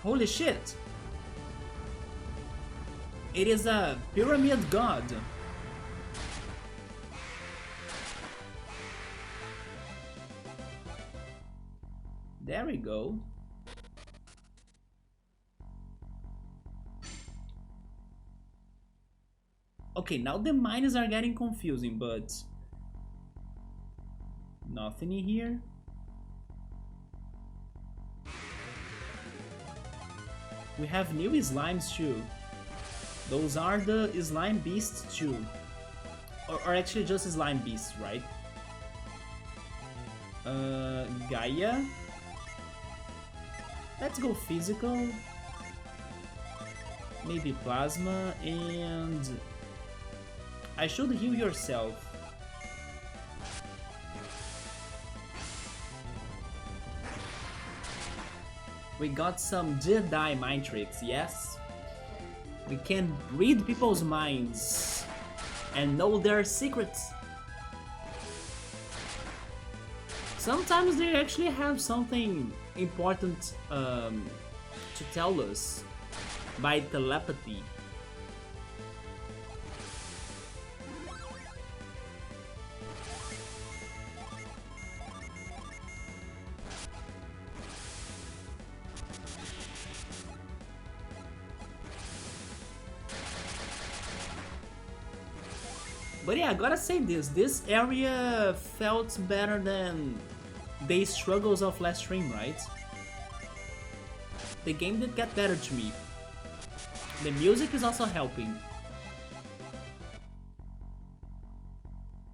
Holy shit! It is a pyramid god. There we go. Okay, now the mines are getting confusing, but nothing in here. We have new slimes too. Those are the slime beasts too. Or actually just slime beasts, right? Gaia. Let's go physical. Maybe plasma, and I should heal yourself. We got some Jedi mind tricks, yes? We can read people's minds and know their secrets. Sometimes they actually have something important to tell us by telepathy. But yeah, I gotta say this area felt better than the struggles of last stream, right? The game did get better to me. The music is also helping.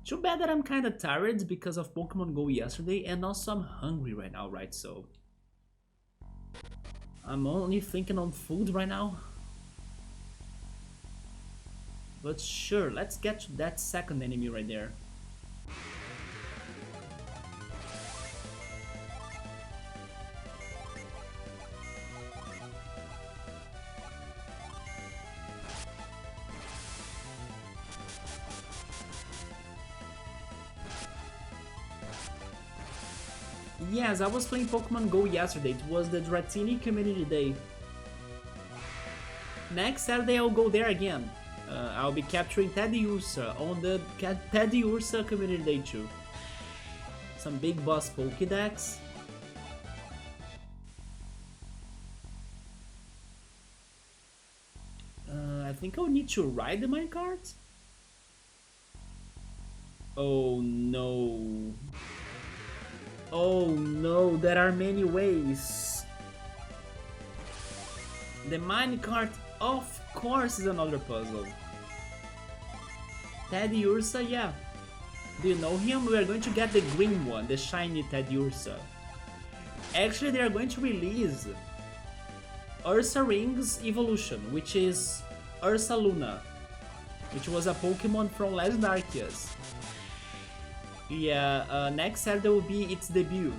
Too bad that I'm kinda tired because of Pokemon Go yesterday, and also I'm hungry right now, right? So I'm only thinking on food right now. But sure, let's get to that second enemy right there. Yes, I was playing Pokemon Go yesterday. It was the Dratini Community Day. Next Saturday I'll go there again. I'll be capturing Teddy Ursa on the Teddy Ursa Community Day too. Some big boss Pokédex. I think I'll need to ride the minecart. Oh no. Oh no, there are many ways. The minecart, of course, is another puzzle. Teddy Ursa, yeah. Do you know him? We are going to get the green one, the shiny Teddy Ursa. Actually, they are going to release Ursa Ring's evolution, which is Ursa Luna, which was a Pokemon from Legend Arceus. Yeah, next Saturday will be its debut.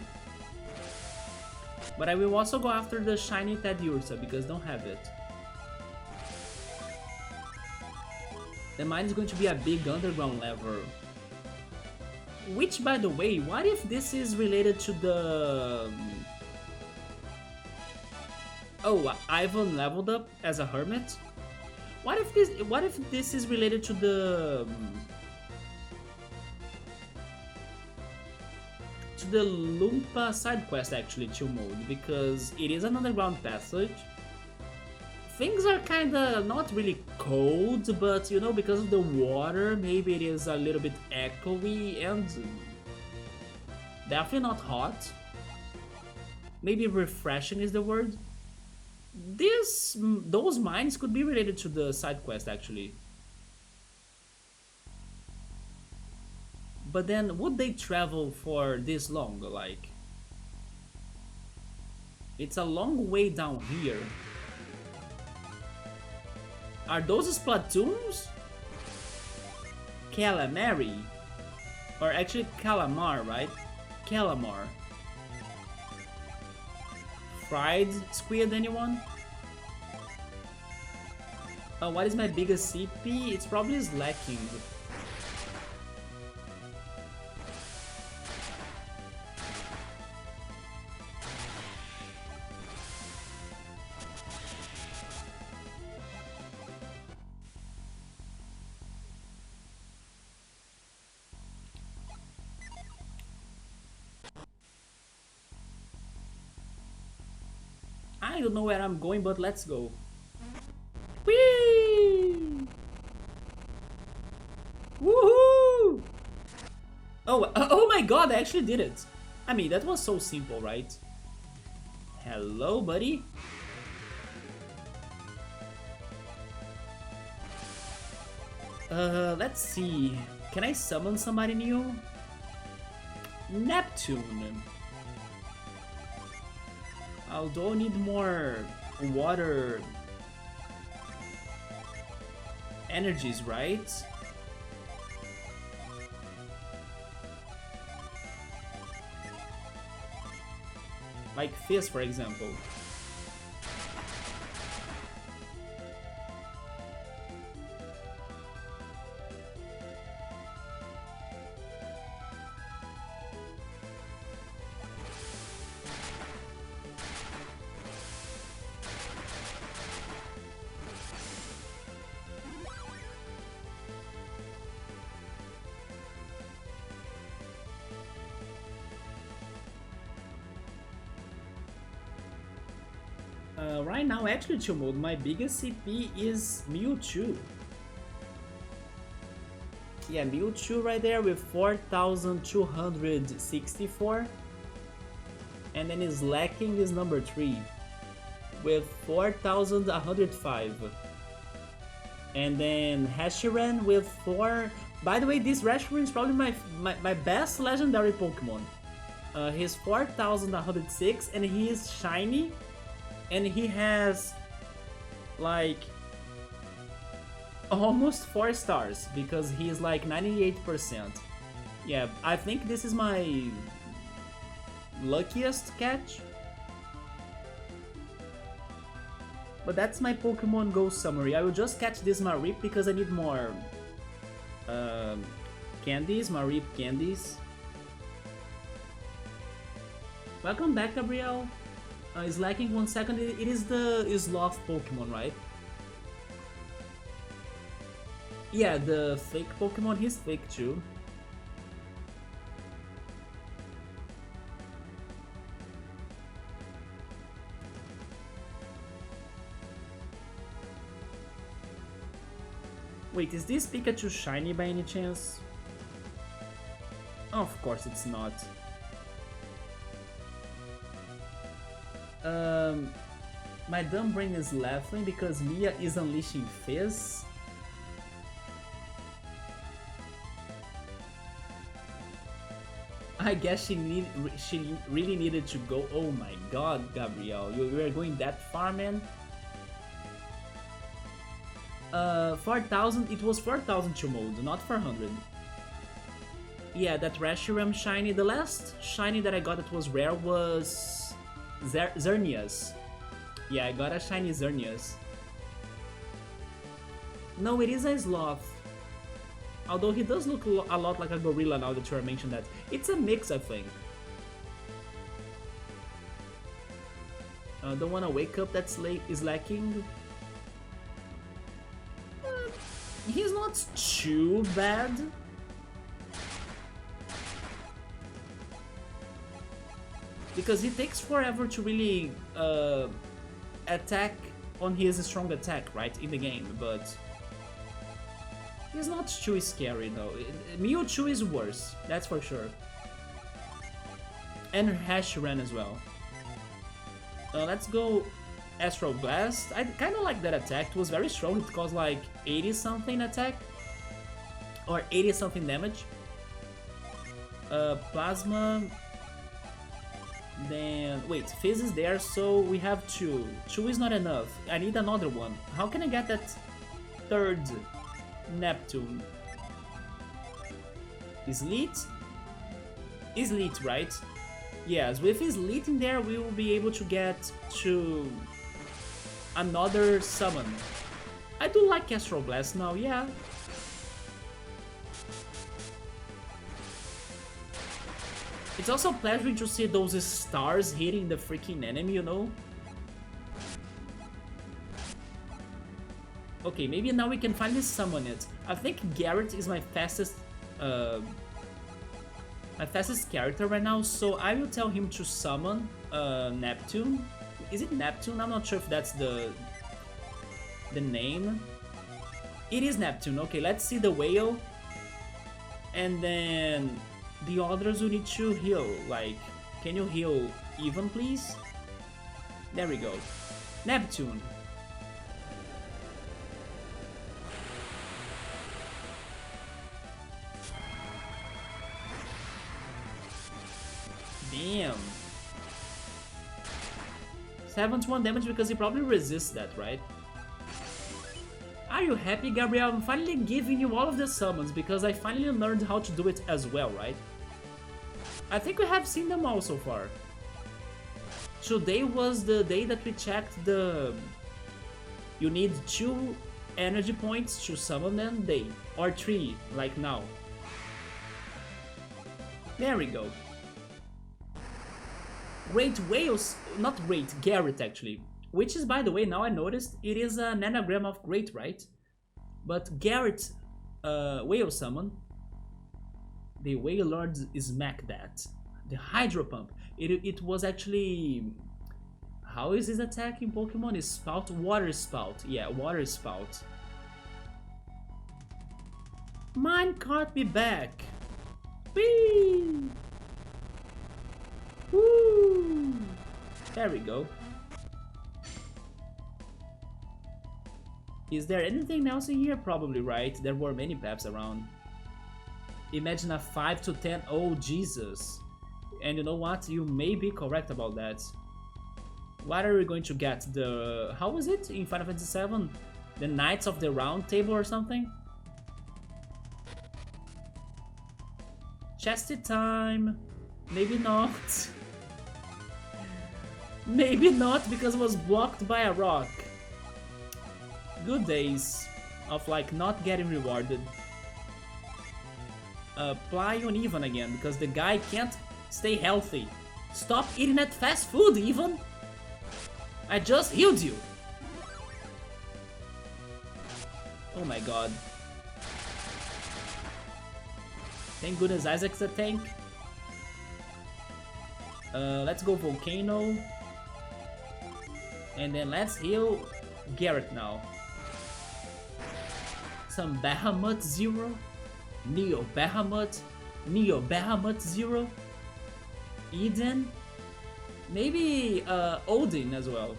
But I will also go after the shiny Teddy Ursa because I don't have it. The mine is going to be a big underground level. Which, by the way, what if this is related to the... Oh, Ivan leveled up as a hermit? What if this is related to the... to the Loompa side quest actually, chill mode, because it is an underground passage. Things are kinda not really cold, but you know, because of the water, maybe it is a little bit echoey and definitely not hot. Maybe refreshing is the word. Those mines could be related to the side quest actually. But then, would they travel for this long? Like, it's a long way down here. Are those Splatoons? Calamari? Or actually Calamar, right? Calamar. Fried squid, anyone? What is my biggest CP? It's probably slacking. I don't know where I'm going, but let's go. Whee! Woohoo! Oh my my god, I actually did it! I mean, that was so simple, right? Hello, buddy? Let's see. Can I summon somebody new? Neptune. Although I need more water energies, right? Like Fizz, for example. Right now, actually, chill mode, my biggest CP is Mewtwo. Yeah, Mewtwo right there with 4,264. And then his lacking is number 3 with 4,105. And then Hashiran with 4. By the way, this Hashiran is probably my best legendary Pokemon. He's 4,106 and he is shiny. And he has like almost 4 stars because he is like 98%. Yeah, I think this is my luckiest catch. But that's my Pokemon Go summary. I will just catch this Marip because I need more candies, Marip candies. Welcome back, Gabriel. Is lacking 1 second. It is the Sloth Pokemon, right? Yeah, the fake Pokemon, he's fake too. Wait, is this Pikachu shiny by any chance? Oh, of course it's not. My dumb brain is laughing because Mia is unleashing Fizz. I guess she really needed to go. Oh my god, Gabriel, you were going that far, man. 4,000, it was 4,000 to mold, not 400. Yeah, that Reshiram shiny, the last shiny that I got that was rare was Xerneas. Yeah, I got a shiny Xerneas. No, it is a Sloth. Although he does look a lot like a gorilla now that you are mentioning that. It's a mix, I think. Don't wanna wake up, that's is lacking. He's not too bad. Because he takes forever to really attack on his strong attack, right, in the game, but he's not too scary though. Mewtwo is worse, that's for sure. And Hashiran as well. Let's go Astral Blast. I kinda like that attack, it was very strong, it caused like 80 something attack. Or 80 something damage. Plasma. Then, wait, Fizz is there, so we have 2. 2 is not enough. I need another one. How can I get that third Neptune? Sleet? Sleet, right? Yes, with Sleet in there, we will be able to get to another summon. I do like Astral Blast now, yeah. It's also pleasant to see those stars hitting the freaking enemy, you know? Okay, maybe now we can finally summon it. I think Garrett is my fastest character right now, so I will tell him to summon Neptune. Is it Neptune? I'm not sure if that's the name. It is Neptune. Okay, let's see the whale. And then The others will need to heal. Like, can you heal even, please? There we go. Neptune. Damn. 71 damage because he probably resists that, right? Are you happy, Gabriel? I'm finally giving you all of the summons because I finally learned how to do it as well, right? I think we have seen them all so far. Today was the day that we checked the... You need 2 energy points to summon them, or 3, like now. There we go. Great Whales, not Great, Garrett actually. Which is, by the way, now I noticed, it is an anagram of Great, right? But Garrett, Whale Summon, the Whale Lord smack that. The Hydro Pump, it was actually... How is his attack in Pokemon? Is Spout? Water Spout, yeah, Water Spout. Mine caught me back. Whee! Woo! There we go. Is there anything else in here? Probably, right? There were many peps around. Imagine a 5 to 10. Oh, Jesus. And you know what? You may be correct about that. What are we going to get? The... How was it in Final Fantasy VII? The Knights of the Round Table or something? Chesty time. Maybe not. Maybe not, because it was blocked by a rock. Good days of like not getting rewarded. Apply uneven again, because the guy can't stay healthy. Stop eating that fast food, Even! I just healed you! Oh my god. Thank goodness Isaac's a tank. Let's go Volcano. And then let's heal Garrett now. Some Bahamut 0. Neo Bahamut. Neo Bahamut 0. Eden. Maybe Odin as well.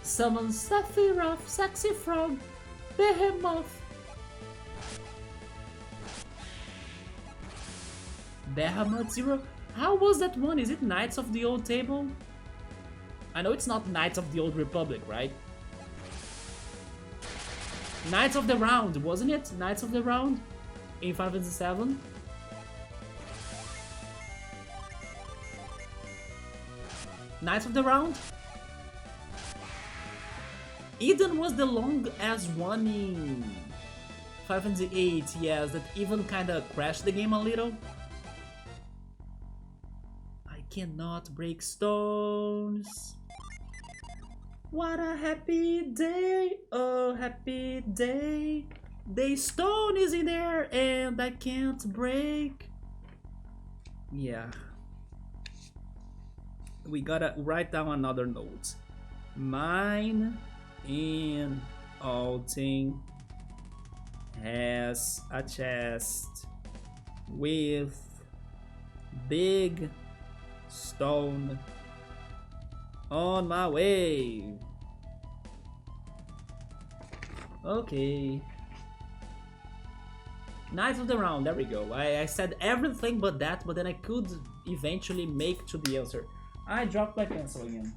Summon Sephiroth, Sexy Frog, Behemoth. Bahamut 0. How was that one? Is it Knights of the Old Table? I know it's not Knights of the Old Republic, right? Knights of the Round, wasn't it? Knights of the Round in Final Fantasy VII. Knights of the Round. Eden was the long-ass one in Final Fantasy VIII, yes, that even kinda crashed the game a little. I cannot break stones. What a happy day, oh happy day. The stone is in there and I can't break. Yeah. We gotta write down another note. Mine in Altin has a chest with big stone on my way. Okay. Knights of the Round, there we go. I said everything but that, but then I could eventually make to the answer. I dropped my pencil again.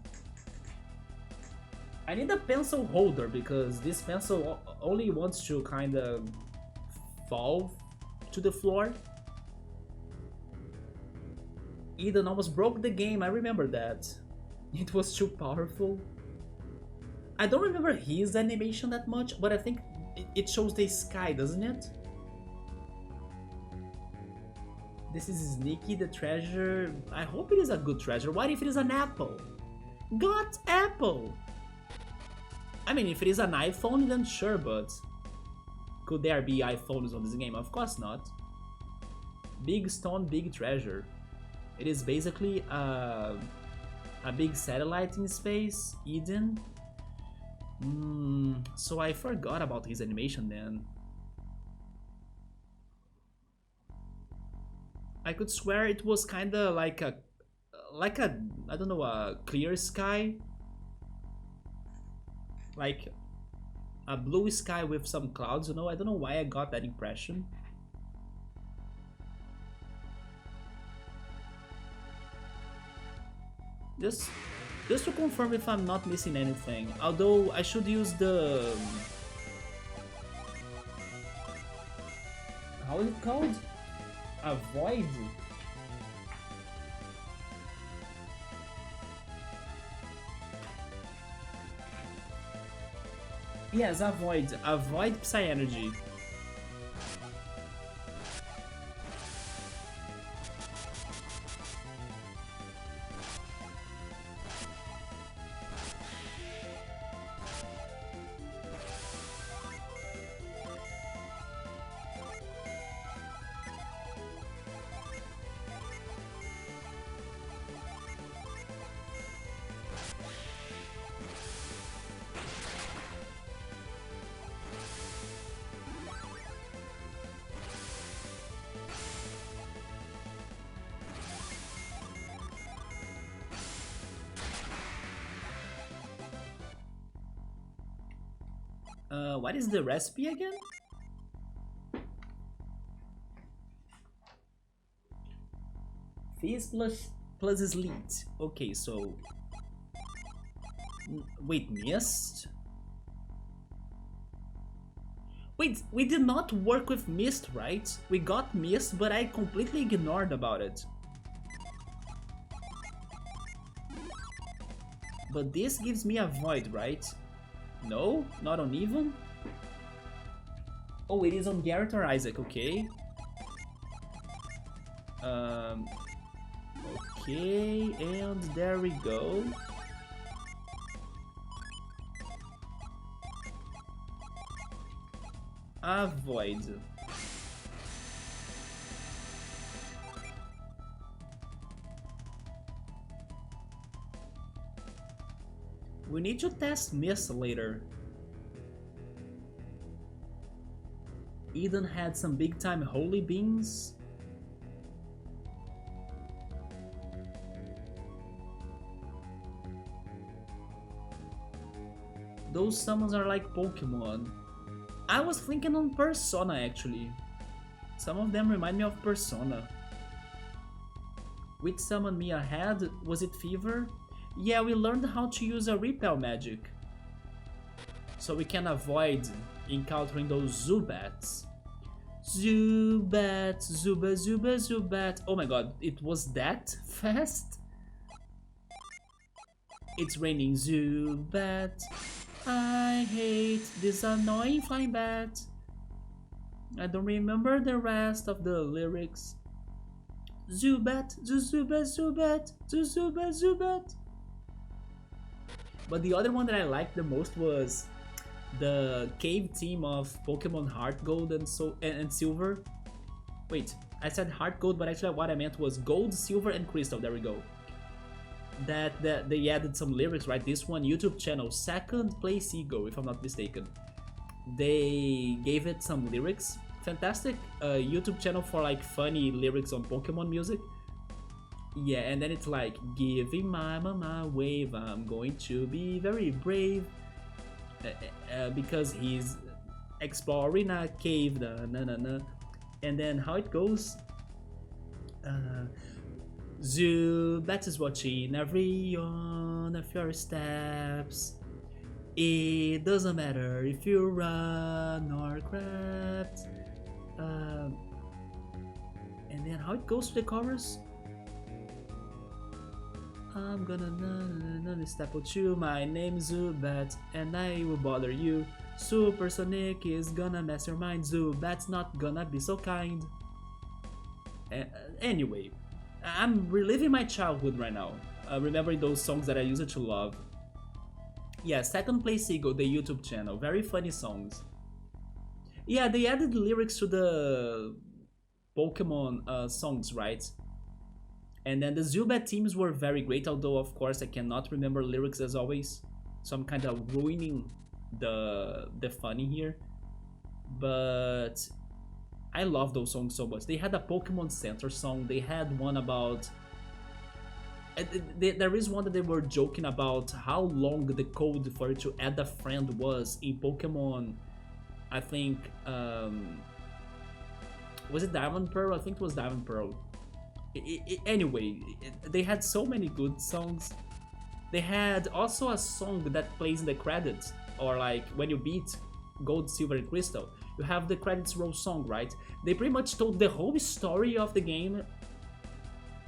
I need a pencil holder because this pencil only wants to kind of fall to the floor. Eden almost broke the game, I remember that. It was too powerful. I don't remember his animation that much, but I think it shows the sky, doesn't it? This is sneaky, the treasure. I hope it is a good treasure. What if it is an apple? Got apple! I mean, if it is an iPhone, then sure, but... Could there be iPhones on this game? Of course not. Big stone, big treasure. It is basically a big satellite in space, Eden. So I forgot about his animation then. I could swear it was kind of like a, I don't know, a clear sky, like a blue sky with some clouds, you know? I don't know why I got that impression. Just just to confirm if I'm not missing anything. Although I should use the, how is it called? Avoid? Yes, avoid. Avoid Psy Energy. What is the recipe again? Fizz plus sleet. Okay, so wait, mist? Wait, we did not work with mist, right? We got mist, but I completely ignored about it. But this gives me a void, right? No, not uneven. Oh, it is on Garrett or Isaac, okay. Okay, and there we go. Avoid. We need to test Mist later. Eden had some big time holy beans. Those summons are like Pokemon. I was thinking on Persona actually. Some of them remind me of Persona. Which summon Mia had? Was it Fever? Yeah, we learned how to use a repel magic. So we can avoid encountering those Zubats. Zubat, Zuba, Zuba, Zubat. Oh my god, it was that fast? It's raining Zubat. I hate this annoying flying bat. I don't remember the rest of the lyrics. Zubat, Zuzuba, Zubat, Zuzuba, Zubat. But the other one that I liked the most was the cave team of Pokemon Heart Gold and Silver. Wait, I said Heart Gold, but actually what I meant was Gold, Silver, and Crystal. There we go. That they added some lyrics, right? This one, YouTube channel, Second Place Ego, if I'm not mistaken. They gave it some lyrics. Fantastic YouTube channel for like funny lyrics on Pokemon music. Yeah, and then it's like, giving my mama wave, I'm going to be very brave. Because he's exploring a cave, and then how it goes. Zubat is watching every one of your steps. It doesn't matter if you run or crept. And then how it goes to the chorus. I'm gonna step with you. My name's Zubat, and I will bother you. Supersonic is gonna mess your mind. Zubat's not gonna be so kind. Anyway, I'm reliving my childhood right now, remembering those songs that I used to love. Yeah, Second Place Ego, the YouTube channel, very funny songs. Yeah, they added lyrics to the Pokemon songs, right? And then the Zubat teams were very great, although of course I cannot remember lyrics as always. So I'm kind of ruining the funny here. But I love those songs so much. They had a Pokemon Center song. They had one about... There is one that they were joking about how long the code for you to add a friend was in Pokemon. I think... was it Diamond Pearl? I think it was Diamond Pearl. Anyway, they had so many good songs. They had also a song that plays in the credits, or like when you beat Gold, Silver, and Crystal, you have the credits roll song, right? They pretty much told the whole story of the game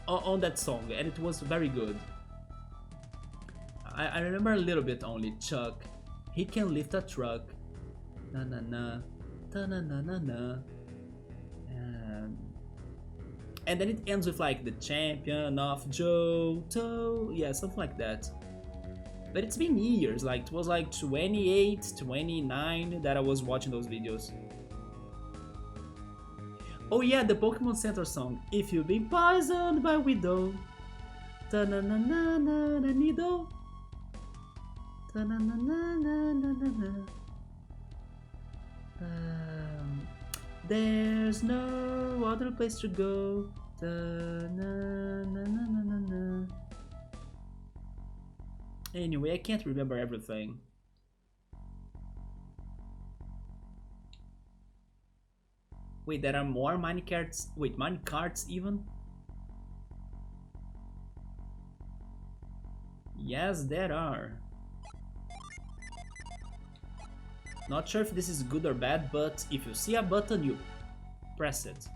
on that song, and it was very good. I remember a little bit only. Chuck, he can lift a truck. Na na na, ta na na na na. And then it ends with like the champion of Johto, yeah, something like that. But it's been years, like it was like 28, 29 that I was watching those videos. Oh yeah, the Pokemon Center song. If you've been poisoned by Widow, ta na na na na na needle, ta na na na na na na na. There's no other place to go. Da, na, na, na, na, na, na. Anyway, I can't remember everything. Wait, there are more minecarts. Wait, minecarts even? Yes, there are. Not sure if this is good or bad, but if you see a button, you press it.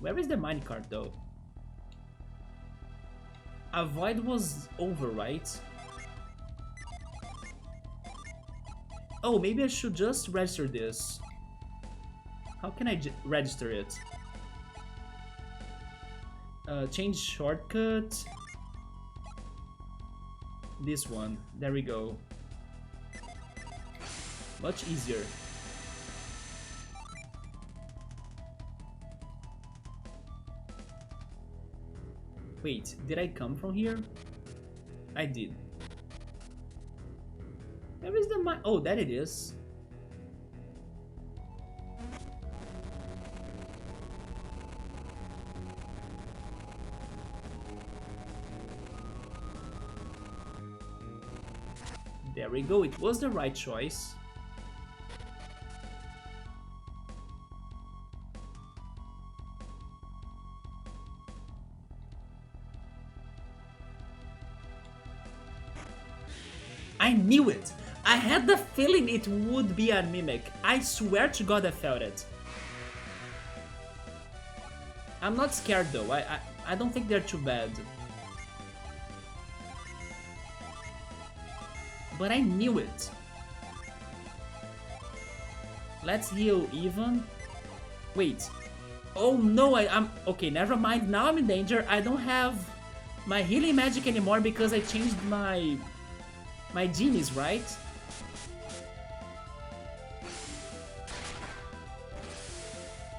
Where is the minecart though? A void was over, right? Oh, maybe I should just register this. How can I register it? Change shortcut. This one. There we go. Much easier. Wait, did I come from here? I did. Where is the mine? Oh, there it is. There we go, it was the right choice. I knew it! I had the feeling it would be a mimic. I swear to God I felt it. I'm not scared though. I don't think they're too bad. But I knew it. Let's heal even. Wait. Oh no, I'm... Okay, never mind. Now I'm in danger. I don't have my healing magic anymore because I changed my genies, right?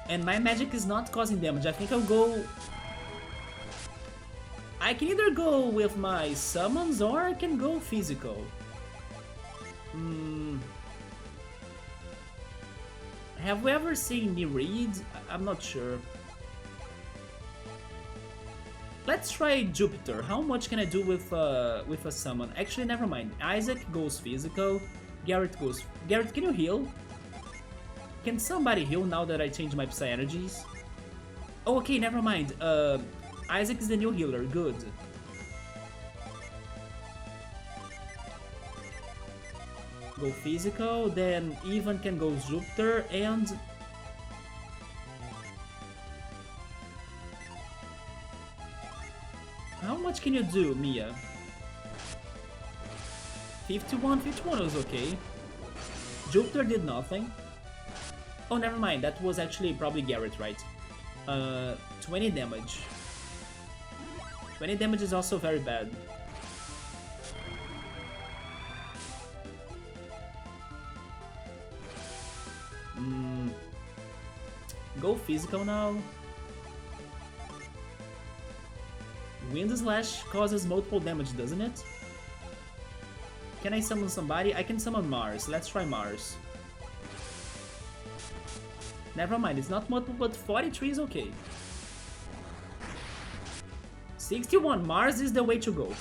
And my magic is not causing damage. I think I'll go... I can either go with my summons or I can go physical. Have we ever seen me read? I'm not sure. Let's try Jupiter. How much can I do with a summon? Actually, never mind. Isaac goes physical. Garrett goes... Garrett, can you heal? Can somebody heal now that I changed my Psy energies? Oh, okay, never mind. Isaac is the new healer. Good. Go physical, then Ivan can go Jupiter, and... How much can you do, Mia? 51? 51 was okay. Jupiter did nothing. Oh, never mind, that was actually probably Garrett, right? 20 damage. 20 damage is also very bad. Go physical now. Wind Slash causes multiple damage, doesn't it? Can I summon somebody? I can summon Mars. Let's try Mars. Never mind, it's not multiple, but 43 is okay. 61, Mars is the way to go.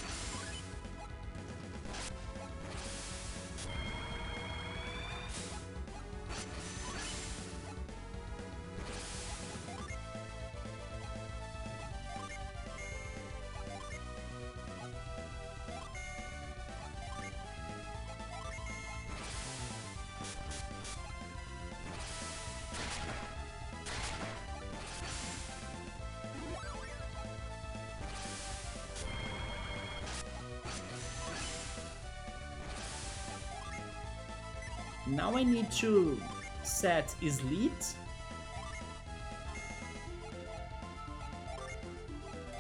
Now I need to set Sleet.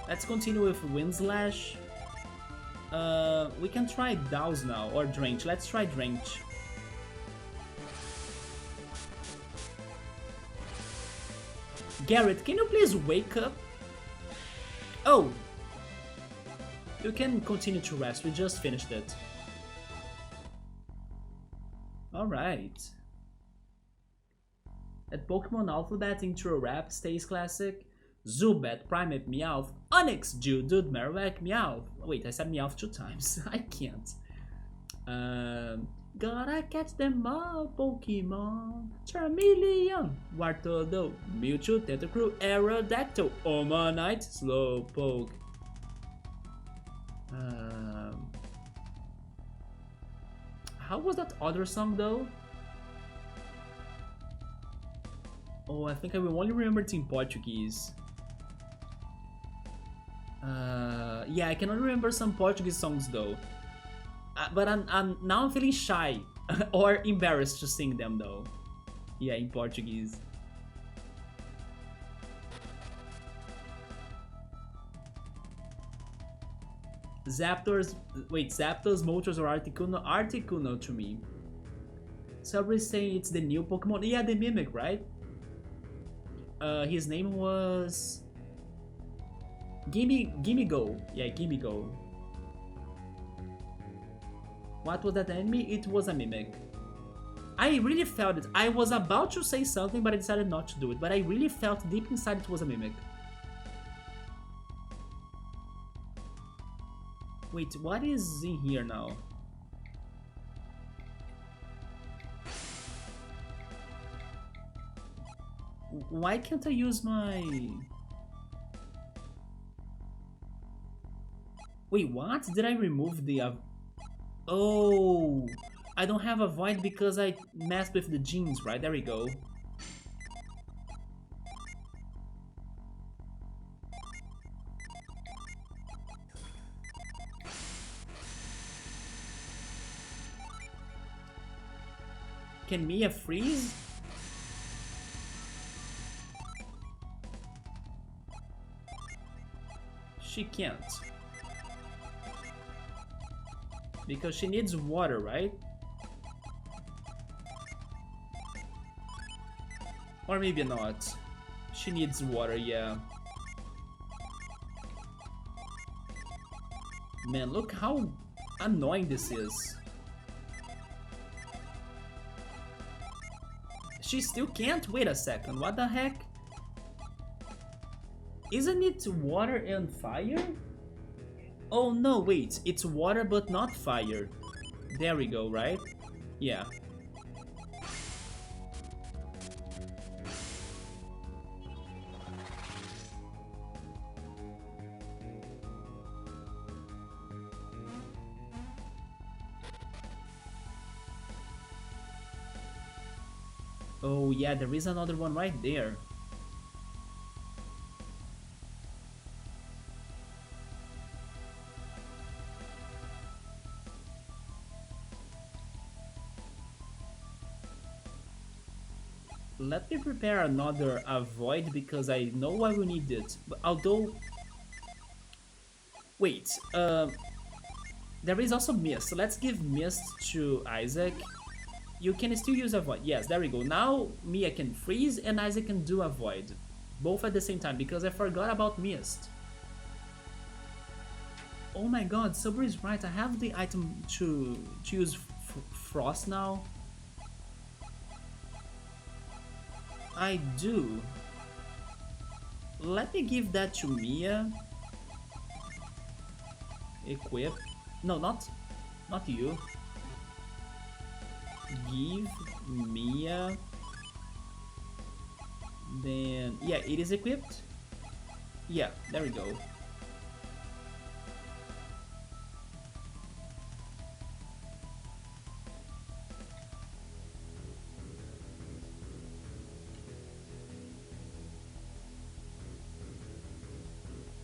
Let's continue with Wind Slash. We can try Douse now, or Drench. Let's try Drench. Garrett, can you please wake up? Oh! You can continue to rest, we just finished it. Alright. At Pokemon Alphabet, Intro Rap stays classic. Zubat, Primeape, Meowth, Onix, Geodude, Marowak, Meowth. Wait, I said Meowth 2 times. I can't. Gotta catch them all, Pokemon. Charmeleon, Wartortle, Mewtwo, Tentacruel, Aerodactyl, Omanite, Slowpoke. How was that other song though? Oh, I think I will only remember it in Portuguese. Yeah, I can only remember some Portuguese songs though. But now I'm feeling shy or embarrassed to sing them though. Yeah, in Portuguese. Zapdos, Moltres, or Articuno? Articuno to me. Somebody's saying it's the new Pokemon. Yeah, the Mimic, right? His name was... Gimme Go. Yeah, Gimme Go. What was that enemy? It was a Mimic. I really felt it. I was about to say something, but I decided not to do it. But I really felt deep inside it was a Mimic. Wait, what is in here now? Why can't I use my... Wait, what? Did I remove the... Oh! I don't have a Void because I messed with the genes, right? There we go. Can Mia freeze? She can't. Because she needs water, right? Or maybe not. She needs water, yeah. Man, look how annoying this is. She still can't? Wait a second, what the heck? Isn't it water and fire? Oh no, wait, it's water but not fire. There we go, right? Yeah. Oh yeah, there is another one right there. Let me prepare another Avoid because I know I will need it. But although... Wait, there is also Mist. So let's give Mist to Isaac. You can still use Avoid. Yes, there we go. Now Mia can freeze and Isaac can do Avoid. Both at the same time because I forgot about Mist. Oh my god, Subra is right. I have the item to use Frost now. I do. Let me give that to Mia. Equip. No, not you. Give Mia. Then, yeah, it is equipped. Yeah, there we go.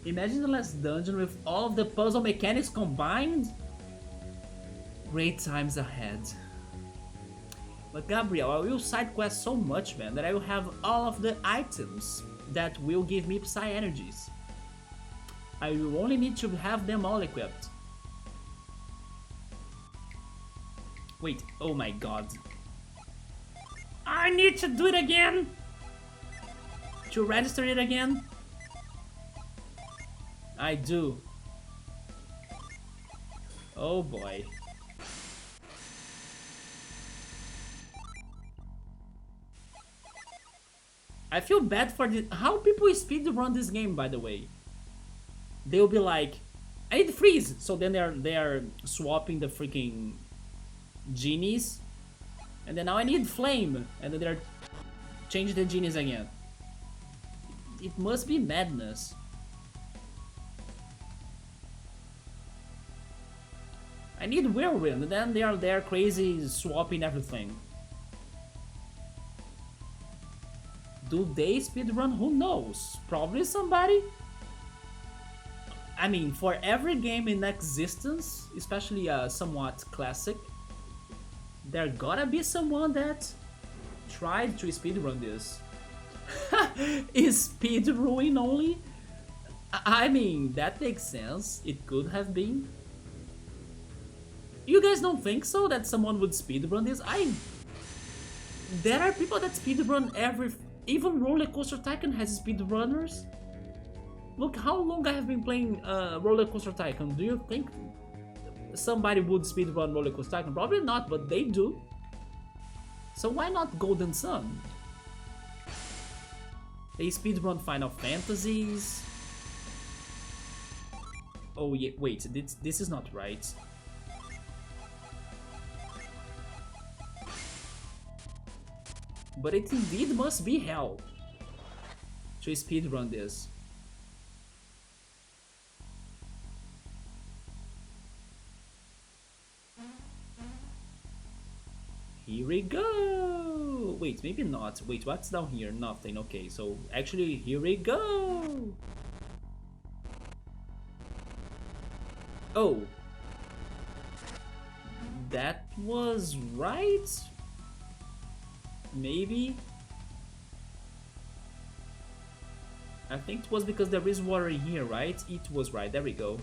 Imagine the last dungeon with all of the puzzle mechanics combined. Great times ahead. But Gabriel, I will side quest so much, man, that I will have all of the items that will give me Psy energies. I will only need to have them all equipped. Wait, oh my god. I need to do it again! To register it again? I do. Oh boy. I feel bad for this. How people speedrun this game, by the way? They'll be like, I need freeze! So then they are swapping the freaking genies. And then now I need flame! And then they're changing the genies again. It must be madness. I need whirlwind, and then they are there crazy swapping everything. Do they speedrun? Who knows? Probably somebody. I mean, for every game in existence, especially somewhat classic, there gotta be someone that tried to speedrun this. Is speedrunning only? I mean, that makes sense. It could have been. You guys don't think so? That someone would speedrun this? There are people that speedrun even Roller Coaster Tycoon has speedrunners. Look how long I have been playing Roller Coaster Tycoon. Do you think somebody would speedrun Roller Coaster Tycoon? Probably not, but they do. So why not Golden Sun? They speedrun Final Fantasies. Oh yeah, wait, this is not right. But it indeed must be hell to speedrun this. Here we go! Wait, maybe not. Wait, what's down here? Nothing. Okay, so actually, here we go! Oh. That was right? Maybe? I think it was because there is water in here, right? It was right. There we go.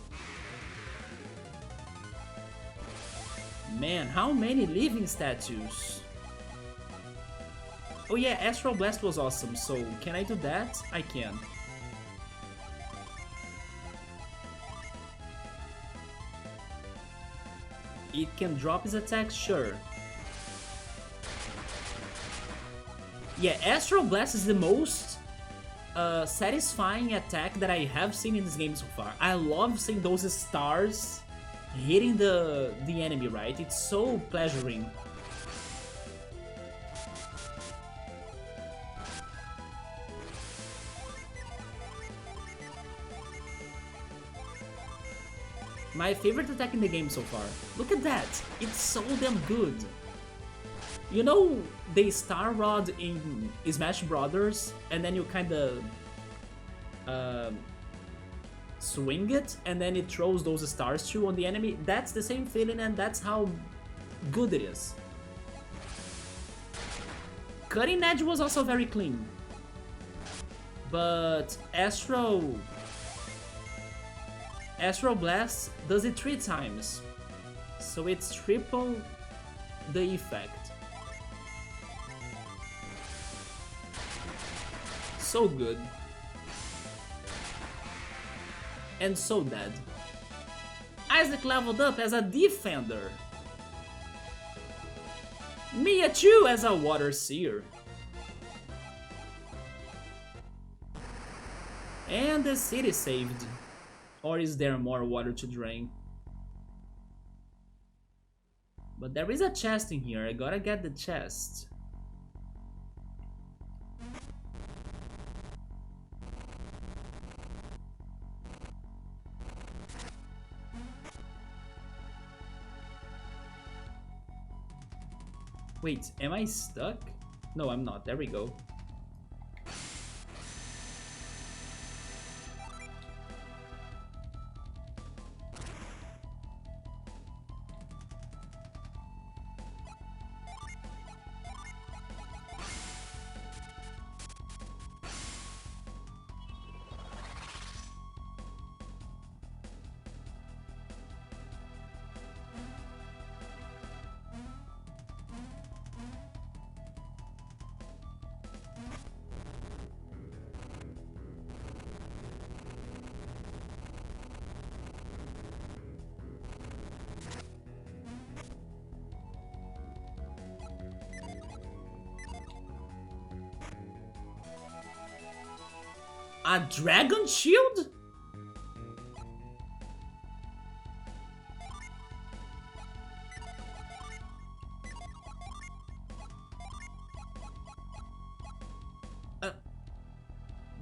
Man, how many living statues? Oh yeah, Astral Blast was awesome, so can I do that? I can. It can drop his attacks? Sure. Yeah, Astral Blast is the most satisfying attack that I have seen in this game so far. I love seeing those stars hitting the enemy, right? It's so pleasuring. My favorite attack in the game so far. Look at that! It's so damn good. You know the Star Rod in Smash Brothers, and then you kinda swing it, and then it throws those stars too on the enemy? That's the same feeling, and that's how good it is. Cutting Edge was also very clean. But Astral Blast does it 3 times. So it's triple the effect. So good. And so dead. Isaac leveled up as a defender. Mia too as a water seer. And the city saved. Or is there more water to drain? But there is a chest in here, I gotta get the chest. Wait, am I stuck? No, I'm not, there we go. A dragon shield?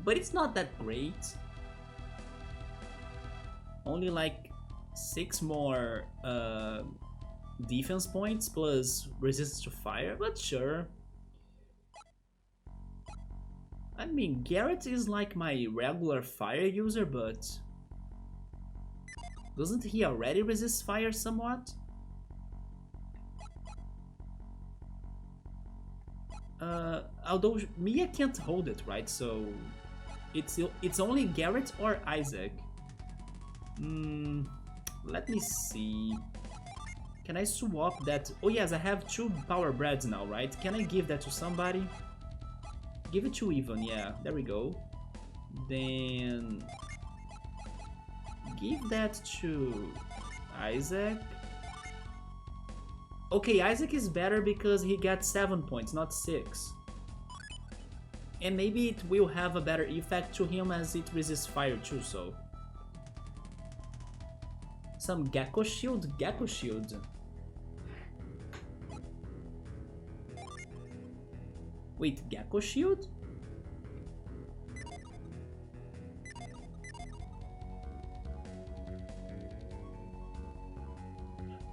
But it's not that great. Only like 6 more defense points plus resistance to fire, but sure. I mean, Garrett is like my regular fire user, but doesn't he already resist fire somewhat? Although Mia can't hold it, right? So it's only Garrett or Isaac. Let me see. Can I swap that? Oh yes, I have 2 power breads now, right? Can I give that to somebody? Give it to Ivan, yeah, there we go. Then give that to Isaac. Okay, Isaac is better because he got 7 points, not 6. And maybe it will have a better effect to him as it resists fire too, so. Some Gecko Shield? Gecko Shield. Wait, Gecko Shield?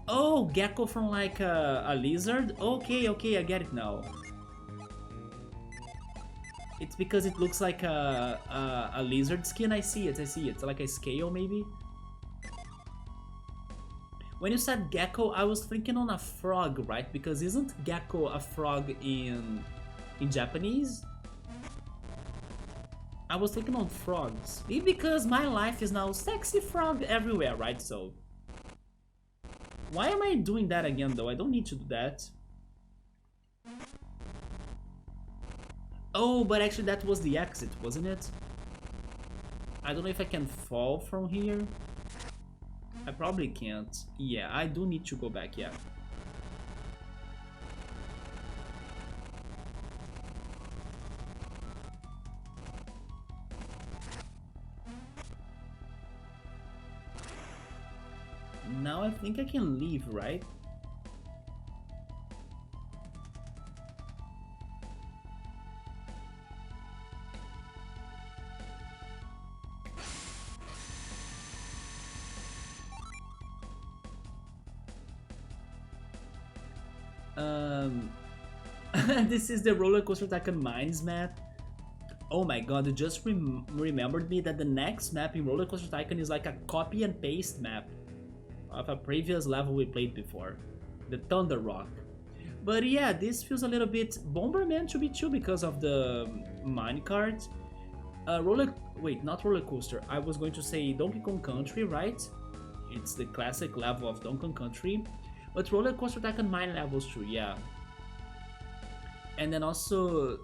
Oh, Gecko from like a lizard? Okay, okay, I get it now. It's because it looks like a lizard skin. I see it, I see it. Like a scale, maybe? When you said Gecko, I was thinking on a frog, right? Because isn't Gecko a frog in Japanese? I was thinking on frogs. Maybe because my life is now sexy frog everywhere, right? So why am I doing that again though? I don't need to do that. Oh, but actually that was the exit, wasn't it? I don't know if I can fall from here. I probably can't. Yeah, I do need to go back, yeah. Now I think I can leave, right? This is the Roller Coaster Tycoon Mines map. Oh my god, you just remembered me that the next map in Roller Coaster Tycoon is like a copy and paste map of a previous level we played before, the Thunder Rock. But yeah, this feels a little bit Bomberman to me too because of the minecart. Wait, not Roller Coaster. I was going to say Donkey Kong Country, right? It's the classic level of Donkey Kong Country. But Roller Coaster Tycoon mine levels too, yeah. And then also,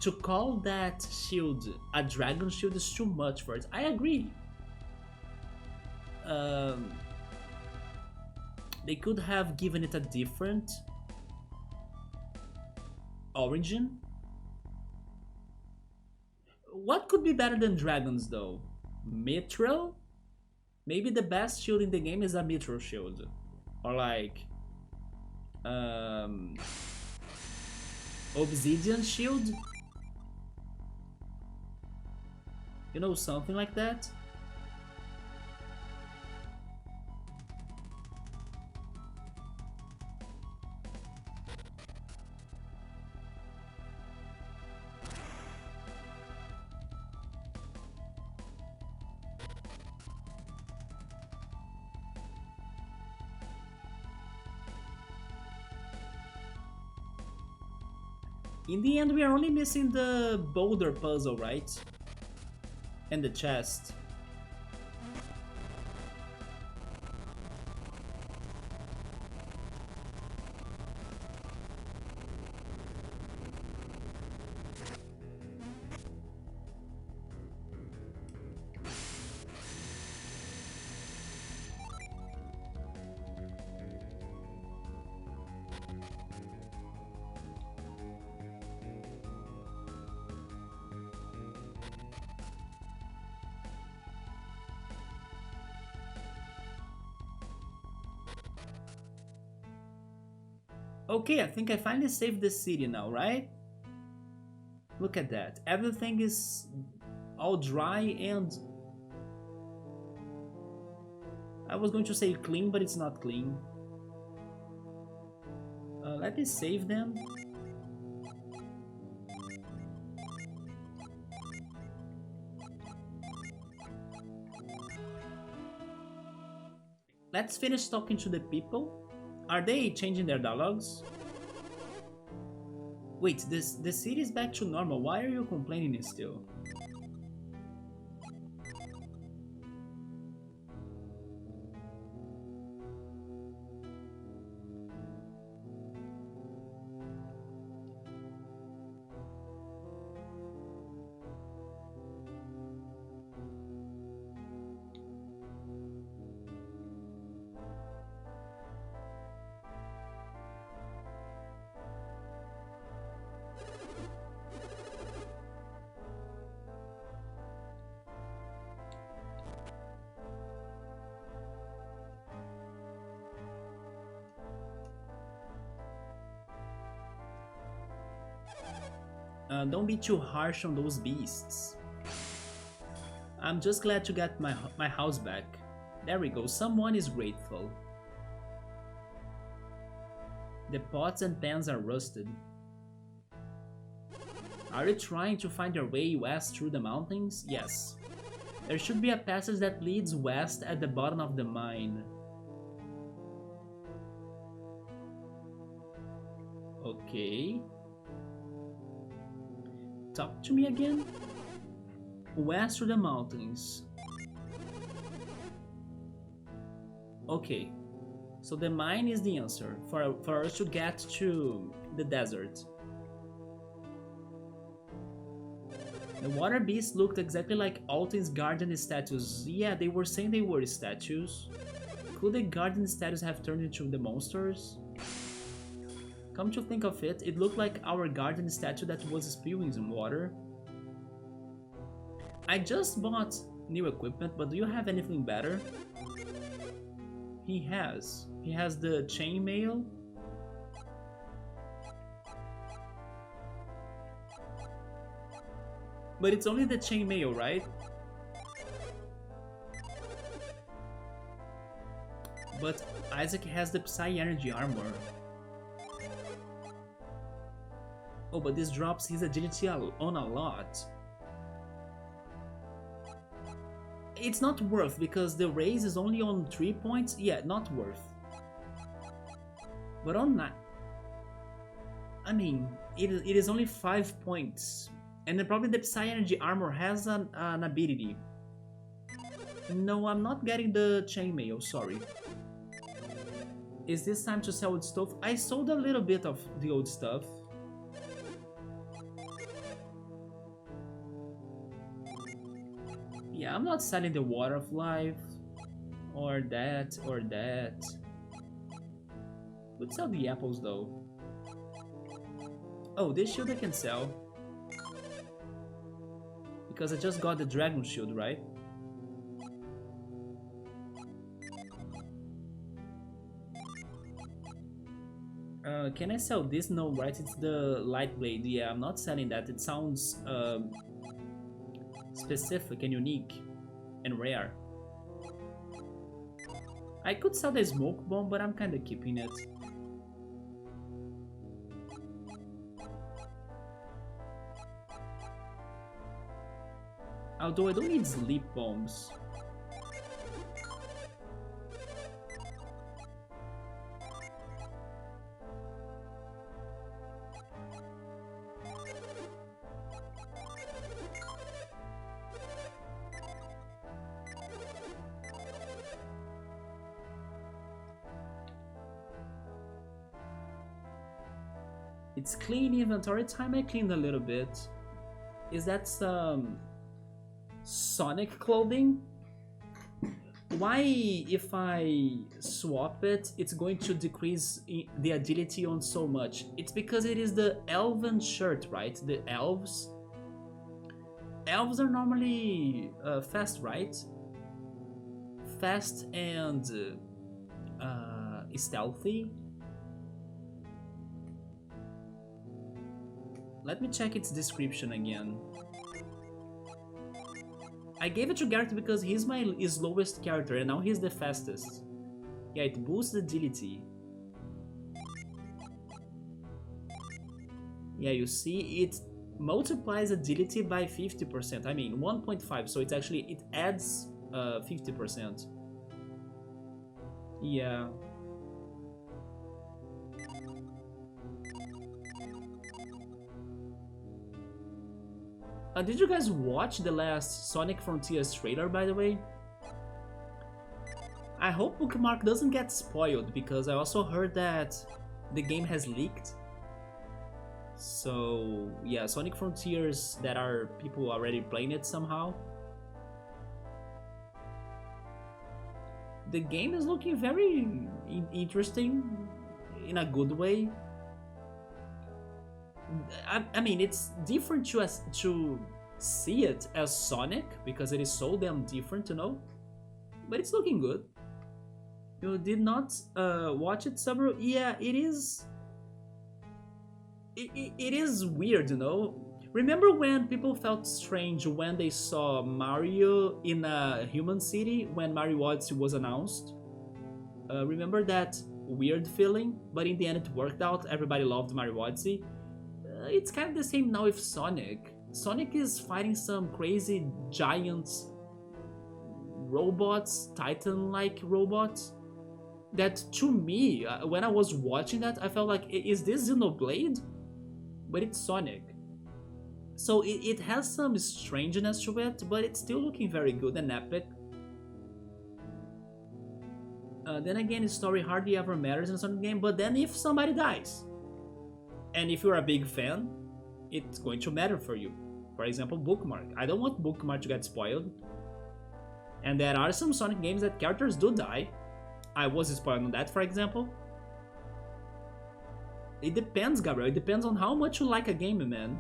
to call that shield a dragon shield is too much for it. I agree. They could have given it a different origin. What could be better than dragons though? Mithril? Maybe the best shield in the game is a mithril shield. Or like um obsidian shield? You know, something like that? In the end, we are only missing the boulder puzzle, right? And the chest. Okay, I think I finally saved the city now, right? Look at that. Everything is all dry and... I was going to say clean, but it's not clean. Let me save them. Let's finish talking to the people. Are they changing their dialogues? Wait, the city is back to normal. Why are you complaining still? Don't be too harsh on those beasts. I'm just glad to get my house back. There we go, someone is grateful. The pots and pans are rusted. Are you trying to find your way west through the mountains? Yes. There should be a passage that leads west at the bottom of the mine. Okay. Talk to me again? West through the mountains. Okay. So the mine is the answer for us to get to the desert. The water beasts looked exactly like Altin's guardian statues. Yeah, they were saying they were statues. Could the guardian statues have turned into the monsters? Come to think of it, it looked like our guardian statue that was spewing some water. I just bought new equipment, but do you have anything better? He has. He has the chainmail. But it's only the chainmail, right? But Isaac has the Psy Energy armor. Oh, but this drops his agility on a lot. It's not worth because the raise is only on 3 points. Yeah, not worth. But on 9... I mean, it is only 5 points. And then probably the Psy Energy armor has an ability. No, I'm not getting the chainmail, sorry. Is this time to sell old stuff? I sold a little bit of the old stuff. Yeah, I'm not selling the Water of Life, or that, or that. Would sell the apples though. Oh, this shield I can sell. Because I just got the Dragon Shield, right? Can I sell this? No, right? It's the Light Blade. Yeah, I'm not selling that. It sounds specific and unique and rare. I could sell the Smoke Bomb, but I'm kind of keeping it. Although I don't need Sleep Bombs. It's clean inventory time. I cleaned a little bit. Is that some Sonic clothing? Why, if I swap it, it's going to decrease the agility on so much? It's because it is the elven shirt, right? The elves. Elves are normally fast, right? Fast and stealthy. Let me check its description again. I gave it to Garrett because he's my slowest character and now he's the fastest. Yeah, it boosts agility. Yeah, you see, it multiplies agility by 50%. I mean, 1.5, so it adds 50%. Yeah. Did you guys watch the last Sonic Frontiers trailer, by the way? I hope Bookmark doesn't get spoiled, because I also heard that the game has leaked. So, yeah, Sonic Frontiers, that are people already playing it somehow. The game is looking very interesting, in a good way. I mean, it's different to see it as Sonic, because it is so damn different, you know? But it's looking good. You did not watch it, Summer? Yeah, it is... It is weird, you know? Remember when people felt strange when they saw Mario in a human city when Mario Odyssey was announced? Remember that weird feeling? But in the end it worked out, everybody loved Mario Odyssey. It's kind of the same now with Sonic. Sonic is fighting some crazy giant robots, Titan-like robots, that to me, when I was watching that, I felt like, is this Xenoblade? But it's Sonic. So it has some strangeness to it, but it's still looking very good and epic. Then again, the story hardly ever matters in a Sonic game, but then if somebody dies, and if you're a big fan, it's going to matter for you. For example, Bookmark. I don't want Bookmark to get spoiled. And there are some Sonic games that characters do die. I was spoiled on that, for example. It depends, Gabriel. It depends on how much you like a game, man.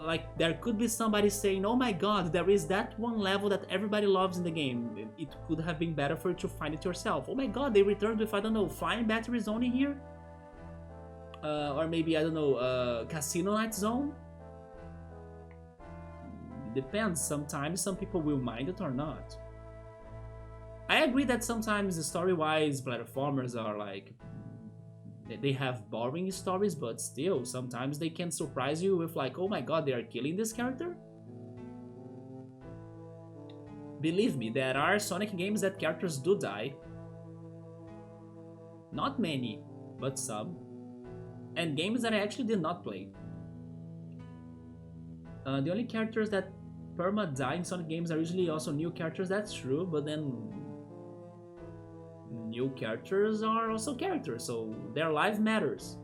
Like, there could be somebody saying, oh my god, there is that one level that everybody loves in the game. It could have been better for you to find it yourself. Oh my god, they returned with, I don't know, flying battery zone in here? Or maybe, I don't know, Casino Night Zone? It depends. Sometimes some people will mind it or not. I agree that sometimes story-wise platformers are like... they have boring stories, but still, sometimes they can surprise you with like, oh my god, they are killing this character? Believe me, there are Sonic games that characters do die. Not many, but some. And games that I actually did not play. The only characters that perma die in Sonic games are usually also new characters, that's true, but then new characters are also characters, so their life matters.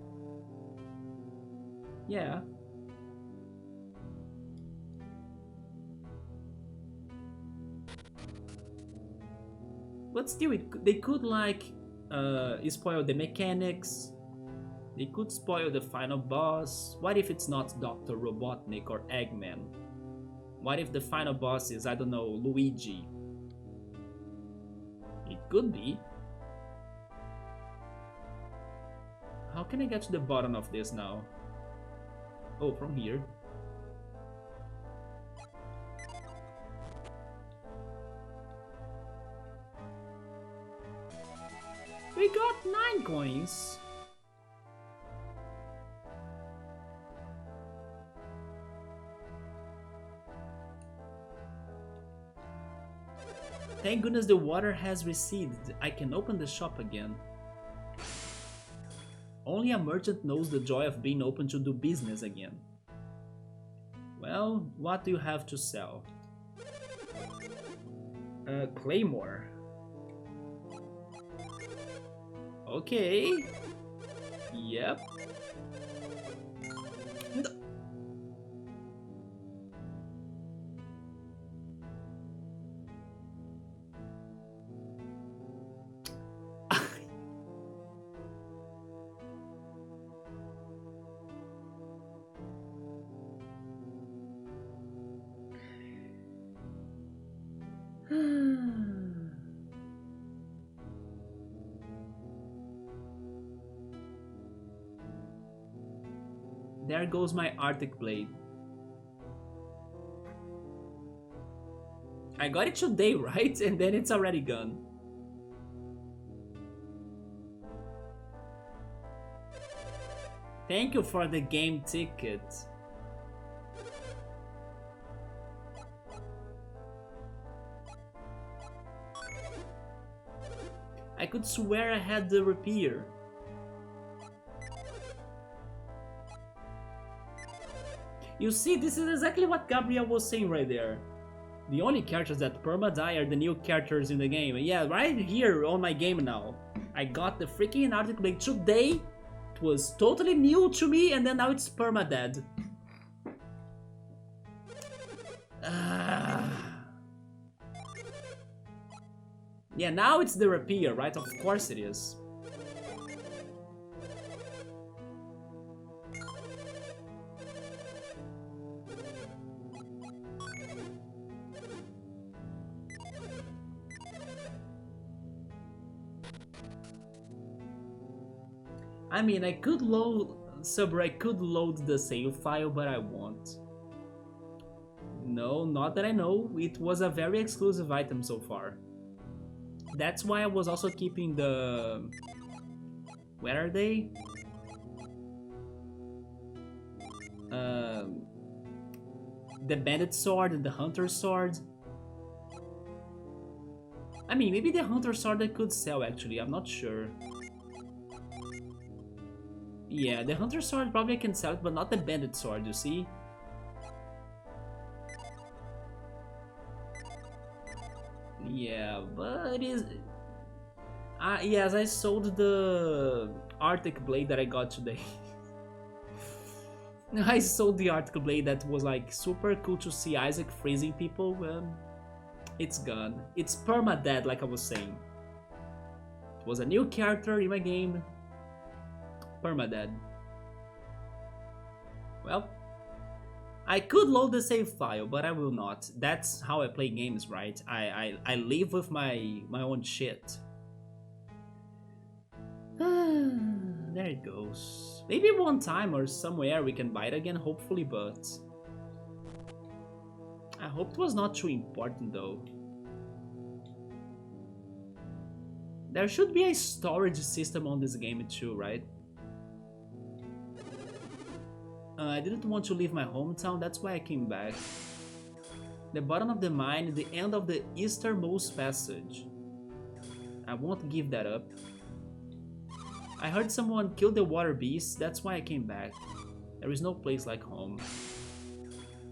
Yeah. But still, they could like spoil the mechanics. They could spoil the final boss. What if it's not Dr. Robotnik or Eggman? What if the final boss is, I don't know, Luigi? It could be. How can I get to the bottom of this now? Oh, from here. We got 9 coins. Thank goodness the water has receded. I can open the shop again. Only a merchant knows the joy of being open to do business again. Well, what do you have to sell? Claymore. Okay. Yep. There goes my Arctic Blade. I got it today, right? And then it's already gone. Thank you for the game ticket. I could swear I had the rapier. You see, this is exactly what Gabriel was saying right there. The only characters that perma-die are the new characters in the game. Yeah, right here on my game now. I got the freaking Arctic Blade today. It was totally new to me, and then now it's perma-dead. Yeah, now it's the rapier, right? Of course it is. I mean, I could load the save file, but I won't. No, not that I know. It was a very exclusive item so far. That's why I was also keeping the... Where are they? The bandit sword and the hunter sword. I mean, maybe the hunter sword I could sell actually, I'm not sure. Yeah, the hunter sword probably I can sell it, but not the bandit sword, you see? Yeah, but it is... yes, I sold the Arctic Blade that I got today. I sold the Arctic Blade that was like super cool to see Isaac freezing people. It's gone. It's perma-dead, like I was saying. It was a new character in my game. Perma-dead. Well, I could load the save file, but I will not. That's how I play games, right? I live with my own shit. There it goes. Maybe one time or somewhere we can buy it again, hopefully, but... I hope it was not too important, though. There should be a storage system on this game too, right? I didn't want to leave my hometown, that's why I came back. The bottom of the mine, the end of the easternmost passage. I won't give that up. I heard someone kill the water beast, that's why I came back. There is no place like home.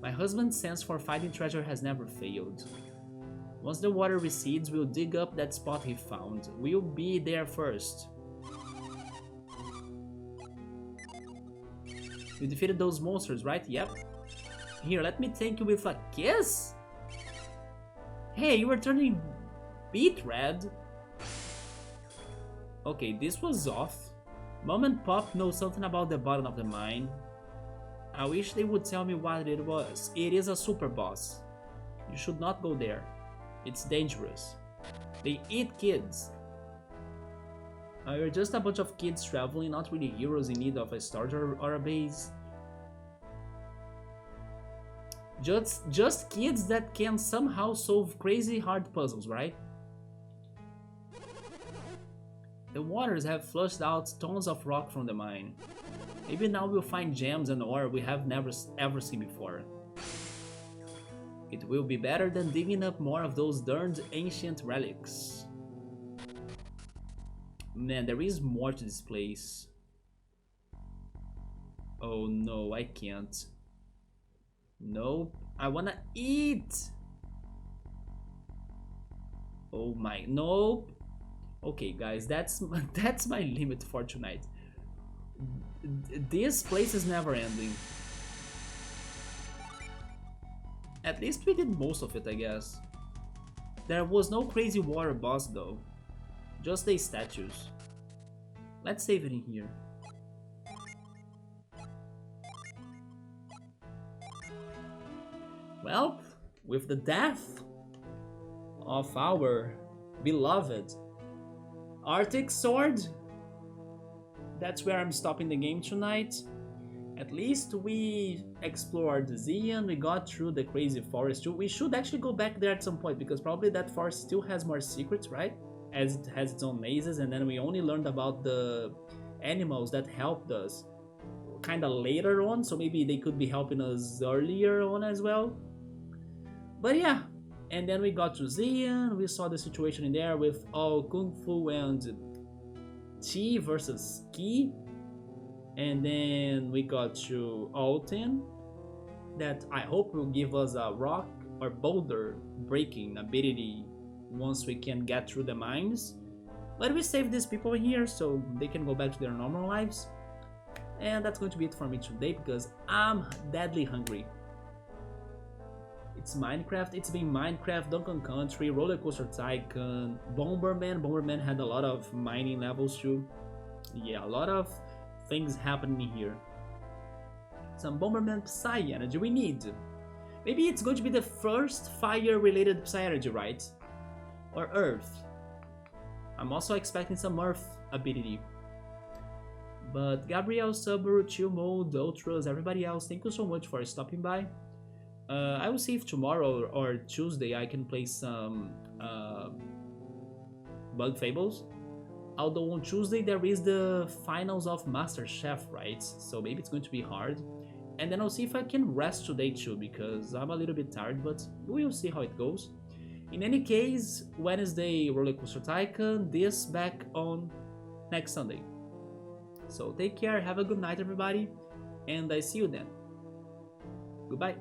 My husband's sense for finding treasure has never failed. Once the water recedes, we'll dig up that spot he found. We'll be there first. You defeated those monsters, right? Yep. Here, let me thank you with a kiss? Hey, you were turning beet red. Okay, this was off. Mom and Pop know something about the bottom of the mine. I wish they would tell me what it was. It is a super boss. You should not go there. It's dangerous. They eat kids. We're just a bunch of kids traveling, not really heroes in need of a starter or a base. Just kids that can somehow solve crazy hard puzzles, right? The waters have flushed out tons of rock from the mine. Maybe now we'll find gems and ore we have never ever seen before. It will be better than digging up more of those darned ancient relics. Man, there is more to this place. Oh no, I can't. Nope, I wanna eat! Oh my, nope. Okay guys, that's my limit for tonight. This place is never ending. At least we did most of it, I guess. There was no crazy water boss though. Just the statues. Let's save it in here. Well, with the death of our beloved Arctic Sword, that's where I'm stopping the game tonight. At least we explored Xian, we got through the crazy forest too. We should actually go back there at some point because probably that forest still has more secrets, right? As it has its own mazes, and then we only learned about the animals that helped us kinda later on, so maybe they could be helping us earlier on as well. But yeah, and then we got to Xian, we saw the situation in there with all Kung Fu and Chi versus Ki, and then we got to Altin, that I hope will give us a rock or boulder breaking ability once we can get through the mines. But we saved these people here so they can go back to their normal lives. And that's going to be it for me today because I'm deadly hungry. It's Minecraft, it's been Minecraft, Duncan Country, Roller Coaster Tycoon, Bomberman. Bomberman had a lot of mining levels too. Yeah, a lot of things happening here. Some Bomberman Psy energy we need. Maybe it's going to be the first fire related Psy energy, right? Or Earth. I'm also expecting some Earth ability. But Gabriel, Subaru, Chill Mode, Ultras, everybody else, thank you so much for stopping by. I will see if tomorrow or Tuesday I can play some Bug Fables. Although on Tuesday there is the finals of MasterChef, right? So maybe it's going to be hard. And then I'll see if I can rest today too, because I'm a little bit tired, but we'll see how it goes. In any case, Wednesday Roller Coaster Tycoon, this back on next Sunday. So take care, have a good night everybody, and I see you then. Goodbye.